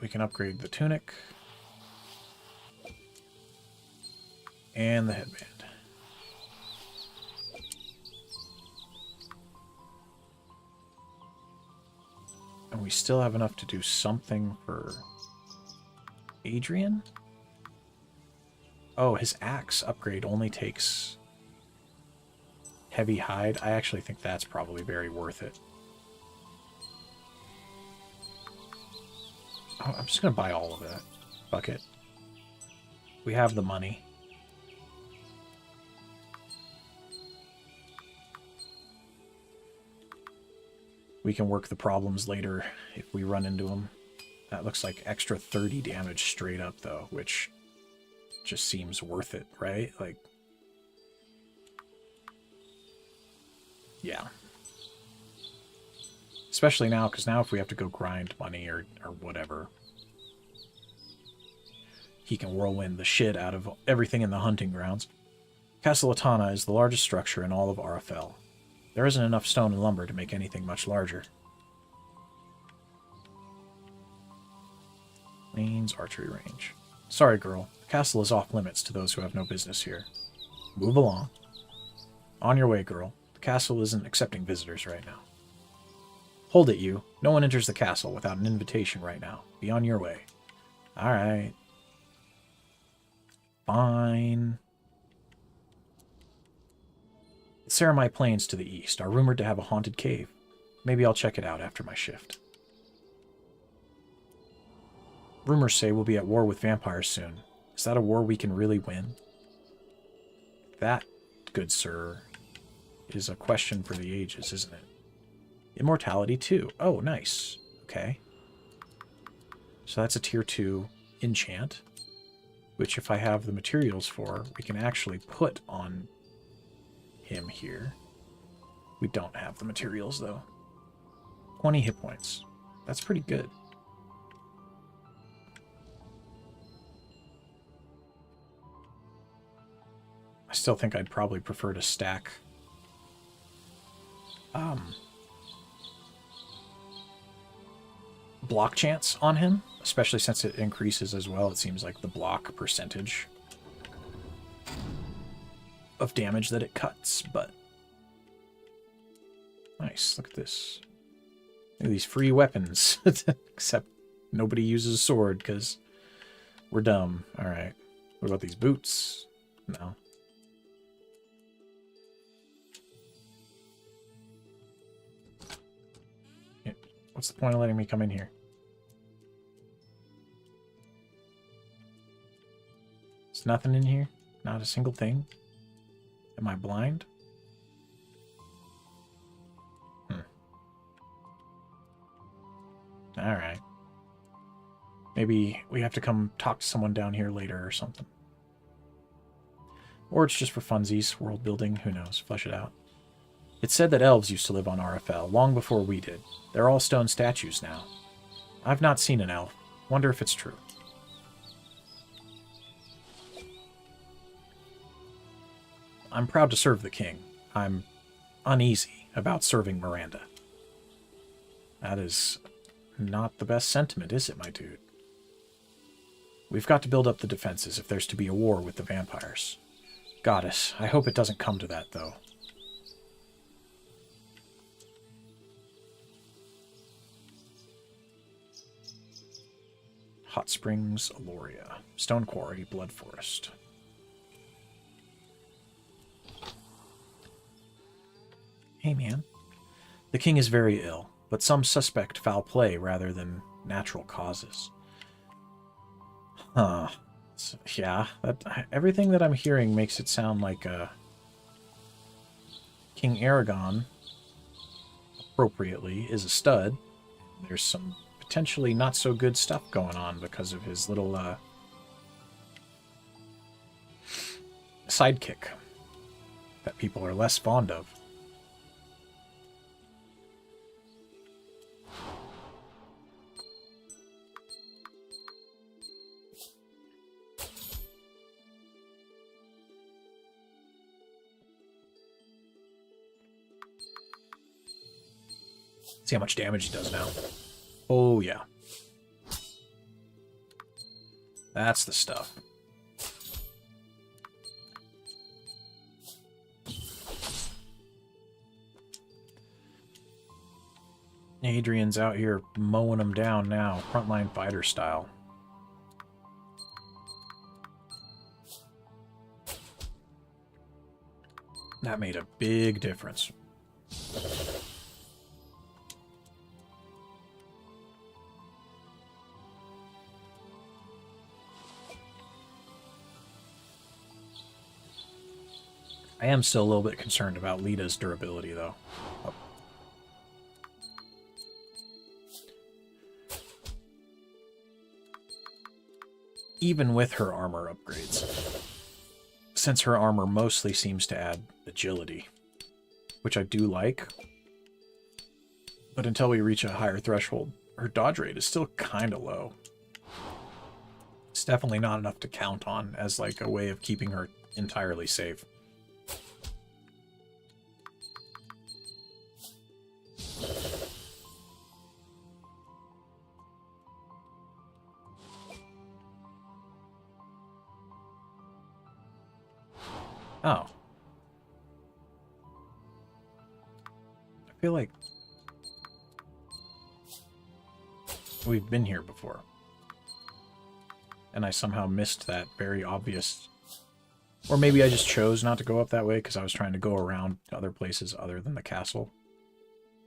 We can upgrade the tunic. And the headband. And we still have enough to do something for Adrian? Oh, his axe upgrade only takes heavy hide. I actually think that's probably very worth it. Oh, I'm just going to buy all of that. Fuck it. We have the money. We can work the problems later if we run into them. That looks like extra 30 damage straight up, though, which just seems worth it, right? Like, yeah. Especially now, because now if we have to go grind money or whatever, he can whirlwind the shit out of everything in the hunting grounds. Castle Latana is the largest structure in all of Arafel. There isn't enough stone and lumber to make anything much larger. Lane's archery range. Sorry, girl. The castle is off limits to those who have no business here. Move along. On your way, girl. The castle isn't accepting visitors right now. Hold it, you. No one enters the castle without an invitation right now. Be on your way. Alright. Fine. The Saramai Plains to the east are rumored to have a haunted cave. Maybe I'll check it out after my shift. Rumors say we'll be at war with vampires soon. Is that a war we can really win? That, good sir, is a question for the ages, isn't it? Immortality 2. Oh, nice. Okay. So that's a tier 2 enchant, which if I have the materials for, we can actually put on him here. We don't have the materials, though. 20 hit points. That's pretty good. I still think I'd probably prefer to stack block chance on him, especially since it increases as well. It seems like the block percentage of damage that it cuts, but nice. Look at this. Look at these free weapons. Except nobody uses a sword because we're dumb. All right. What about these boots? No. What's the point of letting me come in here? There's nothing in here? Not a single thing? Am I blind? Alright. Maybe we have to come talk to someone down here later or something. Or it's just for funsies, world building, who knows, flesh it out. It's said that elves used to live on Arafel long before we did. They're all stone statues now. I've not seen an elf. Wonder if it's true. I'm proud to serve the king. I'm uneasy about serving Miranda. That is not the best sentiment, is it, my dude? We've got to build up the defenses if there's to be a war with the vampires. Goddess, I hope it doesn't come to that, though. Hot Springs, Aloria. Stone Quarry, Blood Forest. Hey, man. The king is very ill, but some suspect foul play rather than natural causes. Huh. So, yeah, everything that I'm hearing makes it sound like King Aragon, appropriately, is a stud. There's some potentially not so good stuff going on because of his little sidekick that people are less fond of. See how much damage he does now. Oh, yeah. That's the stuff. Adrian's out here mowing them down now, frontline fighter style. That made a big difference. I am still a little bit concerned about Lita's durability, though. Oh. Even with her armor upgrades, since her armor mostly seems to add agility, which I do like, but until we reach a higher threshold, her dodge rate is still kind of low. It's definitely not enough to count on as like a way of keeping her entirely safe. Oh. I feel like we've been here before. And I somehow missed that very obvious... Or maybe I just chose not to go up that way because I was trying to go around other places other than the castle.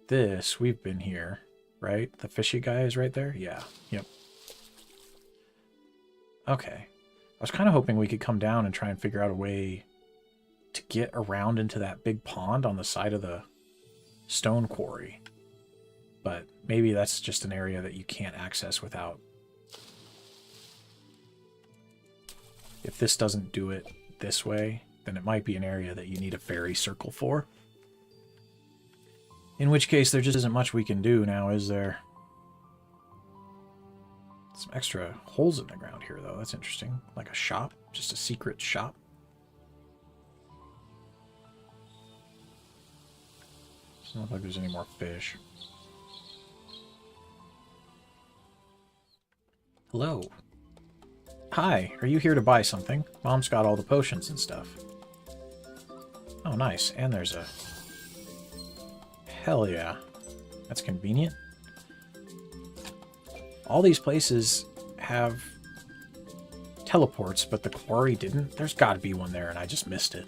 This, we've been here, right? The fishy guy is right there? Yeah. Yep. Okay. I was kind of hoping we could come down and try and figure out a way to get around into that big pond on the side of the stone quarry. But maybe that's just an area that you can't access without... If this doesn't do it this way, then it might be an area that you need a fairy circle for. In which case, there just isn't much we can do now, is there? Some extra holes in the ground here, though. That's interesting. Like a shop. Just a secret shop. Doesn't look like there's any more fish. Hello. Hi, are you here to buy something? Mom's got all the potions and stuff. Oh, nice. And there's a... Hell yeah. That's convenient. All these places have teleports, but the quarry didn't. There's got to be one there, and I just missed it.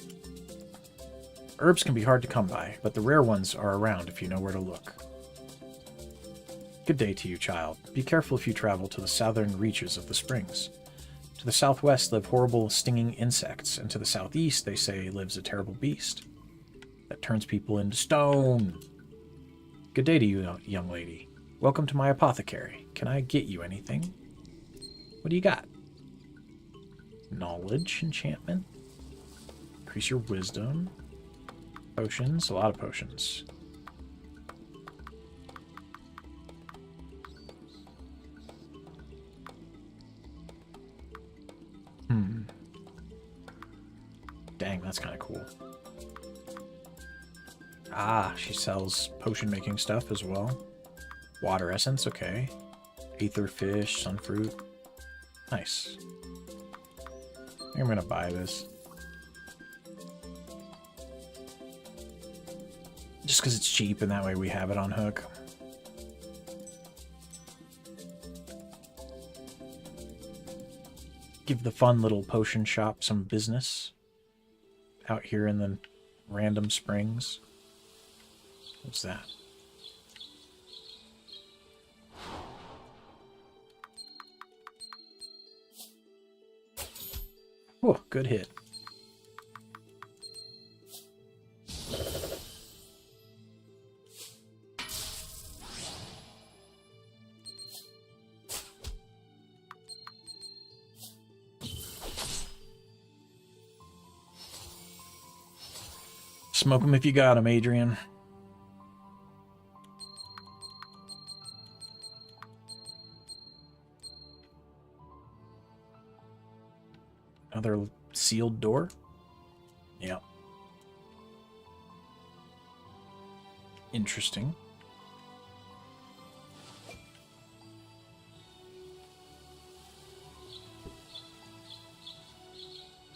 Herbs can be hard to come by, but the rare ones are around if you know where to look. Good day to you, child. Be careful if you travel to the southern reaches of the springs. To the southwest live horrible stinging insects, and to the southeast, they say, lives a terrible beast that turns people into stone. Good day to you, young lady. Welcome to my apothecary. Can I get you anything? What do you got? Knowledge enchantment. Increase your wisdom. Potions. A lot of potions. Dang, that's kind of cool. Ah, she sells potion-making stuff as well. Water essence, okay. Aether fish, sunfruit. Nice. I think I'm going to buy this. Just because it's cheap and that way we have it on hook. Give the fun little potion shop some business out here in the random springs. What's that? Oh, good hit. Smoke them if you got them, Adrian. Another sealed door? Yep. Interesting.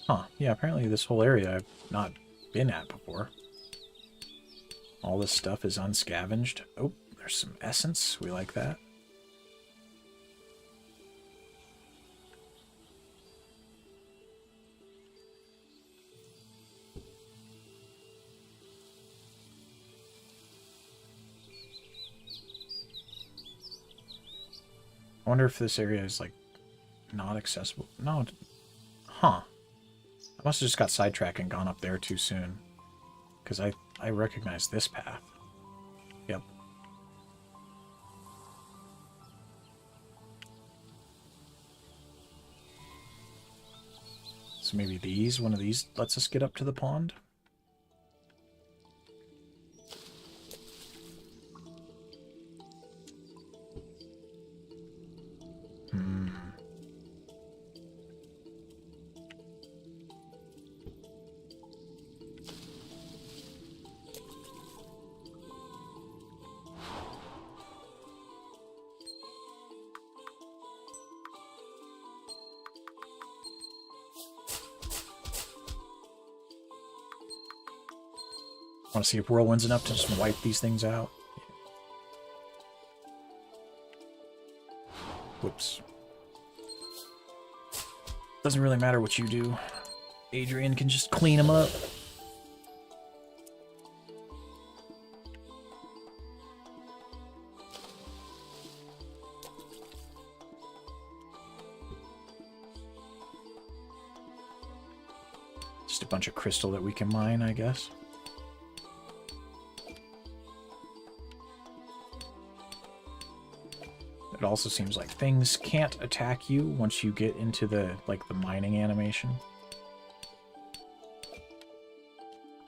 Huh. Yeah, apparently this whole area I've not been at before. All this stuff is unscavenged. Oh, there's some essence. We like that. I wonder if this area is, like, not accessible. No. Huh. I must have just got sidetracked and gone up there too soon. Because I recognize this path. Yep. So maybe one of these lets us get up to the pond? Want to see if Whirlwind's enough to just wipe these things out. Whoops. Doesn't really matter what you do. Adrian can just clean them up. Just a bunch of crystal that we can mine, I guess. It also seems like things can't attack you once you get into the mining animation.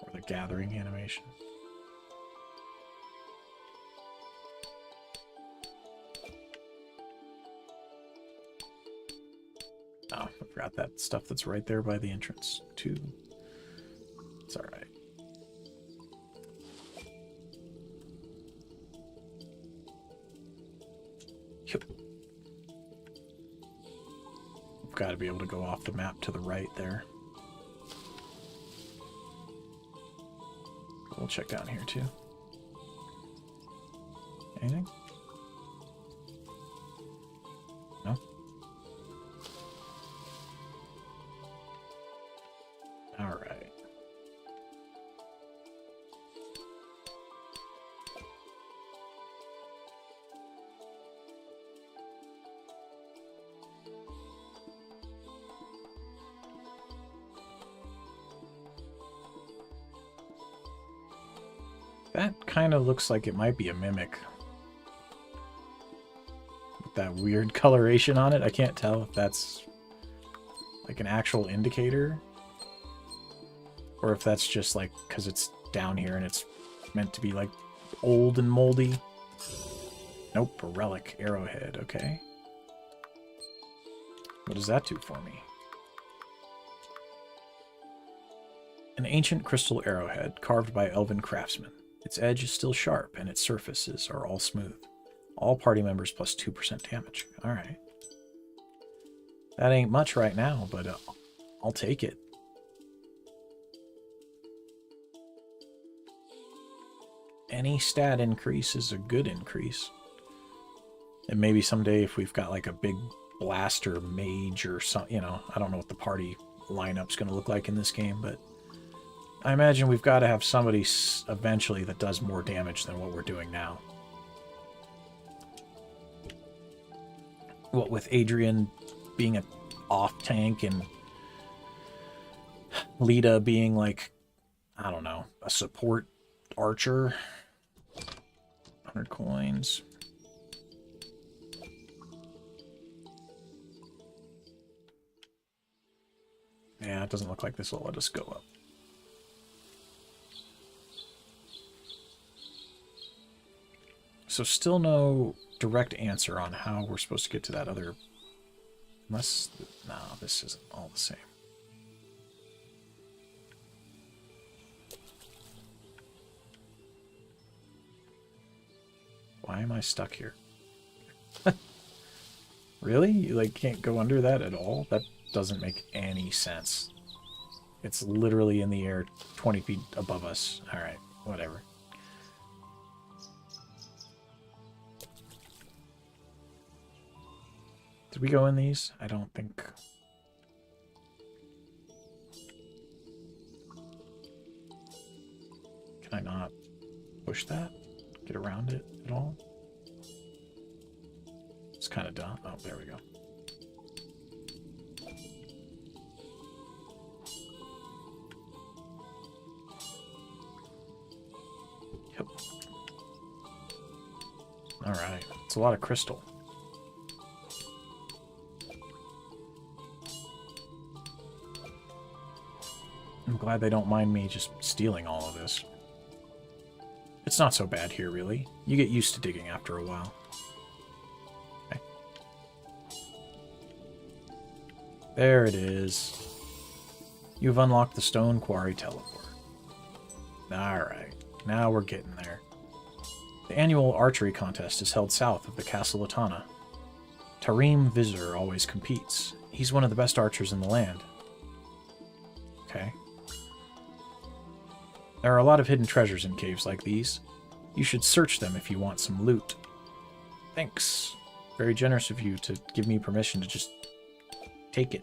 Or the gathering animation. Oh, I forgot that stuff that's right there by the entrance, too. It's alright. Got to be able to go off the map to the right there. We'll check down here too. Anything? No? All right. That kind of looks like it might be a mimic. With that weird coloration on it, I can't tell if that's like an actual indicator. Or if that's just like, because it's down here and it's meant to be like old and moldy. Nope, a relic arrowhead, okay. What does that do for me? An ancient crystal arrowhead carved by elven craftsmen. Its edge is still sharp, and its surfaces are all smooth. All party members plus 2% damage. Alright. That ain't much right now, but I'll take it. Any stat increase is a good increase. And maybe someday if we've got like a big blaster mage or something, you know, I don't know what the party lineup's going to look like in this game, but I imagine we've got to have somebody eventually that does more damage than what we're doing now. What with Adrian being an off tank and Lita being like, I don't know, a support archer. 100 coins. Yeah, it doesn't look like this will let us go up. So still no direct answer on how we're supposed to get to that other... Unless... No, this isn't all the same. Why am I stuck here? Really? You like can't go under that at all? That doesn't make any sense. It's literally in the air 20 feet above us. Alright, whatever. Did we go in these? I don't think... Can I not push that? Get around it at all? It's kind of dumb. Oh, there we go. Yep. Alright. It's a lot of crystal. I'm glad they don't mind me just stealing all of this. It's not so bad here, really. You get used to digging after a while. Okay. There it is. You've unlocked the stone quarry teleport. Alright, now we're getting there. The annual archery contest is held south of the Castle Latana. Tarim Vizir always competes. He's one of the best archers in the land. Okay. There are a lot of hidden treasures in caves like these. You should search them if you want some loot. Thanks. Very generous of you to give me permission to just take it.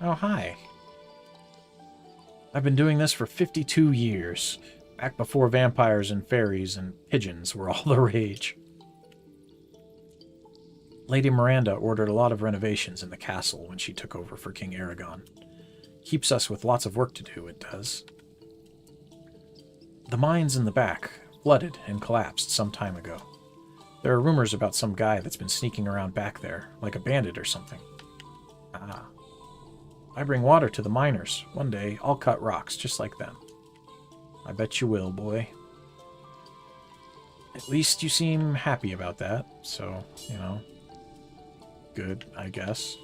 Oh, hi. I've been doing this for 52 years, back before vampires and fairies and pigeons were all the rage. Lady Miranda ordered a lot of renovations in the castle when she took over for King Aragon. Keeps us with lots of work to do, it does. The mines in the back flooded and collapsed some time ago. There are rumors about some guy that's been sneaking around back there, like a bandit or something. Ah. I bring water to the miners. One day, I'll cut rocks just like them. I bet you will, boy. At least you seem happy about that, so, you know, good, I guess.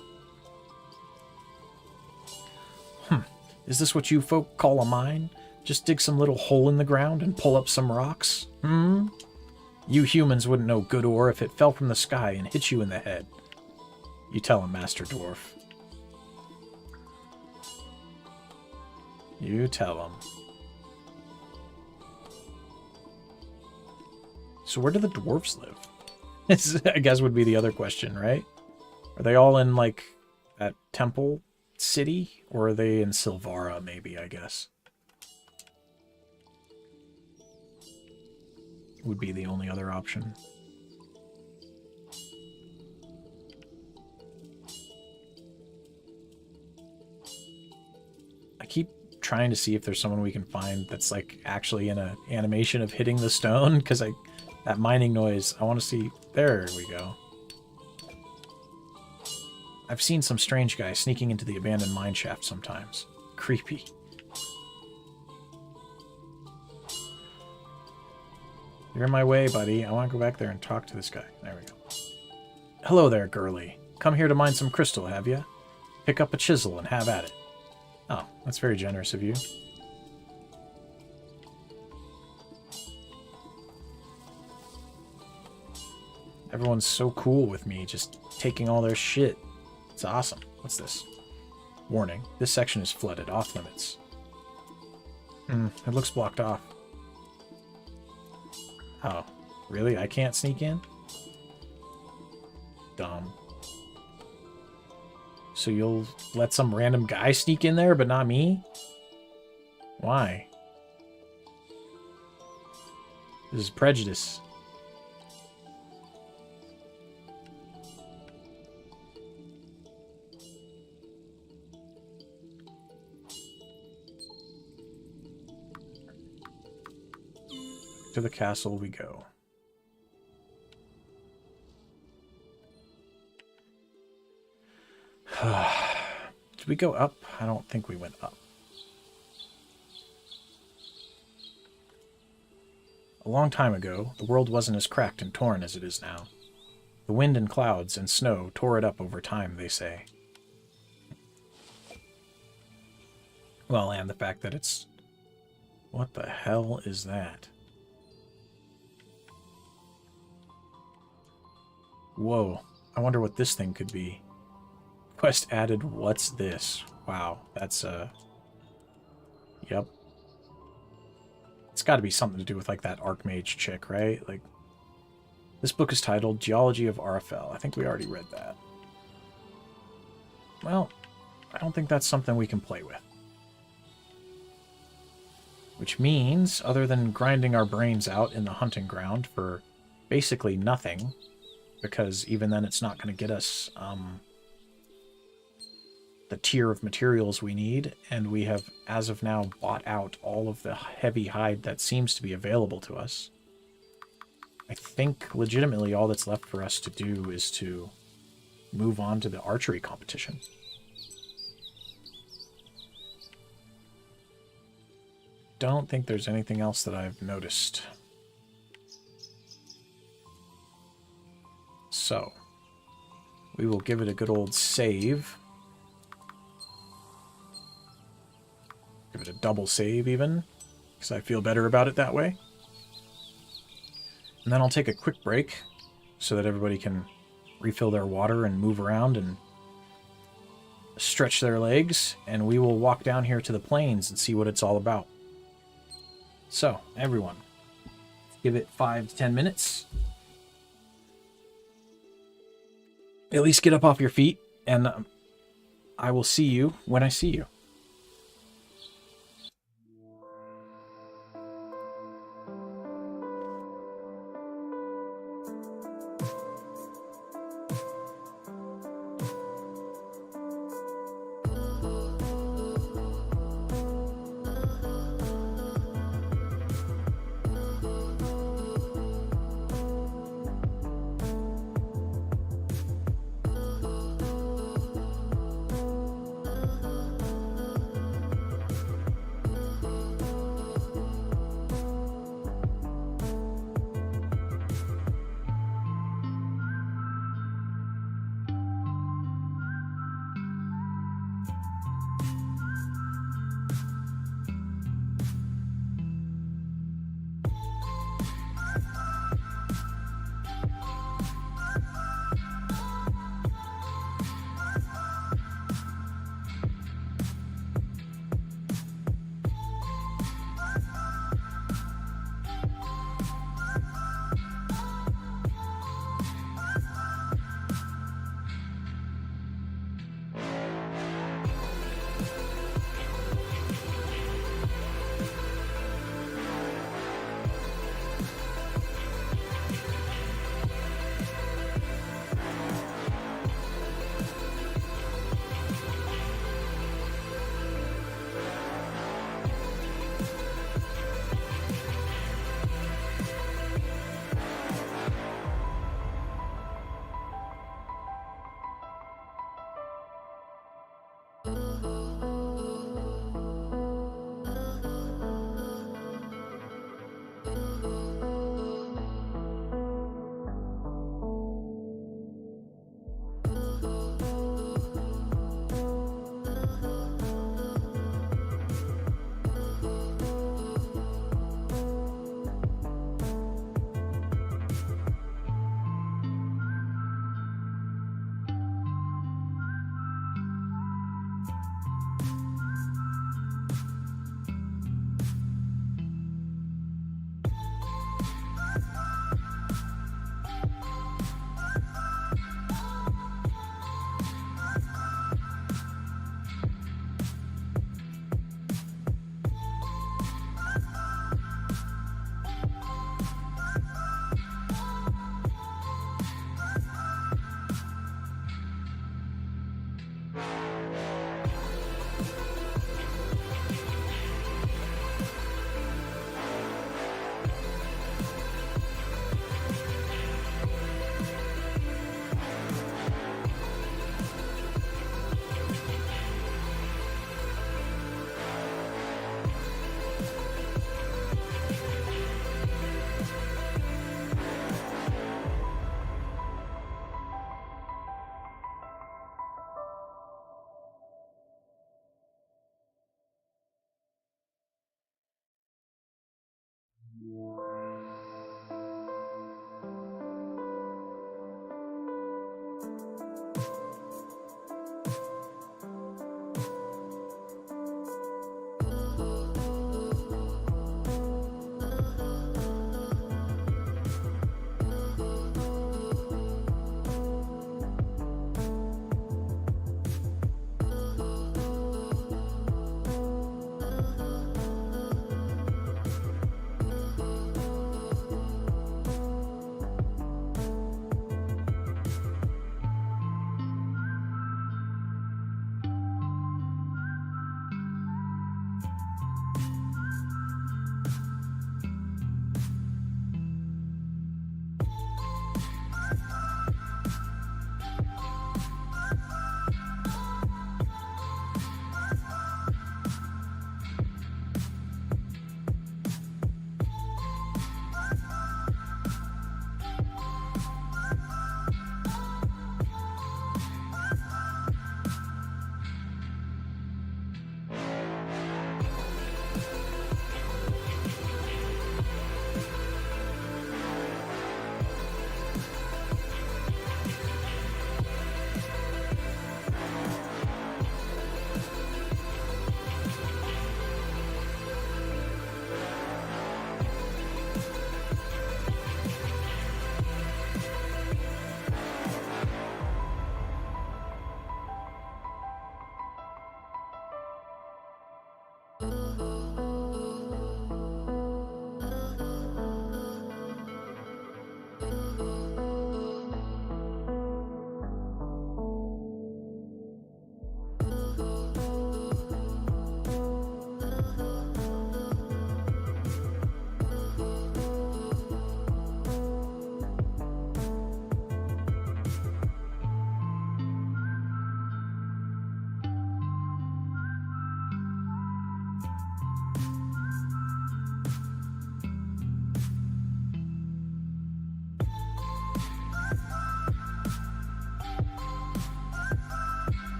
Is this what you folk call a mine? Just dig some little hole in the ground and pull up some rocks? You humans wouldn't know good ore if it fell from the sky and hit you in the head. You tell him, Master Dwarf. You tell him. So where do the dwarves live? This, I guess, would be the other question, right? Are they all in, like, that temple city? Or are they in Silvara, maybe, I guess? Would be the only other option. I keep trying to see if there's someone we can find that's like actually in an animation of hitting the stone, because that mining noise, I want to see. There we go. I've seen some strange guy sneaking into the abandoned mine shaft sometimes. Creepy. You're in my way, buddy. I want to go back there and talk to this guy. There we go. Hello there, girly. Come here to mine some crystal, have ya? Pick up a chisel and have at it. Oh, that's very generous of you. Everyone's so cool with me, just taking all their shit. It's awesome. What's this? Warning. This section is flooded. Off limits. It looks blocked off. Oh, really? I can't sneak in? Dumb. So you'll let some random guy sneak in there, but not me? Why? This is prejudice. To the castle we go. Did we go up? I don't think we went up. A long time ago, the world wasn't as cracked and torn as it is now. The wind and clouds and snow tore it up over time, they say. Well, and the fact that it's... What the hell is that? Whoa, I wonder what this thing could be. Quest added, what's this? Wow, that's, Yep. It's gotta be something to do with, like, that Archmage chick, right? Like, this book is titled Geology of Arafel. I think we already read that. Well, I don't think that's something we can play with. Which means, other than grinding our brains out in the hunting ground for basically nothing, because even then it's not going to get us the tier of materials we need, and we have, as of now, bought out all of the heavy hide that seems to be available to us. I think legitimately all that's left for us to do is to move on to the archery competition. Don't think there's anything else that I've noticed. So, we will give it a good old save. Give it a double save even, because I feel better about it that way. And then I'll take a quick break so that everybody can refill their water and move around and stretch their legs, and we will walk down here to the plains and see what it's all about. So, everyone, give it 5 to 10 minutes. At least get up off your feet, and I will see you when I see you.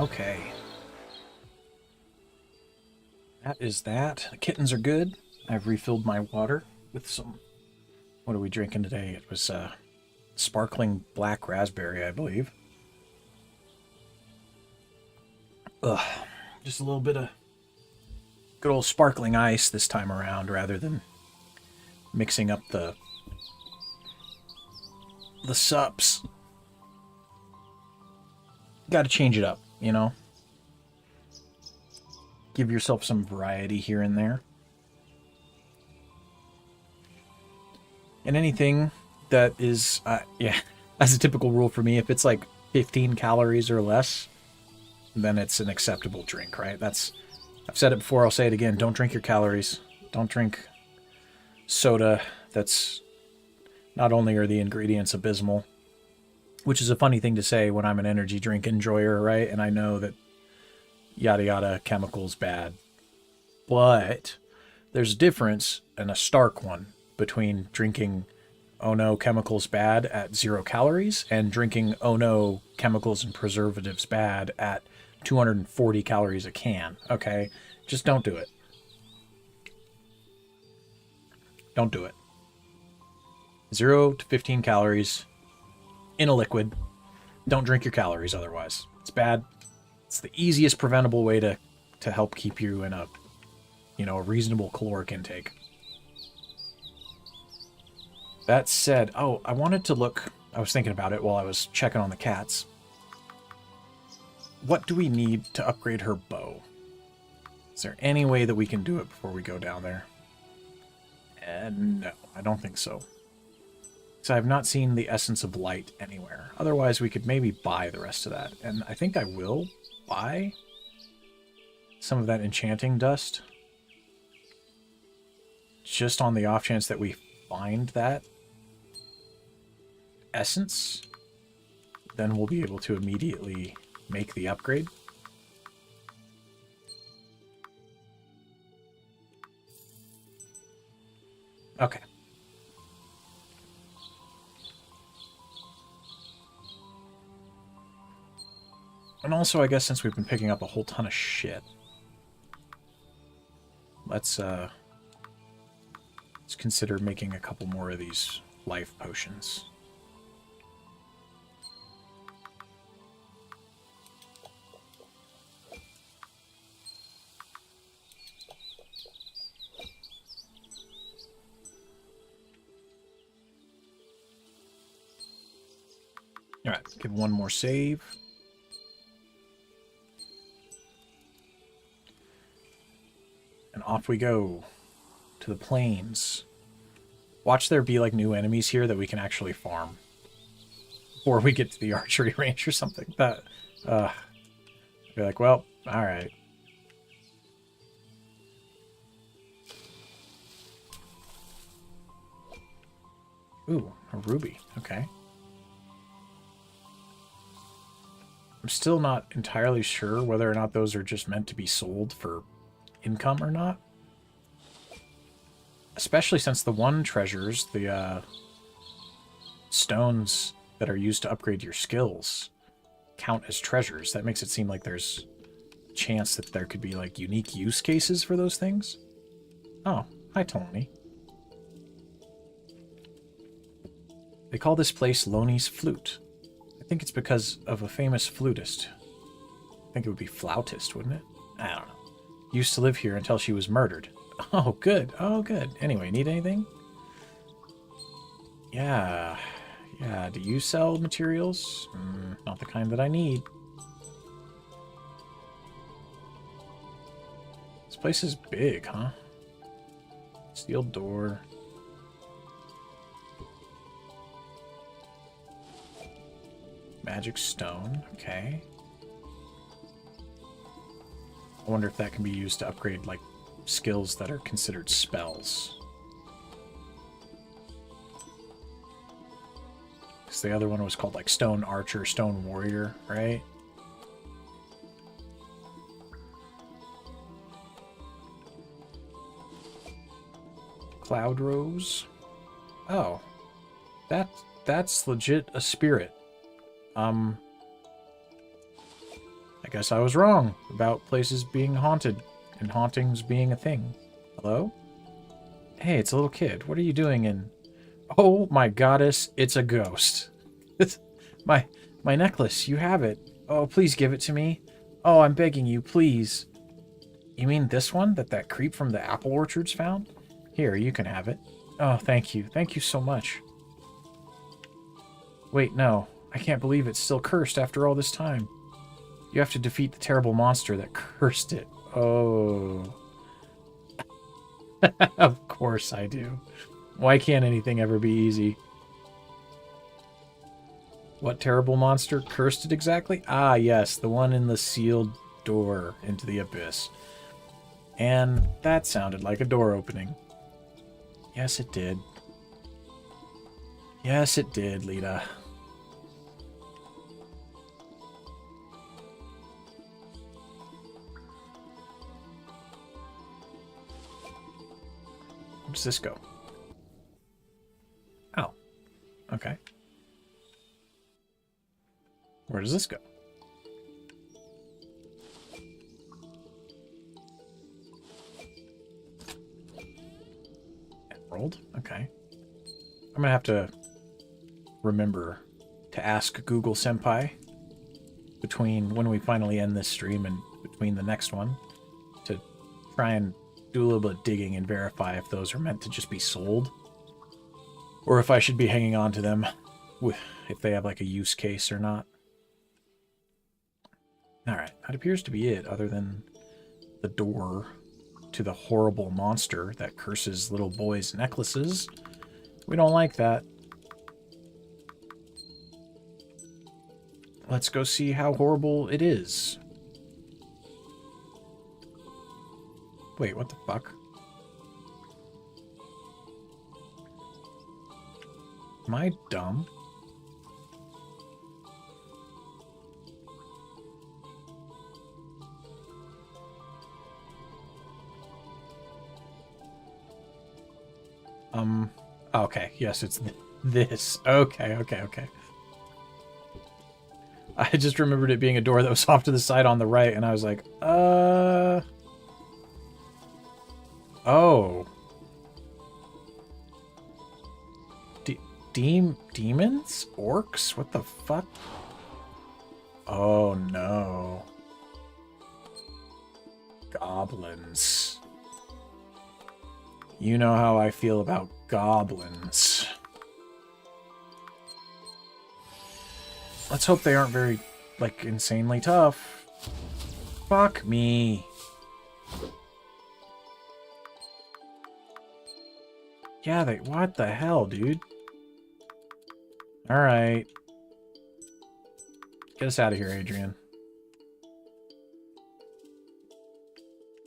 Okay. That is that. The kittens are good. I've refilled my water with some... What are we drinking today? It was sparkling black raspberry, I believe. Ugh. Just a little bit of good old sparkling ice this time around rather than mixing up the sups. Gotta change it up, you know? Give yourself some variety here and there. And anything that is, yeah, as a typical rule for me, if it's like 15 calories or less, then it's an acceptable drink, right? I've said it before, I'll say it again. Don't drink your calories. Don't drink soda that's not only are the ingredients abysmal, which is a funny thing to say when I'm an energy drink enjoyer, right? And I know that yada yada chemicals bad. But there's a difference, and a stark one, between drinking oh no chemicals bad at 0 calories and drinking oh no chemicals and preservatives bad at 240 calories a can, okay? Just don't do it. Don't do it. 0 to 15 calories in a liquid. Don't drink your calories otherwise. It's bad. It's the easiest preventable way to help keep you in a, a reasonable caloric intake. That said, oh, I wanted to look, I was thinking about it while I was checking on the cats. What do we need to upgrade her bow? Is there any way that we can do it before we go down there? No, I don't think so. So I have not seen the Essence of Light anywhere. Otherwise, we could maybe buy the rest of that. And I think I will buy some of that enchanting dust. Just on the off chance that we find that essence. Then we'll be able to immediately make the upgrade. Okay. And also, I guess since we've been picking up a whole ton of shit, let's consider making a couple more of these life potions. All right, give one more save. And off we go to the plains. Watch there be like new enemies here that we can actually farm before we get to the archery range or something. That, be like, well, all right. Ooh, a ruby. Okay. I'm still not entirely sure whether or not those are just meant to be sold for income or not. Especially since the one treasures, the stones that are used to upgrade your skills, count as treasures. That makes it seem like there's a chance that there could be like unique use cases for those things. Oh, hi Tony. They call this place Loney's Flute. I think it's because of a famous flutist. I think it would be flautist, wouldn't it? I don't know. Used to live here until she was murdered. Oh, good. Oh, good. Anyway, need anything? Yeah. Yeah, do you sell materials? Not the kind that I need. This place is big, huh? Steel door. Magic stone. Okay. I wonder if that can be used to upgrade, like, skills that are considered spells. Because the other one was called, like, Stone Archer, Stone Warrior, right? Cloud Rose. Oh. That's legit a spirit. I I guess I was wrong about places being haunted and hauntings being a thing. Hello? Hey, it's a little kid. What are you doing in... Oh my goddess, it's a ghost. my necklace, you have it. Oh, please give it to me. Oh, I'm begging you, please. You mean this one that creep from the apple orchards found? Here, you can have it. Oh, thank you. Thank you so much. Wait, no. I can't believe it's still cursed after all this time. You have to defeat the terrible monster that cursed it. Oh. Of course I do. Why can't anything ever be easy? What terrible monster cursed it exactly? Ah, yes, the one in the sealed door into the abyss. And that sounded like a door opening. Yes, it did. Yes, it did, Lita. Where does this go? Oh. Okay. Where does this go? Emerald? Okay. I'm gonna have to remember to ask Google Senpai between when we finally end this stream and between the next one to try and do a little bit of digging and verify if those are meant to just be sold or if I should be hanging on to them if they have like a use case or not. Alright, that appears to be it, other than the door to the horrible monster that curses little boys' necklaces. We don't like that. Let's go see how horrible it is. Wait, what the fuck? Am I dumb? Okay, yes, it's this. Okay. I just remembered it being a door that was off to the side on the right, and I was like, Oh. Demons? Orcs? What the fuck? Oh, no. Goblins. You know how I feel about goblins. Let's hope they aren't very, like, insanely tough. Fuck me. Yeah, what the hell, dude? Alright. Get us out of here, Adrian.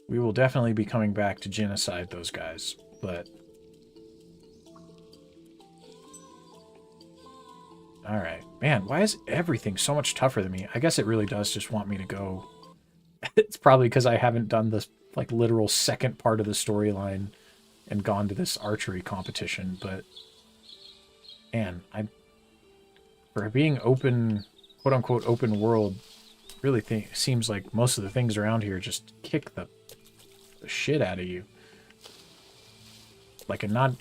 We will definitely be coming back to genocide those guys, but... Alright. Man, why is everything so much tougher than me? I guess it really does just want me to go... It's probably because I haven't done this, like, literal second part of the storyline and gone to this archery competition, but... Man, for being open, quote-unquote open world, really seems like most of the things around here just kick the shit out of you. Like, and not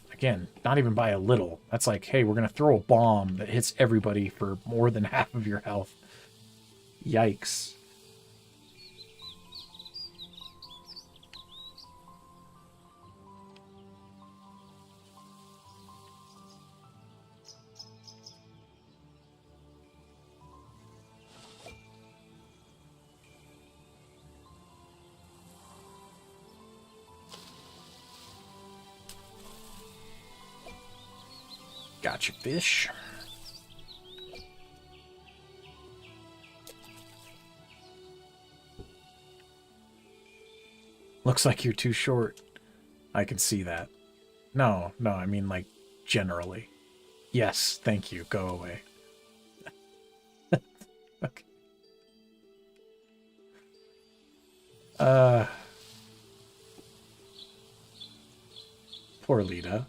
even by a little. That's like, hey, we're gonna throw a bomb that hits everybody for more than half of your health. Yikes. Gotcha, fish. Looks like you're too short. I can see that. No, I mean, like, generally. Yes, thank you. Go away. Okay. Poor Lita.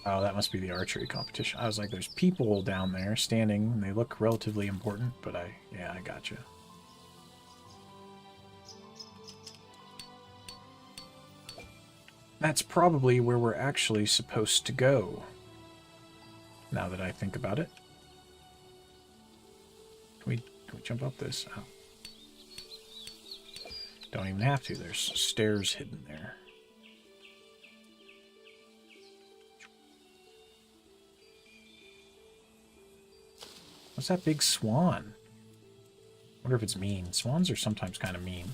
Oh, that must be the archery competition. I was like, there's people down there standing, and they look relatively important, but yeah, I gotcha. That's probably where we're actually supposed to go, now that I think about it. Can we jump up this? Oh. Don't even have to. There's stairs hidden there. What's that big swan? Wonder if it's mean. Swans are sometimes kind of mean.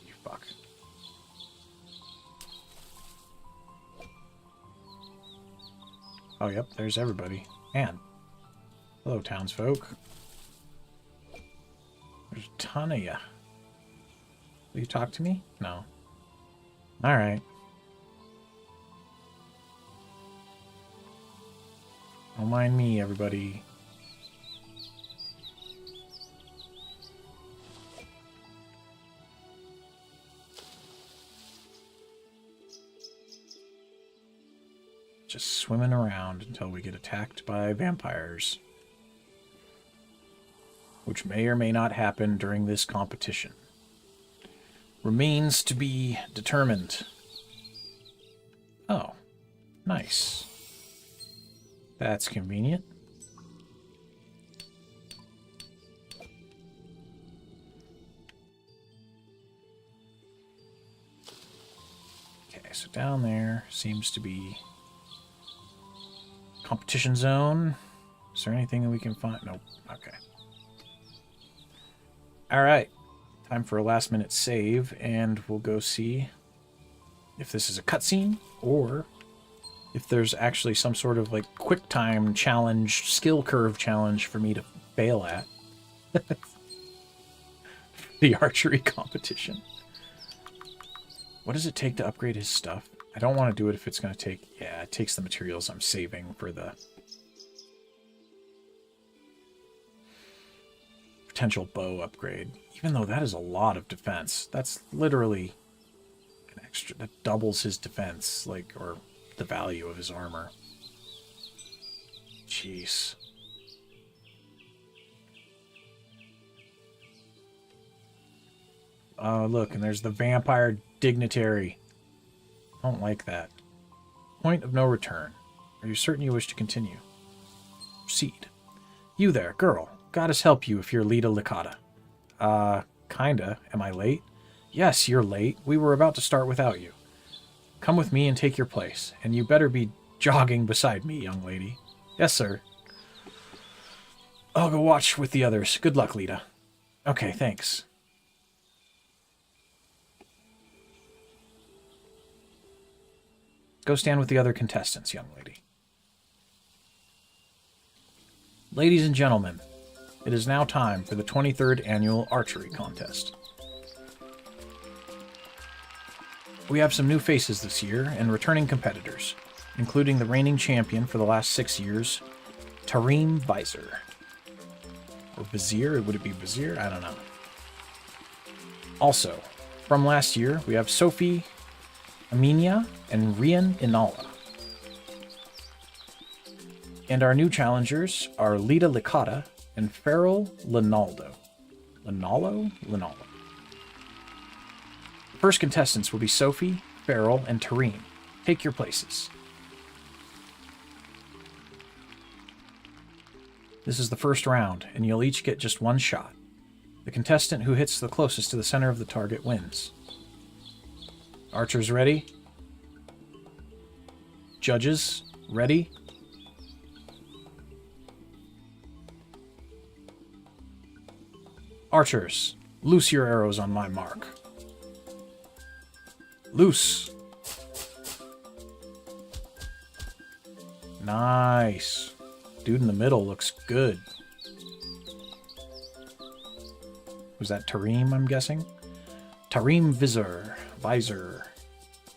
You fuck. Oh, yep, there's everybody. And hello, townsfolk. There's a ton of ya. Will you talk to me? No. Alright. Don't mind me, everybody. Just swimming around until we get attacked by vampires. Which may or may not happen during this competition. Remains to be determined. Oh, nice. That's convenient. Okay, so down there seems to be competition zone. Is there anything that we can find? Nope. Okay. All right. Time for a last-minute save, and we'll go see if this is a cutscene or if there's actually some sort of like quick time challenge, skill curve challenge for me to fail at. The archery competition. What does it take to upgrade his stuff? I don't want to do it if it's going to take... Yeah, it takes the materials I'm saving for the potential bow upgrade. Even though that is a lot of defense. That's literally an extra... That doubles his defense, like, or the value of his armor. Jeez. Oh, look, and there's the vampire dignitary. I don't like that. Point of no return. Are you certain you wish to continue? Proceed. You there, girl. Goddess help you if you're Lita Licata. Kinda. Am I late? Yes, you're late. We were about to start without you. Come with me and take your place. And you better be jogging beside me, young lady. Yes, sir. I'll go watch with the others. Good luck, Lita. Okay, thanks. Go stand with the other contestants, young lady. Ladies and gentlemen, it is now time for the 23rd Annual Archery Contest. We have some new faces this year and returning competitors, including the reigning champion for the last 6 years, Tareem Vizier. Or Vizier? Would it be Vizier? I don't know. Also, from last year, we have Sophie Aminia and Rian Inala. And our new challengers are Lita Licata and Farrell Linaldo. Linalo? Linaldo. The first contestants will be Sophie, Farrell, and Tareem. Take your places. This is the first round, and you'll each get just one shot. The contestant who hits the closest to the center of the target wins. Archers ready? Judges ready? Archers, loose your arrows on my mark. Loose. Nice. Dude in the middle looks good. Was that Tareem, I'm guessing? Tareem Vizier.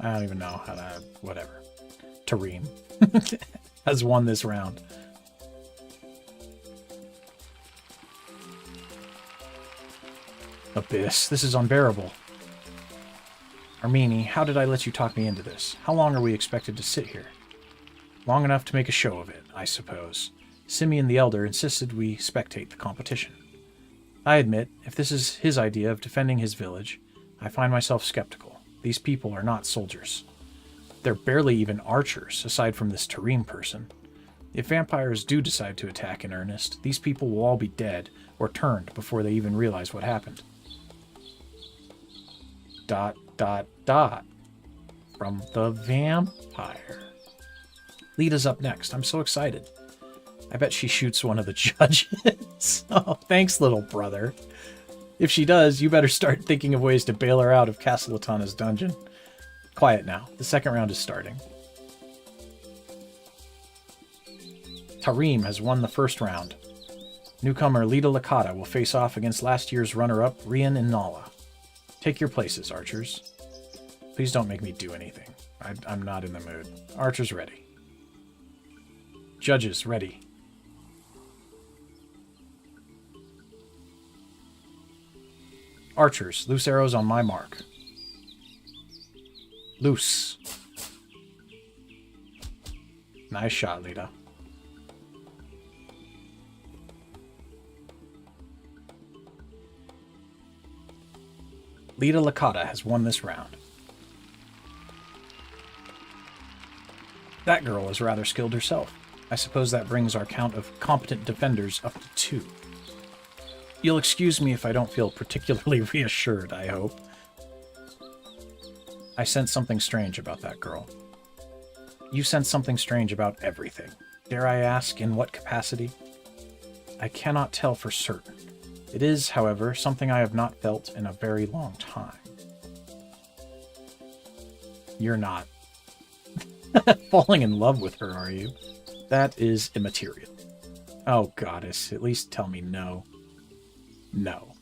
I don't even know how to... Whatever. Tareem has won this round. Abyss, this is unbearable. Armini, how did I let you talk me into this? How long are we expected to sit here? Long enough to make a show of it, I suppose. Simeon the Elder insisted we spectate the competition. I admit, if this is his idea of defending his village, I find myself skeptical. These people are not soldiers. They're barely even archers, aside from this Tarim person. If vampires do decide to attack in earnest, these people will all be dead or turned before they even realize what happened. ... From the vampire. Lita's up next. I'm so excited. I bet she shoots one of the judges. Oh, thanks, little brother. If she does, you better start thinking of ways to bail her out of Castle Latana's dungeon. Quiet now. The second round is starting. Tarim has won the first round. Newcomer Lita Lakata will face off against last year's runner-up Rian and Nala. Take your places, archers. Please don't make me do anything. I'm not in the mood. Archers ready. Judges ready. Archers, loose arrows on my mark. Loose. Nice shot, Lita. Lita Lakata has won this round. That girl is rather skilled herself. I suppose that brings our count of competent defenders up to 2. You'll excuse me if I don't feel particularly reassured, I hope. I sense something strange about that girl. You sense something strange about everything. Dare I ask, in what capacity? I cannot tell for certain. It is, however, something I have not felt in a very long time. You're not falling in love with her, are you? That is immaterial. Oh, goddess, at least tell me no. No.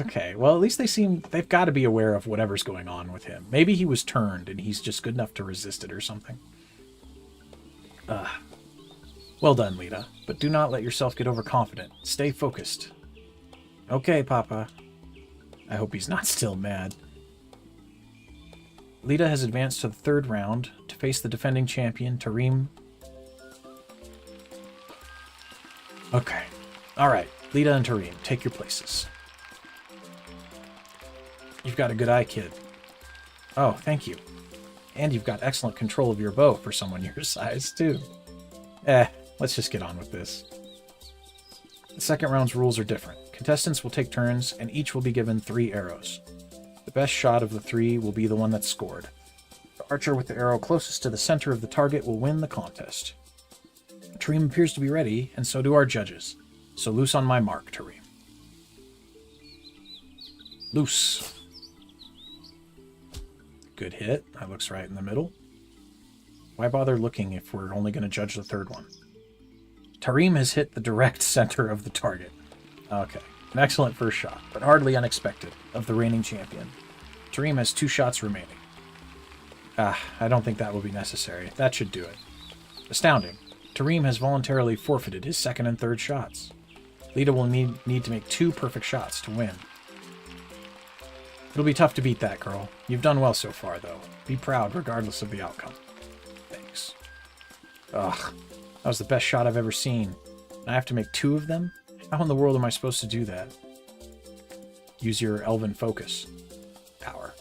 Okay, well, at least they've got to be aware of whatever's going on with him. Maybe he was turned and he's just good enough to resist it or something. Well done, Lita, but do not let yourself get overconfident. Stay focused. Okay, Papa. I hope he's not still mad. Lita has advanced to the third round to face the defending champion, Tarim. Okay. Alright, Lita and Tarim, take your places. You've got a good eye, kid. Oh, thank you. And you've got excellent control of your bow for someone your size, too. Let's just get on with this. The second round's rules are different. Contestants will take turns, and each will be given 3 arrows. The best shot of the 3 will be the one that's scored. The archer with the arrow closest to the center of the target will win the contest. Tarim appears to be ready, and so do our judges. So loose on my mark, Tarim. Loose. Good hit. That looks right in the middle. Why bother looking if we're only going to judge the third one? Tarim has hit the direct center of the target. Okay. An excellent first shot, but hardly unexpected, of the reigning champion. Tarim has 2 shots remaining. I don't think that will be necessary. That should do it. Astounding. Tarim has voluntarily forfeited his second and third shots. Lita will need to make 2 perfect shots to win. It'll be tough to beat that girl. You've done well so far, though. Be proud regardless of the outcome. Thanks. Ugh. That was the best shot I've ever seen. And I have to make 2 of them? How in the world am I supposed to do that? Use your elven focus. Power.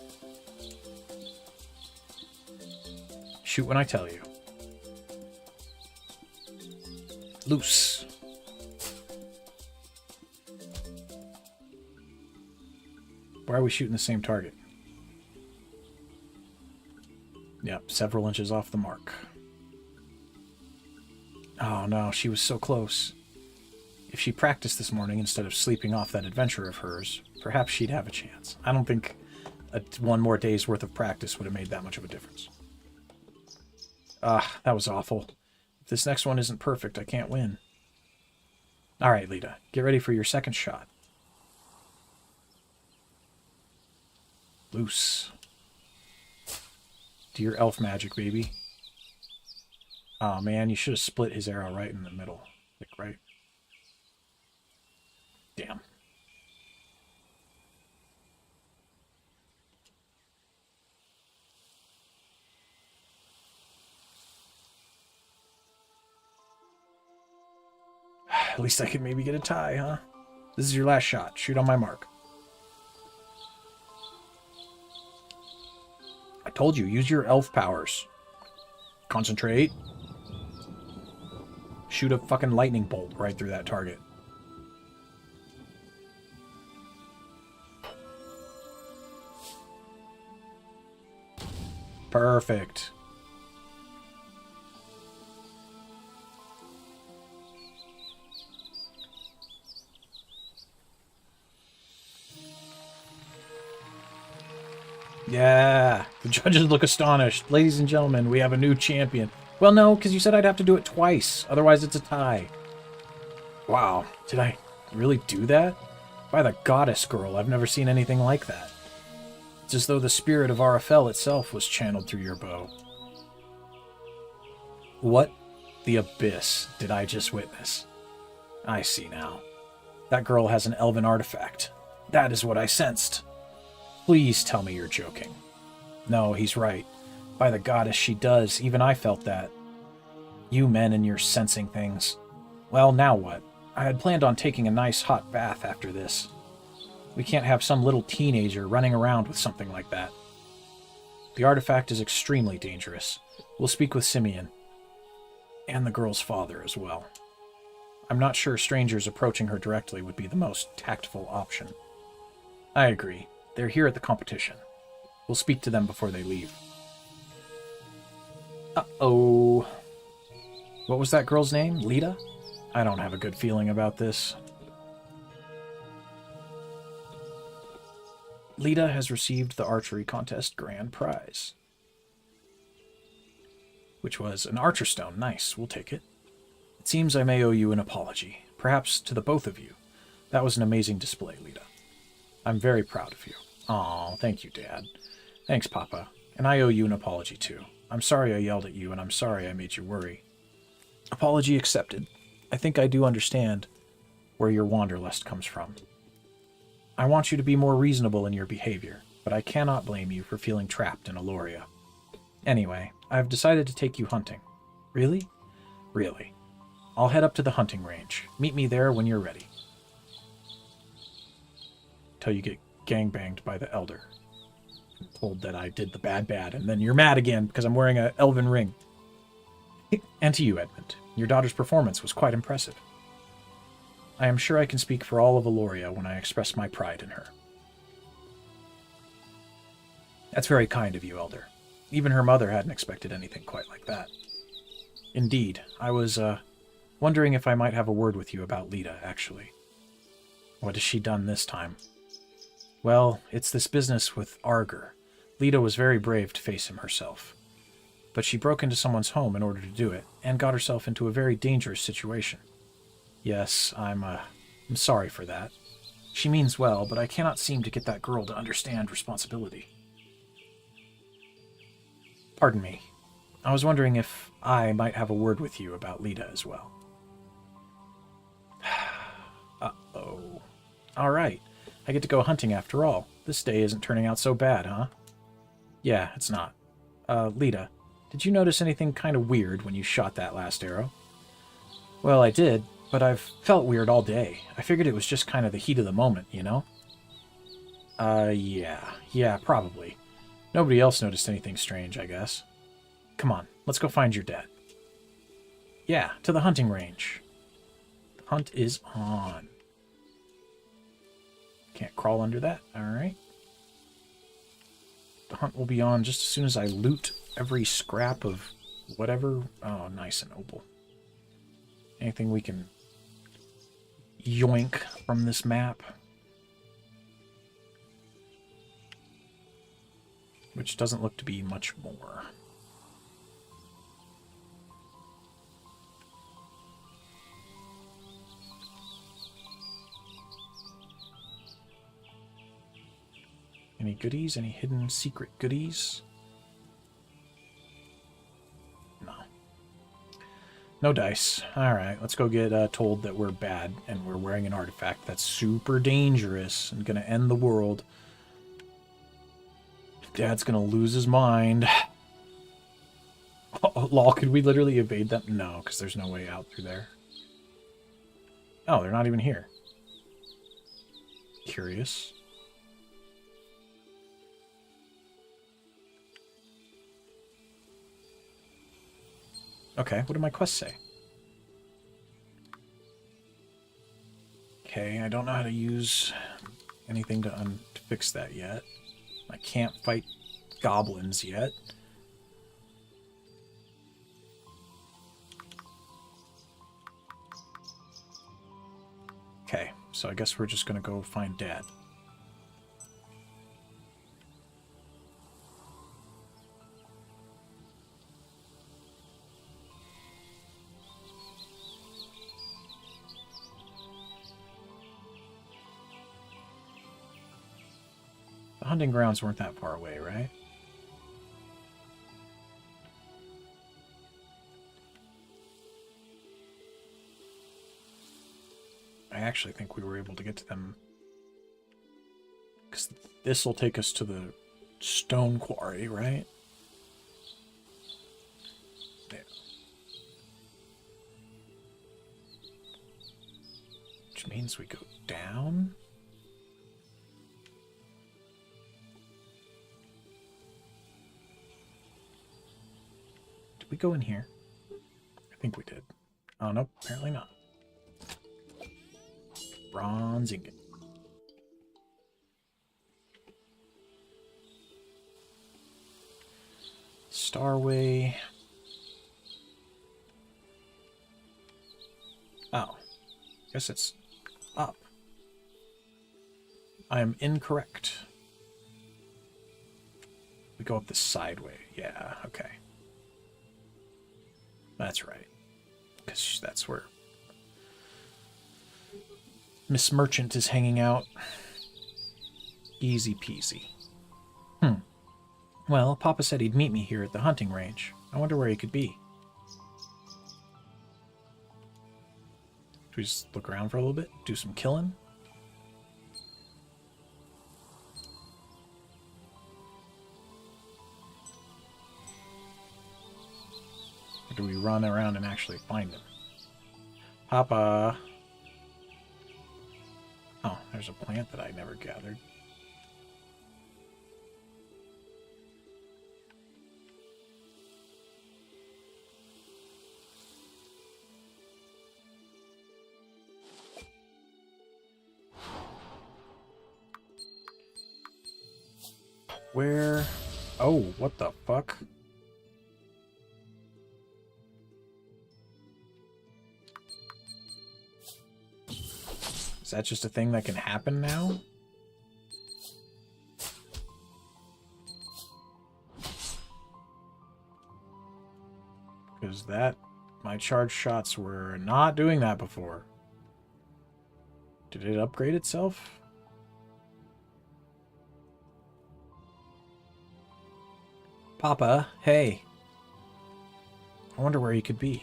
Shoot when I tell you. Loose. Why are we shooting the same target? Yep, several inches off the mark. Oh no, she was so close. If she practiced this morning instead of sleeping off that adventure of hers, perhaps she'd have a chance. I don't think one more day's worth of practice would have made that much of a difference. That was awful. If this next one isn't perfect, I can't win. Alright, Lita, get ready for your second shot. Loose. Do your elf magic, baby. Oh man, you should have split his arrow right in the middle. Click right. Damn. At least I can maybe get a tie, huh? This is your last shot. Shoot on my mark. I told you, use your elf powers. Concentrate. Shoot a fucking lightning bolt right through that target. Perfect. Yeah, the judges look astonished. Ladies and gentlemen, we have a new champion. Well, no, because you said I'd have to do it twice. Otherwise, it's a tie. Wow, did I really do that? By the goddess girl, I've never seen anything like that. It's as though the spirit of RFL itself was channeled through your bow. What the abyss did I just witness? I see now. That girl has an elven artifact. That is what I sensed. Please tell me you're joking. No, he's right. By the goddess, she does. Even I felt that. You men and your sensing things. Well, now what? I had planned on taking a nice hot bath after this. We can't have some little teenager running around with something like that. The artifact is extremely dangerous. We'll speak with Simeon. And the girl's father as well. I'm not sure strangers approaching her directly would be the most tactful option. I agree. They're here at the competition. We'll speak to them before they leave. Uh-oh. What was that girl's name? Lita? I don't have a good feeling about this. Lita has received the archery contest grand prize. Which was an archer stone. Nice, we'll take it. It seems I may owe you an apology. Perhaps to the both of you. That was an amazing display, Lita. I'm very proud of you. Aw, thank you, Dad. Thanks, Papa. And I owe you an apology, too. I'm sorry I yelled at you, and I'm sorry I made you worry. Apology accepted. I think I do understand where your wanderlust comes from. I want you to be more reasonable in your behavior, but I cannot blame you for feeling trapped in Aloria. Anyway, I've decided to take you hunting. Really? Really. I'll head up to the hunting range. Meet me there when you're ready. Till you get gangbanged by the Elder. I'm told that I did the bad, and then you're mad again because I'm wearing an elven ring. And to you, Edmund. Your daughter's performance was quite impressive. I am sure I can speak for all of Aloria when I express my pride in her. That's very kind of you, Elder. Even her mother hadn't expected anything quite like that. Indeed, I was, wondering if I might have a word with you about Lita, actually. What has she done this time? Well, it's this business with Arger. Lita was very brave to face him herself. But she broke into someone's home in order to do it, and got herself into a very dangerous situation. Yes, I'm sorry for that. She means well, but I cannot seem to get that girl to understand responsibility. Pardon me. I was wondering if I might have a word with you about Lita as well. Uh-oh. All right. I get to go hunting after all. This day isn't turning out so bad, huh? Yeah, it's not. Lita, did you notice anything kind of weird when you shot that last arrow? Well, I did, but I've felt weird all day. I figured it was just kind of the heat of the moment, you know? Yeah, probably. Nobody else noticed anything strange, I guess. Come on, let's go find your dad. Yeah, to the hunting range. The hunt is on. Can't crawl under that. Alright. The hunt will be on just as soon as I loot every scrap of whatever. Oh, nice and noble. Anything we can yoink from this map. Which doesn't look to be much more. Any goodies? Any hidden secret goodies? No. No dice. Alright, let's go get told that we're bad and we're wearing an artifact that's super dangerous and gonna end the world. Dad's gonna lose his mind. Oh, lol, could we literally evade them? No, because there's no way out through there. Oh, they're not even here. Curious. Okay, what did my quest say? Okay, I don't know how to use anything to fix that yet. I can't fight goblins yet. Okay, so I guess we're just gonna go find Dad. The hunting grounds weren't that far away, right? I actually think we were able to get to them because this will take us to the stone quarry, right? There. Which means we go down. Did we go in here? I think we did. Oh, no, apparently not. Bronze ingot. Starway. Oh. Guess it's up. I am incorrect. We go up the side way. Yeah, okay. That's right. Because that's where Miss Merchant is hanging out. Easy peasy. Well, Papa said he'd meet me here at the hunting range. I wonder where he could be. Should we just look around for a little bit? Do some killing? Or do we run around and actually find him? Papa! Oh, there's a plant that I never gathered. Where? Oh, what the fuck? Is that just a thing that can happen now? Because my charge shots were not doing that before. Did it upgrade itself? Papa, hey. I wonder where he could be.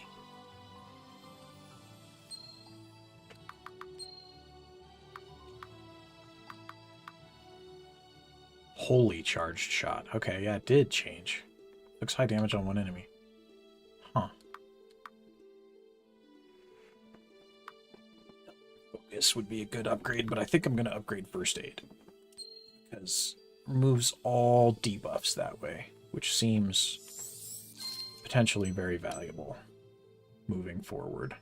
Holy charged shot. Okay, yeah, it did change. Looks high damage on one enemy. Huh. Focus would be a good upgrade, but I think I'm going to upgrade first aid. Because it removes all debuffs that way, which seems potentially very valuable moving forward.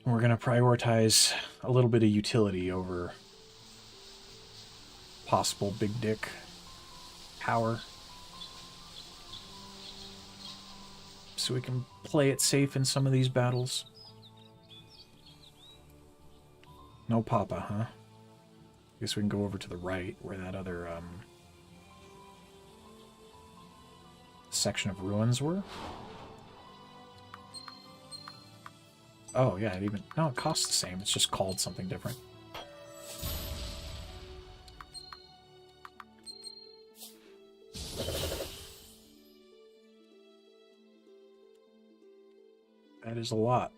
We're going to prioritize a little bit of utility over possible big dick power. So we can play it safe in some of these battles. No Papa, huh? Guess we can go over to the right where that other section of ruins were. Oh yeah, no, it costs the same. It's just called something different. That is a lot.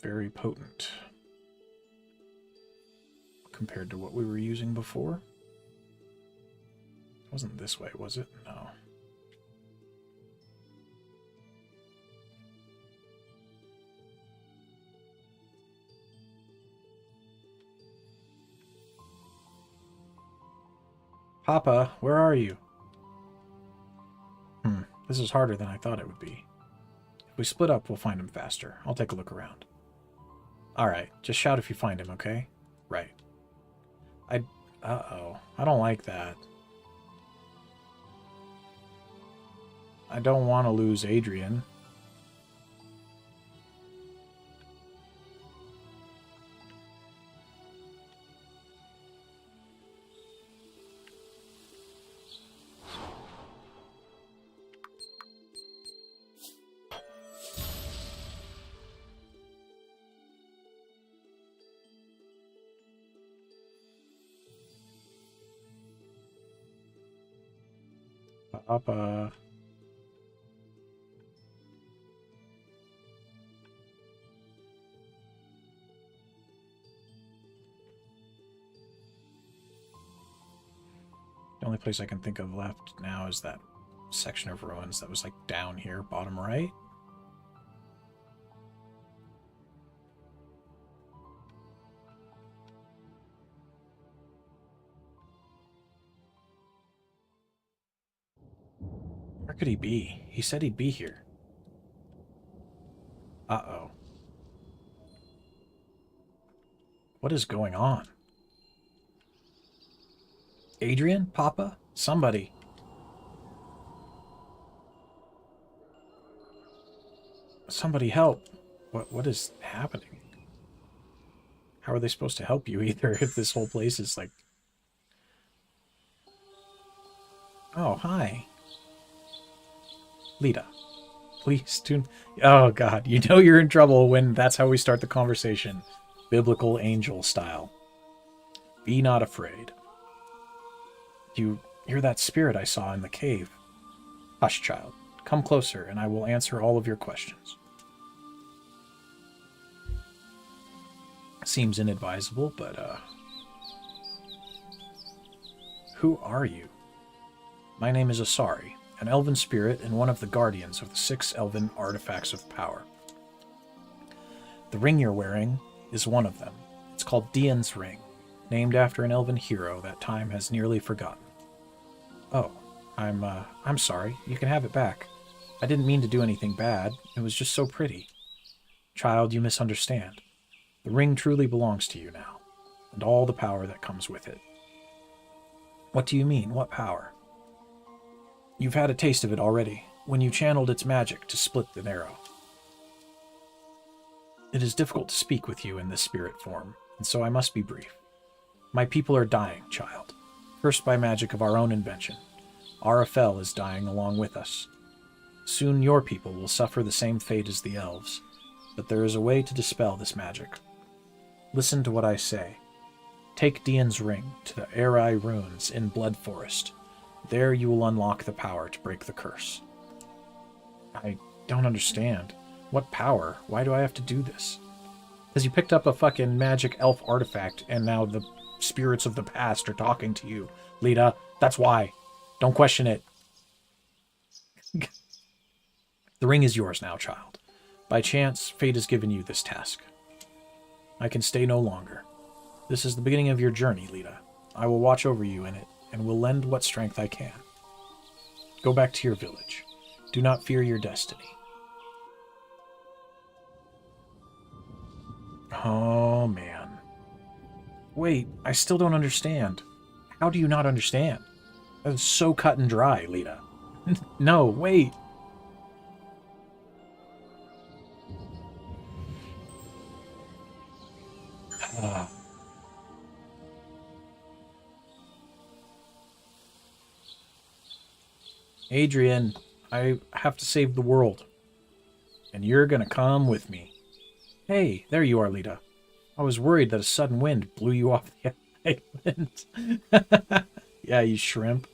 Very potent. Compared to what we were using before. It wasn't this way, was it? No. Papa, where are you? This is harder than I thought it would be. If we split up, we'll find him faster. I'll take a look around. Alright, just shout if you find him, okay? Right. Uh-oh. I don't like that. I don't want to lose Adrian. Papa. The only place I can think of left now is that section of ruins that was like down here, bottom right. Where could he be? He said he'd be here. Uh-oh. What is going on? Adrian? Papa? Somebody. Somebody help. What is happening? How are they supposed to help you either if this whole place is like... Oh, hi. Lita. Please do... Oh, God. You know you're in trouble when that's how we start the conversation. Biblical angel style. Be not afraid. You're that spirit I saw in the cave. Hush, child. Come closer, and I will answer all of your questions. Seems inadvisable, but, Who are you? My name is Asari, an elven spirit and one of the guardians of the 6 elven artifacts of power. The ring you're wearing is one of them. It's called Dian's Ring, named after an elven hero that time has nearly forgotten. Oh, I'm sorry. You can have it back. I didn't mean to do anything bad. It was just so pretty. Child, you misunderstand. The ring truly belongs to you now, and all the power that comes with it. What do you mean? What power? You've had a taste of it already, when you channeled its magic to split the arrow. It is difficult to speak with you in this spirit form, and so I must be brief. My people are dying, child. First by magic of our own invention. Arafel is dying along with us. Soon your people will suffer the same fate as the elves, but there is a way to dispel this magic. Listen to what I say. Take Dian's ring to the Erai ruins in Blood Forest. There you will unlock the power to break the curse. I don't understand. What power? Why do I have to do this? Because you picked up a fucking magic elf artifact and now the spirits of the past are talking to you. Lita, that's why. Don't question it. The ring is yours now, child. By chance, fate has given you this task. I can stay no longer. This is the beginning of your journey, Lita. I will watch over you in it, and will lend what strength I can. Go back to your village. Do not fear your destiny. Oh, man. Wait, I still don't understand. How do you not understand? That's so cut and dry, Lita. No, wait. Adrian, I have to save the world. And you're gonna come with me. Hey, there you are, Lita. I was worried that a sudden wind blew you off the island. Yeah, you shrimp.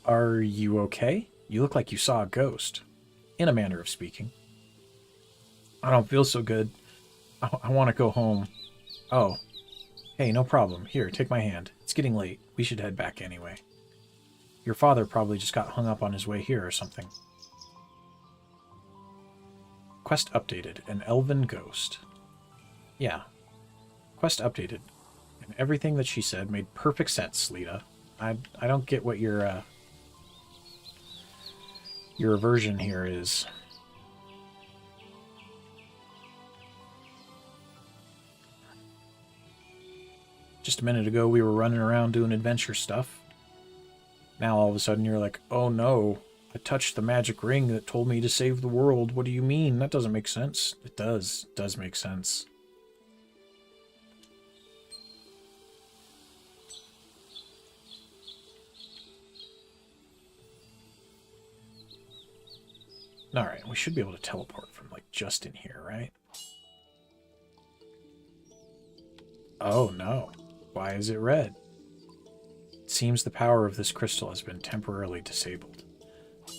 Are you okay? You look like you saw a ghost. In a manner of speaking. I don't feel so good. I want to go home. Oh. Hey, no problem. Here, take my hand. It's getting late. We should head back anyway. Your father probably just got hung up on his way here or something. Quest updated. An elven ghost. Yeah. Quest updated. And everything that she said made perfect sense, Lita. I don't get what your aversion here is. Just a minute ago, we were running around doing adventure stuff. Now all of a sudden you're like, oh no, I touched the magic ring that told me to save the world. What do you mean? That doesn't make sense. It does. It does make sense. Alright, we should be able to teleport from, like, just in here, right? Oh, no. Why is it red? It seems the power of this crystal has been temporarily disabled.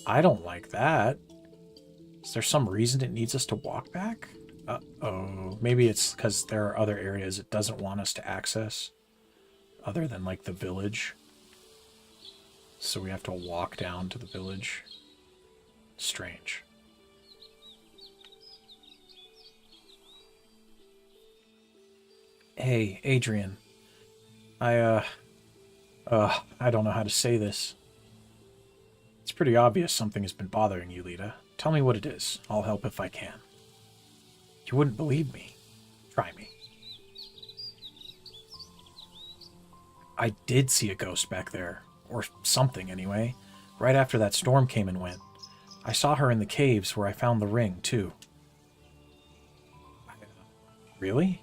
I don't like that. Is there some reason it needs us to walk back? Uh-oh. Maybe it's because there are other areas it doesn't want us to access. Other than, like, the village. So we have to walk down to the village. Strange. Hey, Adrian. I don't know how to say this. It's pretty obvious something has been bothering you, Lita. Tell me what it is. I'll help if I can. You wouldn't believe me. Try me. I did see a ghost back there. Or something, anyway. Right after that storm came and went. I saw her in the caves where I found the ring, too. Really?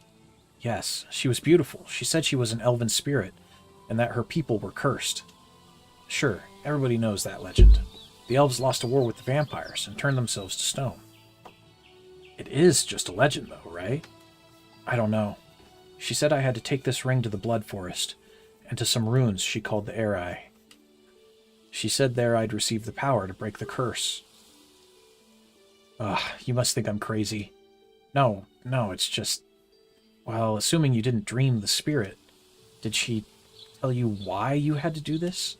Yes, she was beautiful. She said she was an elven spirit, and that her people were cursed. Sure, everybody knows that legend. The elves lost a war with the vampires and turned themselves to stone. It is just a legend, though, right? I don't know. She said I had to take this ring to the Blood Forest, and to some runes she called the Eri. She said there I'd receive the power to break the curse. Ugh, you must think I'm crazy. No, it's just... Well, assuming you didn't dream the spirit, did she tell you why you had to do this?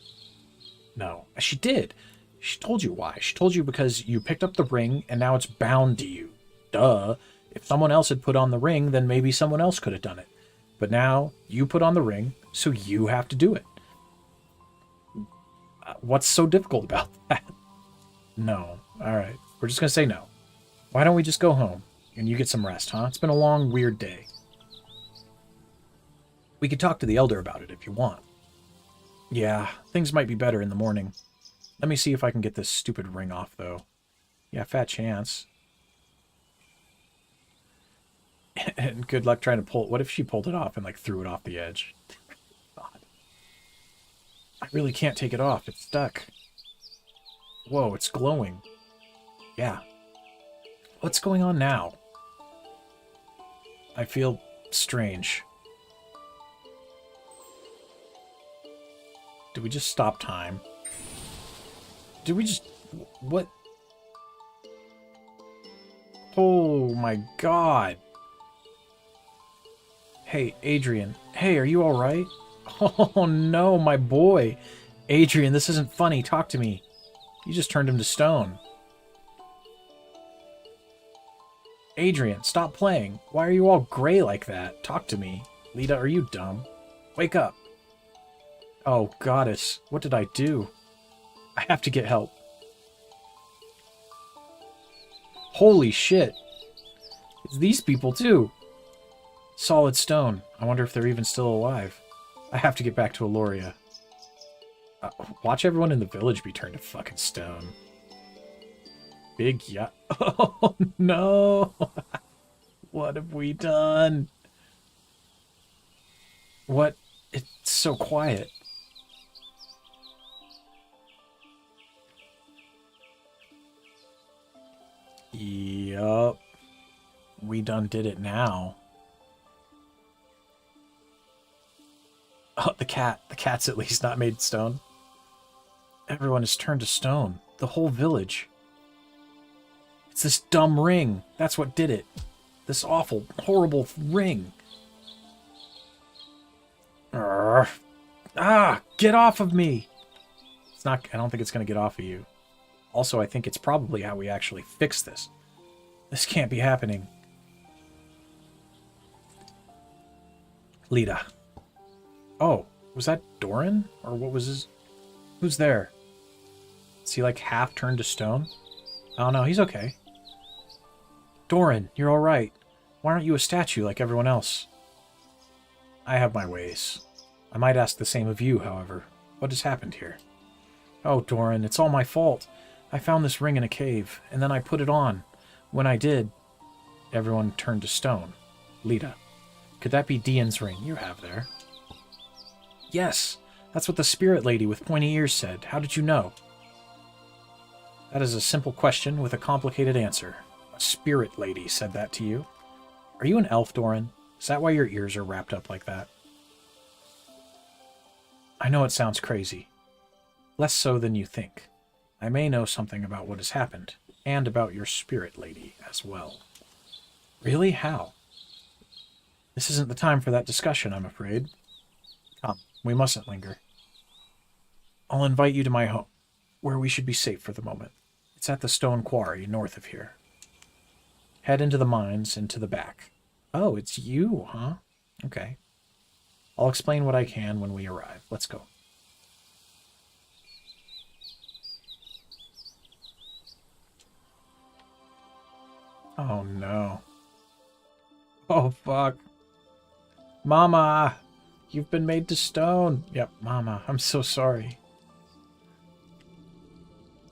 No, she did. She told you why. She told you because you picked up the ring and now it's bound to you. Duh. If someone else had put on the ring, then maybe someone else could have done it. But now you put on the ring, so you have to do it. What's so difficult about that? No. All right. We're just going to say no. Why don't we just go home and you get some rest, huh? It's been a long, weird day. We could talk to the Elder about it if you want. Yeah, things might be better in the morning. Let me see if I can get this stupid ring off, though. Yeah, fat chance. And good luck trying to pull it. What if she pulled it off and, like, threw it off the edge? God. I really can't take it off. It's stuck. Whoa, it's glowing. Yeah. What's going on now? I feel strange. Did we just stop time? Did we just... What? Oh my god. Hey, Adrian. Hey, are you alright? Oh no, my boy. Adrian, this isn't funny. Talk to me. You just turned him to stone. Adrian, stop playing. Why are you all gray like that? Talk to me. Lita, are you dumb? Wake up. Oh, goddess. What did I do? I have to get help. Holy shit. It's these people, too. Solid stone. I wonder if they're even still alive. I have to get back to Aloria. Watch everyone in the village be turned to fucking stone. Big yeah. Oh, no. What have we done? What? It's so quiet. Yup. We done did it now. Oh, the cat. The cat's at least not made stone. Everyone is turned to stone. the whole village. It's this dumb ring. That's what did it. This awful, horrible ring. Urgh. Ah, get off of me. It's not, I don't think it's going to get off of you. Also, I think it's probably how we actually fix this. This can't be happening. Lita. Oh, was that Doran? Or what was his... Who's there? Is he like half turned to stone? Oh no, he's okay. Doran, you're alright. Why aren't you a statue like everyone else? I have my ways. I might ask the same of you, however. What has happened here? Oh, Doran, it's all my fault. I found this ring in a cave, and then I put it on. When I did, everyone turned to stone. Lita. Could that be Dian's ring you have there? Yes, that's what the spirit lady with pointy ears said. How did you know? That is a simple question with a complicated answer. A spirit lady said that to you. Are you an elf, Doran? Is that why your ears are wrapped up like that? I know it sounds crazy. Less so than you think. I may know something about what has happened, and about your spirit lady as well. Really? How? This isn't the time for that discussion, I'm afraid. Come, we mustn't linger. I'll invite you to my home, where we should be safe for the moment. It's at the stone quarry north of here. Head into the mines and to the back. Oh, it's you, huh? Okay. I'll explain what I can when we arrive. Let's go. Oh, no. Oh, fuck. Mama! You've been made to stone. Yep, Mama. I'm so sorry.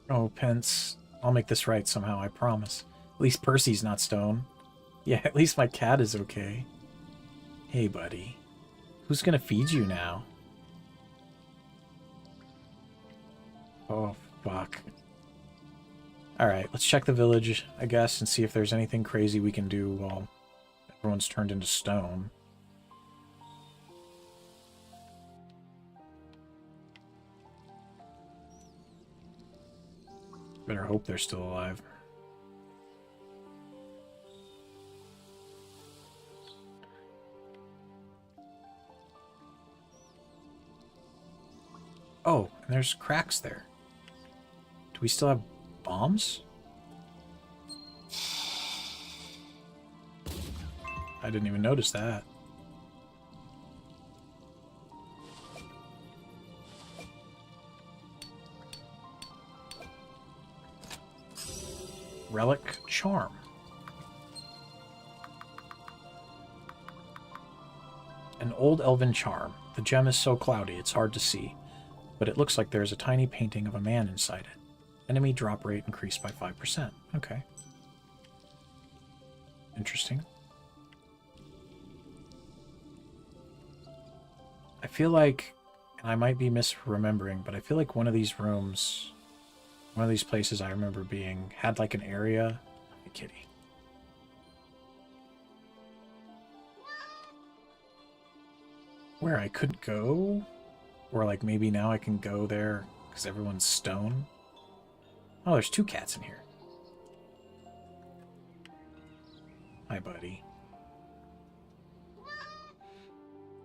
Oh, Pence. I'll make this right somehow, I promise. At least Percy's not stone. Yeah, at least my cat is okay. Hey, buddy. Who's gonna feed you now? Oh, fuck. Alright, let's check the village, I guess, and see if there's anything crazy we can do while everyone's turned into stone. Better hope they're still alive. Oh, and there's cracks there. Do we still have bombs? I didn't even notice that. Relic charm. An old elven charm. The gem is so cloudy it's hard to see, but it looks like there's a tiny painting of a man inside it. Enemy drop rate increased by 5%. Okay. Interesting. I feel like, and I might be misremembering, but I feel like one of these rooms, one of these places I remember being, had like an area. A kitty. Where I could go? Or like maybe now I can go there because everyone's stone? Oh, there's two cats in here. Hi, buddy.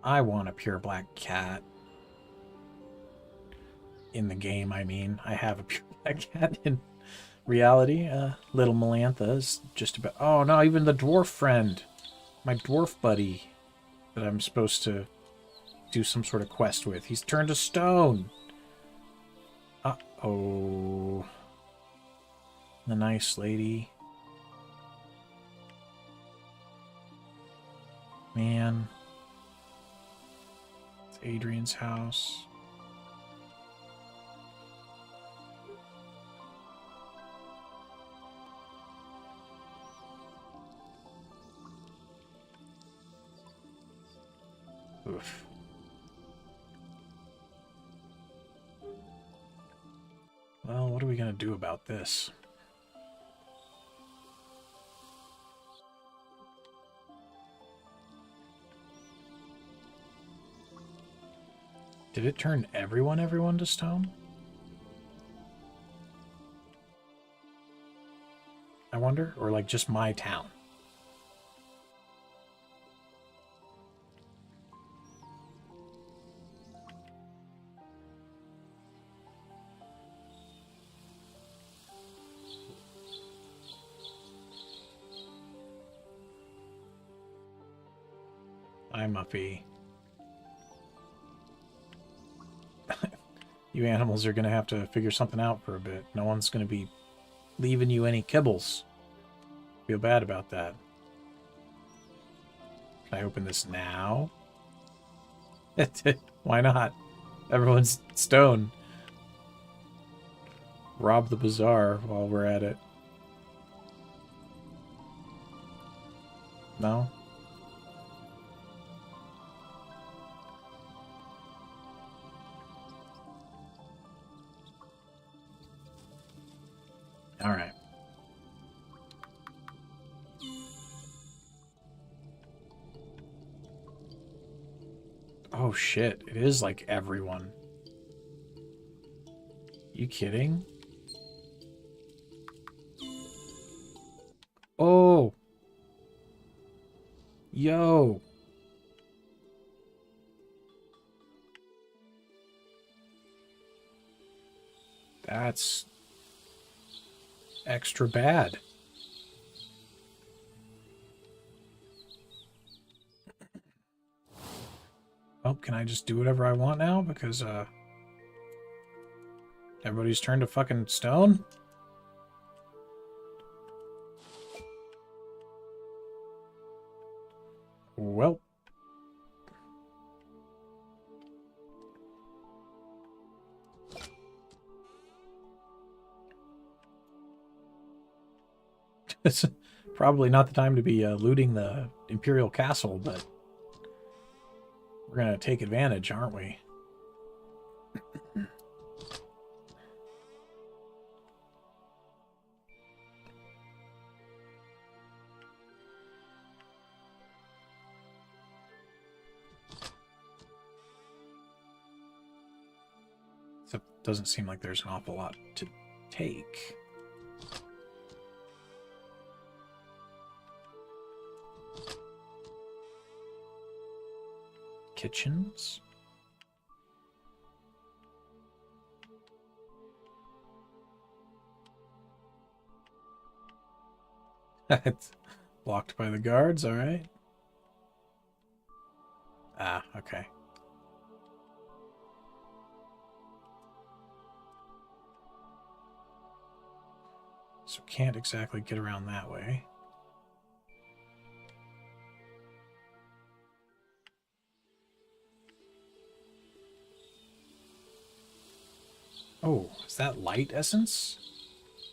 I want a pure black cat. In the game, I mean. I have a pure black cat in reality. Little Melantha is just about... Oh, no, even the dwarf friend. My dwarf buddy that I'm supposed to do some sort of quest with. He's turned to stone. Uh-oh. The nice lady. Man. It's Adrian's house. Oof. Well, what are we going to do about this? Did it turn everyone to stone? I wonder? Or like just my town? Hi, Muffy. You animals are going to have to figure something out for a bit. No one's going to be leaving you any kibbles. Feel bad about that. Can I open this now? Why not? Everyone's stone. Rob the bazaar while we're at it. No? Alright. Oh shit, it is like everyone. You kidding? Oh! Yo! That's extra bad. Oh, can I just do whatever I want now? Because, everybody's turned to fucking stone? Well. It's probably not the time to be looting the Imperial Castle, but we're gonna take advantage, aren't we? So it doesn't seem like there's an awful lot to take. Kitchens? It's blocked by the guards, alright. Ah, okay. So can't exactly get around that way. Oh, is that light essence?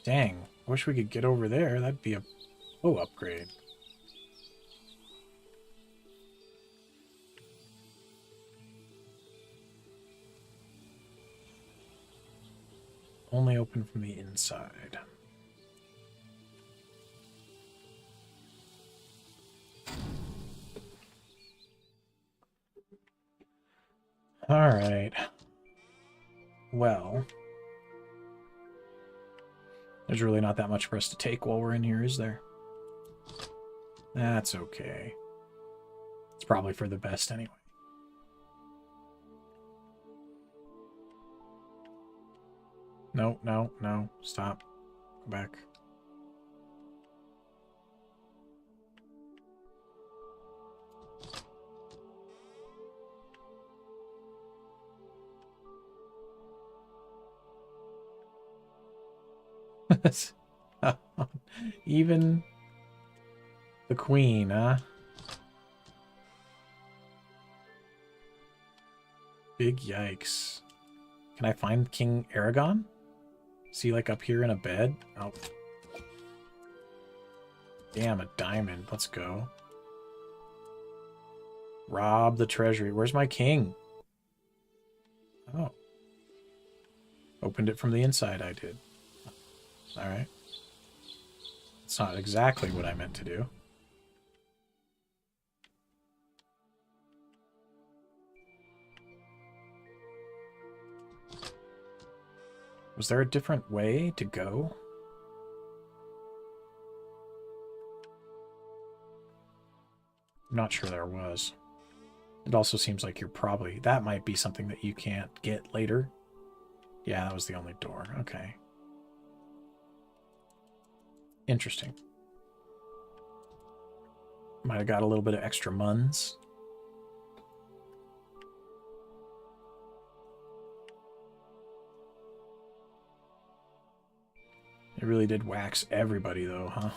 Dang, I wish we could get over there. That'd be a upgrade. Only open from the inside. Alright. Well, there's really not that much for us to take while we're in here, is there? That's okay. It's probably for the best anyway. No, no, no. Stop. Go back. Even the queen, huh? Big yikes. Can I find King Aragon? Is he like up here in a bed? Oh. Damn, a diamond. Let's go. Rob the treasury. Where's my king? Oh. Opened it from the inside, I did. Alright. It's not exactly what I meant to do. Was there a different way to go? I'm not sure there was. It also seems like you're probably... That might be something that you can't get later. Yeah, that was the only door. Okay. Interesting. Might have got a little bit of extra muns. It really did wax everybody, though, huh?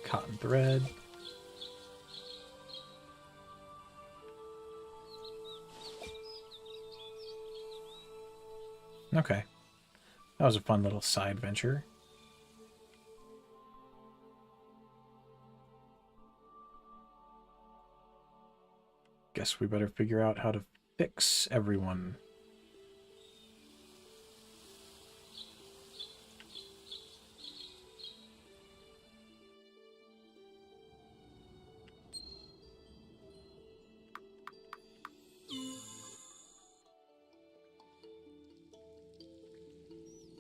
Cotton thread. Okay. That was a fun little side venture. Guess we better figure out how to fix everyone.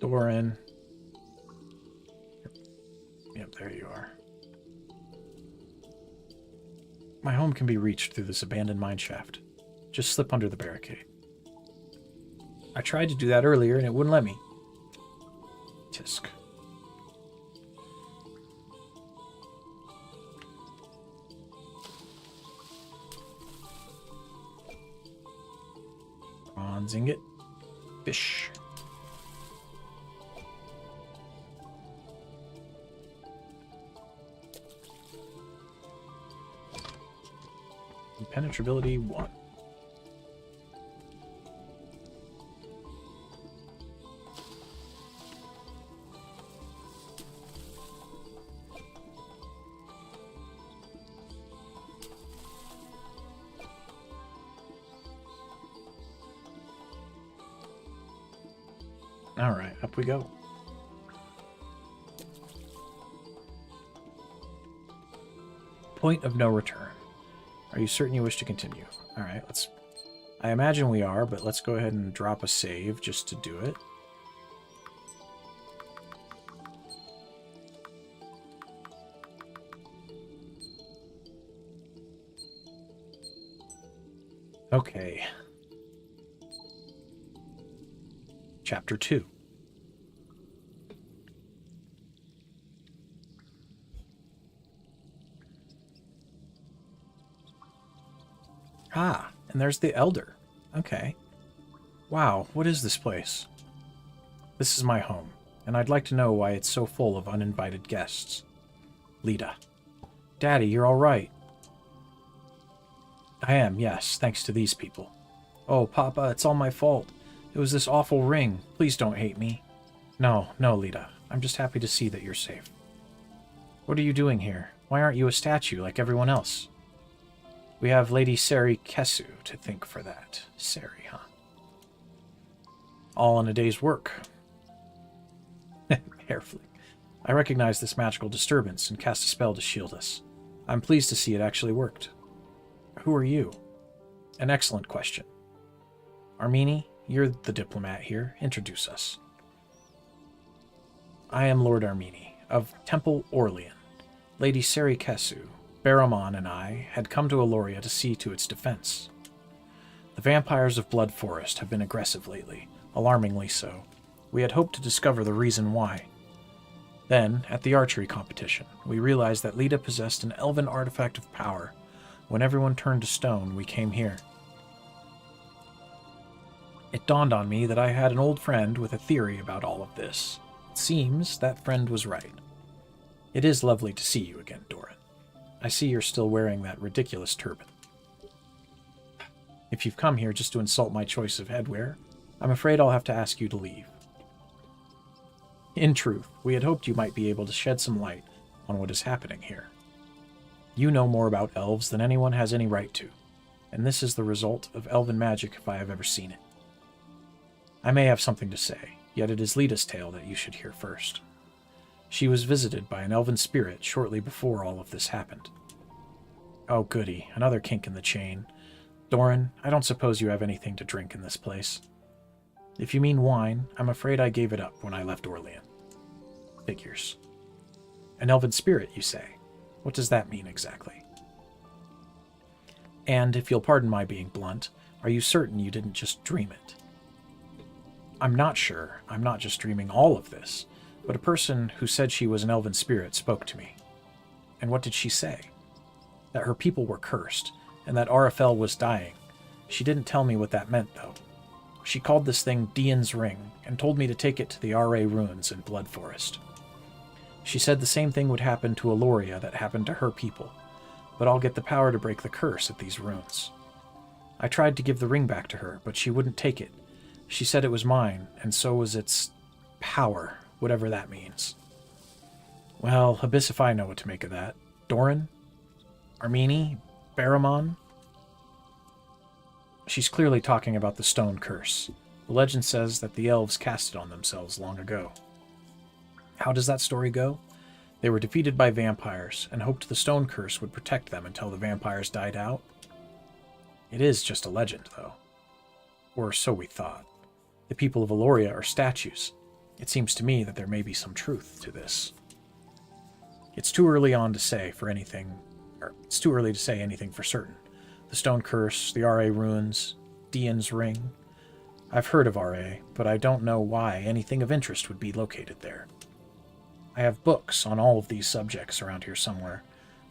Door in. Yep, there you are. My home can be reached through this abandoned mineshaft. Just slip under the barricade. I tried to do that earlier and it wouldn't let me. Tisk. Bronze ingot. Fish. Penetrability 1. All right, up we go. Point of no return. Are you certain you wish to continue? All right, let's... I imagine we are, but let's go ahead and drop a save just to do it. Okay. Chapter 2. Ah, and there's the Elder. Okay. Wow, what is this place? This is my home, and I'd like to know why it's so full of uninvited guests. Lita. Daddy, you're all right. I am, yes, thanks to these people. Oh, Papa, it's all my fault. It was this awful ring. Please don't hate me. No, Lita. I'm just happy to see that you're safe. What are you doing here? Why aren't you a statue like everyone else? We have Lady Seri Kesu to thank for that. Seri, huh? All in a day's work. Hair flick. I recognize this magical disturbance and cast a spell to shield us. I'm pleased to see it actually worked. Who are you? An excellent question. Armini, you're the diplomat here. Introduce us. I am Lord Armini, of Temple Orlean. Lady Seri Kesu, Baramon, and I had come to Aloria to see to its defense. The vampires of Blood Forest have been aggressive lately, alarmingly so. We had hoped to discover the reason why. Then, at the archery competition, we realized that Lita possessed an elven artifact of power. When everyone turned to stone, we came here. It dawned on me that I had an old friend with a theory about all of this. It seems that friend was right. It is lovely to see you again, Doran. I see you're still wearing that ridiculous turban. If you've come here just to insult my choice of headwear, I'm afraid I'll have to ask you to leave. In truth, we had hoped you might be able to shed some light on what is happening here. You know more about elves than anyone has any right to, and this is the result of elven magic if I have ever seen it. I may have something to say, yet it is Lita's tale that you should hear first. She was visited by an elven spirit shortly before all of this happened. Oh goody, another kink in the chain. Doran, I don't suppose you have anything to drink in this place. If you mean wine, I'm afraid I gave it up when I left Orlean. Figures. An elven spirit, you say? What does that mean exactly? And, if you'll pardon my being blunt, are you certain you didn't just dream it? I'm not sure. I'm not just dreaming all of this, but a person who said she was an elven spirit spoke to me. And what did she say? That her people were cursed, and that Arafel was dying. She didn't tell me what that meant, though. She called this thing Dian's Ring, and told me to take it to the RA ruins in Blood Forest. She said the same thing would happen to Eloria that happened to her people, but I'll get the power to break the curse at these ruins. I tried to give the ring back to her, but she wouldn't take it. She said it was mine, and so was its power, whatever that means. Well, Abyss if I know what to make of that. Doran? Armini? Barramon? She's clearly talking about the stone curse. The legend says that the elves cast it on themselves long ago. How does that story go? They were defeated by vampires, and hoped the stone curse would protect them until the vampires died out. It is just a legend, though. Or so we thought. The people of Eloria are statues. It seems to me that there may be some truth to this. It's too early to say anything for certain. The stone curse, the RA ruins, Dian's Ring. I've heard of RA, but I don't know why anything of interest would be located there. I have books on all of these subjects around here somewhere.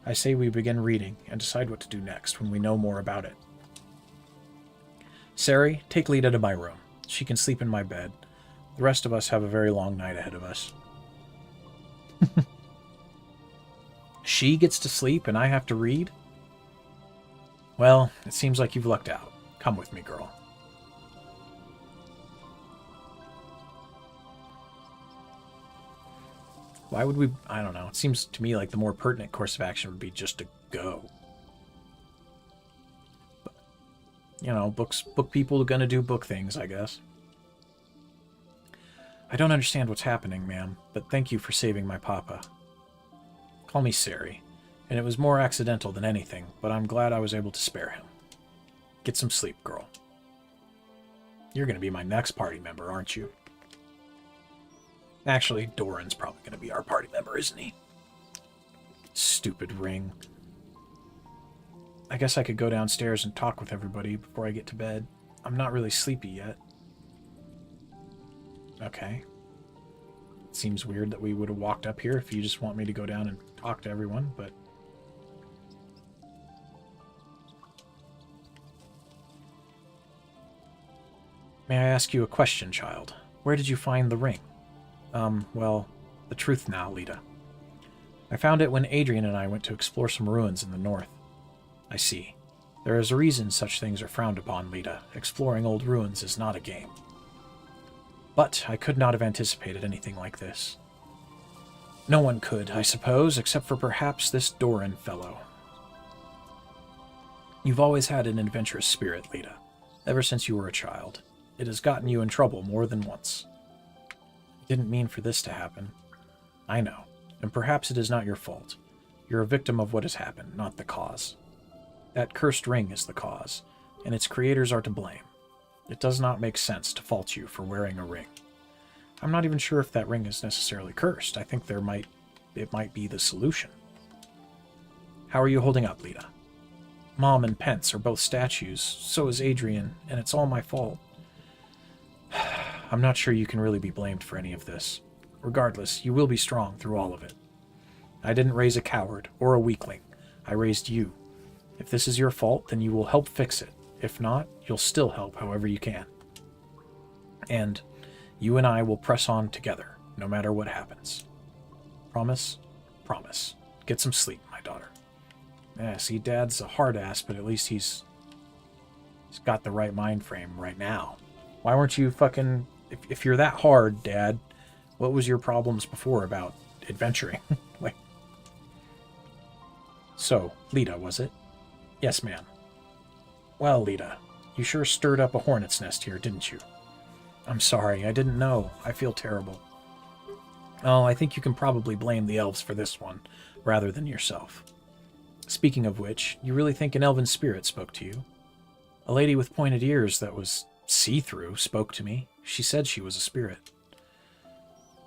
I say we begin reading and decide what to do next when we know more about it. Sari, take Lita to my room. She can sleep in my bed. The rest of us have a very long night ahead of us. She gets to sleep and I have to read? Well, it seems like you've lucked out. Come with me, girl. Why would we... I don't know. It seems to me like the more pertinent course of action would be just to go. But, you know, book people are gonna do book things, I guess. I don't understand what's happening, ma'am, but thank you for saving my papa. Call me Sari, and it was more accidental than anything, but I'm glad I was able to spare him. Get some sleep, girl. You're gonna be my next party member, aren't you? Actually, Doran's probably going to be our party member, isn't he? Stupid ring. I guess I could go downstairs and talk with everybody before I get to bed. I'm not really sleepy yet. Okay. It seems weird that we would have walked up here if you just want me to go down and talk to everyone, but... May I ask you a question, child? Where did you find the ring? Well, the truth now, Lita. I found it when Adrian and I went to explore some ruins in the north. I see. There is a reason such things are frowned upon, Lita. Exploring old ruins is not a game. But I could not have anticipated anything like this. No one could, I suppose, except for perhaps this Doran fellow. You've always had an adventurous spirit, Lita, ever since you were a child. It has gotten you in trouble more than once. Didn't mean for this to happen. I know, and perhaps it is not your fault. You're a victim of what has happened, not the cause. That cursed ring is the cause, and its creators are to blame. It does not make sense to fault you for wearing a ring. I'm not even sure if that ring is necessarily cursed. I think it might be the solution. How are you holding up, Lita? Mom and Pence are both statues, so is Adrian, and it's all my fault. I'm not sure you can really be blamed for any of this. Regardless, you will be strong through all of it. I didn't raise a coward or a weakling. I raised you. If this is your fault, then you will help fix it. If not, you'll still help however you can. And you and I will press on together, no matter what happens. Promise? Promise. Get some sleep, my daughter. Yeah, see, Dad's a hard ass, but at least he's got the right mind frame right now. Why weren't you fucking... If you're that hard, Dad, what was your problems before about adventuring? Like... So, Lita, was it? Yes, ma'am. Well, Lita, you sure stirred up a hornet's nest here, didn't you? I'm sorry, I didn't know. I feel terrible. Oh, I think you can probably blame the elves for this one, rather than yourself. Speaking of which, you really think an elven spirit spoke to you? A lady with pointed ears that was see-through spoke to me. She said she was a spirit.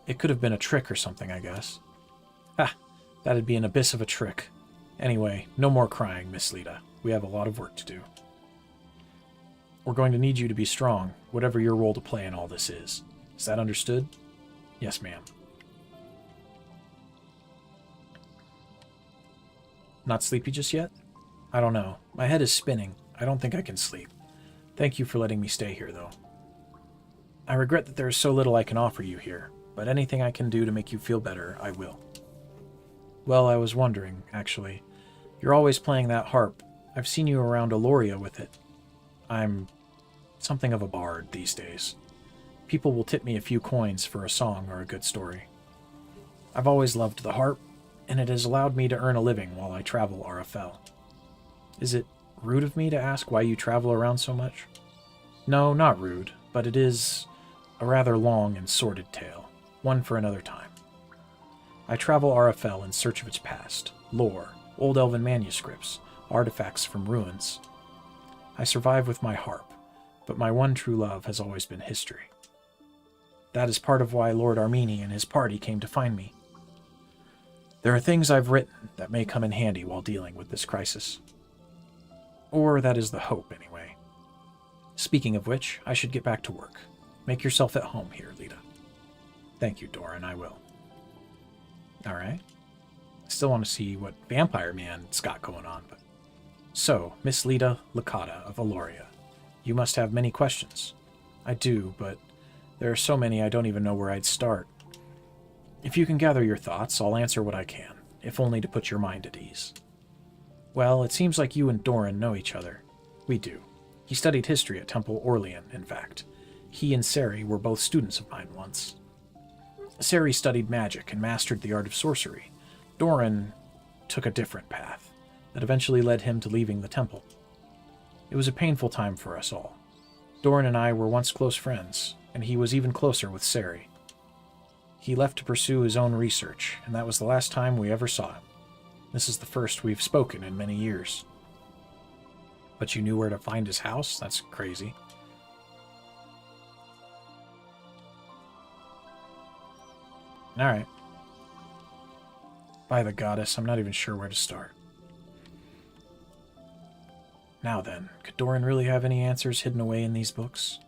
It could have been a trick or something, I guess. Ha! That'd be an abyss of a trick. Anyway, no more crying, Miss Lita. We have a lot of work to do. We're going to need you to be strong, whatever your role to play in all this is. Is that understood? Yes, ma'am. Not sleepy just yet? I don't know. My head is spinning. I don't think I can sleep. Thank you for letting me stay here, though. I regret that there is so little I can offer you here, but anything I can do to make you feel better, I will. Well, I was wondering, actually. You're always playing that harp. I've seen you around Aloria with it. I'm something of a bard these days. People will tip me a few coins for a song or a good story. I've always loved the harp, and it has allowed me to earn a living while I travel RFL. Is it rude of me to ask why you travel around so much? No, not rude, but it is a rather long and sordid tale, one for another time. I travel RFL in search of its past, lore, old elven manuscripts, artifacts from ruins. I survive with my harp, but my one true love has always been history. That is part of why Lord Armini and his party came to find me. There are things I've written that may come in handy while dealing with this crisis. Or that is the hope, anyway. Speaking of which, I should get back to work. Make yourself at home here, Lita. Thank you, Doran, I will. Alright. I still want to see what Vampire Man's got going on, but... So, Miss Lita Licata of Aloria. You must have many questions. I do, but there are so many I don't even know where I'd start. If you can gather your thoughts, I'll answer what I can, if only to put your mind at ease. Well, it seems like you and Doran know each other. We do. He studied history at Temple Orlean, in fact. He and Sari were both students of mine once. Sari studied magic and mastered the art of sorcery. Doran took a different path that eventually led him to leaving the temple. It was a painful time for us all. Doran and I were once close friends, and he was even closer with Sari. He left to pursue his own research, and that was the last time we ever saw him. This is the first we've spoken in many years. But you knew where to find his house? That's crazy. Alright. By the goddess, I'm not even sure where to start. Now then, could Doran really have any answers hidden away in these books?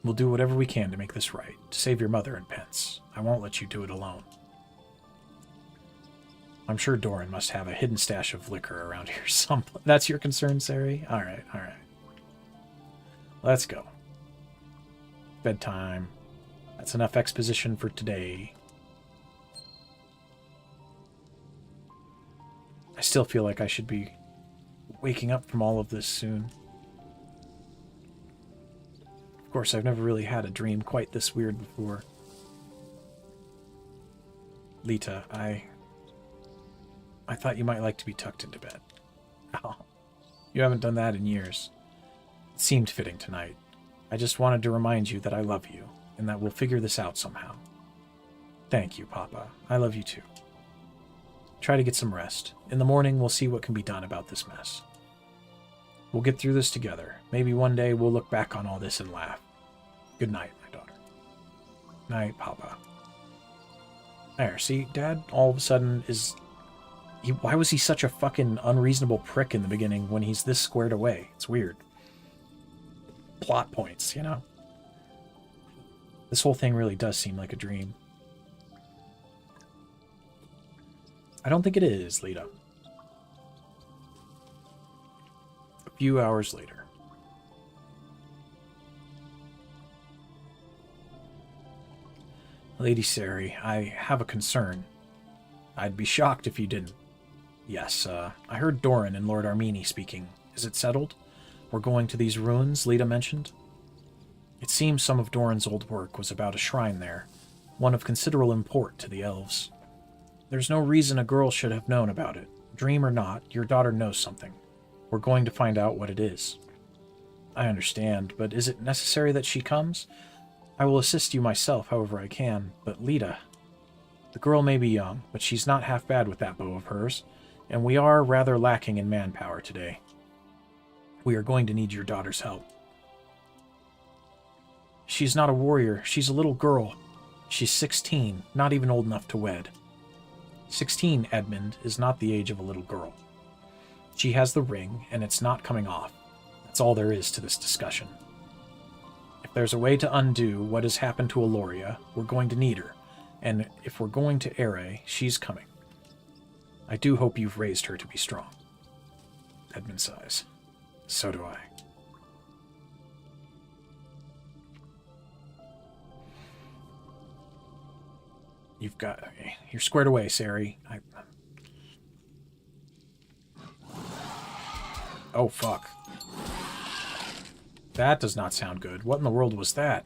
We'll do whatever we can to make this right, to save your mother and Pence. I won't let you do it alone. I'm sure Doran must have a hidden stash of liquor around here someplace. That's your concern, Sari? Alright, alright. Let's go. Bedtime. That's enough exposition for today. I still feel like I should be waking up from all of this soon. Of course, I've never really had a dream quite this weird before. Lita, I thought you might like to be tucked into bed. Oh, you haven't done that in years. It seemed fitting tonight. I just wanted to remind you that I love you, and that we'll figure this out somehow. Thank you, Papa. I love you too. Try to get some rest. In the morning, we'll see what can be done about this mess. We'll get through this together. Maybe one day we'll look back on all this and laugh. Good night, my daughter. Night, Papa. There, see, Dad all of a sudden is... why was he such a fucking unreasonable prick in the beginning when he's this squared away? It's weird. Plot points, you know? This whole thing really does seem like a dream. I don't think it is, Lita. A few hours later. Lady Sari, I have a concern. I'd be shocked if you didn't. Yes, I heard Doran and Lord Armini speaking. Is it settled? We're going to these ruins Lita mentioned? It seems some of Doran's old work was about a shrine there, one of considerable import to the elves. There's no reason a girl should have known about it. Dream or not, your daughter knows something. We're going to find out what it is. I understand, but is it necessary that she comes? I will assist you myself however I can, but Lita... The girl may be young, but she's not half bad with that bow of hers. And we are rather lacking in manpower today. We are going to need your daughter's help. She's not a warrior. She's a little girl. She's 16, not even old enough to wed. 16, Edmund, is not the age of a little girl. She has the ring, and it's not coming off. That's all there is to this discussion. If there's a way to undo what has happened to Aloria, we're going to need her. And if we're going to Ere, she's coming. I do hope you've raised her to be strong. Edmund sighs. So do I. You're squared away, Sari. Oh, fuck. That does not sound good. What in the world was that?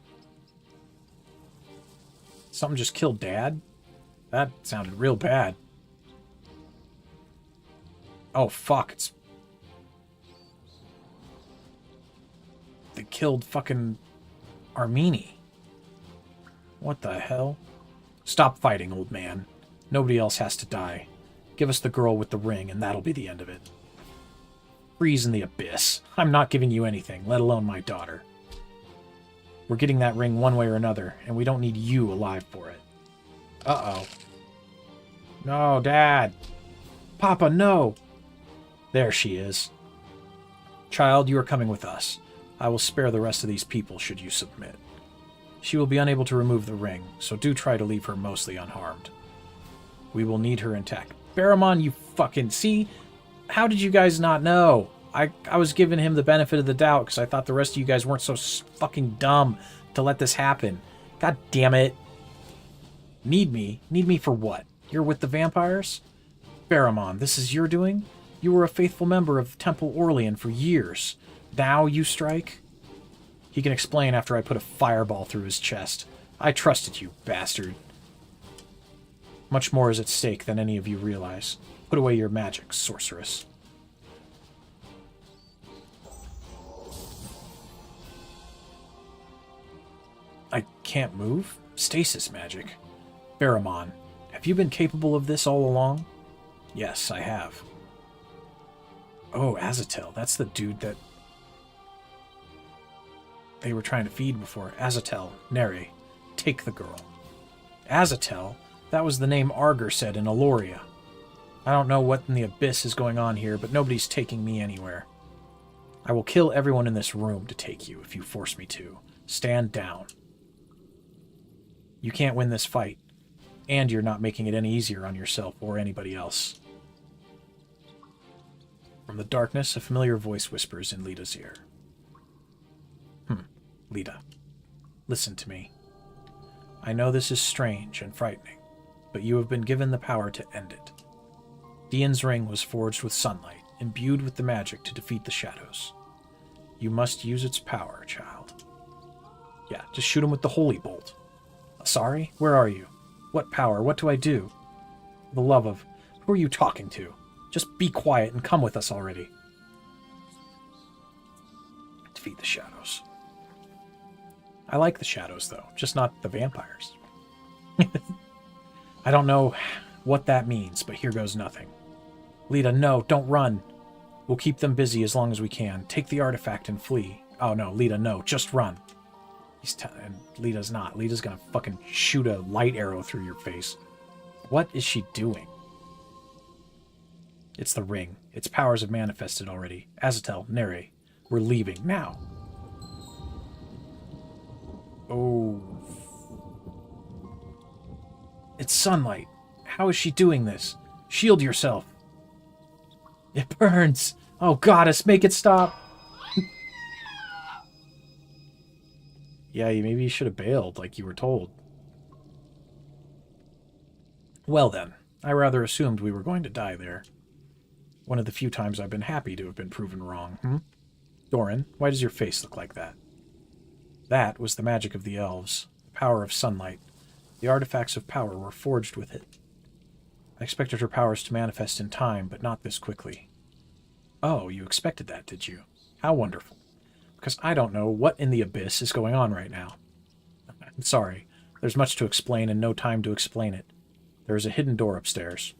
Something just killed Dad? That sounded real bad. Oh, fuck. They killed fucking Armini. What the hell? Stop fighting, old man. Nobody else has to die. Give us the girl with the ring, and that'll be the end of it. Freeze in the abyss. I'm not giving you anything, let alone my daughter. We're getting that ring one way or another, and we don't need you alive for it. Uh-oh. No, Dad. Papa, no. There she is. Child, you are coming with us. I will spare the rest of these people should you submit. She will be unable to remove the ring, so do try to leave her mostly unharmed. We will need her intact. Barramon, you fucking... See? How did you guys not know? I was giving him the benefit of the doubt because I thought the rest of you guys weren't so fucking dumb to let this happen. God damn it. Need me? Need me for what? You're with the vampires? Barramon, this is your doing? You were a faithful member of Temple Orlean for years. Now you strike? He can explain after I put a fireball through his chest. I trusted you, bastard. Much more is at stake than any of you realize. Put away your magic, sorceress. I can't move? Stasis magic. Barramon, have you been capable of this all along? Yes, I have. Oh, Azatel, that's the dude that they were trying to feed before. Azatel, Nere, take the girl. Azatel? That was the name Arger said in Aloria. I don't know what in the abyss is going on here, but nobody's taking me anywhere. I will kill everyone in this room to take you if you force me to. Stand down. You can't win this fight, and you're not making it any easier on yourself or anybody else. From the darkness, a familiar voice whispers in Lita's ear. Lita, listen to me. I know this is strange and frightening, but you have been given the power to end it. Dian's ring was forged with sunlight, imbued with the magic to defeat the shadows. You must use its power, child. Yeah, just shoot him with the holy bolt. Sorry? Where are you? What power? What do I do? For the love of... Who are you talking to? Just be quiet and come with us already. Defeat the shadows. I like the shadows, though, just not the vampires. I don't know what that means, but here goes nothing. Lita, no, don't run. We'll keep them busy as long as we can. Take the artifact and flee. Oh, no, Lita, no, just run. And Lita's not. Lita's gonna fucking shoot a light arrow through your face. What is she doing? It's the ring. Its powers have manifested already. Azatel, Nere, we're leaving now. Oh. It's sunlight. How is she doing this? Shield yourself. It burns. Oh, goddess, make it stop. Yeah, maybe you should have bailed like you were told. Well then, I rather assumed we were going to die there. One of the few times I've been happy to have been proven wrong, Doran, why does your face look like that? That was the magic of the elves, the power of sunlight. The artifacts of power were forged with it. I expected her powers to manifest in time, but not this quickly. Oh, you expected that, did you? How wonderful. Because I don't know what in the abyss is going on right now. I'm sorry. There's much to explain and no time to explain it. There is a hidden door upstairs.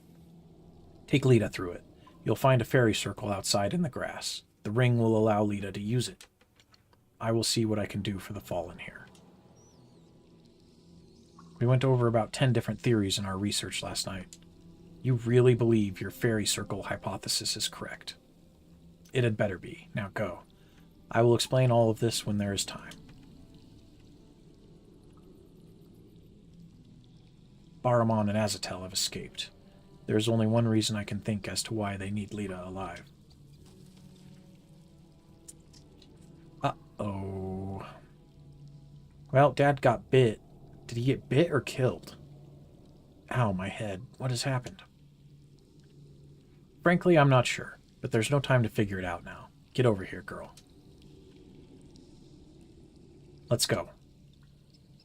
Take Lita through it. You'll find a fairy circle outside in the grass. The ring will allow Lita to use it. I will see what I can do for the fallen here. We went over about 10 different theories in our research last night. You really believe your fairy circle hypothesis is correct? It had better be. Now go. I will explain all of this when there is time. Baramon and Azatel have escaped. There is only one reason I can think as to why they need Lita alive. Uh-oh. Well, Dad got bit. Did he get bit or killed? Ow, my head. What has happened? Frankly, I'm not sure, but there's no time to figure it out now. Get over here, girl. Let's go.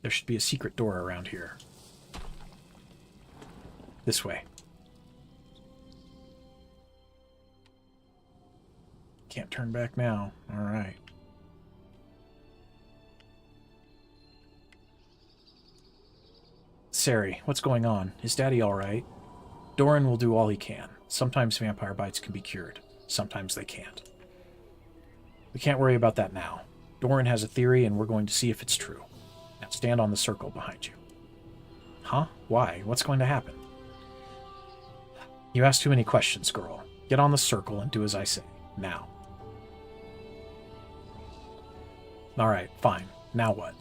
There should be a secret door around here. This way. Can't turn back now. All right. Sari, what's going on? Is Daddy all right? Doran will do all he can. Sometimes vampire bites can be cured. Sometimes they can't. We can't worry about that now. Doran has a theory, and we're going to see if it's true. Now stand on the circle behind you. Huh? Why? What's going to happen? You ask too many questions, girl. Get on the circle and do as I say. Now. Alright, fine. Now what?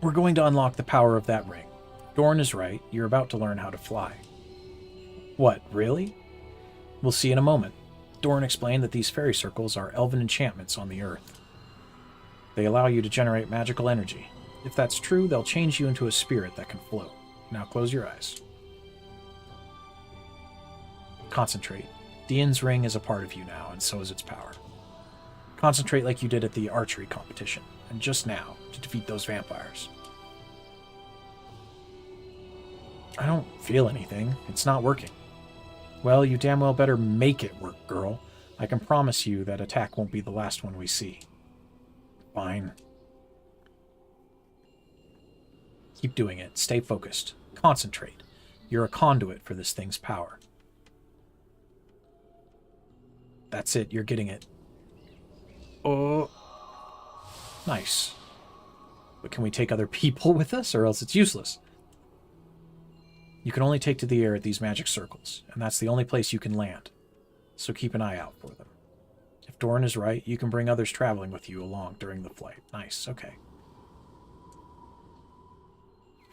We're going to unlock the power of that ring. Doran is right. You're about to learn how to fly. What, really? We'll see in a moment. Doran explained that these fairy circles are elven enchantments on the earth. They allow you to generate magical energy. If that's true, they'll change you into a spirit that can float. Now close your eyes. Concentrate. Dian's ring is a part of you now, and so is its power. Concentrate like you did at the archery competition, and just now, to defeat those vampires. I don't feel anything. It's not working. Well, you damn well better make it work, girl. I can promise you that attack won't be the last one we see. Fine. Keep doing it. Stay focused. Concentrate. You're a conduit for this thing's power. That's it. You're getting it. Oh. Nice. But can we take other people with us, or else it's useless? You can only take to the air at these magic circles, and that's the only place you can land. So keep an eye out for them. If Doran is right, you can bring others traveling with you along during the flight. Nice, okay.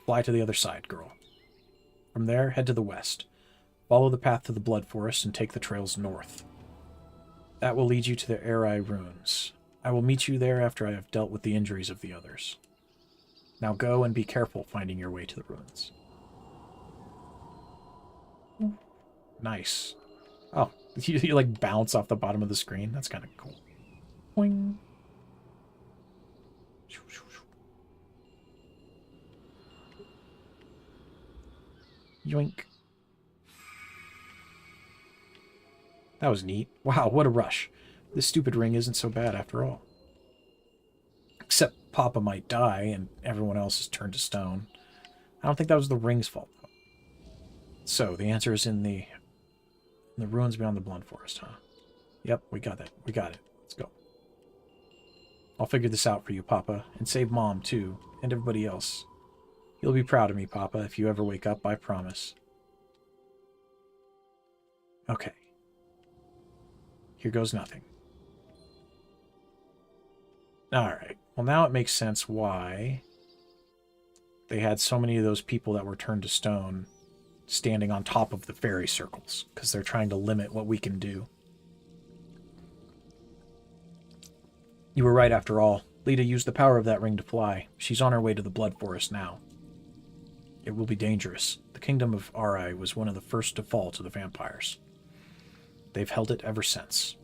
Fly to the other side, girl. From there, head to the west. Follow the path to the Blood Forest and take the trails north. That will lead you to the Arai ruins. I will meet you there after I have dealt with the injuries of the others. Now go and be careful finding your way to the ruins. Nice. Oh, you like bounce off the bottom of the screen? That's kind of cool. Boing. Yoink. That was neat. Wow, what a rush. This stupid ring isn't so bad after all. Except Papa might die and everyone else is turned to stone. I don't think that was the ring's fault, though. So, the answer is in the ruins beyond the Blood Forest, huh? Yep, we got that. We got it. Let's go. I'll figure this out for you, Papa, and save Mom, too, and everybody else. You'll be proud of me, Papa, if you ever wake up, I promise. Okay. Here goes nothing. Alright. Well, now it makes sense why they had so many of those people that were turned to stone standing on top of the fairy circles, because they're trying to limit what we can do. You were right after all. Lita used the power of that ring to fly. She's on her way to the Blood Forest now. It will be dangerous. The kingdom of Arai was one of the first to fall to the vampires. They've held it ever since.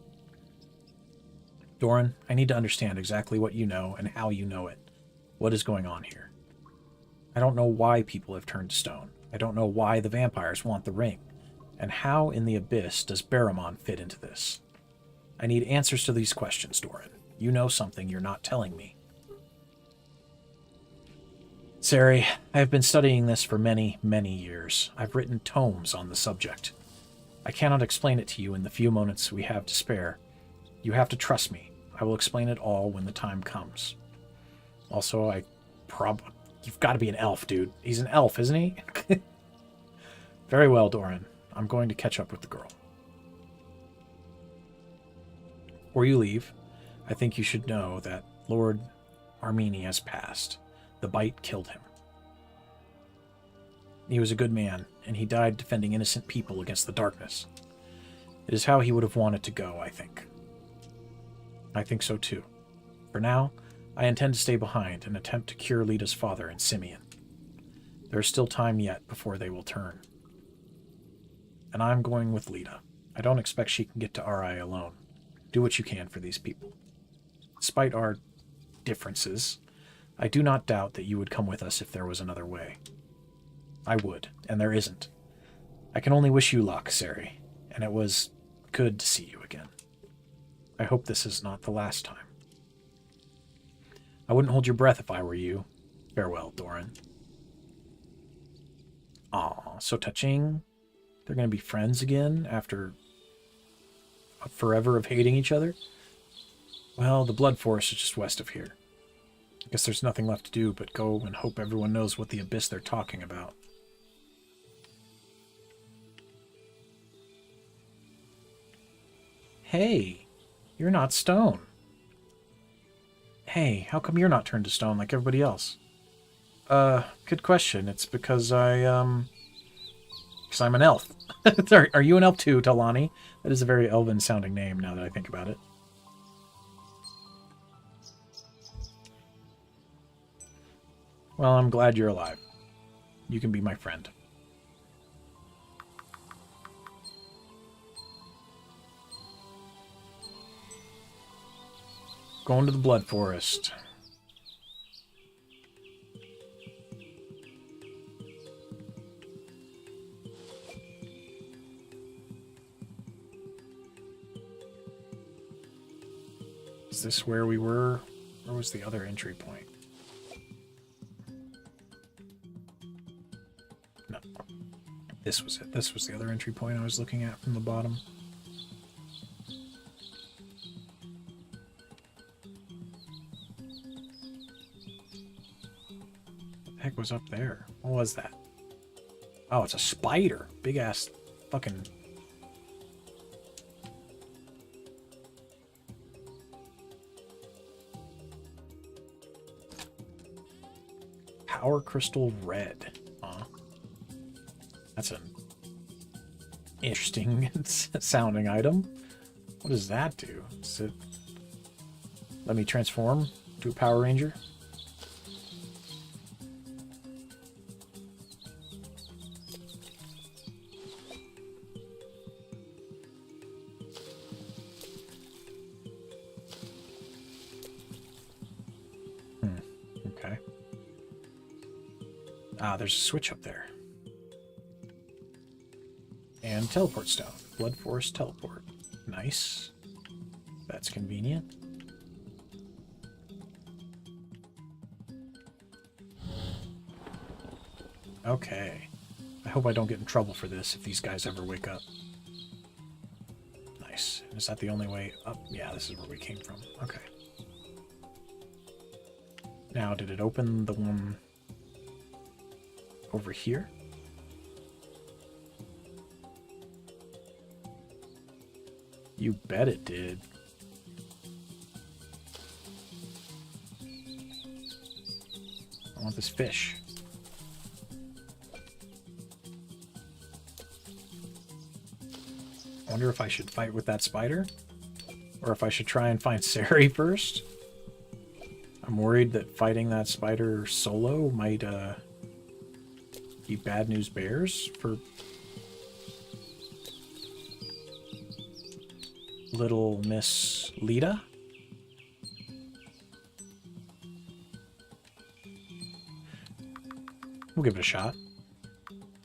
Doran, I need to understand exactly what you know and how you know it. What is going on here? I don't know why people have turned to stone. I don't know why the vampires want the ring. And how in the abyss does Baramon fit into this? I need answers to these questions, Doran. You know something you're not telling me. Sari, I have been studying this for many, many years. I've written tomes on the subject. I cannot explain it to you in the few moments we have to spare. You have to trust me. I will explain it all when the time comes. Also, you've got to be an elf, dude. He's an elf, isn't he? Very well, Doran. I'm going to catch up with the girl. Before you leave, I think you should know that Lord Armini has passed. The bite killed him. He was a good man, and he died defending innocent people against the darkness. It is how he would have wanted to go, I think. I think so too. For now, I intend to stay behind and attempt to cure Lita's father and Simeon. There is still time yet before they will turn. And I'm going with Lita. I don't expect she can get to RI alone. Do what you can for these people. Despite our differences, I do not doubt that you would come with us if there was another way. I would, and there isn't. I can only wish you luck, Sari, and it was good to see you again. I hope this is not the last time. I wouldn't hold your breath if I were you. Farewell, Doran. Aw, so touching. They're going to be friends again after a forever of hating each other? Well, the Blood Forest is just west of here. I guess there's nothing left to do but go and hope everyone knows what the abyss they're talking about. Hey, you're not stone. Hey, how come you're not turned to stone like everybody else? Good question. It's because I'm an elf. Are you an elf too, Talani? That is a very elven-sounding name now that I think about it. Well, I'm glad you're alive. You can be my friend. Going to the Blood Forest. Is this where we were? Where was the other entry point? No. This was it. This was the other entry point I was looking at from the bottom. What the heck was up there? What was that? Oh, it's a spider. Big ass fucking... Power Crystal Red. Huh? That's an interesting sounding item. What does that do? Does it let me transform to a Power Ranger? Okay. Ah, there's a switch up there. And teleport stone. Blood Forest teleport. Nice. That's convenient. Okay. I hope I don't get in trouble for this if these guys ever wake up. Nice. Is that the only way up? Yeah, this is where we came from. Okay. Now, did it open the one over here? You bet it did. I want this fish. I wonder if I should fight with that spider? Or if I should try and find Sari first? I'm worried that fighting that spider solo might be bad news bears for little Miss Lita. We'll give it a shot.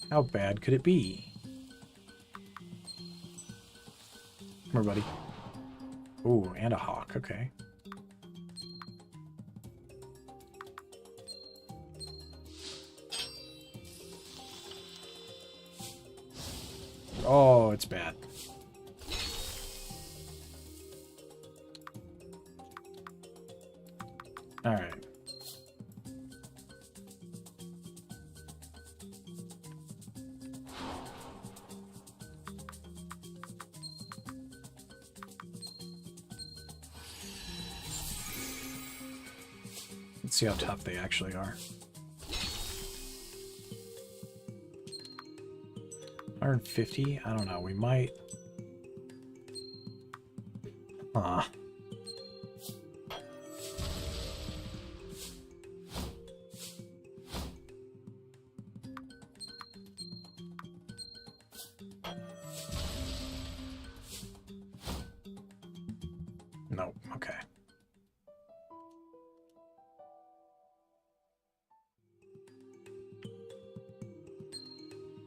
How bad could it be? Come here, buddy. Ooh, and a hawk. Okay. Oh, it's bad. All right. Let's see how tough they actually are. 150? I don't know. We might. No. Okay.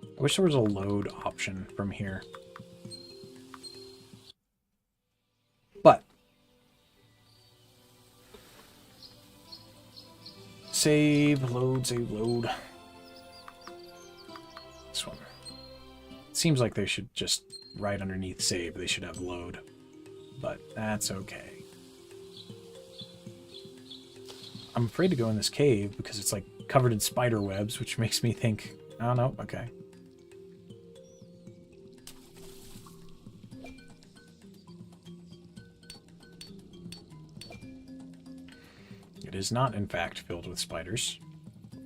I wish there was a load option from here. But save, load, save, load. This one. It seems like they should just right underneath save, they should have load. But that's okay. I'm afraid to go in this cave because it's like covered in spider webs, which makes me think, oh no, okay. It is not, in fact, filled with spiders.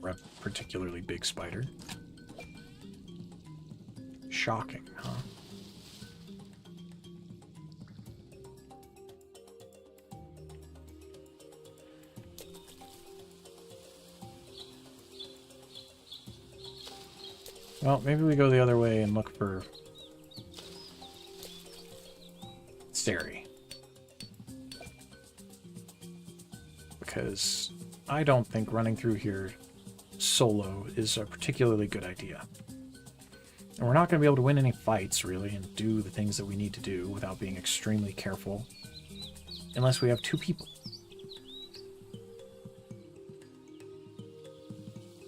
Or a particularly big spider. Shocking, huh? Well, maybe we go the other way and look for Sari. Because I don't think running through here solo is a particularly good idea. And we're not going to be able to win any fights, really, and do the things that we need to do without being extremely careful. Unless we have two people.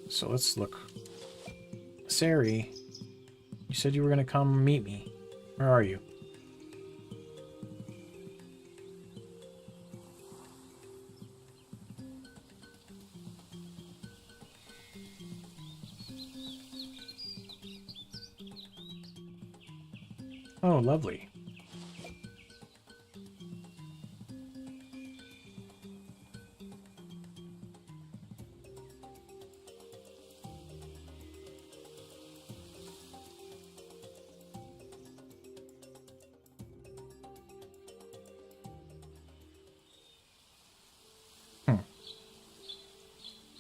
So let's look. Sari, you said you were going to come meet me. Where are you? Oh, lovely.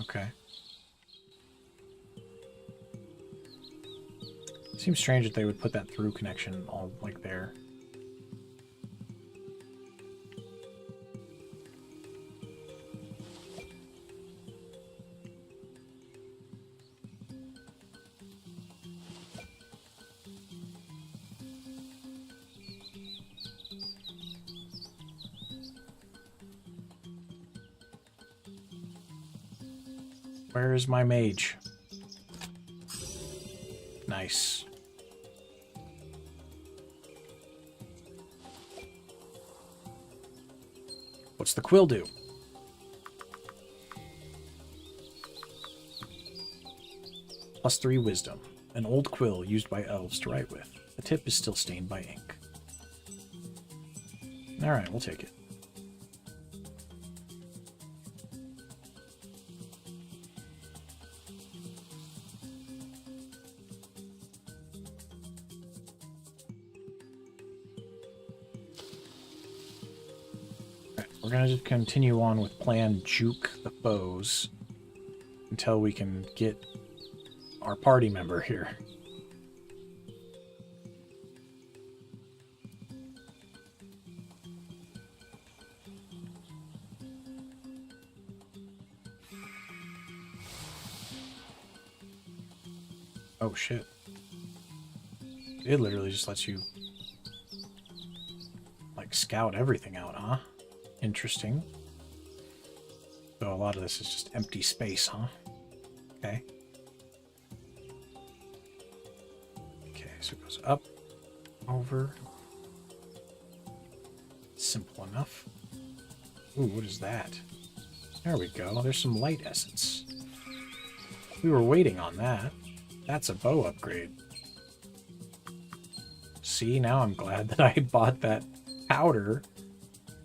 Okay. Seems strange that they would put that through connection all like there. Where is my mage? Nice. What's the quill do? +3 wisdom. An old quill used by elves to write with. The tip is still stained by ink. Alright, we'll take it. We're going to just continue on with plan Juke the Foes until we can get our party member here. Oh shit. It literally just lets you like scout everything out, huh? Interesting. So a lot of this is just empty space, huh? Okay. Okay, so it goes up, over. Simple enough. Ooh, what is that? There we go. There's some light essence. We were waiting on that. That's a bow upgrade. See, now I'm glad that I bought that powder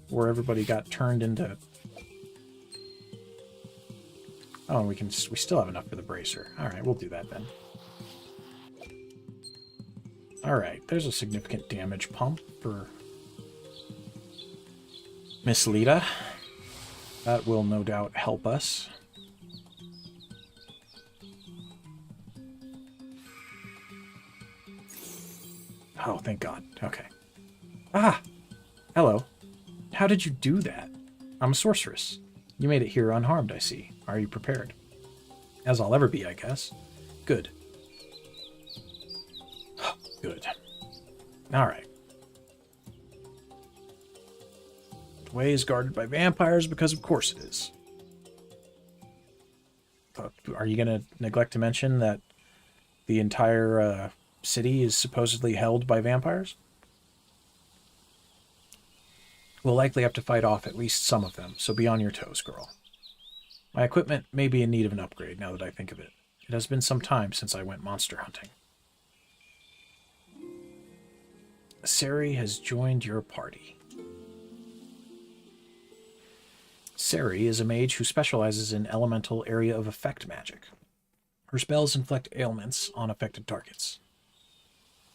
where everybody got turned into... Oh, and we still have enough for the bracer. Alright, we'll do that then. Alright, there's a significant damage pump for Miss Lita. That will no doubt help us. Oh, thank God. Okay. Ah! Hello. How did you do that? I'm a sorceress. You made it here unharmed, I see. Are you prepared? As I'll ever be, I guess. Good. Good. Alright. The way is guarded by vampires because of course it is. Are you going to neglect to mention that the entire city is supposedly held by vampires? We'll likely have to fight off at least some of them, so be on your toes, girl. My equipment may be in need of an upgrade now that I think of it. It has been some time since I went monster hunting. Sari has joined your party. Sari is a mage who specializes in elemental area of effect magic. Her spells inflict ailments on affected targets.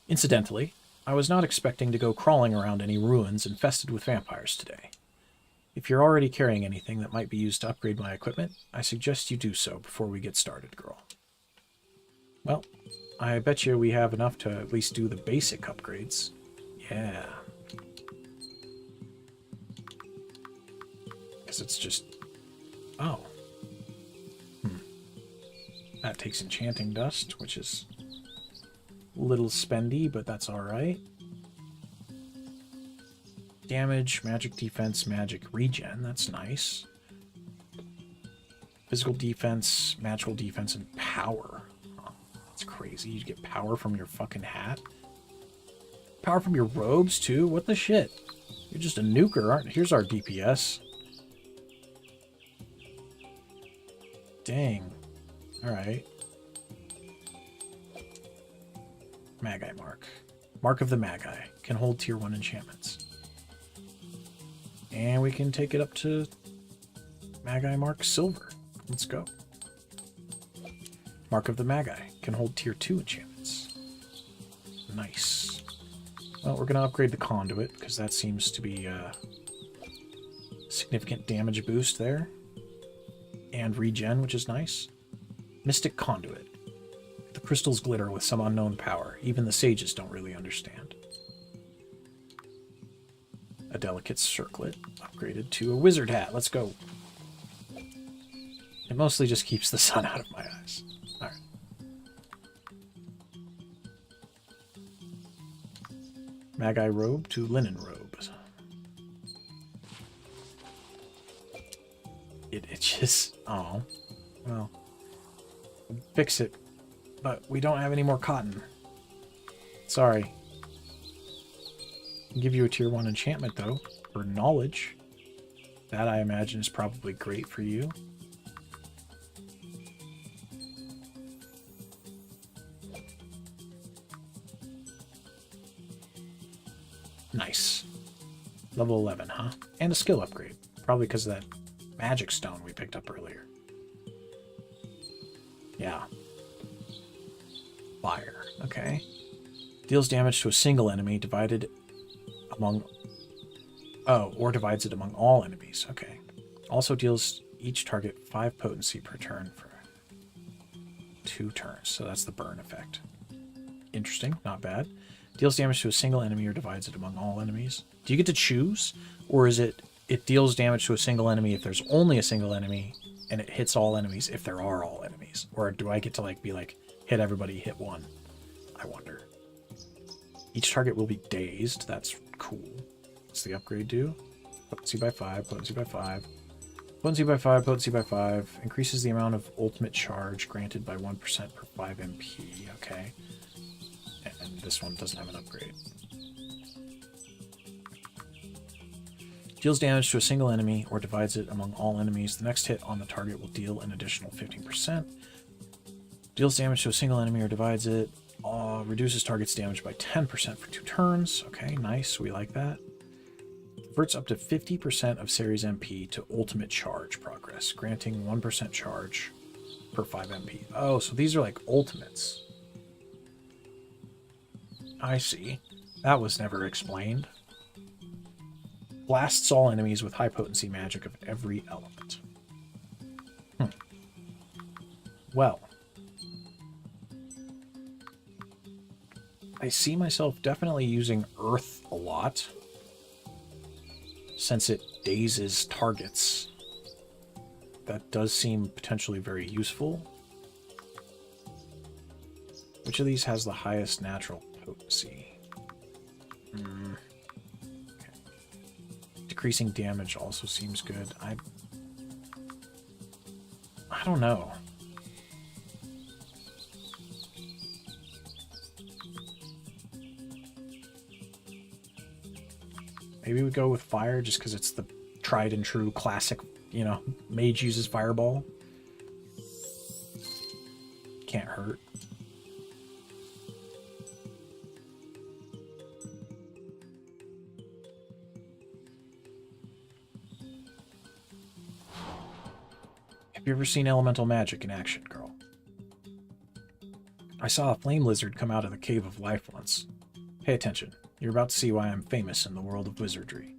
Incidentally, I was not expecting to go crawling around any ruins infested with vampires today. If you're already carrying anything that might be used to upgrade my equipment, I suggest you do so before we get started, girl. Well, I bet you we have enough to at least do the basic upgrades. Yeah. Because it's just... Oh. That takes enchanting dust, which is a little spendy, but that's alright. Damage, magic defense, magic regen. That's nice. Physical defense, magical defense, and power. Oh, that's crazy. You get power from your fucking hat. Power from your robes, too? What the shit? You're just a nuker, aren't you? Here's our DPS. Dang. Alright. Magi Mark. Mark of the Magi. Can hold tier 1 enchantments. And we can take it up to Magi Mark Silver. Let's go. Mark of the Magi. Can hold tier 2 enchantments. Nice. Well, we're going to upgrade the conduit, because that seems to be a significant damage boost there. And regen, which is nice. Mystic Conduit. The crystals glitter with some unknown power. Even the sages don't really understand. A delicate circlet. Upgraded to a wizard hat. Let's go. It mostly just keeps the sun out of my eyes. Alright. Magi robe to linen robe. It itches. Oh. Well. Fix it. But we don't have any more cotton. Sorry. I'll give you a tier 1 enchantment, though, for knowledge. That, I imagine, is probably great for you. Nice. Level 11, huh? And a skill upgrade. Probably because of that magic stone we picked up earlier. Yeah. Fire. Okay. Deals damage to a single enemy divided among... Oh, or divides it among all enemies. Okay. Also deals each target 5 potency per turn for 2 turns. So that's the burn effect. Interesting. Not bad. Deals damage to a single enemy or divides it among all enemies. Do you get to choose? Or is it deals damage to a single enemy if there's only a single enemy, and it hits all enemies if there are all enemies? Or do I get to be like, hit everybody, hit one? I wonder. Each target will be dazed. That's cool. What's the upgrade do? Potency by 5, potency by 5. Potency by 5, potency by 5. Increases the amount of ultimate charge granted by 1% per 5 MP. Okay. And this one doesn't have an upgrade. Deals damage to a single enemy or divides it among all enemies. The next hit on the target will deal an additional 15%. Deals damage to a single enemy or divides it. Reduces target's damage by 10% for 2 turns. Okay, nice. We like that. Converts up to 50% of Series MP to ultimate charge progress, granting 1% charge per 5 MP. Oh, so these are like ultimates. I see. That was never explained. Blasts all enemies with high potency magic of every element. Well, I see myself definitely using Earth a lot, since it dazes targets. That does seem potentially very useful. Which of these has the highest natural potency? Okay. Decreasing damage also seems good. I don't know. Maybe we go with fire just because it's the tried and true classic, you know, mage uses fireball. Can't hurt. Have you ever seen elemental magic in action, girl? I saw a flame lizard come out of the Cave of Life once. Pay attention. You're about to see why I'm famous in the world of wizardry.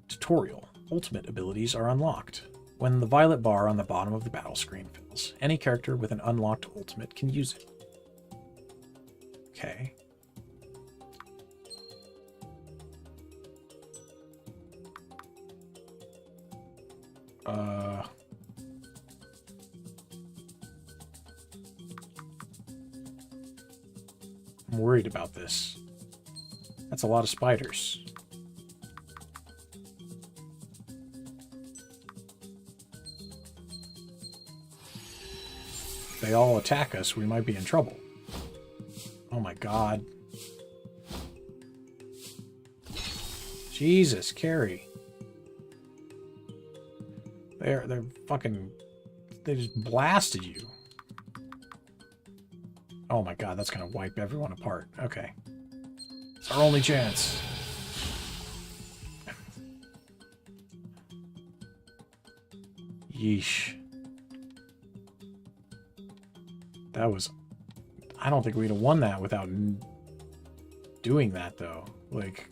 Tutorial. Ultimate abilities are unlocked. When the violet bar on the bottom of the battle screen fills, any character with an unlocked ultimate can use it. Okay. I'm worried about this. That's a lot of spiders. If they all attack us, we might be in trouble. Oh my god. Jesus, Carrie. They're fucking... They just blasted you. Oh my god, that's gonna wipe everyone apart. Okay. It's our only chance. Yeesh. That was... I don't think we'd have won that without doing that, though. Like,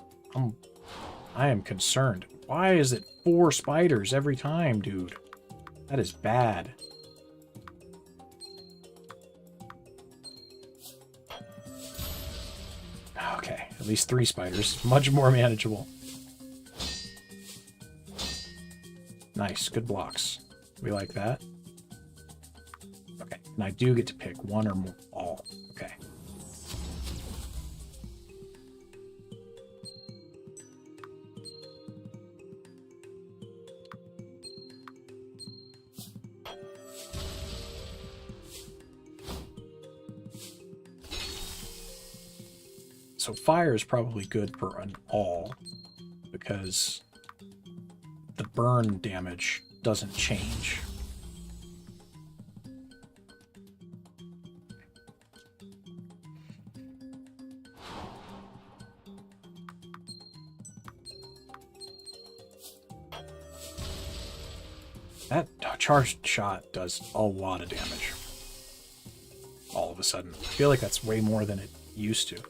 I am concerned. Why is it 4 spiders every time, dude? That is bad. Okay, at least 3 spiders. Much more manageable. Nice, good blocks. We like that. Okay, and I do get to pick one or more. All. Okay. So fire is probably good for an all, because the burn damage doesn't change. That charged shot does a lot of damage. All of a sudden. I feel like that's way more than it used to.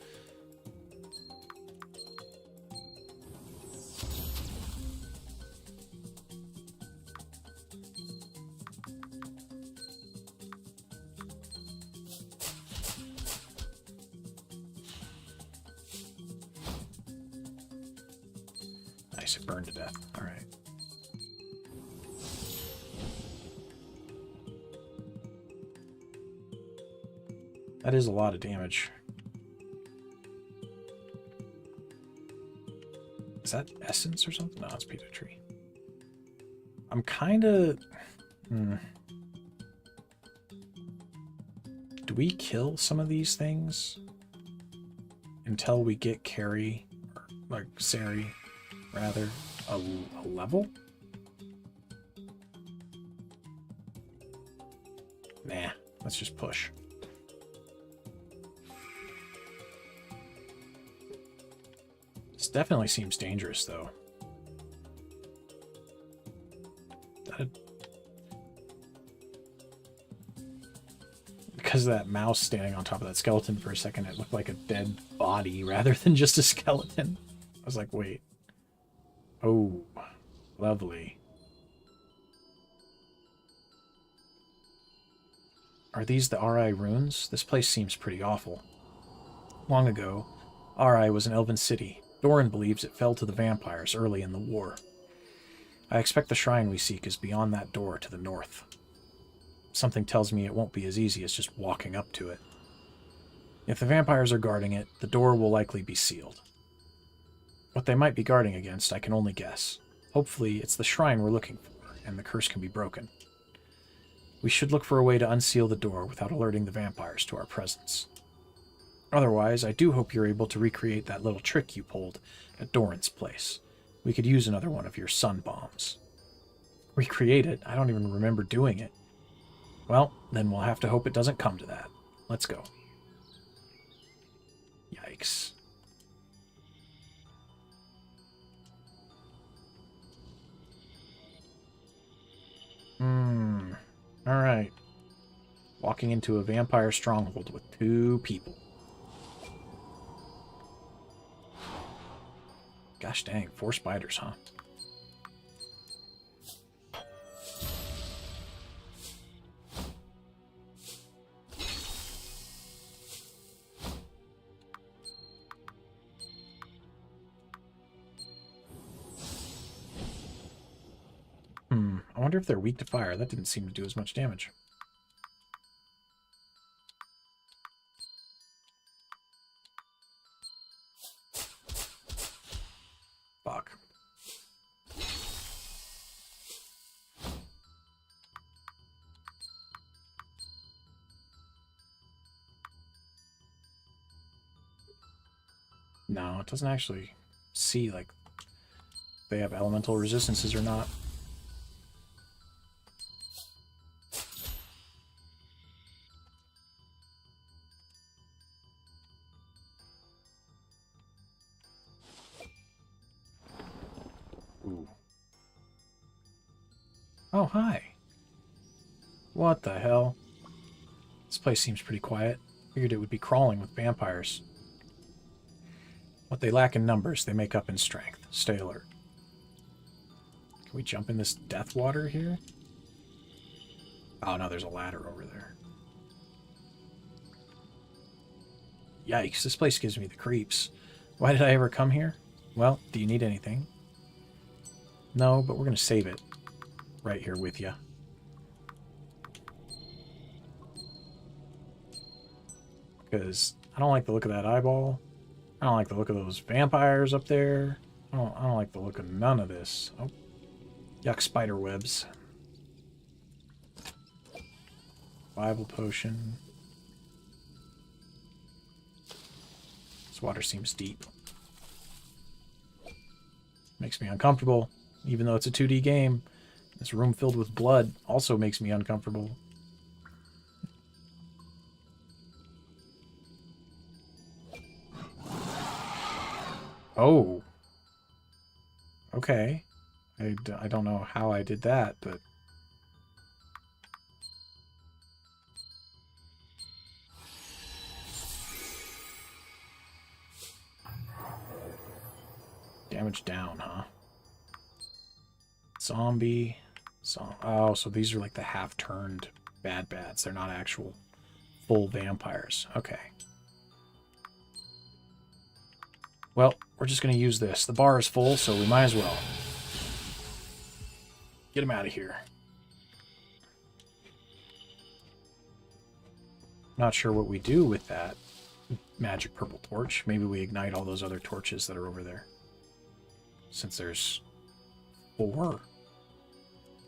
Nice, it burned to death. All right. That is a lot of damage. Is that essence or something? No, it's Peter Tree. I'm kind of... Do we kill some of these things until we get Carrie, or like Sari, rather? A level? Nah, let's just push. This definitely seems dangerous, though. Because of that mouse standing on top of that skeleton for a second, it looked like a dead body rather than just a skeleton. I was like, wait. Oh, lovely. Are these the RI ruins? This place seems pretty awful. Long ago, RI was an elven city. Doran believes it fell to the vampires early in the war. I expect the shrine we seek is beyond that door to the north. Something tells me it won't be as easy as just walking up to it. If the vampires are guarding it, the door will likely be sealed. What they might be guarding against, I can only guess. Hopefully, it's the shrine we're looking for, and the curse can be broken. We should look for a way to unseal the door without alerting the vampires to our presence. Otherwise, I do hope you're able to recreate that little trick you pulled at Doran's place. We could use another one of your sun bombs. Recreate it? I don't even remember doing it. Well, then we'll have to hope it doesn't come to that. Let's go. Yikes. Alright. Walking into a vampire stronghold with 2 people. Gosh dang, 4 spiders, huh? I wonder if they're weak to fire. That didn't seem to do as much damage. Fuck. No, it doesn't actually see, like, if they have elemental resistances or not. Ooh. Oh, hi. What the hell? This place seems pretty quiet. Figured it would be crawling with vampires. What they lack in numbers, they make up in strength. Stay alert. Can we jump in this death water here? Oh no, there's a ladder over there. Yikes, this place gives me the creeps. Why did I ever come here? Well, do you need anything? No, but we're going to save it right here with you. Because I don't like the look of that eyeball. I don't like the look of those vampires up there. I don't like the look of none of this. Oh, yuck, spider webs. Survival potion. This water seems deep. Makes me uncomfortable, even though it's a 2D game. This room filled with blood also makes me uncomfortable. Oh. Okay. I don't know how I did that, but... Damage down, huh? Zombie. Oh, so these are like the half-turned bad-bads. They're not actual full vampires. Okay. Well, we're just going to use this. The bar is full, so we might as well. Get him out of here. Not sure what we do with that magic purple torch. Maybe we ignite all those other torches that are over there. Since there's 4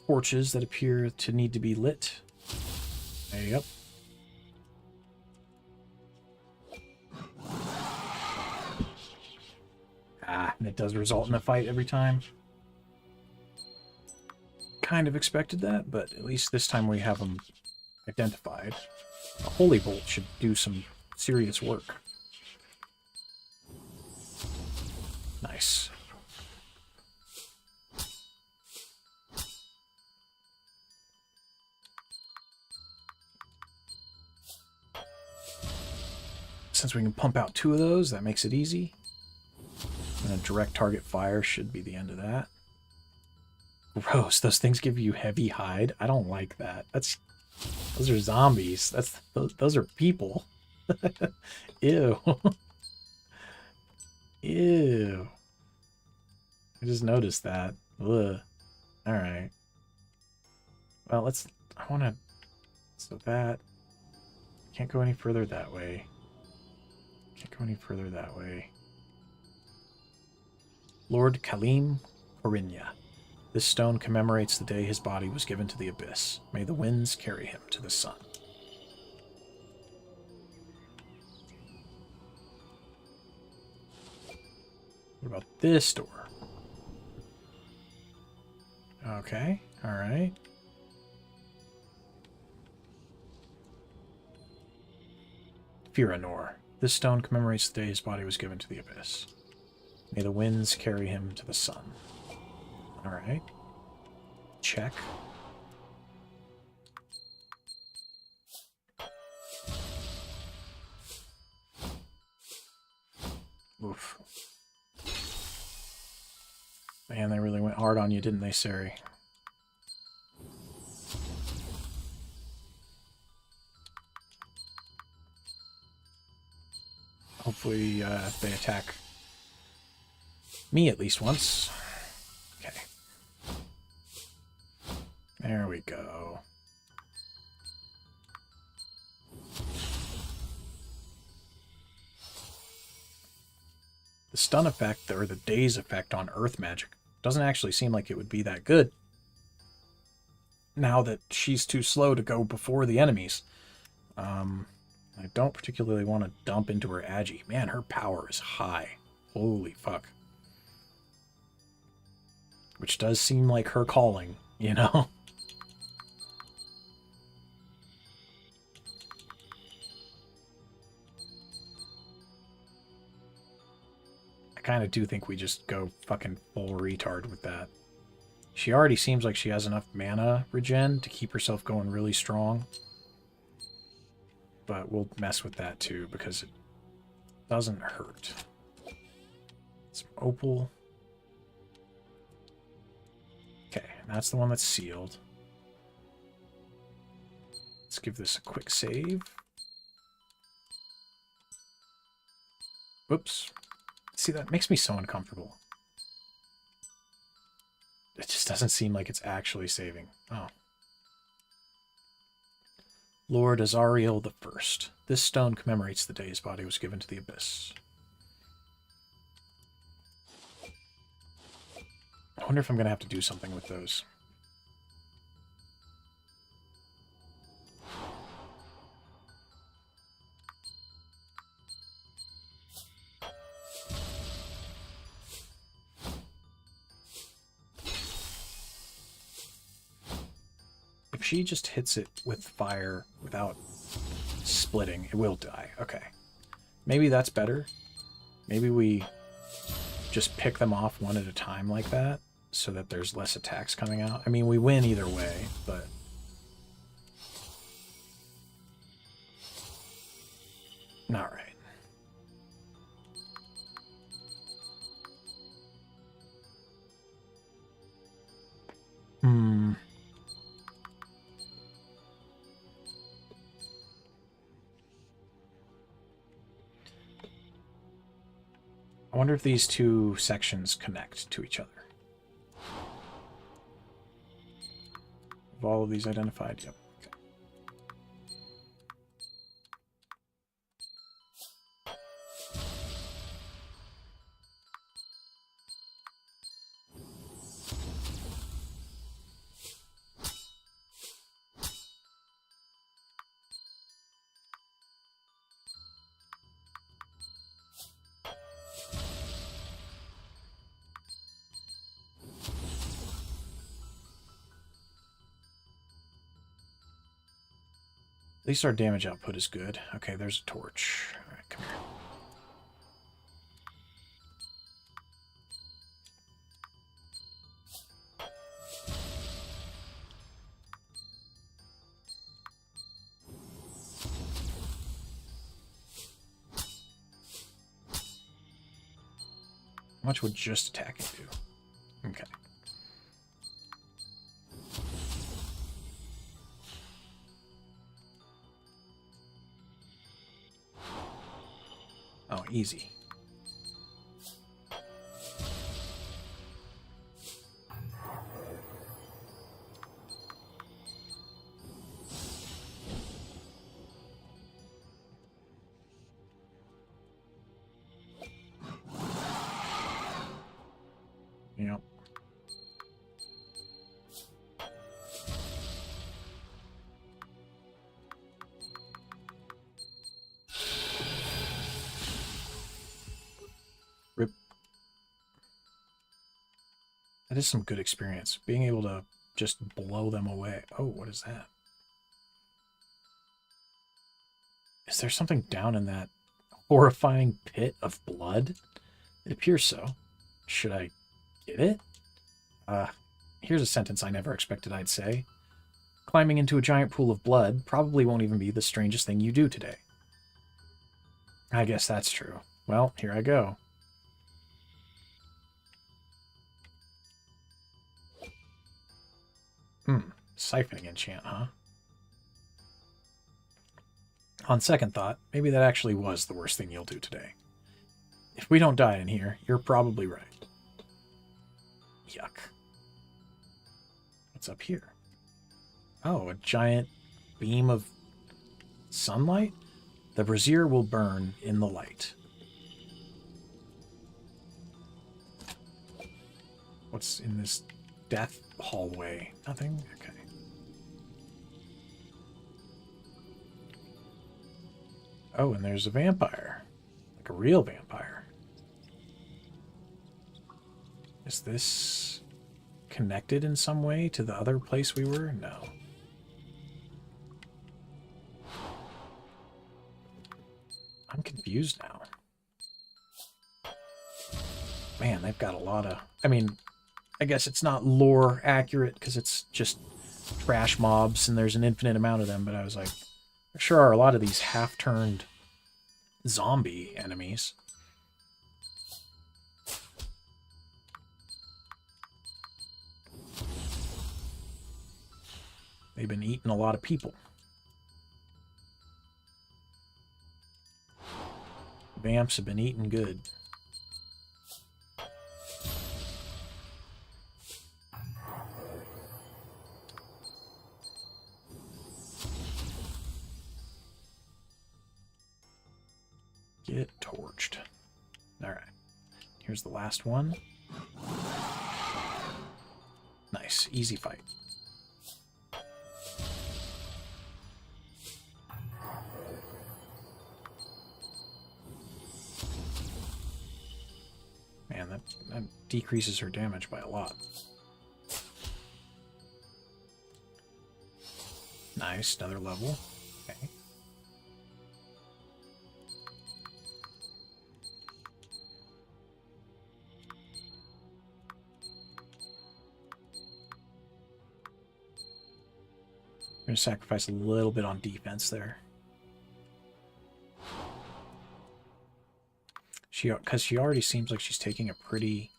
torches that appear to need to be lit. There you go. Ah, and it does result in a fight every time. kind of expected that, but at least this time we have them identified. A Holy Bolt should do some serious work. Nice. Since we can pump out 2 of those, that makes it easy. And a direct target fire should be the end of that. Gross, those things give you heavy hide. I don't like that. Those are zombies. Those are people. Ew. Ew. I just noticed that. Ugh. Alright. Well, I want to... So that... Can't go any further that way. Can't go any further that way. Lord Kalim Korinya. This stone commemorates the day his body was given to the abyss. May the winds carry him to the sun. What about this door? Okay, alright. Firanor. This stone commemorates the day his body was given to the abyss. May the winds carry him to the sun. Alright. Check. Oof. Man, they really went hard on you, didn't they, Sari? Hopefully, they attack me at least once. Okay. There we go. The stun effect, or the daze effect on earth magic, doesn't actually seem like it would be that good. Now that she's too slow to go before the enemies. I don't particularly want to dump into her agi. Man, her power is high. Holy fuck. Which does seem like her calling, you know? I kind of do think we just go fucking full retard with that. She already seems like she has enough mana regen to keep herself going really strong. But we'll mess with that too, because it doesn't hurt. Some opal. Okay, and that's the one that's sealed. Let's give this a quick save. Whoops. See, that makes me so uncomfortable. It just doesn't seem like it's actually saving. Oh. Lord Azariel the First. This stone commemorates the day his body was given to the abyss. I wonder if I'm going to have to do something with those. If she just hits it with fire without splitting, it will die. Okay. Maybe that's better. Maybe we just pick them off one at a time like that, so that there's less attacks coming out. I mean, we win either way, but... Not right. I wonder if these two sections connect to each other. Have all of these identified? Yep. Okay. At least our damage output is good. Okay, there's a torch. All right, come here. How much would just attacking do? Okay. Oh, easy. Yep. Rip. That is some good experience. Being able to just blow them away. Oh, what is that? Is there something down in that horrifying pit of blood? It appears so. Should I get it? Here's a sentence I never expected I'd say. Climbing into a giant pool of blood probably won't even be the strangest thing you do today. I guess that's true. Well, here I go. Siphoning enchant, huh? On second thought, maybe that actually was the worst thing you'll do today. If we don't die in here, you're probably right. Yuck. What's up here? Oh, a giant beam of sunlight? The brazier will burn in the light. What's in this death hallway? Nothing? Okay. Oh, and there's a vampire. Like a real vampire. Is this connected in some way to the other place we were? No. I'm confused now. Man, they've got a lot of... I mean, I guess it's not lore accurate because it's just trash mobs and there's an infinite amount of them, but I was like, there sure are a lot of these half-turned zombie enemies. They've been eating a lot of people. Vamps have been eating good. Get torched. Alright. Here's the last one. Nice. Easy fight. Man, that decreases her damage by a lot. Nice. Another level. Okay. I'm going to sacrifice a little bit on defense there. Because she already seems like she's taking a pretty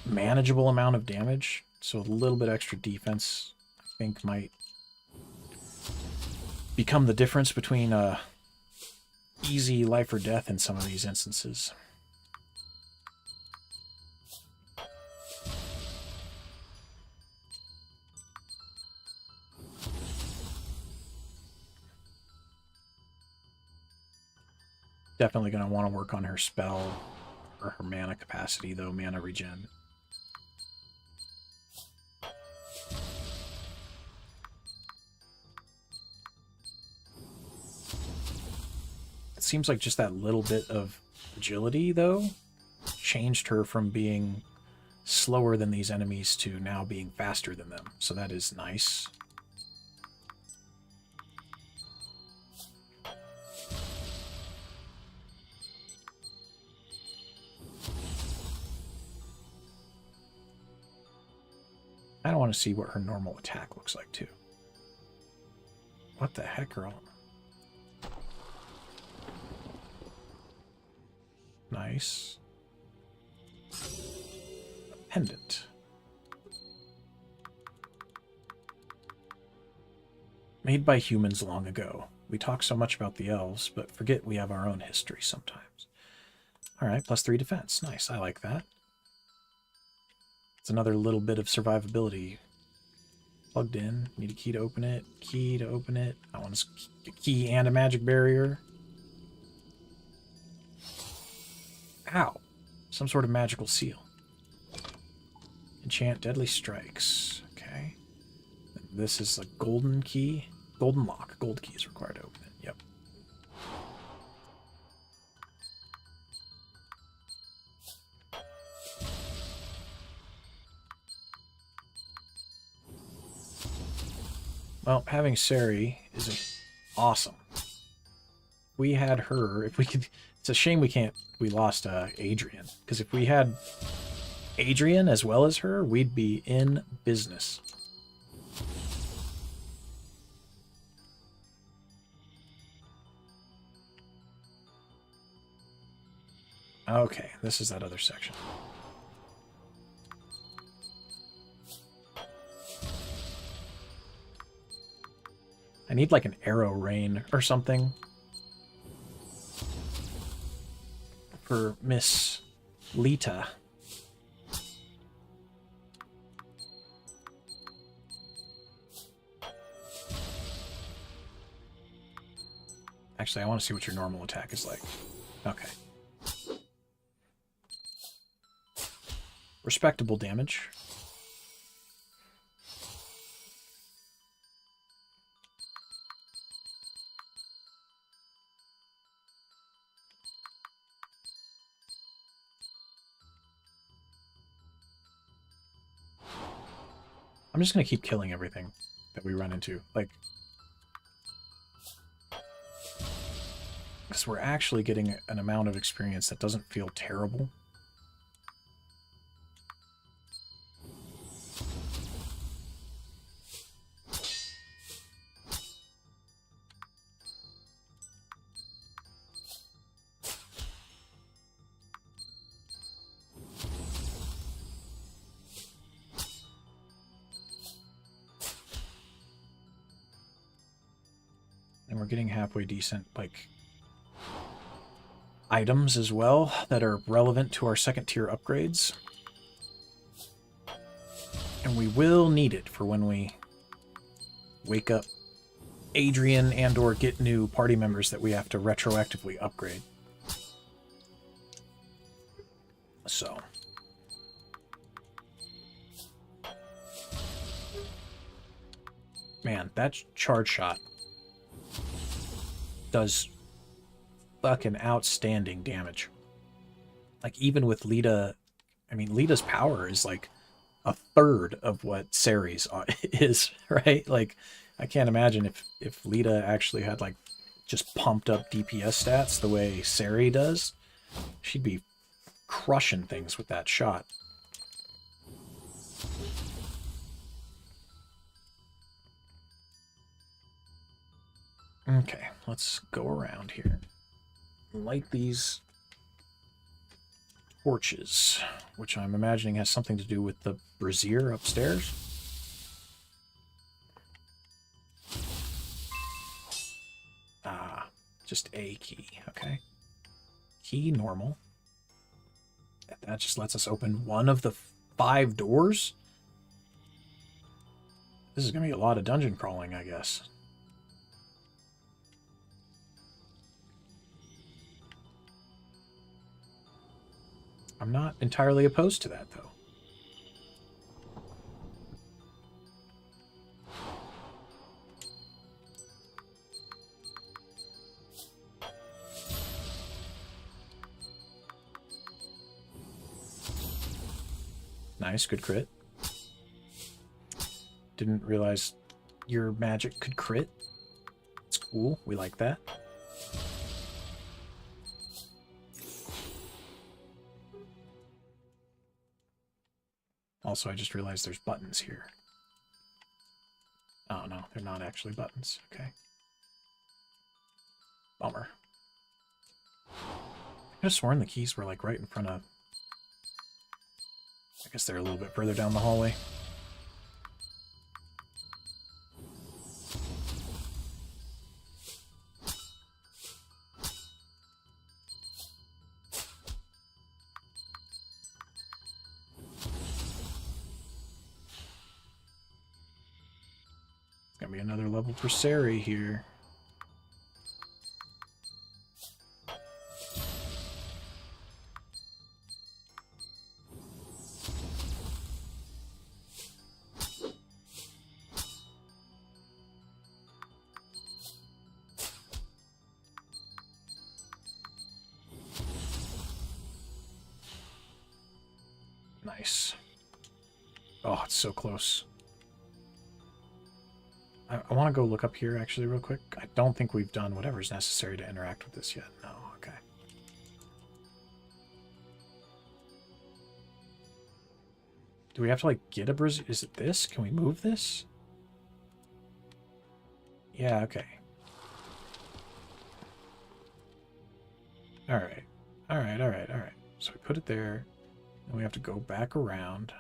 manageable amount of damage. So a little bit extra defense, I think, might become the difference between easy life or death in some of these instances. Definitely going to want to work on her spell or her mana capacity, though, mana regen. It seems like just that little bit of agility, though, changed her from being slower than these enemies to now being faster than them. So that is nice. kind of want to see what her normal attack looks like, too. What the heck, girl? Nice. A pendant. Made by humans long ago. We talk so much about the elves, but forget we have our own history sometimes. Alright, +3 defense. Nice, I like that. It's another little bit of survivability. Plugged in. Need a key to open it. Key to open it. I want a key and a magic barrier. Ow. Some sort of magical seal. Enchant deadly strikes. Okay. This is a golden key. Golden lock. Gold key is required to open it. Yep. Well, having Sari is awesome. We had her, if we could... It's a shame we lost Adrian. Because if we had Adrian as well as her, we'd be in business. Okay, this is that other section. I need like an arrow rain or something for Miss Lita. Actually, I want to see what your normal attack is like. Okay. Respectable damage. I'm just going to keep killing everything that we run into. Like, because we're actually getting an amount of experience that doesn't feel terrible. And we're getting halfway decent, like, items as well that are relevant to our second tier upgrades. And we will need it for when we wake up Adrian and or get new party members that we have to retroactively upgrade. So. Man, that charge shot does fucking outstanding damage. Like, even with Lita, I mean, Lita's power is like a third of what Sari's is, right? Like, I can't imagine if Lita actually had like just pumped up DPS stats the way Sari does. She'd be crushing things with that shot. Okay, let's go around here. Light these torches, which I'm imagining has something to do with the brazier upstairs. Ah, just a key, okay. Key normal. That just lets us open one of the 5 doors. This is going to be a lot of dungeon crawling, I guess. I'm not entirely opposed to that, though. Nice, good crit. Didn't realize your magic could crit. It's cool, we like that. Also, I just realized there's buttons here. no, they're not actually buttons. Okay. Bummer. I could have sworn the keys were like right in front of... I guess they're a little bit further down the hallway. It's gonna be another level for Sari here. Nice. Oh, it's so close. I want to go look up here, actually, real quick. I don't think we've done whatever's necessary to interact with this yet. No, okay. Do we have to, like, get a Brazil? Is it this? Can we move this? Yeah, okay. Alright. Alright. So we put it there. And we have to go back around.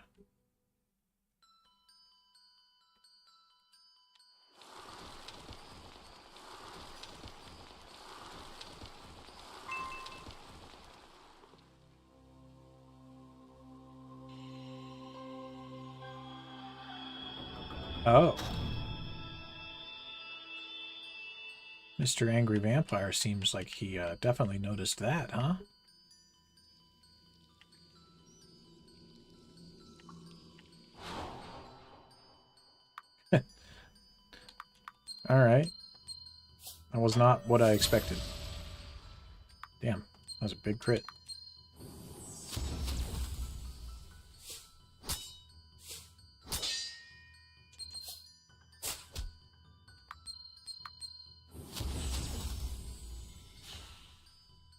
Oh. Mr. Angry Vampire seems like he definitely noticed that, huh? Alright. That was not what I expected. Damn, that was a big crit.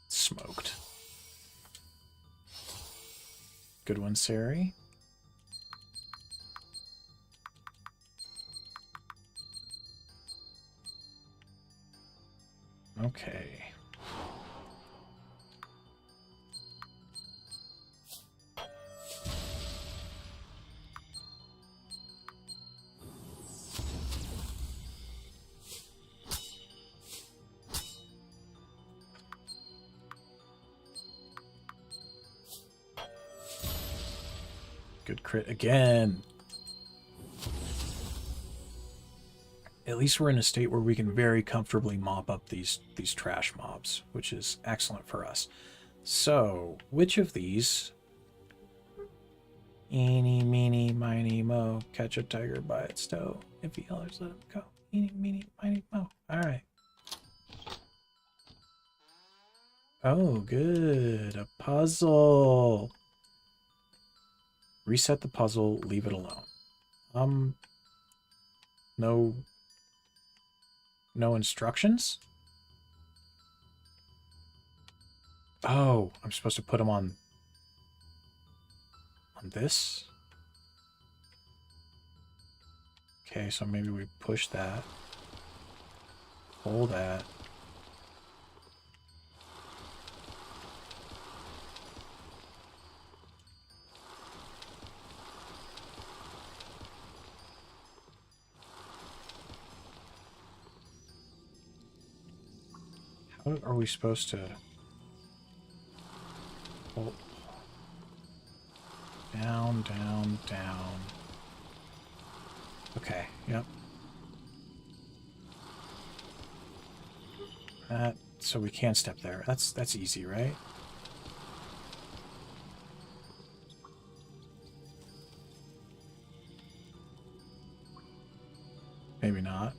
Smoked. Good one, Sari. Okay. Good crit again. At least we're in a state where we can very comfortably mop up these trash mobs, which is excellent for us. So, which of these? Eeny, meeny, miny, mo. Catch a tiger by its toe. If he hollers, let him go. Eeny, meeny, miny, mo. Alright. Oh, good. A puzzle. Reset the puzzle, leave it alone. No instructions? Oh, I'm supposed to put them on this? Okay, so maybe we push that. Pull that. How are we supposed to... Pull... Down, down, down. Okay, yep. That, so we can step there. That's easy, right? Maybe not.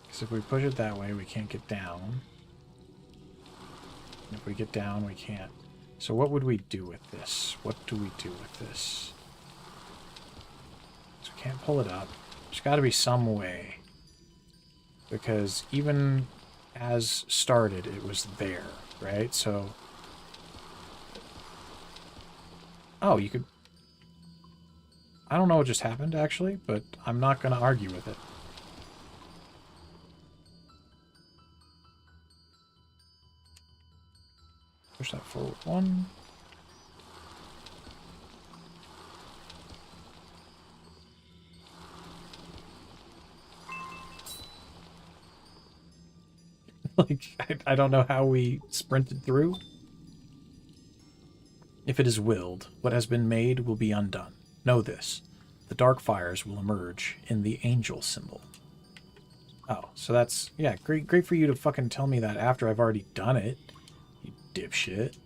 Because if we push it that way, we can't get down. If we get down, we can't. So what would we do with this? What do we do with this? So we can't pull it up. There's got to be some way. Because even as started, it was there, right? So Oh, you could... I don't know what just happened, actually, but I'm not going to argue with it. Push that forward one. Like, I don't know how we sprinted through. If it is willed, what has been made will be undone. Know this. The dark fires will emerge in the angel symbol. Oh, so that's... Yeah, great for you to fucking tell me that after I've already done it. You dipshit.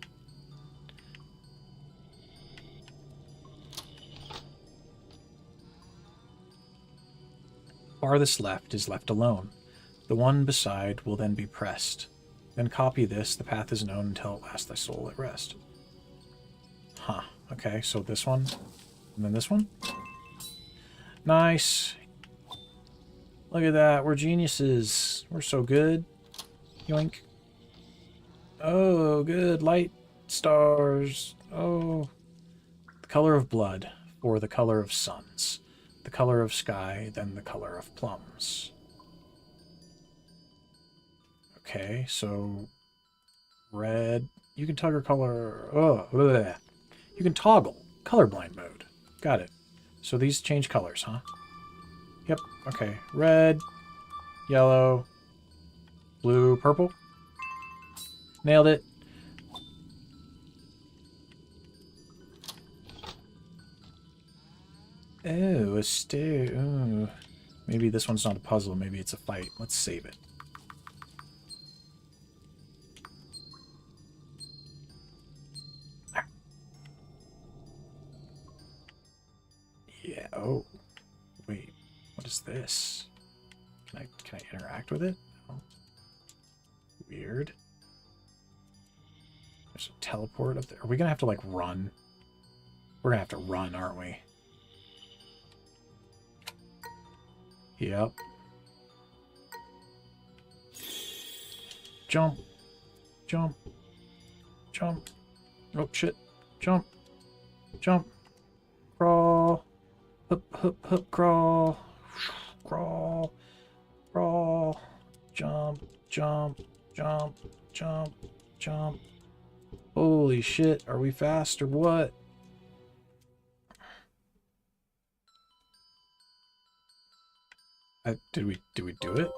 Farthest left is left alone. The one beside will then be pressed. Then copy this. The path is known until at last thy soul at rest. Huh. Okay, so this one. And then this one. Nice. Look at that. We're geniuses. We're so good. Yoink. Oh, good. Light stars. Oh. The color of blood, or the color of suns. The color of sky, then the color of plums. Okay, so red. You can toggle color. Oh, bleh. You can toggle colorblind mode. Got it. So these change colors, huh? Yep. Okay. Red, yellow, blue, purple. Nailed it. Oh, a stair. Oh. Maybe this one's not a puzzle. Maybe it's a fight. Let's save it. Yeah. Oh. Wait. What is this? Can I interact with it? Oh. Weird. There's a teleport up there. Are we gonna have to like run? We're gonna have to run, aren't we? Yep. Jump. Jump. Jump. Oh, shit. Jump. Jump. Crawl. Hup, hup, hup, crawl. Crawl. Crawl. Jump. Jump. Jump. Jump. Jump. Holy shit. Are we fast or what? Did we do it?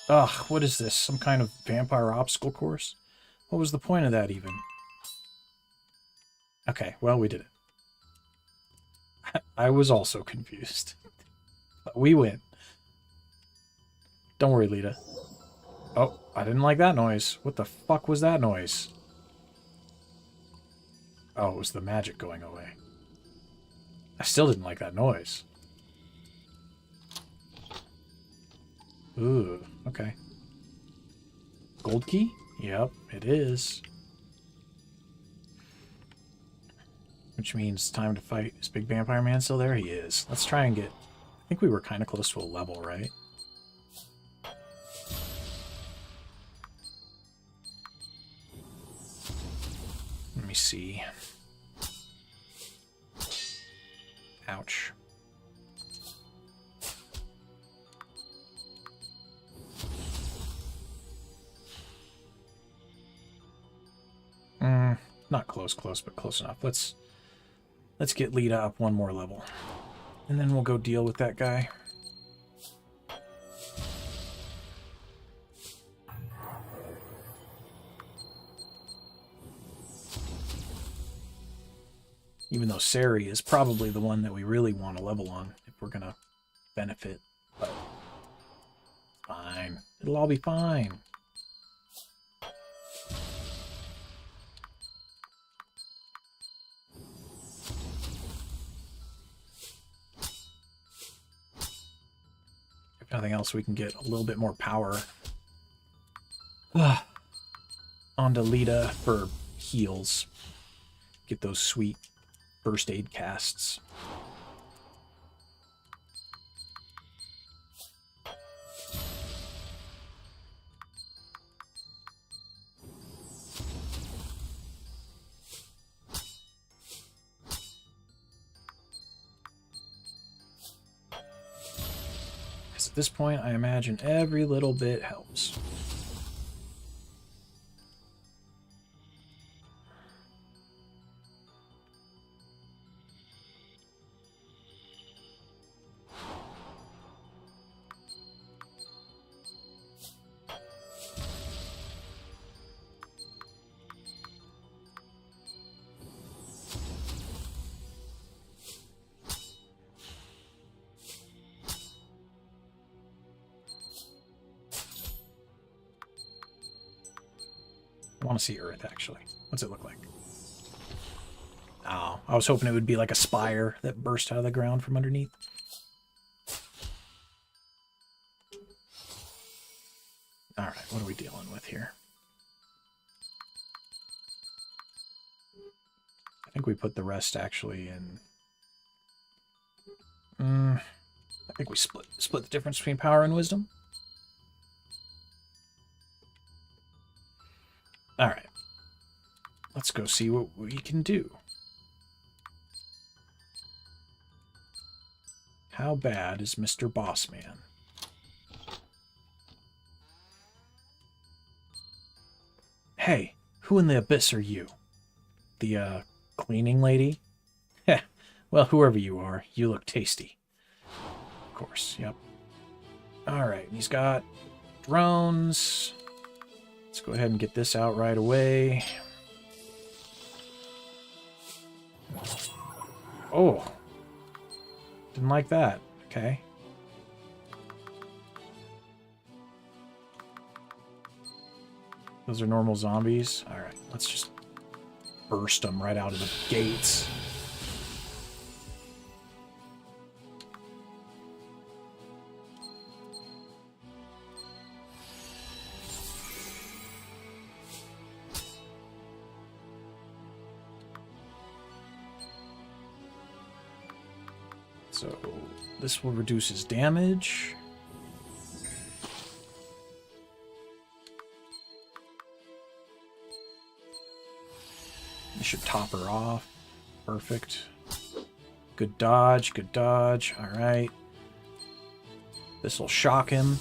Ugh, what is this? Some kind of vampire obstacle course? What was the point of that even? Okay, well, we did it. I was also confused. But we win. Don't worry, Lita. Oh, I didn't like that noise. What the fuck was that noise? Oh, it was the magic going away. I still didn't like that noise. Ooh, okay. Gold key? Yep, it is. Which means time to fight. Is Big Vampire Man still there? He is. Let's try and get... I think we were kind of close to a level, right? Let me see. Ouch. Not close, but close enough. Let's get Lita up one more level. And then we'll go deal with that guy. Even though Sari is probably the one that we really want to level on if we're going to benefit. But fine. It'll all be fine. If nothing else, we can get a little bit more power onto Lita for heals. Get those sweet first aid casts. at this point, I imagine every little bit helps. I want to see Earth, actually. What's it look like? Oh, I was hoping it would be like a spire that burst out of the ground from underneath. Alright, what are we dealing with here? I think we put the rest actually in... I think we split the difference between power and wisdom. Alright. Let's go see what we can do. How bad is Mr. Bossman? Hey, who in the abyss are you? The, cleaning lady? Heh, well, whoever you are, you look tasty. Of course, yep. Alright, he's got drones. Let's go ahead and get this out right away. Oh. Didn't like that. Okay. Those are normal zombies. Alright, let's just burst them right out of the gates. So this will reduce his damage. This should top her off. Perfect. Good dodge, good dodge. Alright. This will shock him.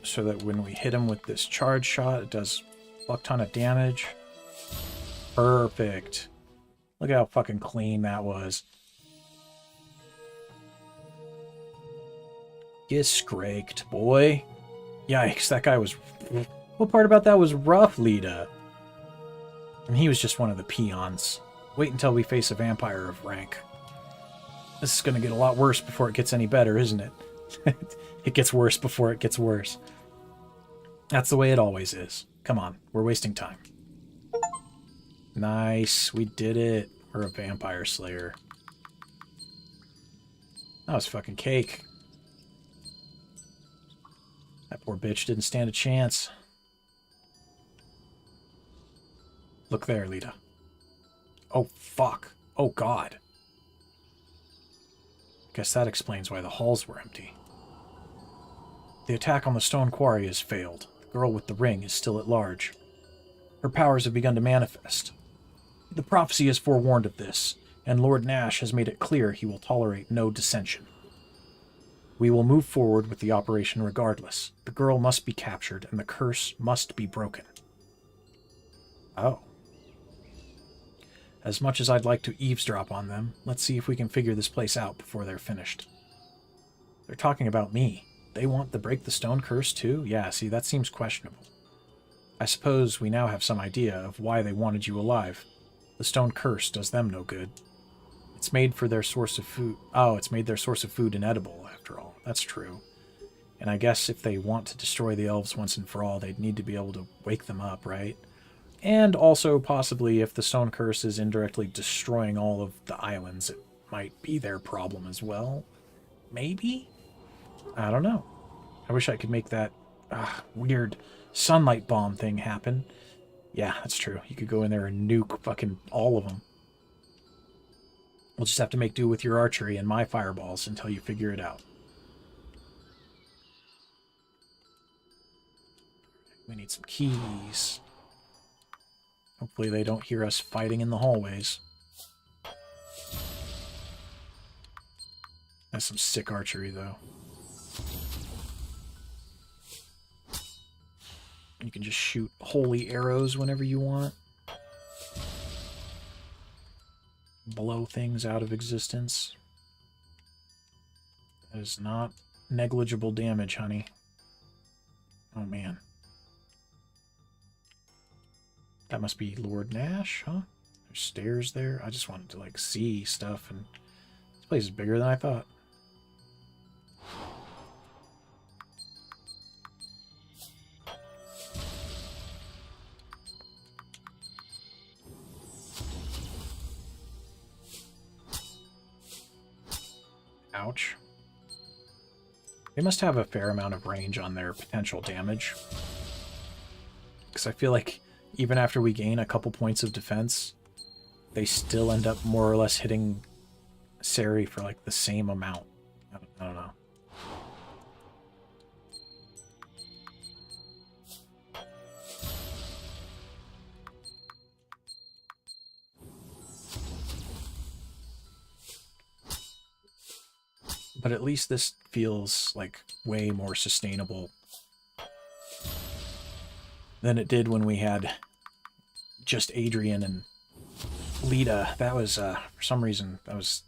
So that when we hit him with this charge shot, it does a fuck ton of damage. Perfect. Look how fucking clean that was. Get scraked, boy. Yikes, that guy was... What part about that was rough, Lita? And he was just one of the peons. Wait until we face a vampire of rank. This is going to get a lot worse before it gets any better, isn't it? It gets worse before it gets worse. That's the way it always is. Come on, we're wasting time. Nice, we did it. We're a vampire slayer. That was fucking cake. That poor bitch didn't stand a chance. Look there, Lita. Oh, fuck. Oh, God. Guess that explains why the halls were empty. The attack on the stone quarry has failed. The girl with the ring is still at large. Her powers have begun to manifest. The prophecy has forewarned of this, and Lord Nash has made it clear he will tolerate no dissension. We will move forward with the operation regardless. The girl must be captured, and the curse must be broken. Oh. As much as I'd like to eavesdrop on them, let's see if we can figure this place out before they're finished. They're talking about me. They want to break the stone curse too? Yeah, see, that seems questionable. I suppose we now have some idea of why they wanted you alive. The stone curse does them no good. It's made for their source of food. Oh, it's made their source of food inedible, after all. That's true. And I guess if they want to destroy the elves once and for all, they'd need to be able to wake them up, right? And also, possibly, if the stone curse is indirectly destroying all of the islands, it might be their problem as well. Maybe? I don't know. I wish I could make that weird sunlight bomb thing happen. Yeah, that's true. You could go in there and nuke fucking all of them. We'll just have to make do with your archery and my fireballs until you figure it out. We need some keys. Hopefully they don't hear us fighting in the hallways. That's some sick archery, though. You can just shoot holy arrows whenever you want. Blow things out of existence. That is not negligible damage, honey. Oh, man. That must be Lord Nash, huh? There's stairs there. I just wanted to, like, see stuff, and this place is bigger than I thought. Ouch. They must have a fair amount of range on their potential damage. Because I feel like even after we gain a couple points of defense, they still end up more or less hitting Sari for like the same amount. I don't know. But at least this feels like way more sustainable than it did when we had just Adrian and Lita. That was, for some reason, that was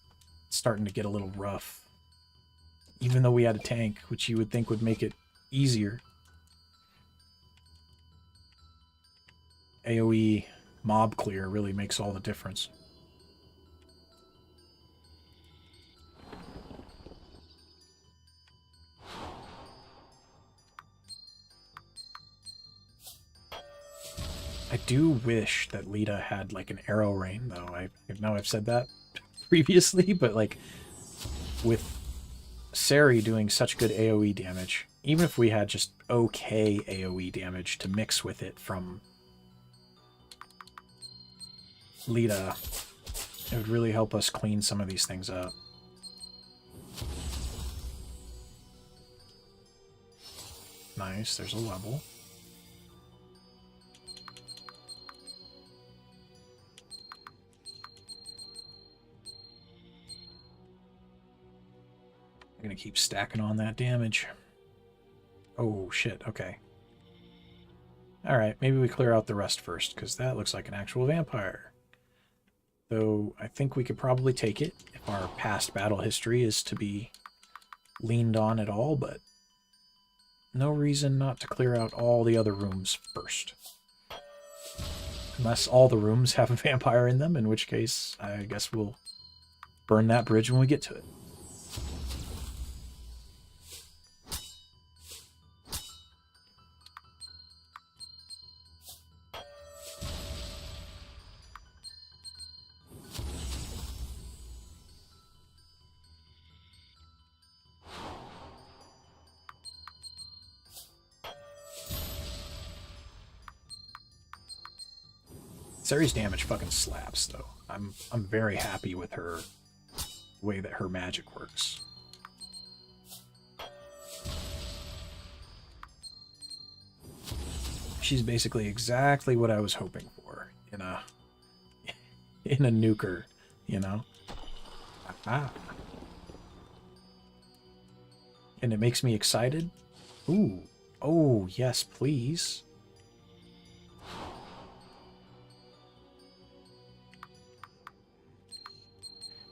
starting to get a little rough. Even though we had a tank, which you would think would make it easier. AoE mob clear really makes all the difference. I do wish that Lita had like an arrow rain, though. I know I've said that previously, but like with Sari doing such good AoE damage, even if we had just okay AoE damage to mix with it from Lita, it would really help us clean some of these things up. Nice, there's a level. I'm gonna keep stacking on that damage. Oh, shit, okay. Alright, maybe we clear out the rest first, because that looks like an actual vampire. Though, I think we could probably take it if our past battle history is to be leaned on at all, but no reason not to clear out all the other rooms first. Unless all the rooms have a vampire in them, in which case, I guess we'll burn that bridge when we get to it. Sari's damage fucking slaps, though. I'm very happy with her way that her magic works. She's basically exactly what I was hoping for in a nuker, you know? Ah. And it makes me excited. Ooh. Oh, yes, please.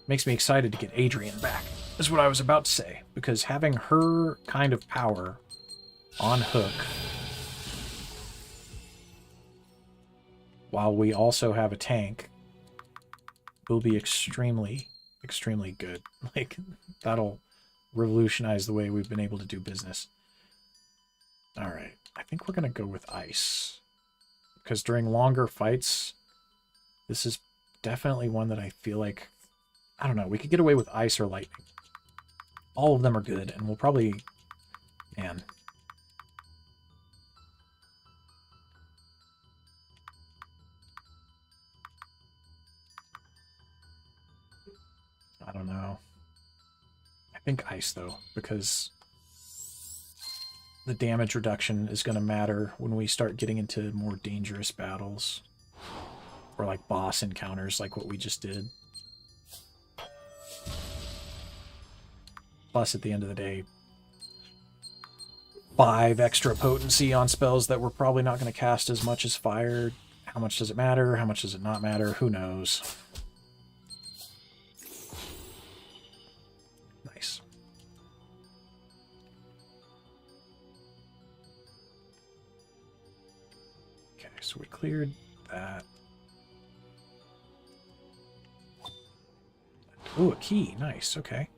Makes me excited to get Adrian back. That's what I was about to say. Because having her kind of power on hook, while we also have a tank, will be extremely, extremely good. Like, that'll revolutionize the way we've been able to do business. Alright, I think we're going to go with ice. Because during longer fights, this is definitely one that I feel like, I don't know, we could get away with ice or lightning. All of them are good, and we'll probably, man. I don't know. I think ice, though, because the damage reduction is going to matter when we start getting into more dangerous battles. Or like boss encounters like what we just did. Plus, at the end of the day, 5 extra potency on spells that we're probably not going to cast as much as fire. How much does it matter? How much does it not matter? Who knows? Nice. Okay, so we cleared that. Ooh, a key. Nice. Okay.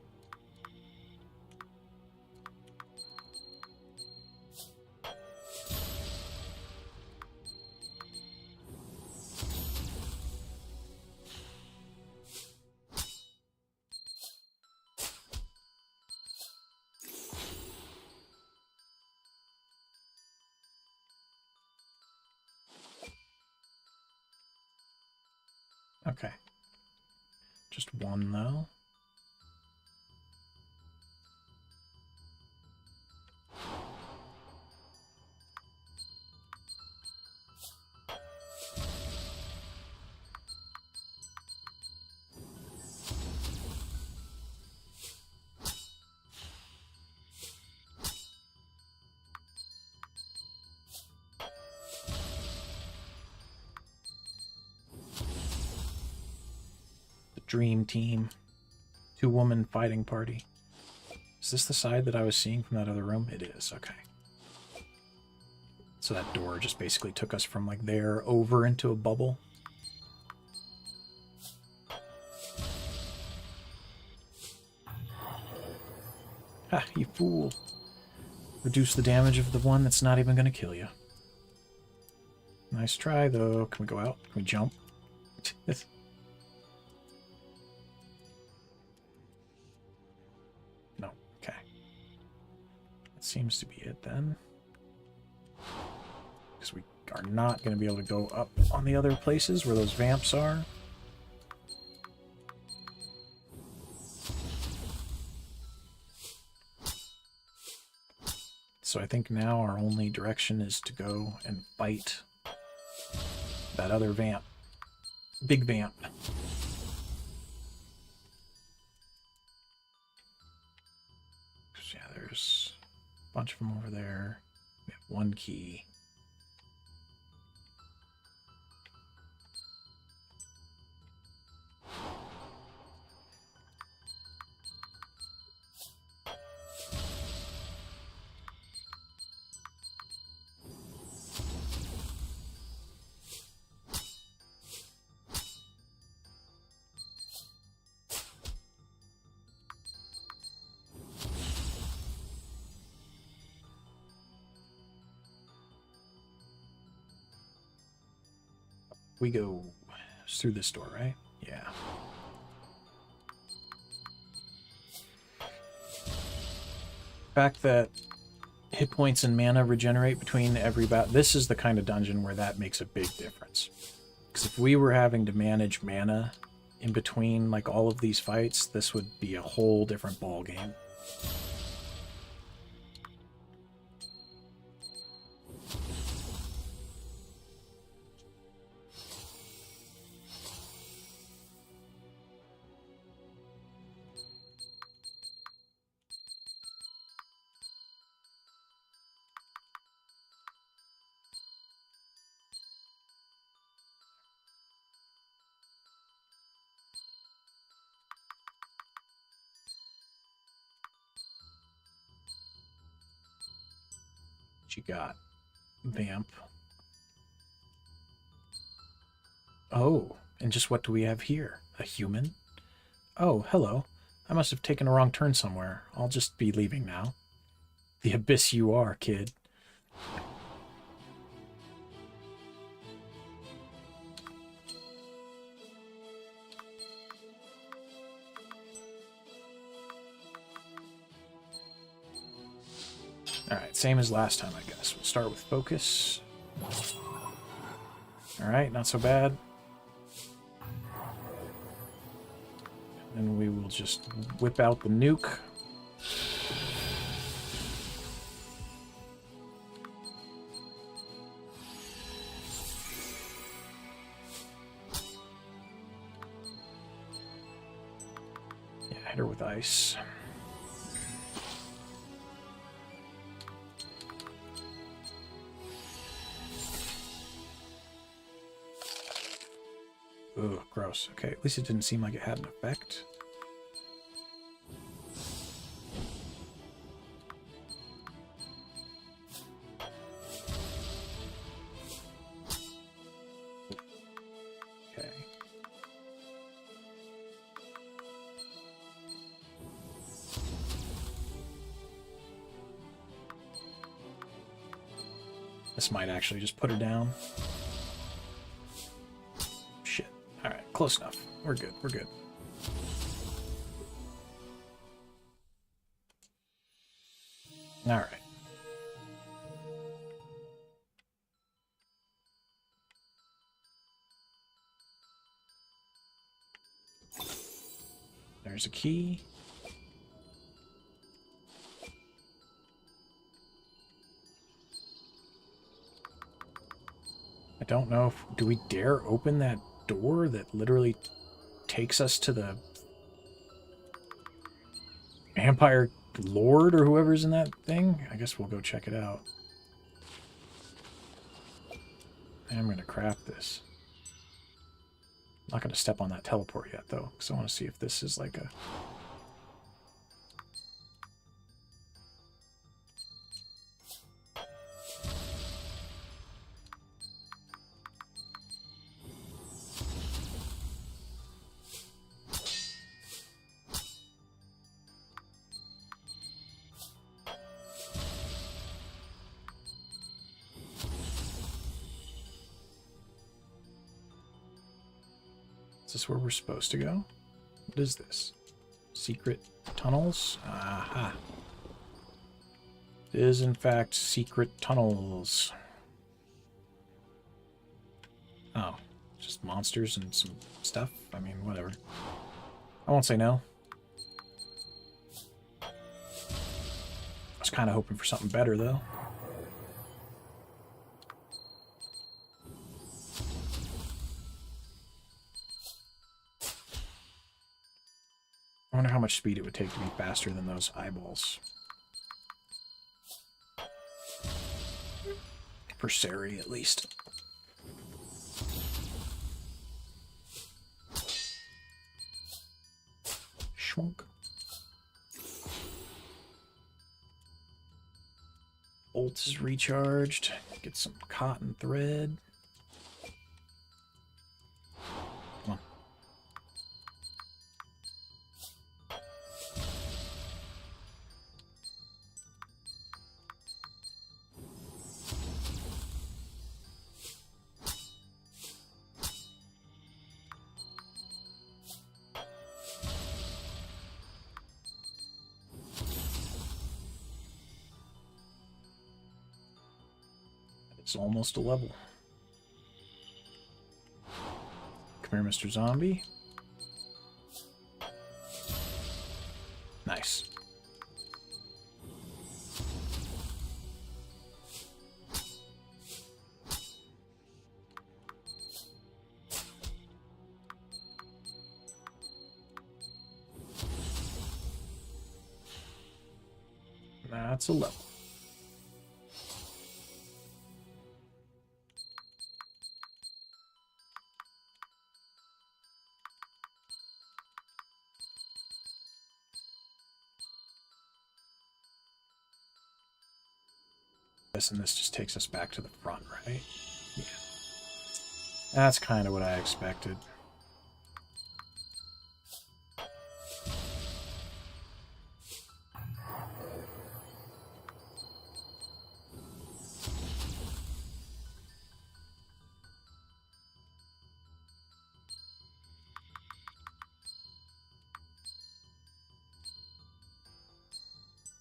Okay. Just one, though. Dream team. 2-woman fighting party. Is this the side that I was seeing from that other room? It is, okay. So that door just basically took us from like there over into a bubble. Ha, you fool. Reduce the damage of the one that's not even going to kill you. Nice try, though. Can we go out? Can we jump? No. Okay. That seems to be it, then. Because we are not going to be able to go up on the other places where those vamps are. So I think now our only direction is to go and fight that other vamp. Big vamp. Yeah, there's a bunch of them over there. We have one key. We go through this door, right? Yeah. The fact that hit points and mana regenerate between every battle. This is the kind of dungeon where that makes a big difference. Because if we were having to manage mana in between like all of these fights, this would be a whole different ball game. What you got? Vamp. Oh, and just what do we have here? A human? Oh, hello. I must have taken a wrong turn somewhere. I'll just be leaving now. The abyss you are, kid. Alright, same as last time, I guess. We'll start with focus. Alright, not so bad. And we will just whip out the nuke. Yeah, hit her with ice. Ugh, gross. Okay, at least it didn't seem like it had an effect. Okay. This might actually just put her down. Shit. Alright, close enough. We're good, we're good. Alright. There's a key. I don't know if... Do we dare open that door that literally takes us to the vampire lord or whoever's in that thing? I guess we'll go check it out. I'm going to craft this. I'm not going to step on that teleport yet, though, because I want to see if this is like a... Is this where we're supposed to go? What is this? Secret tunnels? Aha. It is, in fact, secret tunnels. Oh, just monsters and some stuff? I mean, whatever. I won't say no. I was kind of hoping for something better, though. I wonder how much speed it would take to be faster than those eyeballs. For Sari, at least. Schwunk. Bolt is recharged. Get some cotton thread. Come on. It's almost a level. Come here, Mr. Zombie. Nice. That's a level. And this just takes us back to the front, right? Yeah. That's kind of what I expected.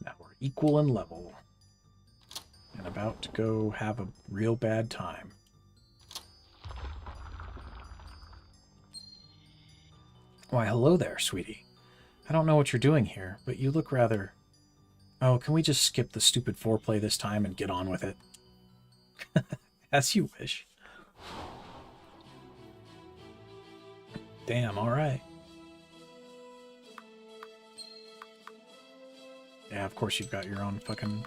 Now we're equal in level. And about to go have a real bad time. Why, hello there, sweetie. I don't know what you're doing here, but you look rather... Oh, can we just skip the stupid foreplay this time and get on with it? As you wish. Damn, alright. Yeah, of course you've got your own fucking...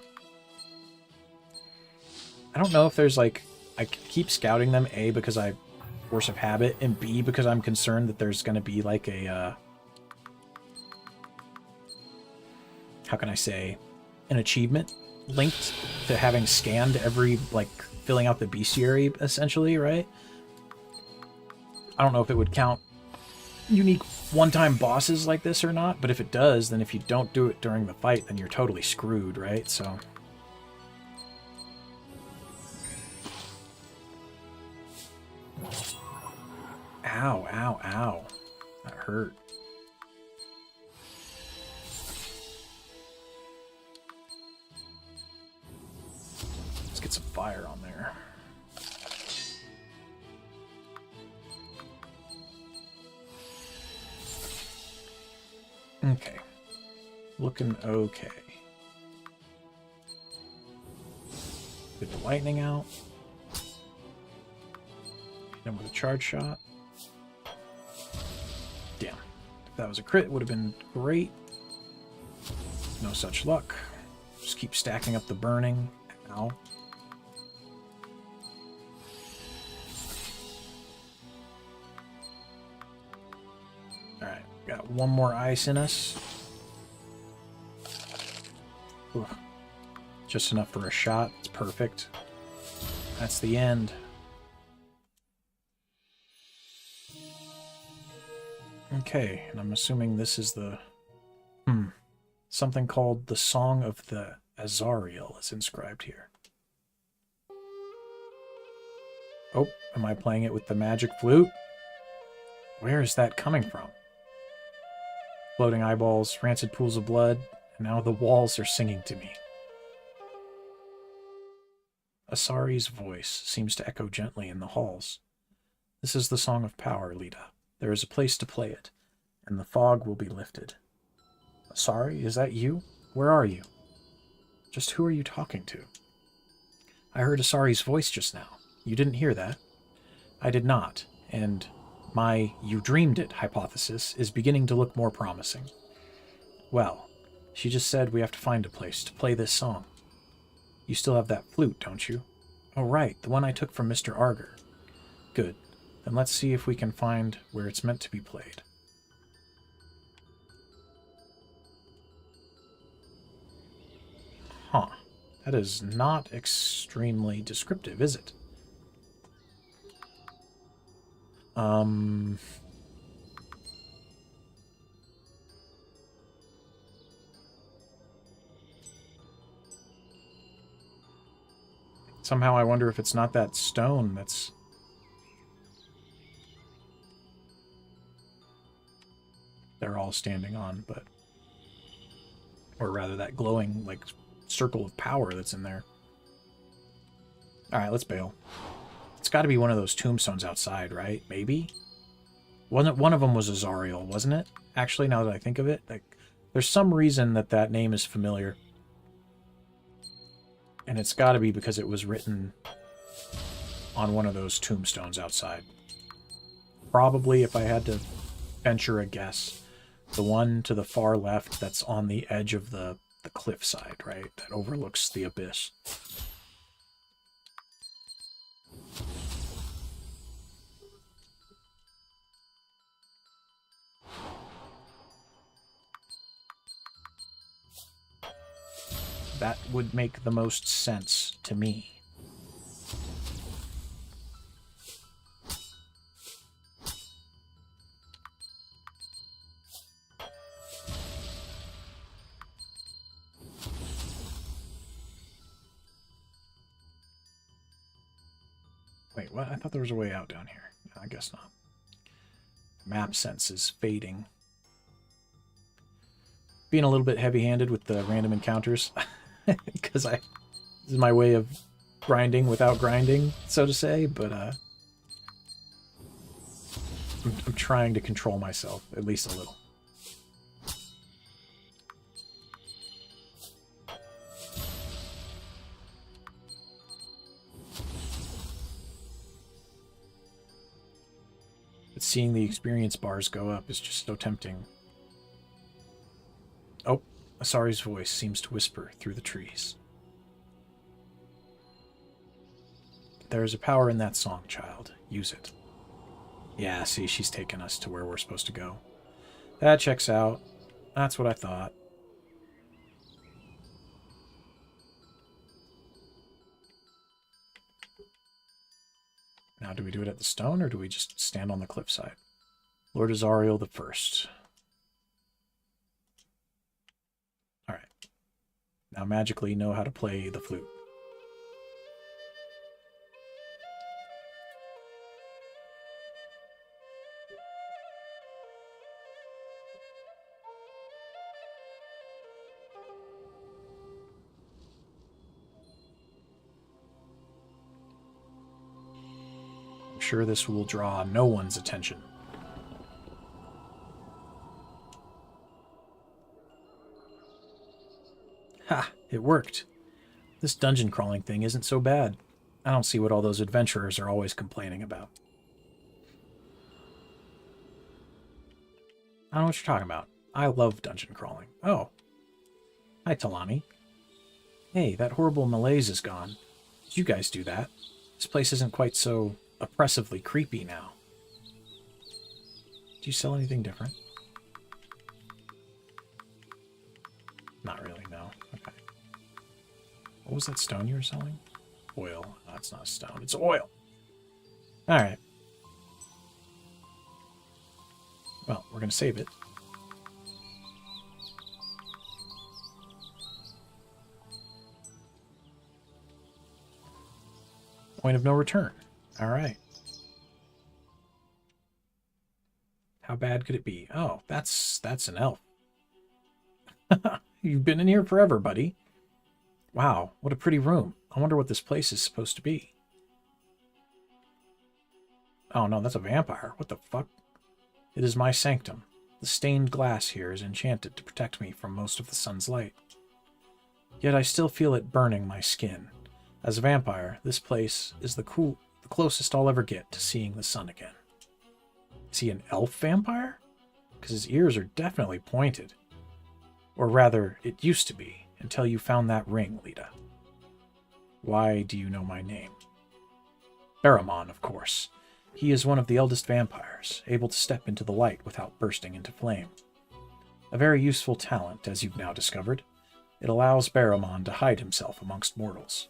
I don't know if there's like... I keep scouting them, A, because I force of habit, and B, because I'm concerned that there's going to be like a, how can I say, an achievement linked to having scanned every, like, filling out the bestiary, essentially, right? I don't know if it would count unique one-time bosses like this or not, but if it does, then if you don't do it during the fight, then you're totally screwed, right? So... Ow, ow, ow. That hurt. Let's get some fire on there. Okay. Looking okay. Get the lightning out. Hit him with a charge shot. Damn. If that was a crit, it would have been great. No such luck. Just keep stacking up the burning. Ow. Alright, got one more ice in us. Ugh. Just enough for a shot. It's perfect. That's the end. Okay, and I'm assuming this is the... Something called the Song of the Azariel is inscribed here. Oh, am I playing it with the magic flute? Where is that coming from? Floating eyeballs, rancid pools of blood, and now the walls are singing to me. Asari's voice seems to echo gently in the halls. This is the Song of Power, Lita. There is a place to play it, and the fog will be lifted. Asari, is that you? Where are you? Just who are you talking to? I heard Asari's voice just now. You didn't hear that? I did not, and my "you dreamed it" hypothesis is beginning to look more promising. Well, she just said we have to find a place to play this song. You still have that flute, don't you? Oh, right, the one I took from Mr. Arger. Good. Then let's see if we can find where it's meant to be played. Huh. That is not extremely descriptive, is it? Somehow I wonder if it's not that stone that's... they're all standing on, but... or rather that glowing, like, circle of power that's in there. Alright, let's bail. It's got to be one of those tombstones outside, right? Maybe? One of them was Azariel, wasn't it? Actually, now that I think of it, like, there's some reason that that name is familiar. And it's got to be because it was written on one of those tombstones outside. Probably, if I had to venture a guess, the one to the far left that's on the edge of the cliffside, right? That overlooks the abyss. That would make the most sense to me. Wait, what? I thought there was a way out down here. No, I guess not. Map sense is fading. Being a little bit heavy-handed with the random encounters. Because this is my way of grinding without grinding, so to say, but I'm trying to control myself, at least a little. But seeing the experience bars go up is just so tempting. Oh, Asari's voice seems to whisper through the trees. There is a power in that song, child. Use it. Yeah, see, she's taken us to where we're supposed to go. That checks out. That's what I thought. Now, do we do it at the stone, or do we just stand on the cliffside? Lord Azariel the First. All right. Now magically know how to play the flute. I'm sure this will draw no one's attention. Ha! It worked. This dungeon crawling thing isn't so bad. I don't see what all those adventurers are always complaining about. I don't know what you're talking about. I love dungeon crawling. Oh. Hi, Talani. Hey, that horrible malaise is gone. Did you guys do that? This place isn't quite so oppressively creepy now. Do you sell anything different? Not really, no. Okay. What was that stone you were selling? Oil. No, it's not a stone. It's oil. Alright. Well, we're going to save it. Point of no return. Alright. How bad could it be? Oh, that's an elf. You've been in here forever, buddy. Wow, what a pretty room. I wonder what this place is supposed to be. Oh no, that's a vampire. What the fuck? It is my sanctum. The stained glass here is enchanted to protect me from most of the sun's light. Yet I still feel it burning my skin. As a vampire, this place is the closest I'll ever get to seeing the sun again. Is he an elf vampire? Because his ears are definitely pointed. Or rather, it used to be, until you found that ring, Lita. Why do you know my name? BrBBBBB, of course. He is one of the eldest vampires, able to step into the light without bursting into flame. A very useful talent, as you've now discovered. It allows BrBBBBB to hide himself amongst mortals.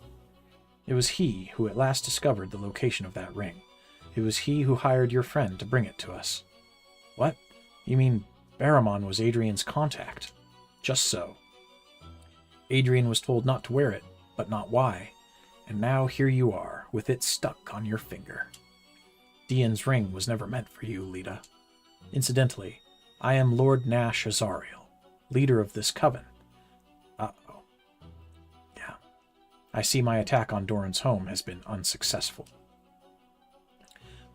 It was he who at last discovered the location of that ring. It was he who hired your friend to bring it to us. What? You mean BrBBBBB was Adrian's contact? Just so. Adrian was told not to wear it, but not why. And now here you are, with it stuck on your finger. Dian's ring was never meant for you, Lita. Incidentally, I am Lord Nash Azariel, leader of this coven. Uh-oh. Yeah. I see my attack on Doran's home has been unsuccessful.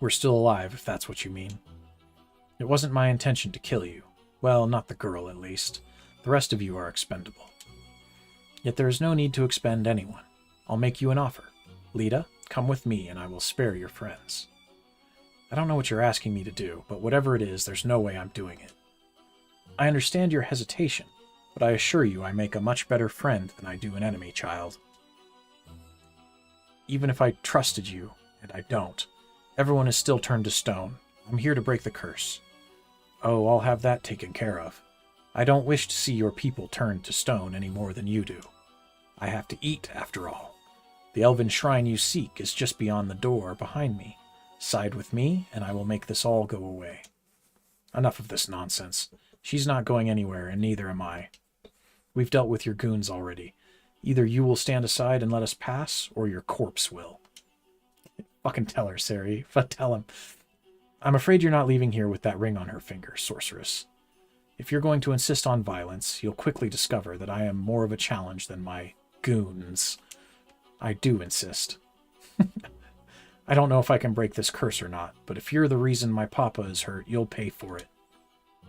We're still alive, if that's what you mean. It wasn't my intention to kill you. Well, not the girl, at least. The rest of you are expendable. Yet there is no need to expend anyone. I'll make you an offer. Lita, come with me and I will spare your friends. I don't know what you're asking me to do, but whatever it is, there's no way I'm doing it. I understand your hesitation, but I assure you I make a much better friend than I do an enemy, child. Even if I trusted you, and I don't, everyone is still turned to stone. I'm here to break the curse. Oh, I'll have that taken care of. I don't wish to see your people turned to stone any more than you do. I have to eat, after all. The elven shrine you seek is just beyond the door behind me. Side with me, and I will make this all go away. Enough of this nonsense. She's not going anywhere, and neither am I. We've dealt with your goons already. Either you will stand aside and let us pass, or your corpse will. Fucking tell her, Sari. Tell him. I'm afraid you're not leaving here with that ring on her finger, sorceress. If you're going to insist on violence, you'll quickly discover that I am more of a challenge than my goons. I do insist. I don't know if I can break this curse or not, but if you're the reason my papa is hurt, you'll pay for it.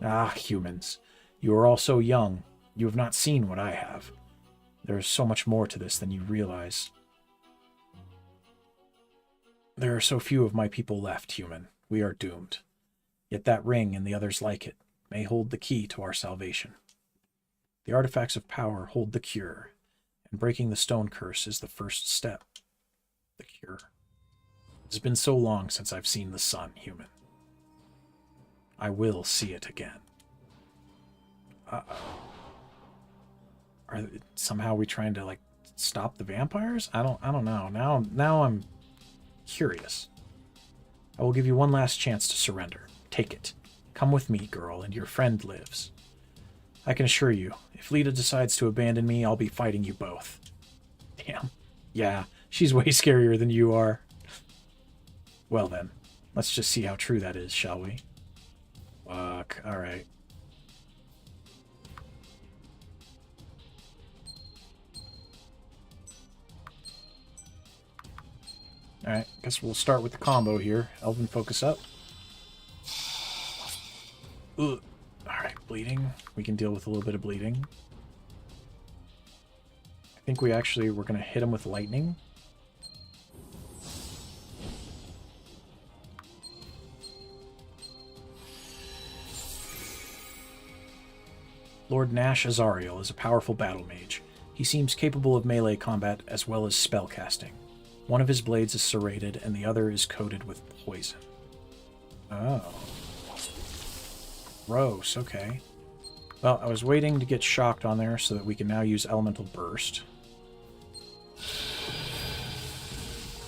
Ah, humans. You are all so young. You have not seen what I have. There is so much more to this than you realize. There are so few of my people left, human. We are doomed. Yet that ring and the others like it may hold the key to our salvation. The artifacts of power hold the cure, and breaking the stone curse is the first step. The cure. It has been so long since I've seen the sun, human. I will see it again. Are somehow we trying to like stop the vampires? I don't know. Now I'm curious. I will give you one last chance to surrender. Take it. Come with me, girl, and your friend lives. I can assure you, if Lita decides to abandon me, I'll be fighting you both. Damn. Yeah, she's way scarier than you are. Well then, let's just see how true that is, shall we? Fuck, alright. Alright, guess we'll start with the combo here. Elven, focus up. Ugh. Alright, bleeding. We can deal with a little bit of bleeding. I think we're going to hit him with lightning. Lord Nash Azariel is a powerful battle mage. He seems capable of melee combat as well as spell casting. One of his blades is serrated and the other is coated with poison. Oh. Gross, okay. Well, I was waiting to get shocked on there so that we can now use Elemental Burst.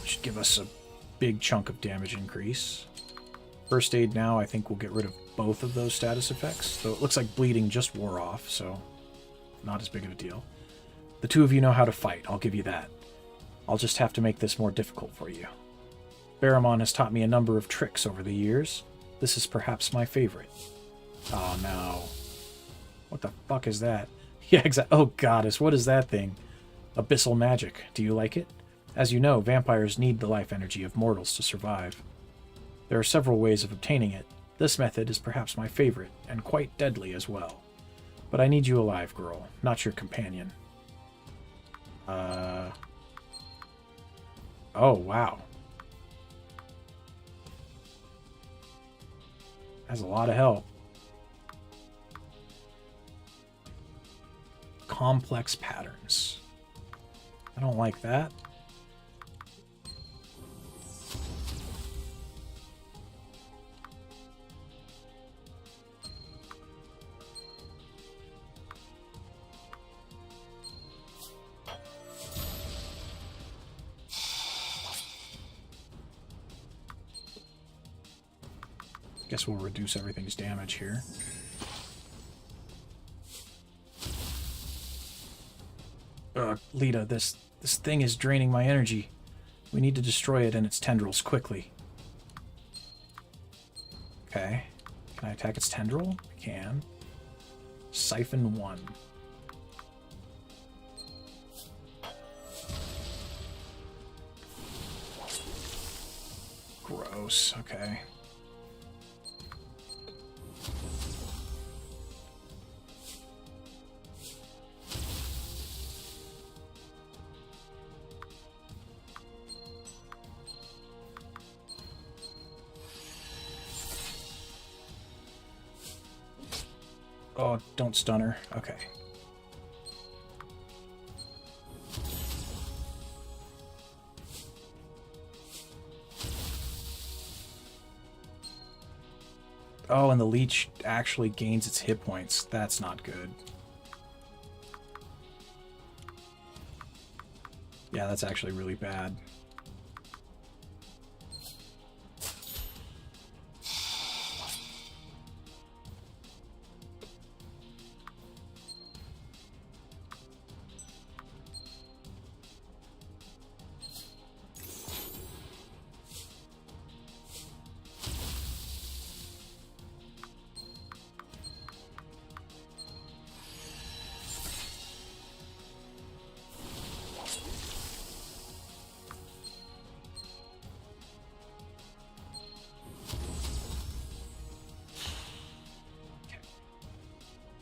Should give us a big chunk of damage increase. First aid now, I think we'll get rid of both of those status effects, though it looks like bleeding just wore off, so not as big of a deal. The two of you know how to fight, I'll give you that. I'll just have to make this more difficult for you. Baramon has taught me a number of tricks over the years. This is perhaps my favorite. Oh no. What the fuck is that? Yeah, exactly. Oh goddess, what is that thing? Abyssal magic. Do you like it? As you know, vampires need the life energy of mortals to survive. There are several ways of obtaining it. This method is perhaps my favorite, and quite deadly as well. But I need you alive, girl, not your companion. Oh, wow. That's a lot of help. Complex patterns. I don't like that. Guess we'll reduce everything's damage here. Lita, this thing is draining my energy. We need to destroy it and its tendrils quickly. Okay. Can I attack its tendril? I can. Siphon 1. Gross. Okay. Oh, don't stun her. Okay. Oh, and the leech actually gains its hit points. That's not good. Yeah, that's actually really bad.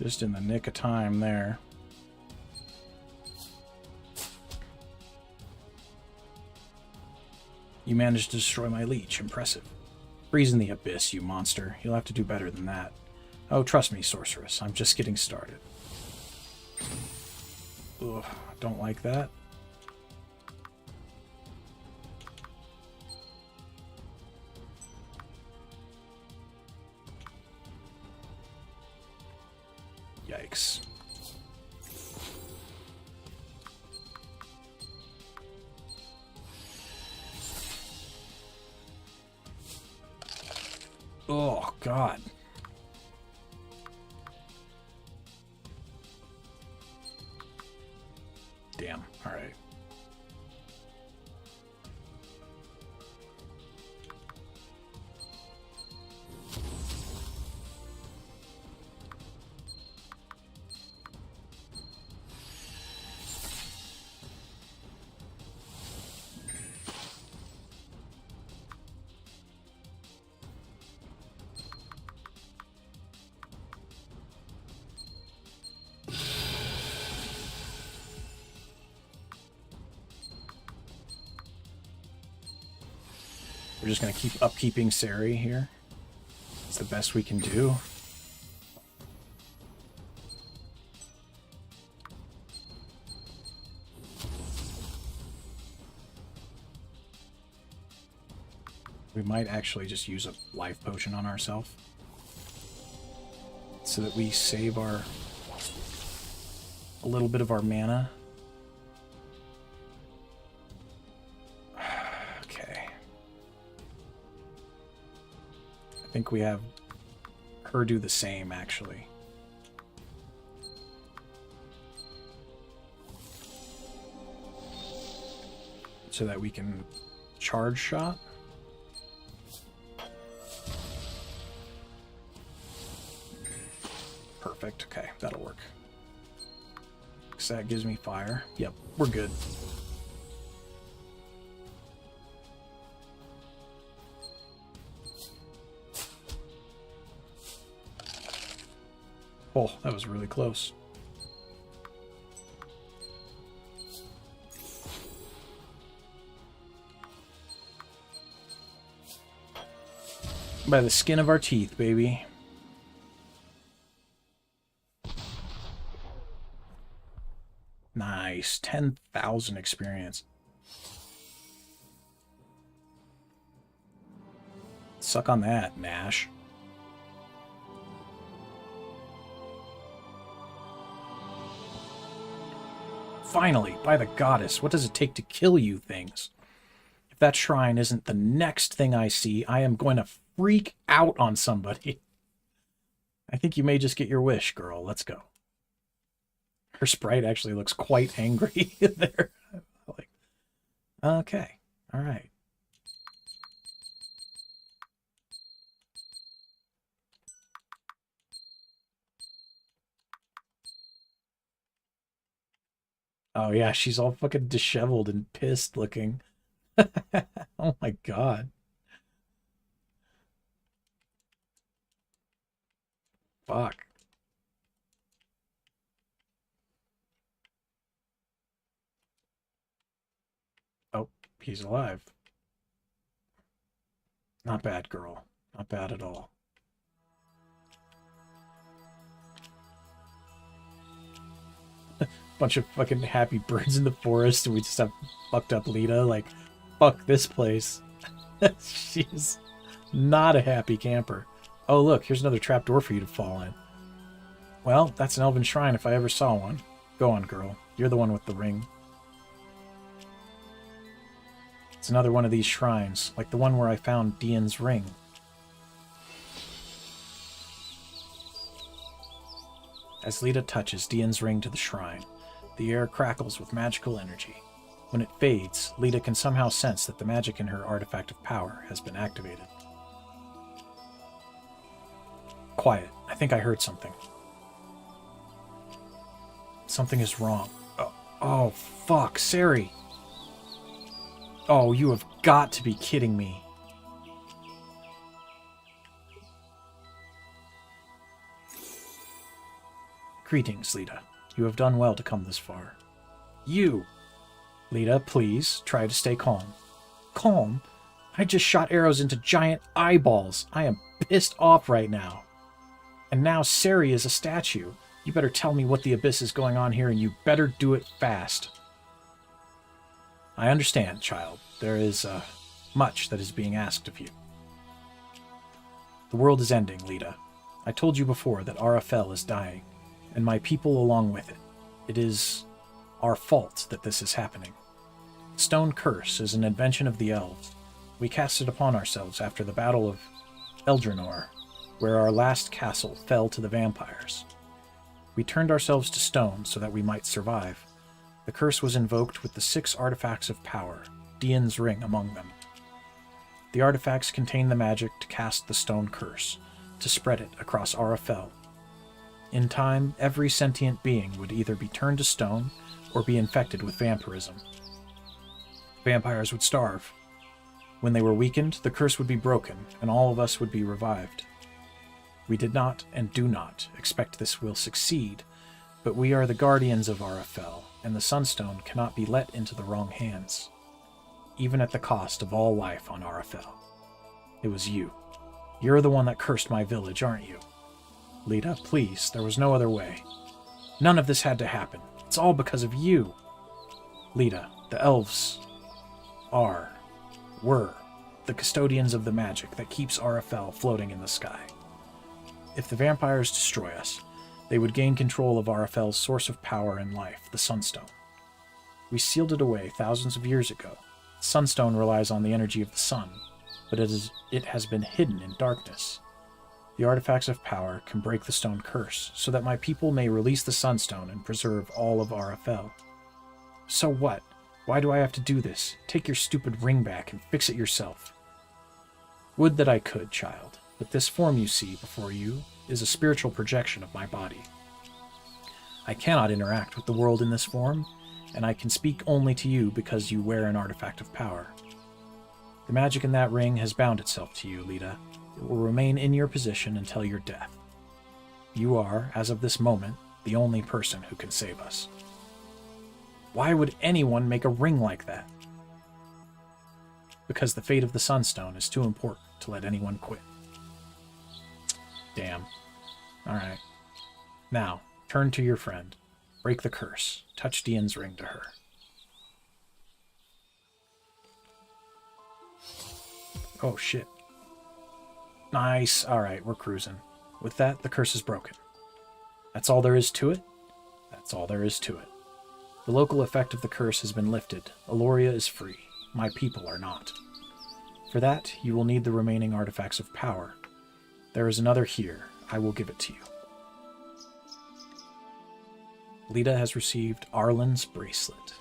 Just in the nick of time there. You managed to destroy my leech. Impressive. Freeze in the abyss, you monster. You'll have to do better than that. Oh, trust me, sorceress. I'm just getting started. Ugh, don't like that. Yikes. Oh, God. Damn. All right. We're just going to keep upkeeping Sari here. It's the best we can do. We might actually just use a life potion on ourselves so that we save a little bit of our mana. I think we have her do the same, actually. So that we can charge shot. Perfect. Okay, that'll work. So that gives me fire. Yep, we're good. Oh, that was really close. By the skin of our teeth, baby. Nice. 10,000 experience. Suck on that, Nash. Finally, by the goddess, what does it take to kill you things? If that shrine isn't the next thing I see, I am going to freak out on somebody. I think you may just get your wish, girl. Let's go. Her sprite actually looks quite angry there. Like, okay, all right. Oh yeah, she's all fucking disheveled and pissed looking. Oh my god. Fuck. Oh, he's alive. Not bad, girl. Not bad at all. Bunch of fucking happy birds in the forest, and we just have fucked up Lita. Like, fuck this place. She's not a happy camper. Oh, look, here's another trapdoor for you to fall in. Well, that's an elven shrine if I ever saw one. Go on, girl. You're the one with the ring. It's another one of these shrines, like the one where I found Dian's ring. As Lita touches Dian's ring to the shrine, the air crackles with magical energy. When it fades, Lita can somehow sense that the magic in her artifact of power has been activated. Quiet. I think I heard something. Something is wrong. Oh, fuck. Sari. Oh, you have got to be kidding me. Greetings, Lita. You have done well to come this far. You! Lita, please, try to stay calm. Calm? I just shot arrows into giant eyeballs. I am pissed off right now. And now Sari is a statue. You better tell me what the abyss is going on here, and you better do it fast. I understand, child. There is much that is being asked of you. The world is ending, Lita. I told you before that Arafel is dying. and my people along with it. It is our fault that this is happening. Stone Curse is an invention of the elves. We cast it upon ourselves after the Battle of Eldrinor, where our last castle fell to the vampires. We turned ourselves to stone so that we might survive. The curse was invoked with the 6 artifacts of power, Dian's ring among them. The artifacts contain the magic to cast the stone curse, to spread it across Arafel. In time, every sentient being would either be turned to stone or be infected with vampirism. Vampires would starve. When they were weakened, the curse would be broken, and all of us would be revived. We did not and do not expect this will succeed, but we are the guardians of Arafel, and the Sunstone cannot be let into the wrong hands, even at the cost of all life on Arafel. It was you. You're the one that cursed my village, aren't you? Lita, please, there was no other way. None of this had to happen. It's all because of you. Lita, the elves were the custodians of the magic that keeps Arafel floating in the sky. If the vampires destroy us, they would gain control of Arafel's source of power and life, the Sunstone. We sealed it away thousands of years ago. The Sunstone relies on the energy of the sun, but it has been hidden in darkness. The artifacts of power can break the stone curse, so that my people may release the Sunstone and preserve all of Arafel. So what? Why do I have to do this? Take your stupid ring back and fix it yourself. Would that I could, child, but this form you see before you is a spiritual projection of my body. I cannot interact with the world in this form, and I can speak only to you because you wear an artifact of power. The magic in that ring has bound itself to you, Lita. It will remain in your position until your death. You are, as of this moment, the only person who can save us. Why would anyone make a ring like that? Because the fate of the Sunstone is too important to let anyone quit. Damn. Alright. Now, turn to your friend. Break the curse. Touch Dian's ring to her. Oh, shit. Nice. Alright, we're cruising. With that, the curse is broken. That's all there is to it? That's all there is to it. The local effect of the curse has been lifted. Aloria is free. My people are not. For that, you will need the remaining artifacts of power. There is another here. I will give it to you. Lita has received Arlen's bracelet.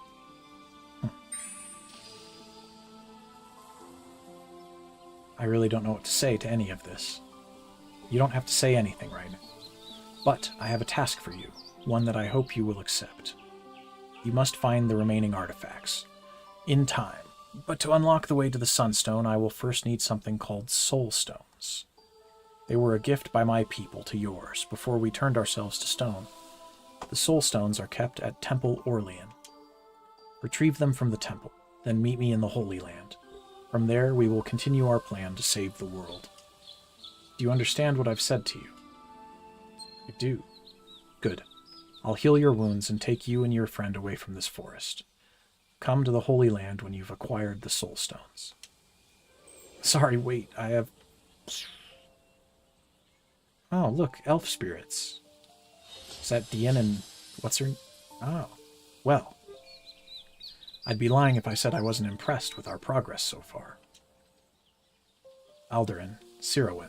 I really don't know what to say to any of this. You don't have to say anything right now. But I have a task for you, one that I hope you will accept. You must find the remaining artifacts. In time. But to unlock the way to the Sunstone, I will first need something called Soul Stones. They were a gift by my people to yours, before we turned ourselves to stone. The Soul Stones are kept at Temple Orlean. Retrieve them from the temple, then meet me in the Holy Land. From there, we will continue our plan to save the world. Do you understand what I've said to you? I do. Good. I'll heal your wounds and take you and your friend away from this forest. Come to the Holy Land when you've acquired the Soul Stones. Sorry, wait, I have... Oh, look, elf spirits. Is that Dian and... what's her... Oh, well. I'd be lying if I said I wasn't impressed with our progress so far. Alderin, Sirowin,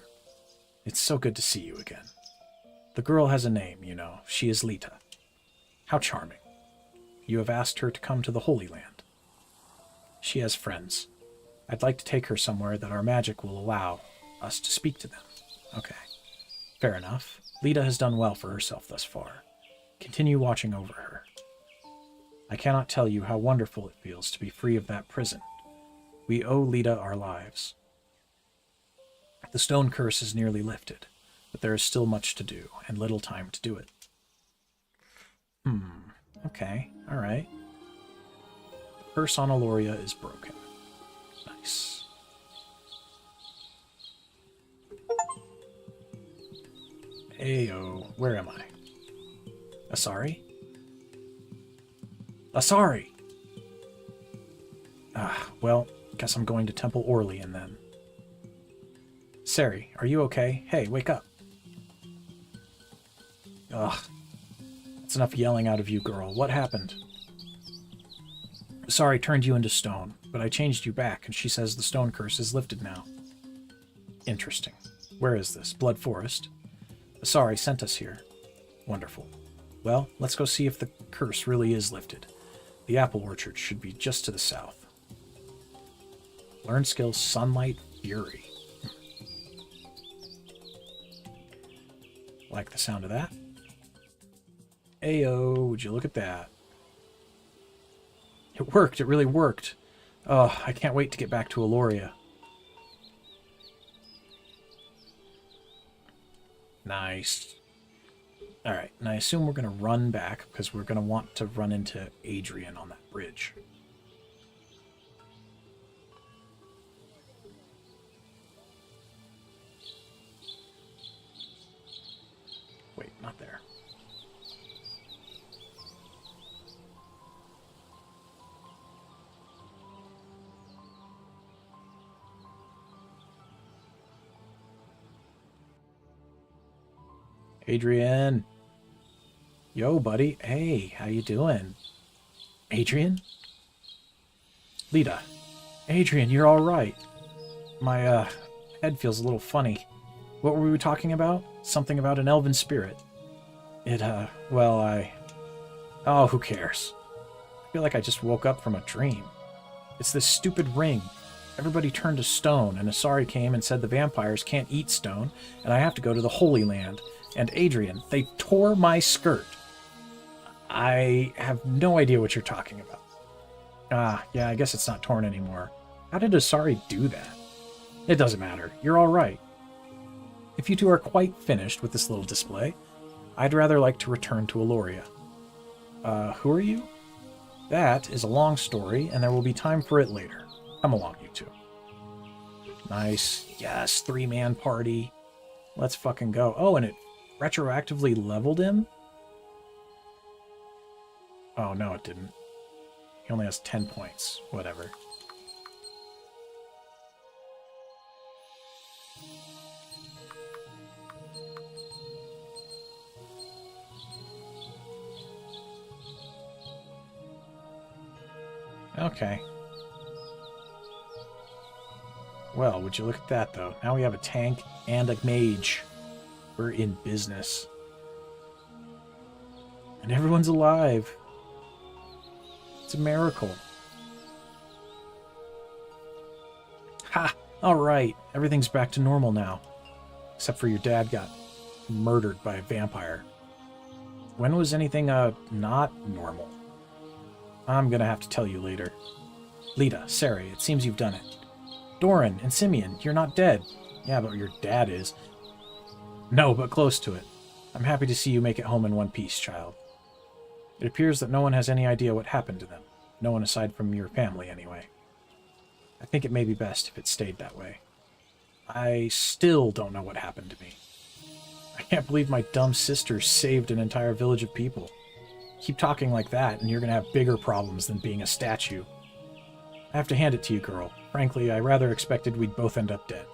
it's so good to see you again. The girl has a name, you know. She is Lita. How charming. You have asked her to come to the Holy Land. She has friends. I'd like to take her somewhere that our magic will allow us to speak to them. Okay. Fair enough. Lita has done well for herself thus far. Continue watching over her. I cannot tell you how wonderful it feels to be free of that prison. We owe Lita our lives. The stone curse is nearly lifted, but there is still much to do, and little time to do it. Okay, alright. The curse on Aloria is broken. Nice. Ayo, where am I? Asari? Asari! Well, guess I'm going to Temple Orlean then. Sari, are you okay? Hey, wake up. Ugh, That's enough yelling out of you, girl. What happened? Sorry, turned you into stone, but I changed you back, and she says the stone curse is lifted now. Interesting. Where is this? Blood Forest? Sorry sent us here. Wonderful. Well, let's go see if the curse really is lifted. The apple orchard should be just to the south. Learn skill Sunlight Fury. Like the sound of that. Ayo, would you look at that? It worked, it really worked. Oh, I can't wait to get back to Aloria. Nice. Alright, and I assume we're going to run back because we're going to want to run into Adrian on that bridge. Wait, not there. Adrian. Yo, buddy. Hey, how you doing? Adrian? Lita. Adrian, you're all right. My, head feels a little funny. What were we talking about? Something about an elven spirit. Well, Oh, who cares? I feel like I just woke up from a dream. It's this stupid ring. Everybody turned to stone, and Asari came and said the vampires can't eat stone, and I have to go to the Holy Land. And Adrian, they tore my skirt. I have no idea what you're talking about. Ah, yeah, I guess it's not torn anymore. How did Asari do that? It doesn't matter. You're all right. If you two are quite finished with this little display, I'd rather like to return to Aloria. Who are you? That is a long story, and there will be time for it later. Come along, you two. Nice. Yes, 3-man party. Let's fucking go. Oh, and it retroactively leveled him? Oh, no, it didn't. He only has 10 points. Whatever. Okay. Well, would you look at that, though. Now we have a tank and a mage. We're in business. And everyone's alive. It's a miracle. Ha! Alright, everything's back to normal now. Except for your dad got murdered by a vampire. When was anything, not normal? I'm gonna have to tell you later. Lita, Sari, it seems you've done it. Doran and Simeon, you're not dead. Yeah, but your dad is. No, but close to it. I'm happy to see you make it home in one piece, child. It appears that no one has any idea what happened to them. No one aside from your family, anyway. I think it may be best if it stayed that way. I still don't know what happened to me. I can't believe my dumb sister saved an entire village of people. Keep talking like that, and you're gonna have bigger problems than being a statue. I have to hand it to you, girl. Frankly, I rather expected we'd both end up dead.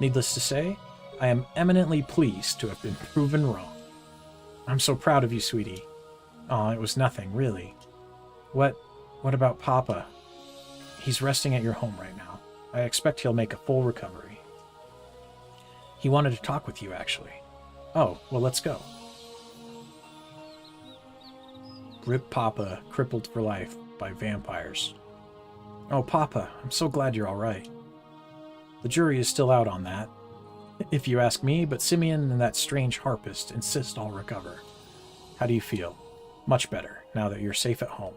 Needless to say, I am eminently pleased to have been proven wrong. I'm so proud of you, sweetie. Aw, it was nothing, really. What about Papa? He's resting at your home right now. I expect he'll make a full recovery. He wanted to talk with you, actually. Oh, well, let's go. Rip Papa, crippled for life by vampires. Oh, Papa, I'm so glad you're all right. The jury is still out on that, if you ask me, but Simeon and that strange harpist insist I'll recover. How do you feel? Much better, now that you're safe at home.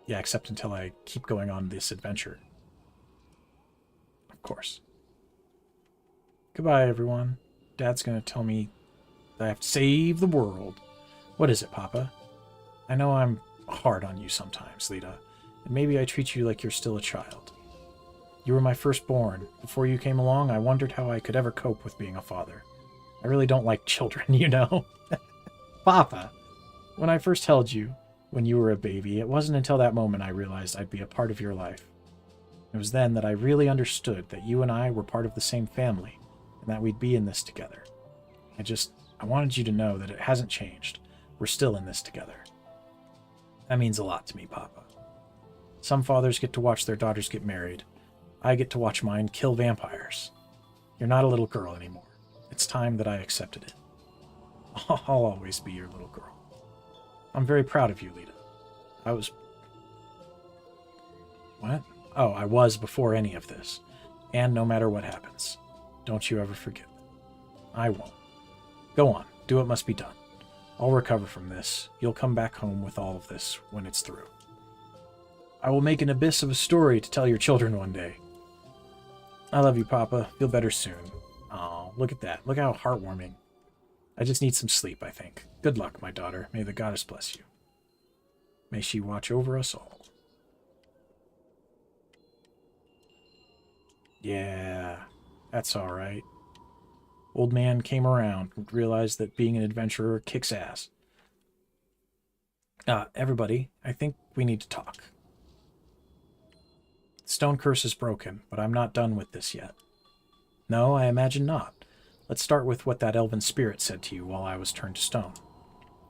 Yeah, except until I keep going on this adventure. Of course. Goodbye, everyone. Dad's gonna tell me that I have to save the world. What is it, Papa? I know I'm hard on you sometimes, Lita, and maybe I treat you like you're still a child. You were my firstborn. Before you came along, I wondered how I could ever cope with being a father. I really don't like children, you know? Papa! When I first held you, when you were a baby, it wasn't until that moment I realized I'd be a part of your life. It was then that I really understood that you and I were part of the same family, and that we'd be in this together. I wanted you to know that it hasn't changed. We're still in this together. That means a lot to me, Papa. Some fathers get to watch their daughters get married. I get to watch mine kill vampires. You're not a little girl anymore. It's time that I accepted it. I'll always be your little girl. I'm very proud of you, Lita. I was... What? Oh, I was before any of this. And no matter what happens, don't you ever forget that. I won't. Go on, do what must be done. I'll recover from this. You'll come back home with all of this when it's through. I will make an abyss of a story to tell your children one day. I love you, Papa. Feel better soon. Oh, look at that. Look how heartwarming. I just need some sleep, I think. Good luck, my daughter. May the goddess bless you. May she watch over us all. Yeah, that's all right. Old man came around and realized that being an adventurer kicks ass. Everybody, I think we need to talk. Stone curse is broken, but I'm not done with this yet. No, I imagine not. Let's start with what that elven spirit said to you while I was turned to stone.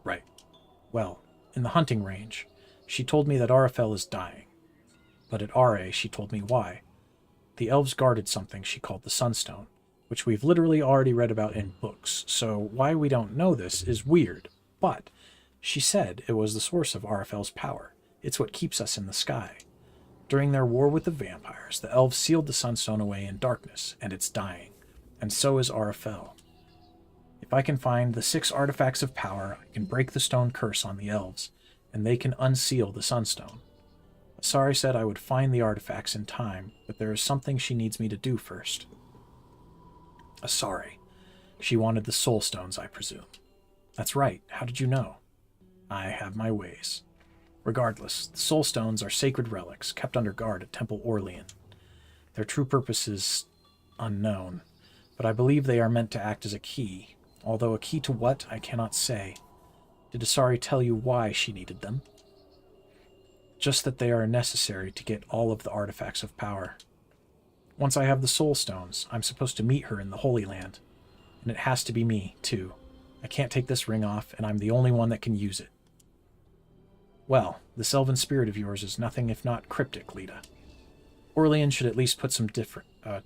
Right. Well, in the hunting range, she told me that Arafel is dying. But at Ra, she told me why. The elves guarded something she called the Sunstone, which we've literally already read about in books, so why we don't know this is weird. But she said it was the source of Arafel's power. It's what keeps us in the sky. During their war with the vampires, the elves sealed the Sunstone away in darkness, and it's dying. And so is Arafel. If I can find the 6 artifacts of power, I can break the stone curse on the elves, and they can unseal the Sunstone. Asari said I would find the artifacts in time, but there is something she needs me to do first. Asari. She wanted the soul stones, I presume. That's right. How did you know? I have my ways. Regardless, the soul stones are sacred relics kept under guard at Temple Orlean. Their true purpose is unknown, but I believe they are meant to act as a key, although a key to what, I cannot say. Did Asari tell you why she needed them? Just that they are necessary to get all of the artifacts of power. Once I have the soul stones, I'm supposed to meet her in the Holy Land, and it has to be me, too. I can't take this ring off, and I'm the only one that can use it. Well, this elven spirit of yours is nothing if not cryptic, Lita. Orlean should at least put some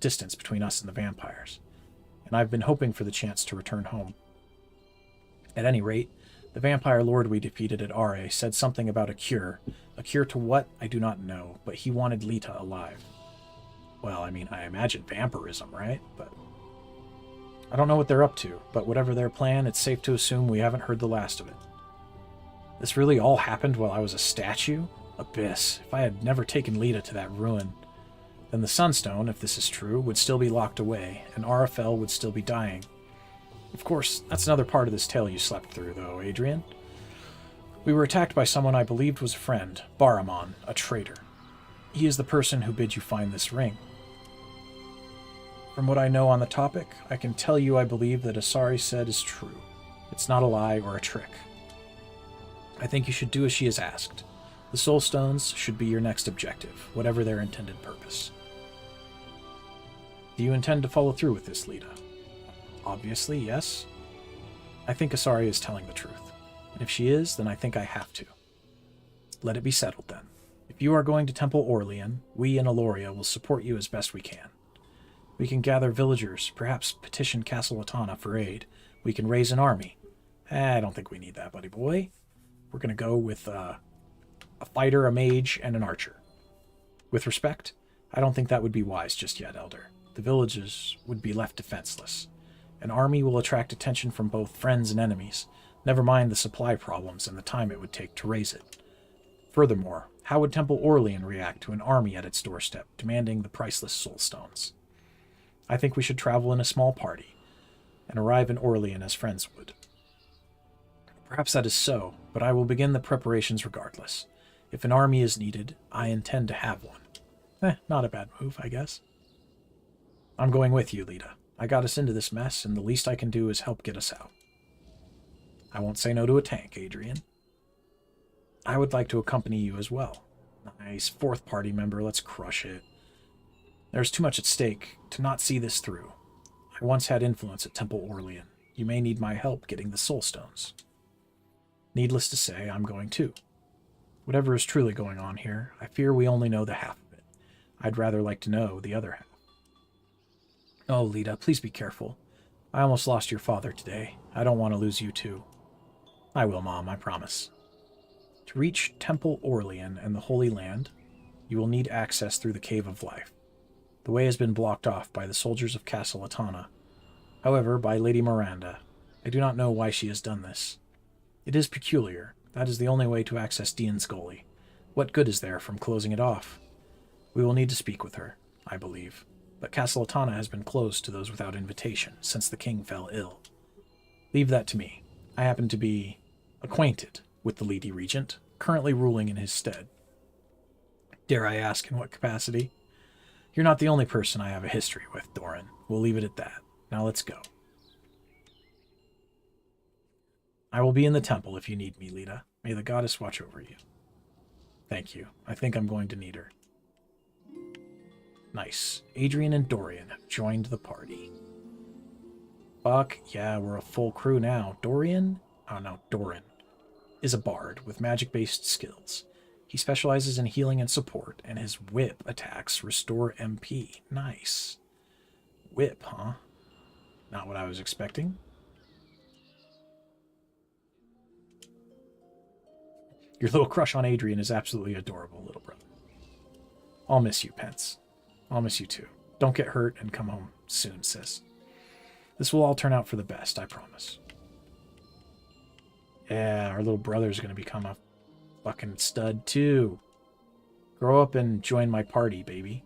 distance between us and the vampires, and I've been hoping for the chance to return home. At any rate, the vampire lord we defeated at Ra said something about a cure. A cure to what, I do not know, but he wanted Lita alive. Well, I mean, I imagine vampirism, right? But I don't know what they're up to, but whatever their plan, it's safe to assume we haven't heard the last of it. This really all happened while I was a statue? Abyss. If I had never taken Lita to that ruin, then the Sunstone, if this is true, would still be locked away, and Arafel would still be dying. Of course, that's another part of this tale you slept through, though, Adrian. We were attacked by someone I believed was a friend, Baramon, a traitor. He is the person who bid you find this ring. From what I know on the topic, I can tell you I believe that Asari said is true. It's not a lie or a trick. I think you should do as she has asked. The Soul Stones should be your next objective, whatever their intended purpose. Do you intend to follow through with this, Lita? Obviously, yes. I think Asari is telling the truth. And if she is, then I think I have to. Let it be settled, then. If you are going to Temple Orlean, we in Aloria will support you as best we can. We can gather villagers, perhaps petition Castle Atana for aid. We can raise an army. I don't think we need that, buddy boy. We're going to go with a fighter, a mage, and an archer. With respect, I don't think that would be wise just yet, Elder. The villages would be left defenseless. An army will attract attention from both friends and enemies, never mind the supply problems and the time it would take to raise it. Furthermore, how would Temple Orlean react to an army at its doorstep, demanding the priceless soul stones? I think we should travel in a small party, and arrive in Orlean as friends would. Perhaps that is so, but I will begin the preparations regardless. If an army is needed, I intend to have one. Not a bad move, I guess. I'm going with you, Lita. I got us into this mess, and the least I can do is help get us out. I won't say no to a tank, Adrian. I would like to accompany you as well. Nice, 4th party member, let's crush it. There's too much at stake to not see this through. I once had influence at Temple Orlean. You may need my help getting the soul stones. Needless to say, I'm going too. Whatever is truly going on here, I fear we only know the half of it. I'd rather like to know the other half. Oh, Lita, please be careful. I almost lost your father today. I don't want to lose you too. I will, Mom, I promise. To reach Temple Orlean and the Holy Land, you will need access through the Cave of Life. The way has been blocked off by the soldiers of Castle Atana. However, by Lady Miranda. I do not know why she has done this. It is peculiar. That is the only way to access Dian's Gully. What good is there from closing it off? We will need to speak with her, I believe. But Castle Atana has been closed to those without invitation since the king fell ill. Leave that to me. I happen to be acquainted with the Lady Regent, currently ruling in his stead. Dare I ask in what capacity? You're not the only person I have a history with, Doran. We'll leave it at that. Now let's go. I will be in the temple if you need me, Lita. May the goddess watch over you. Thank you. I think I'm going to need her. Nice. Adrian and Dorian have joined the party. Fuck, yeah, we're a full crew now. Doran is a bard with magic-based skills. He specializes in healing and support, and his whip attacks restore MP. Nice. Whip, huh? Not what I was expecting. Your little crush on Adrian is absolutely adorable, little brother. I'll miss you, Pence. I'll miss you too. Don't get hurt and come home soon, sis. This will all turn out for the best, I promise. Yeah, our little brother's going to become a fucking stud too. Grow up and join my party, baby.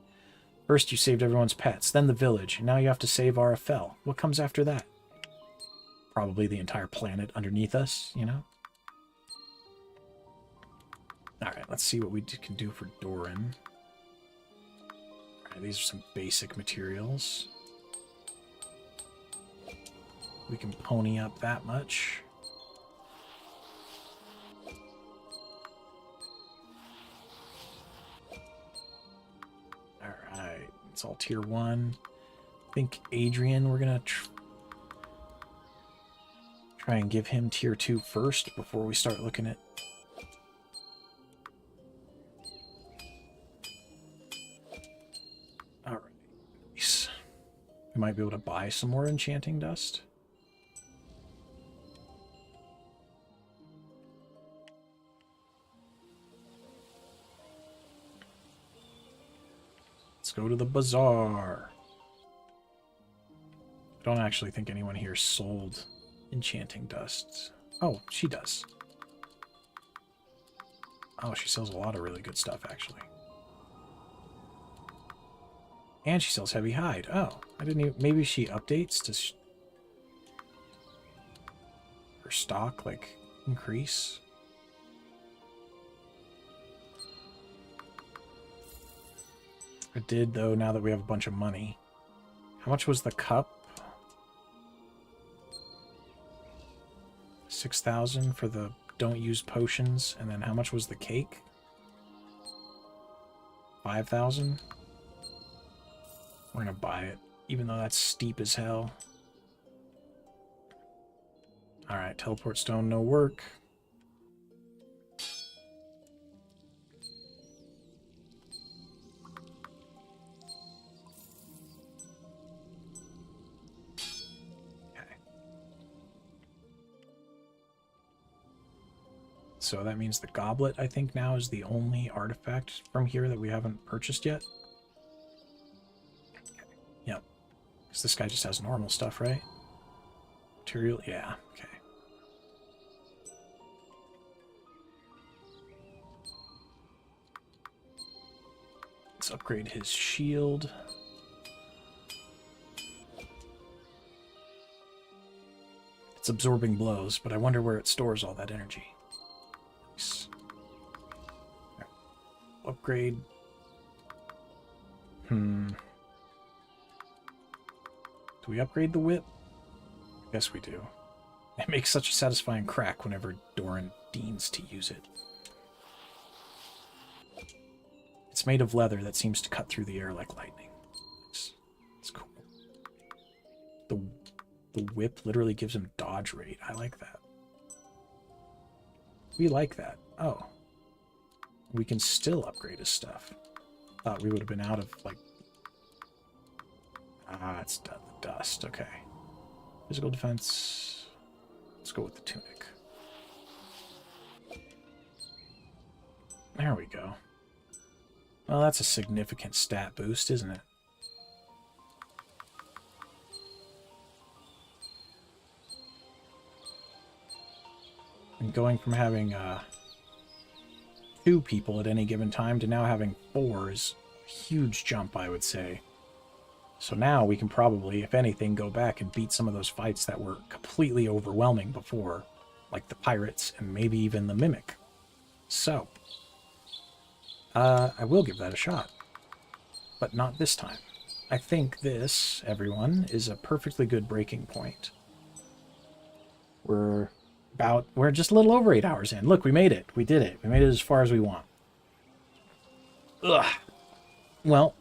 First you saved everyone's pets, then the village, and now you have to save Arafel. What comes after that? Probably the entire planet underneath us, you know? Alright, let's see what we can do for Doran. Alright, these are some basic materials. We can pony up that much. Alright, it's all tier 1. I think Adrian, we're going to try and give him tier 2 first before we start looking at... Alright, nice. We might be able to buy some more enchanting dust. Let's go to the bazaar. I don't actually think anyone here sold enchanting dust. Oh, she does. Oh, she sells a lot of really good stuff, actually. And she sells heavy hide. Oh, I didn't even... Maybe she updates to... her stock, like, increase. It did, though, now that we have a bunch of money. How much was the cup? 6,000 for the don't use potions. And then how much was the cake? 5,000? We're gonna buy it, even though that's steep as hell. Alright, teleport stone, no work. So that means the goblet, I think, now is the only artifact from here that we haven't purchased yet. Okay. Yep. Because this guy just has normal stuff, right? Material, yeah, okay. Let's upgrade his shield. It's absorbing blows, but I wonder where it stores all that energy. Upgrade. Do we upgrade the whip? Yes, we do. It makes such a satisfying crack whenever Doran deigns to use it. It's made of leather that seems to cut through the air like lightning. It's cool. The whip literally gives him dodge rate. I like that. We like that. Oh. We can still upgrade his stuff. Thought we would have been out of, like... Ah, it's the dust. Okay. Physical defense. Let's go with the tunic. There we go. Well, that's a significant stat boost, isn't it? And going from having 2 people at any given time to now having 4 is a huge jump, I would say. So now we can probably, if anything, go back and beat some of those fights that were completely overwhelming before, like the pirates and maybe even the mimic. So, I will give that a shot, but not this time. I think this, everyone, is a perfectly good breaking point. We're just a little over 8 hours in. Look, we made it. We did it. We made it as far as we want. Ugh. Well,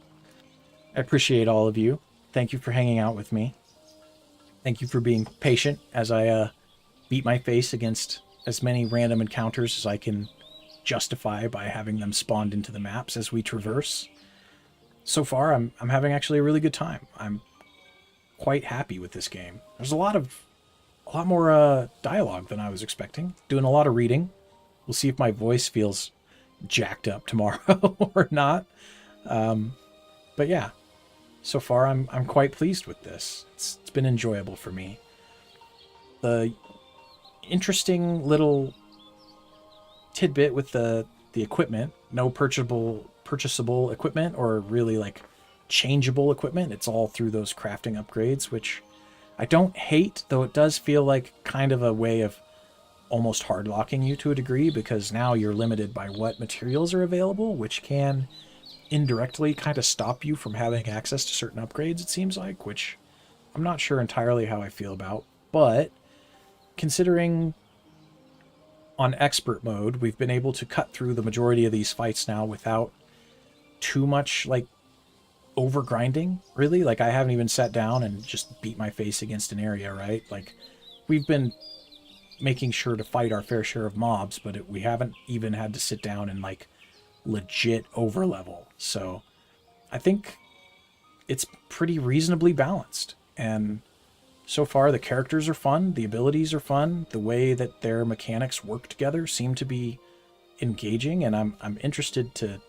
I appreciate all of you. Thank you for hanging out with me. Thank you for being patient as I beat my face against as many random encounters as I can justify by having them spawned into the maps as we traverse. So far, I'm having actually a really good time. I'm quite happy with this game. There's a lot more dialogue than I was expecting. Doing a lot of reading. We'll see if my voice feels jacked up tomorrow or not. But yeah, so far I'm quite pleased with this. It's been enjoyable for me. The interesting little tidbit with the equipment, no purchasable equipment or really like changeable equipment. It's all through those crafting upgrades, which I don't hate, though it does feel like kind of a way of almost hard locking you to a degree, because now you're limited by what materials are available, which can indirectly kind of stop you from having access to certain upgrades, it seems like, which I'm not sure entirely how I feel about. But considering on expert mode, we've been able to cut through the majority of these fights now without too much like over grinding, really. Like, I haven't even sat down and just beat my face against an area, right? Like, we've been making sure to fight our fair share of mobs, but we haven't even had to sit down and like legit over level. So I think it's pretty reasonably balanced, and so far the characters are fun, the abilities are fun, the way that their mechanics work together seem to be engaging, and I'm interested to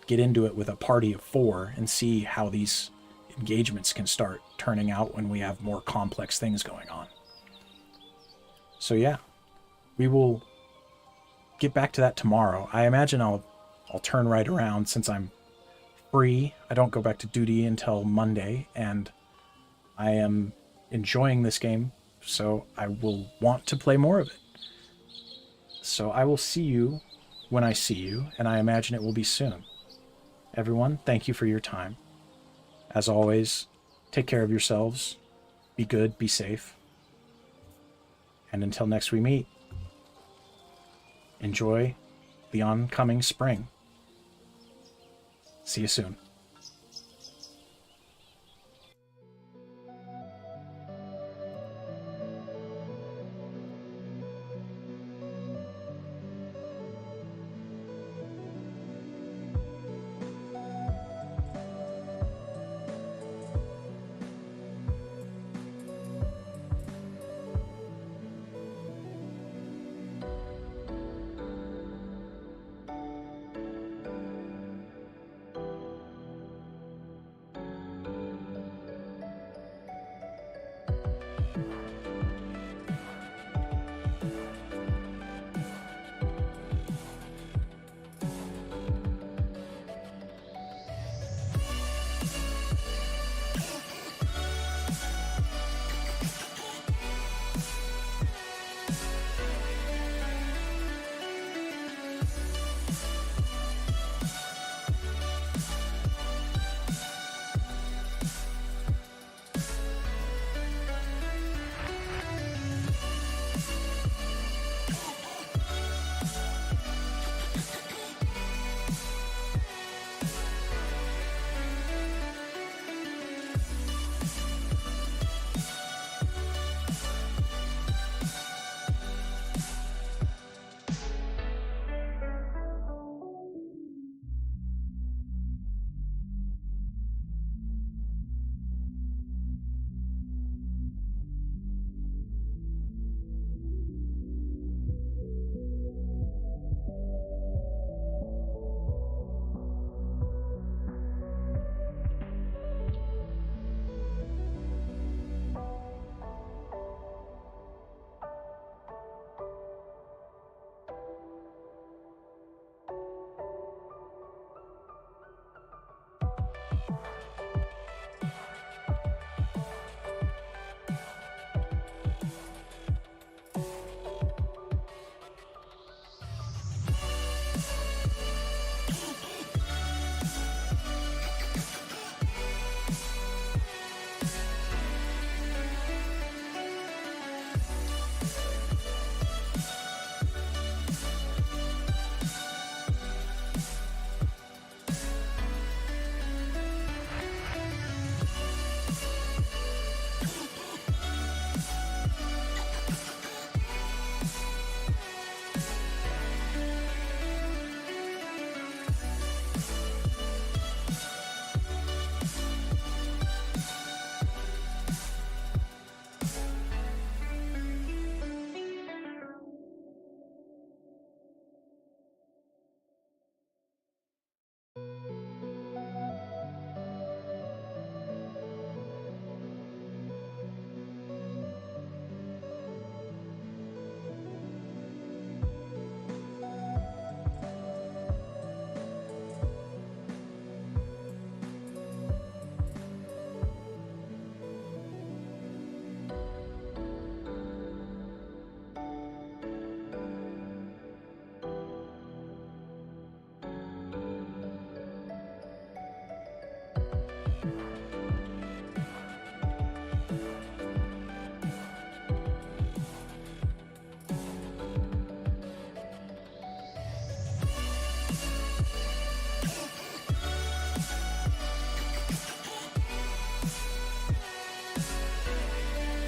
get into it with a party of 4 and see how these engagements can start turning out when we have more complex things going on. So yeah, we will get back to that tomorrow. I imagine I'll turn right around since I'm free. I don't go back to duty until Monday, and I am enjoying this game, so I will want to play more of it. So I will see you when I see you, and I imagine it will be soon. Everyone, thank you for your time. As always, take care of yourselves. Be good, be safe. And until next we meet, enjoy the oncoming spring. See you soon.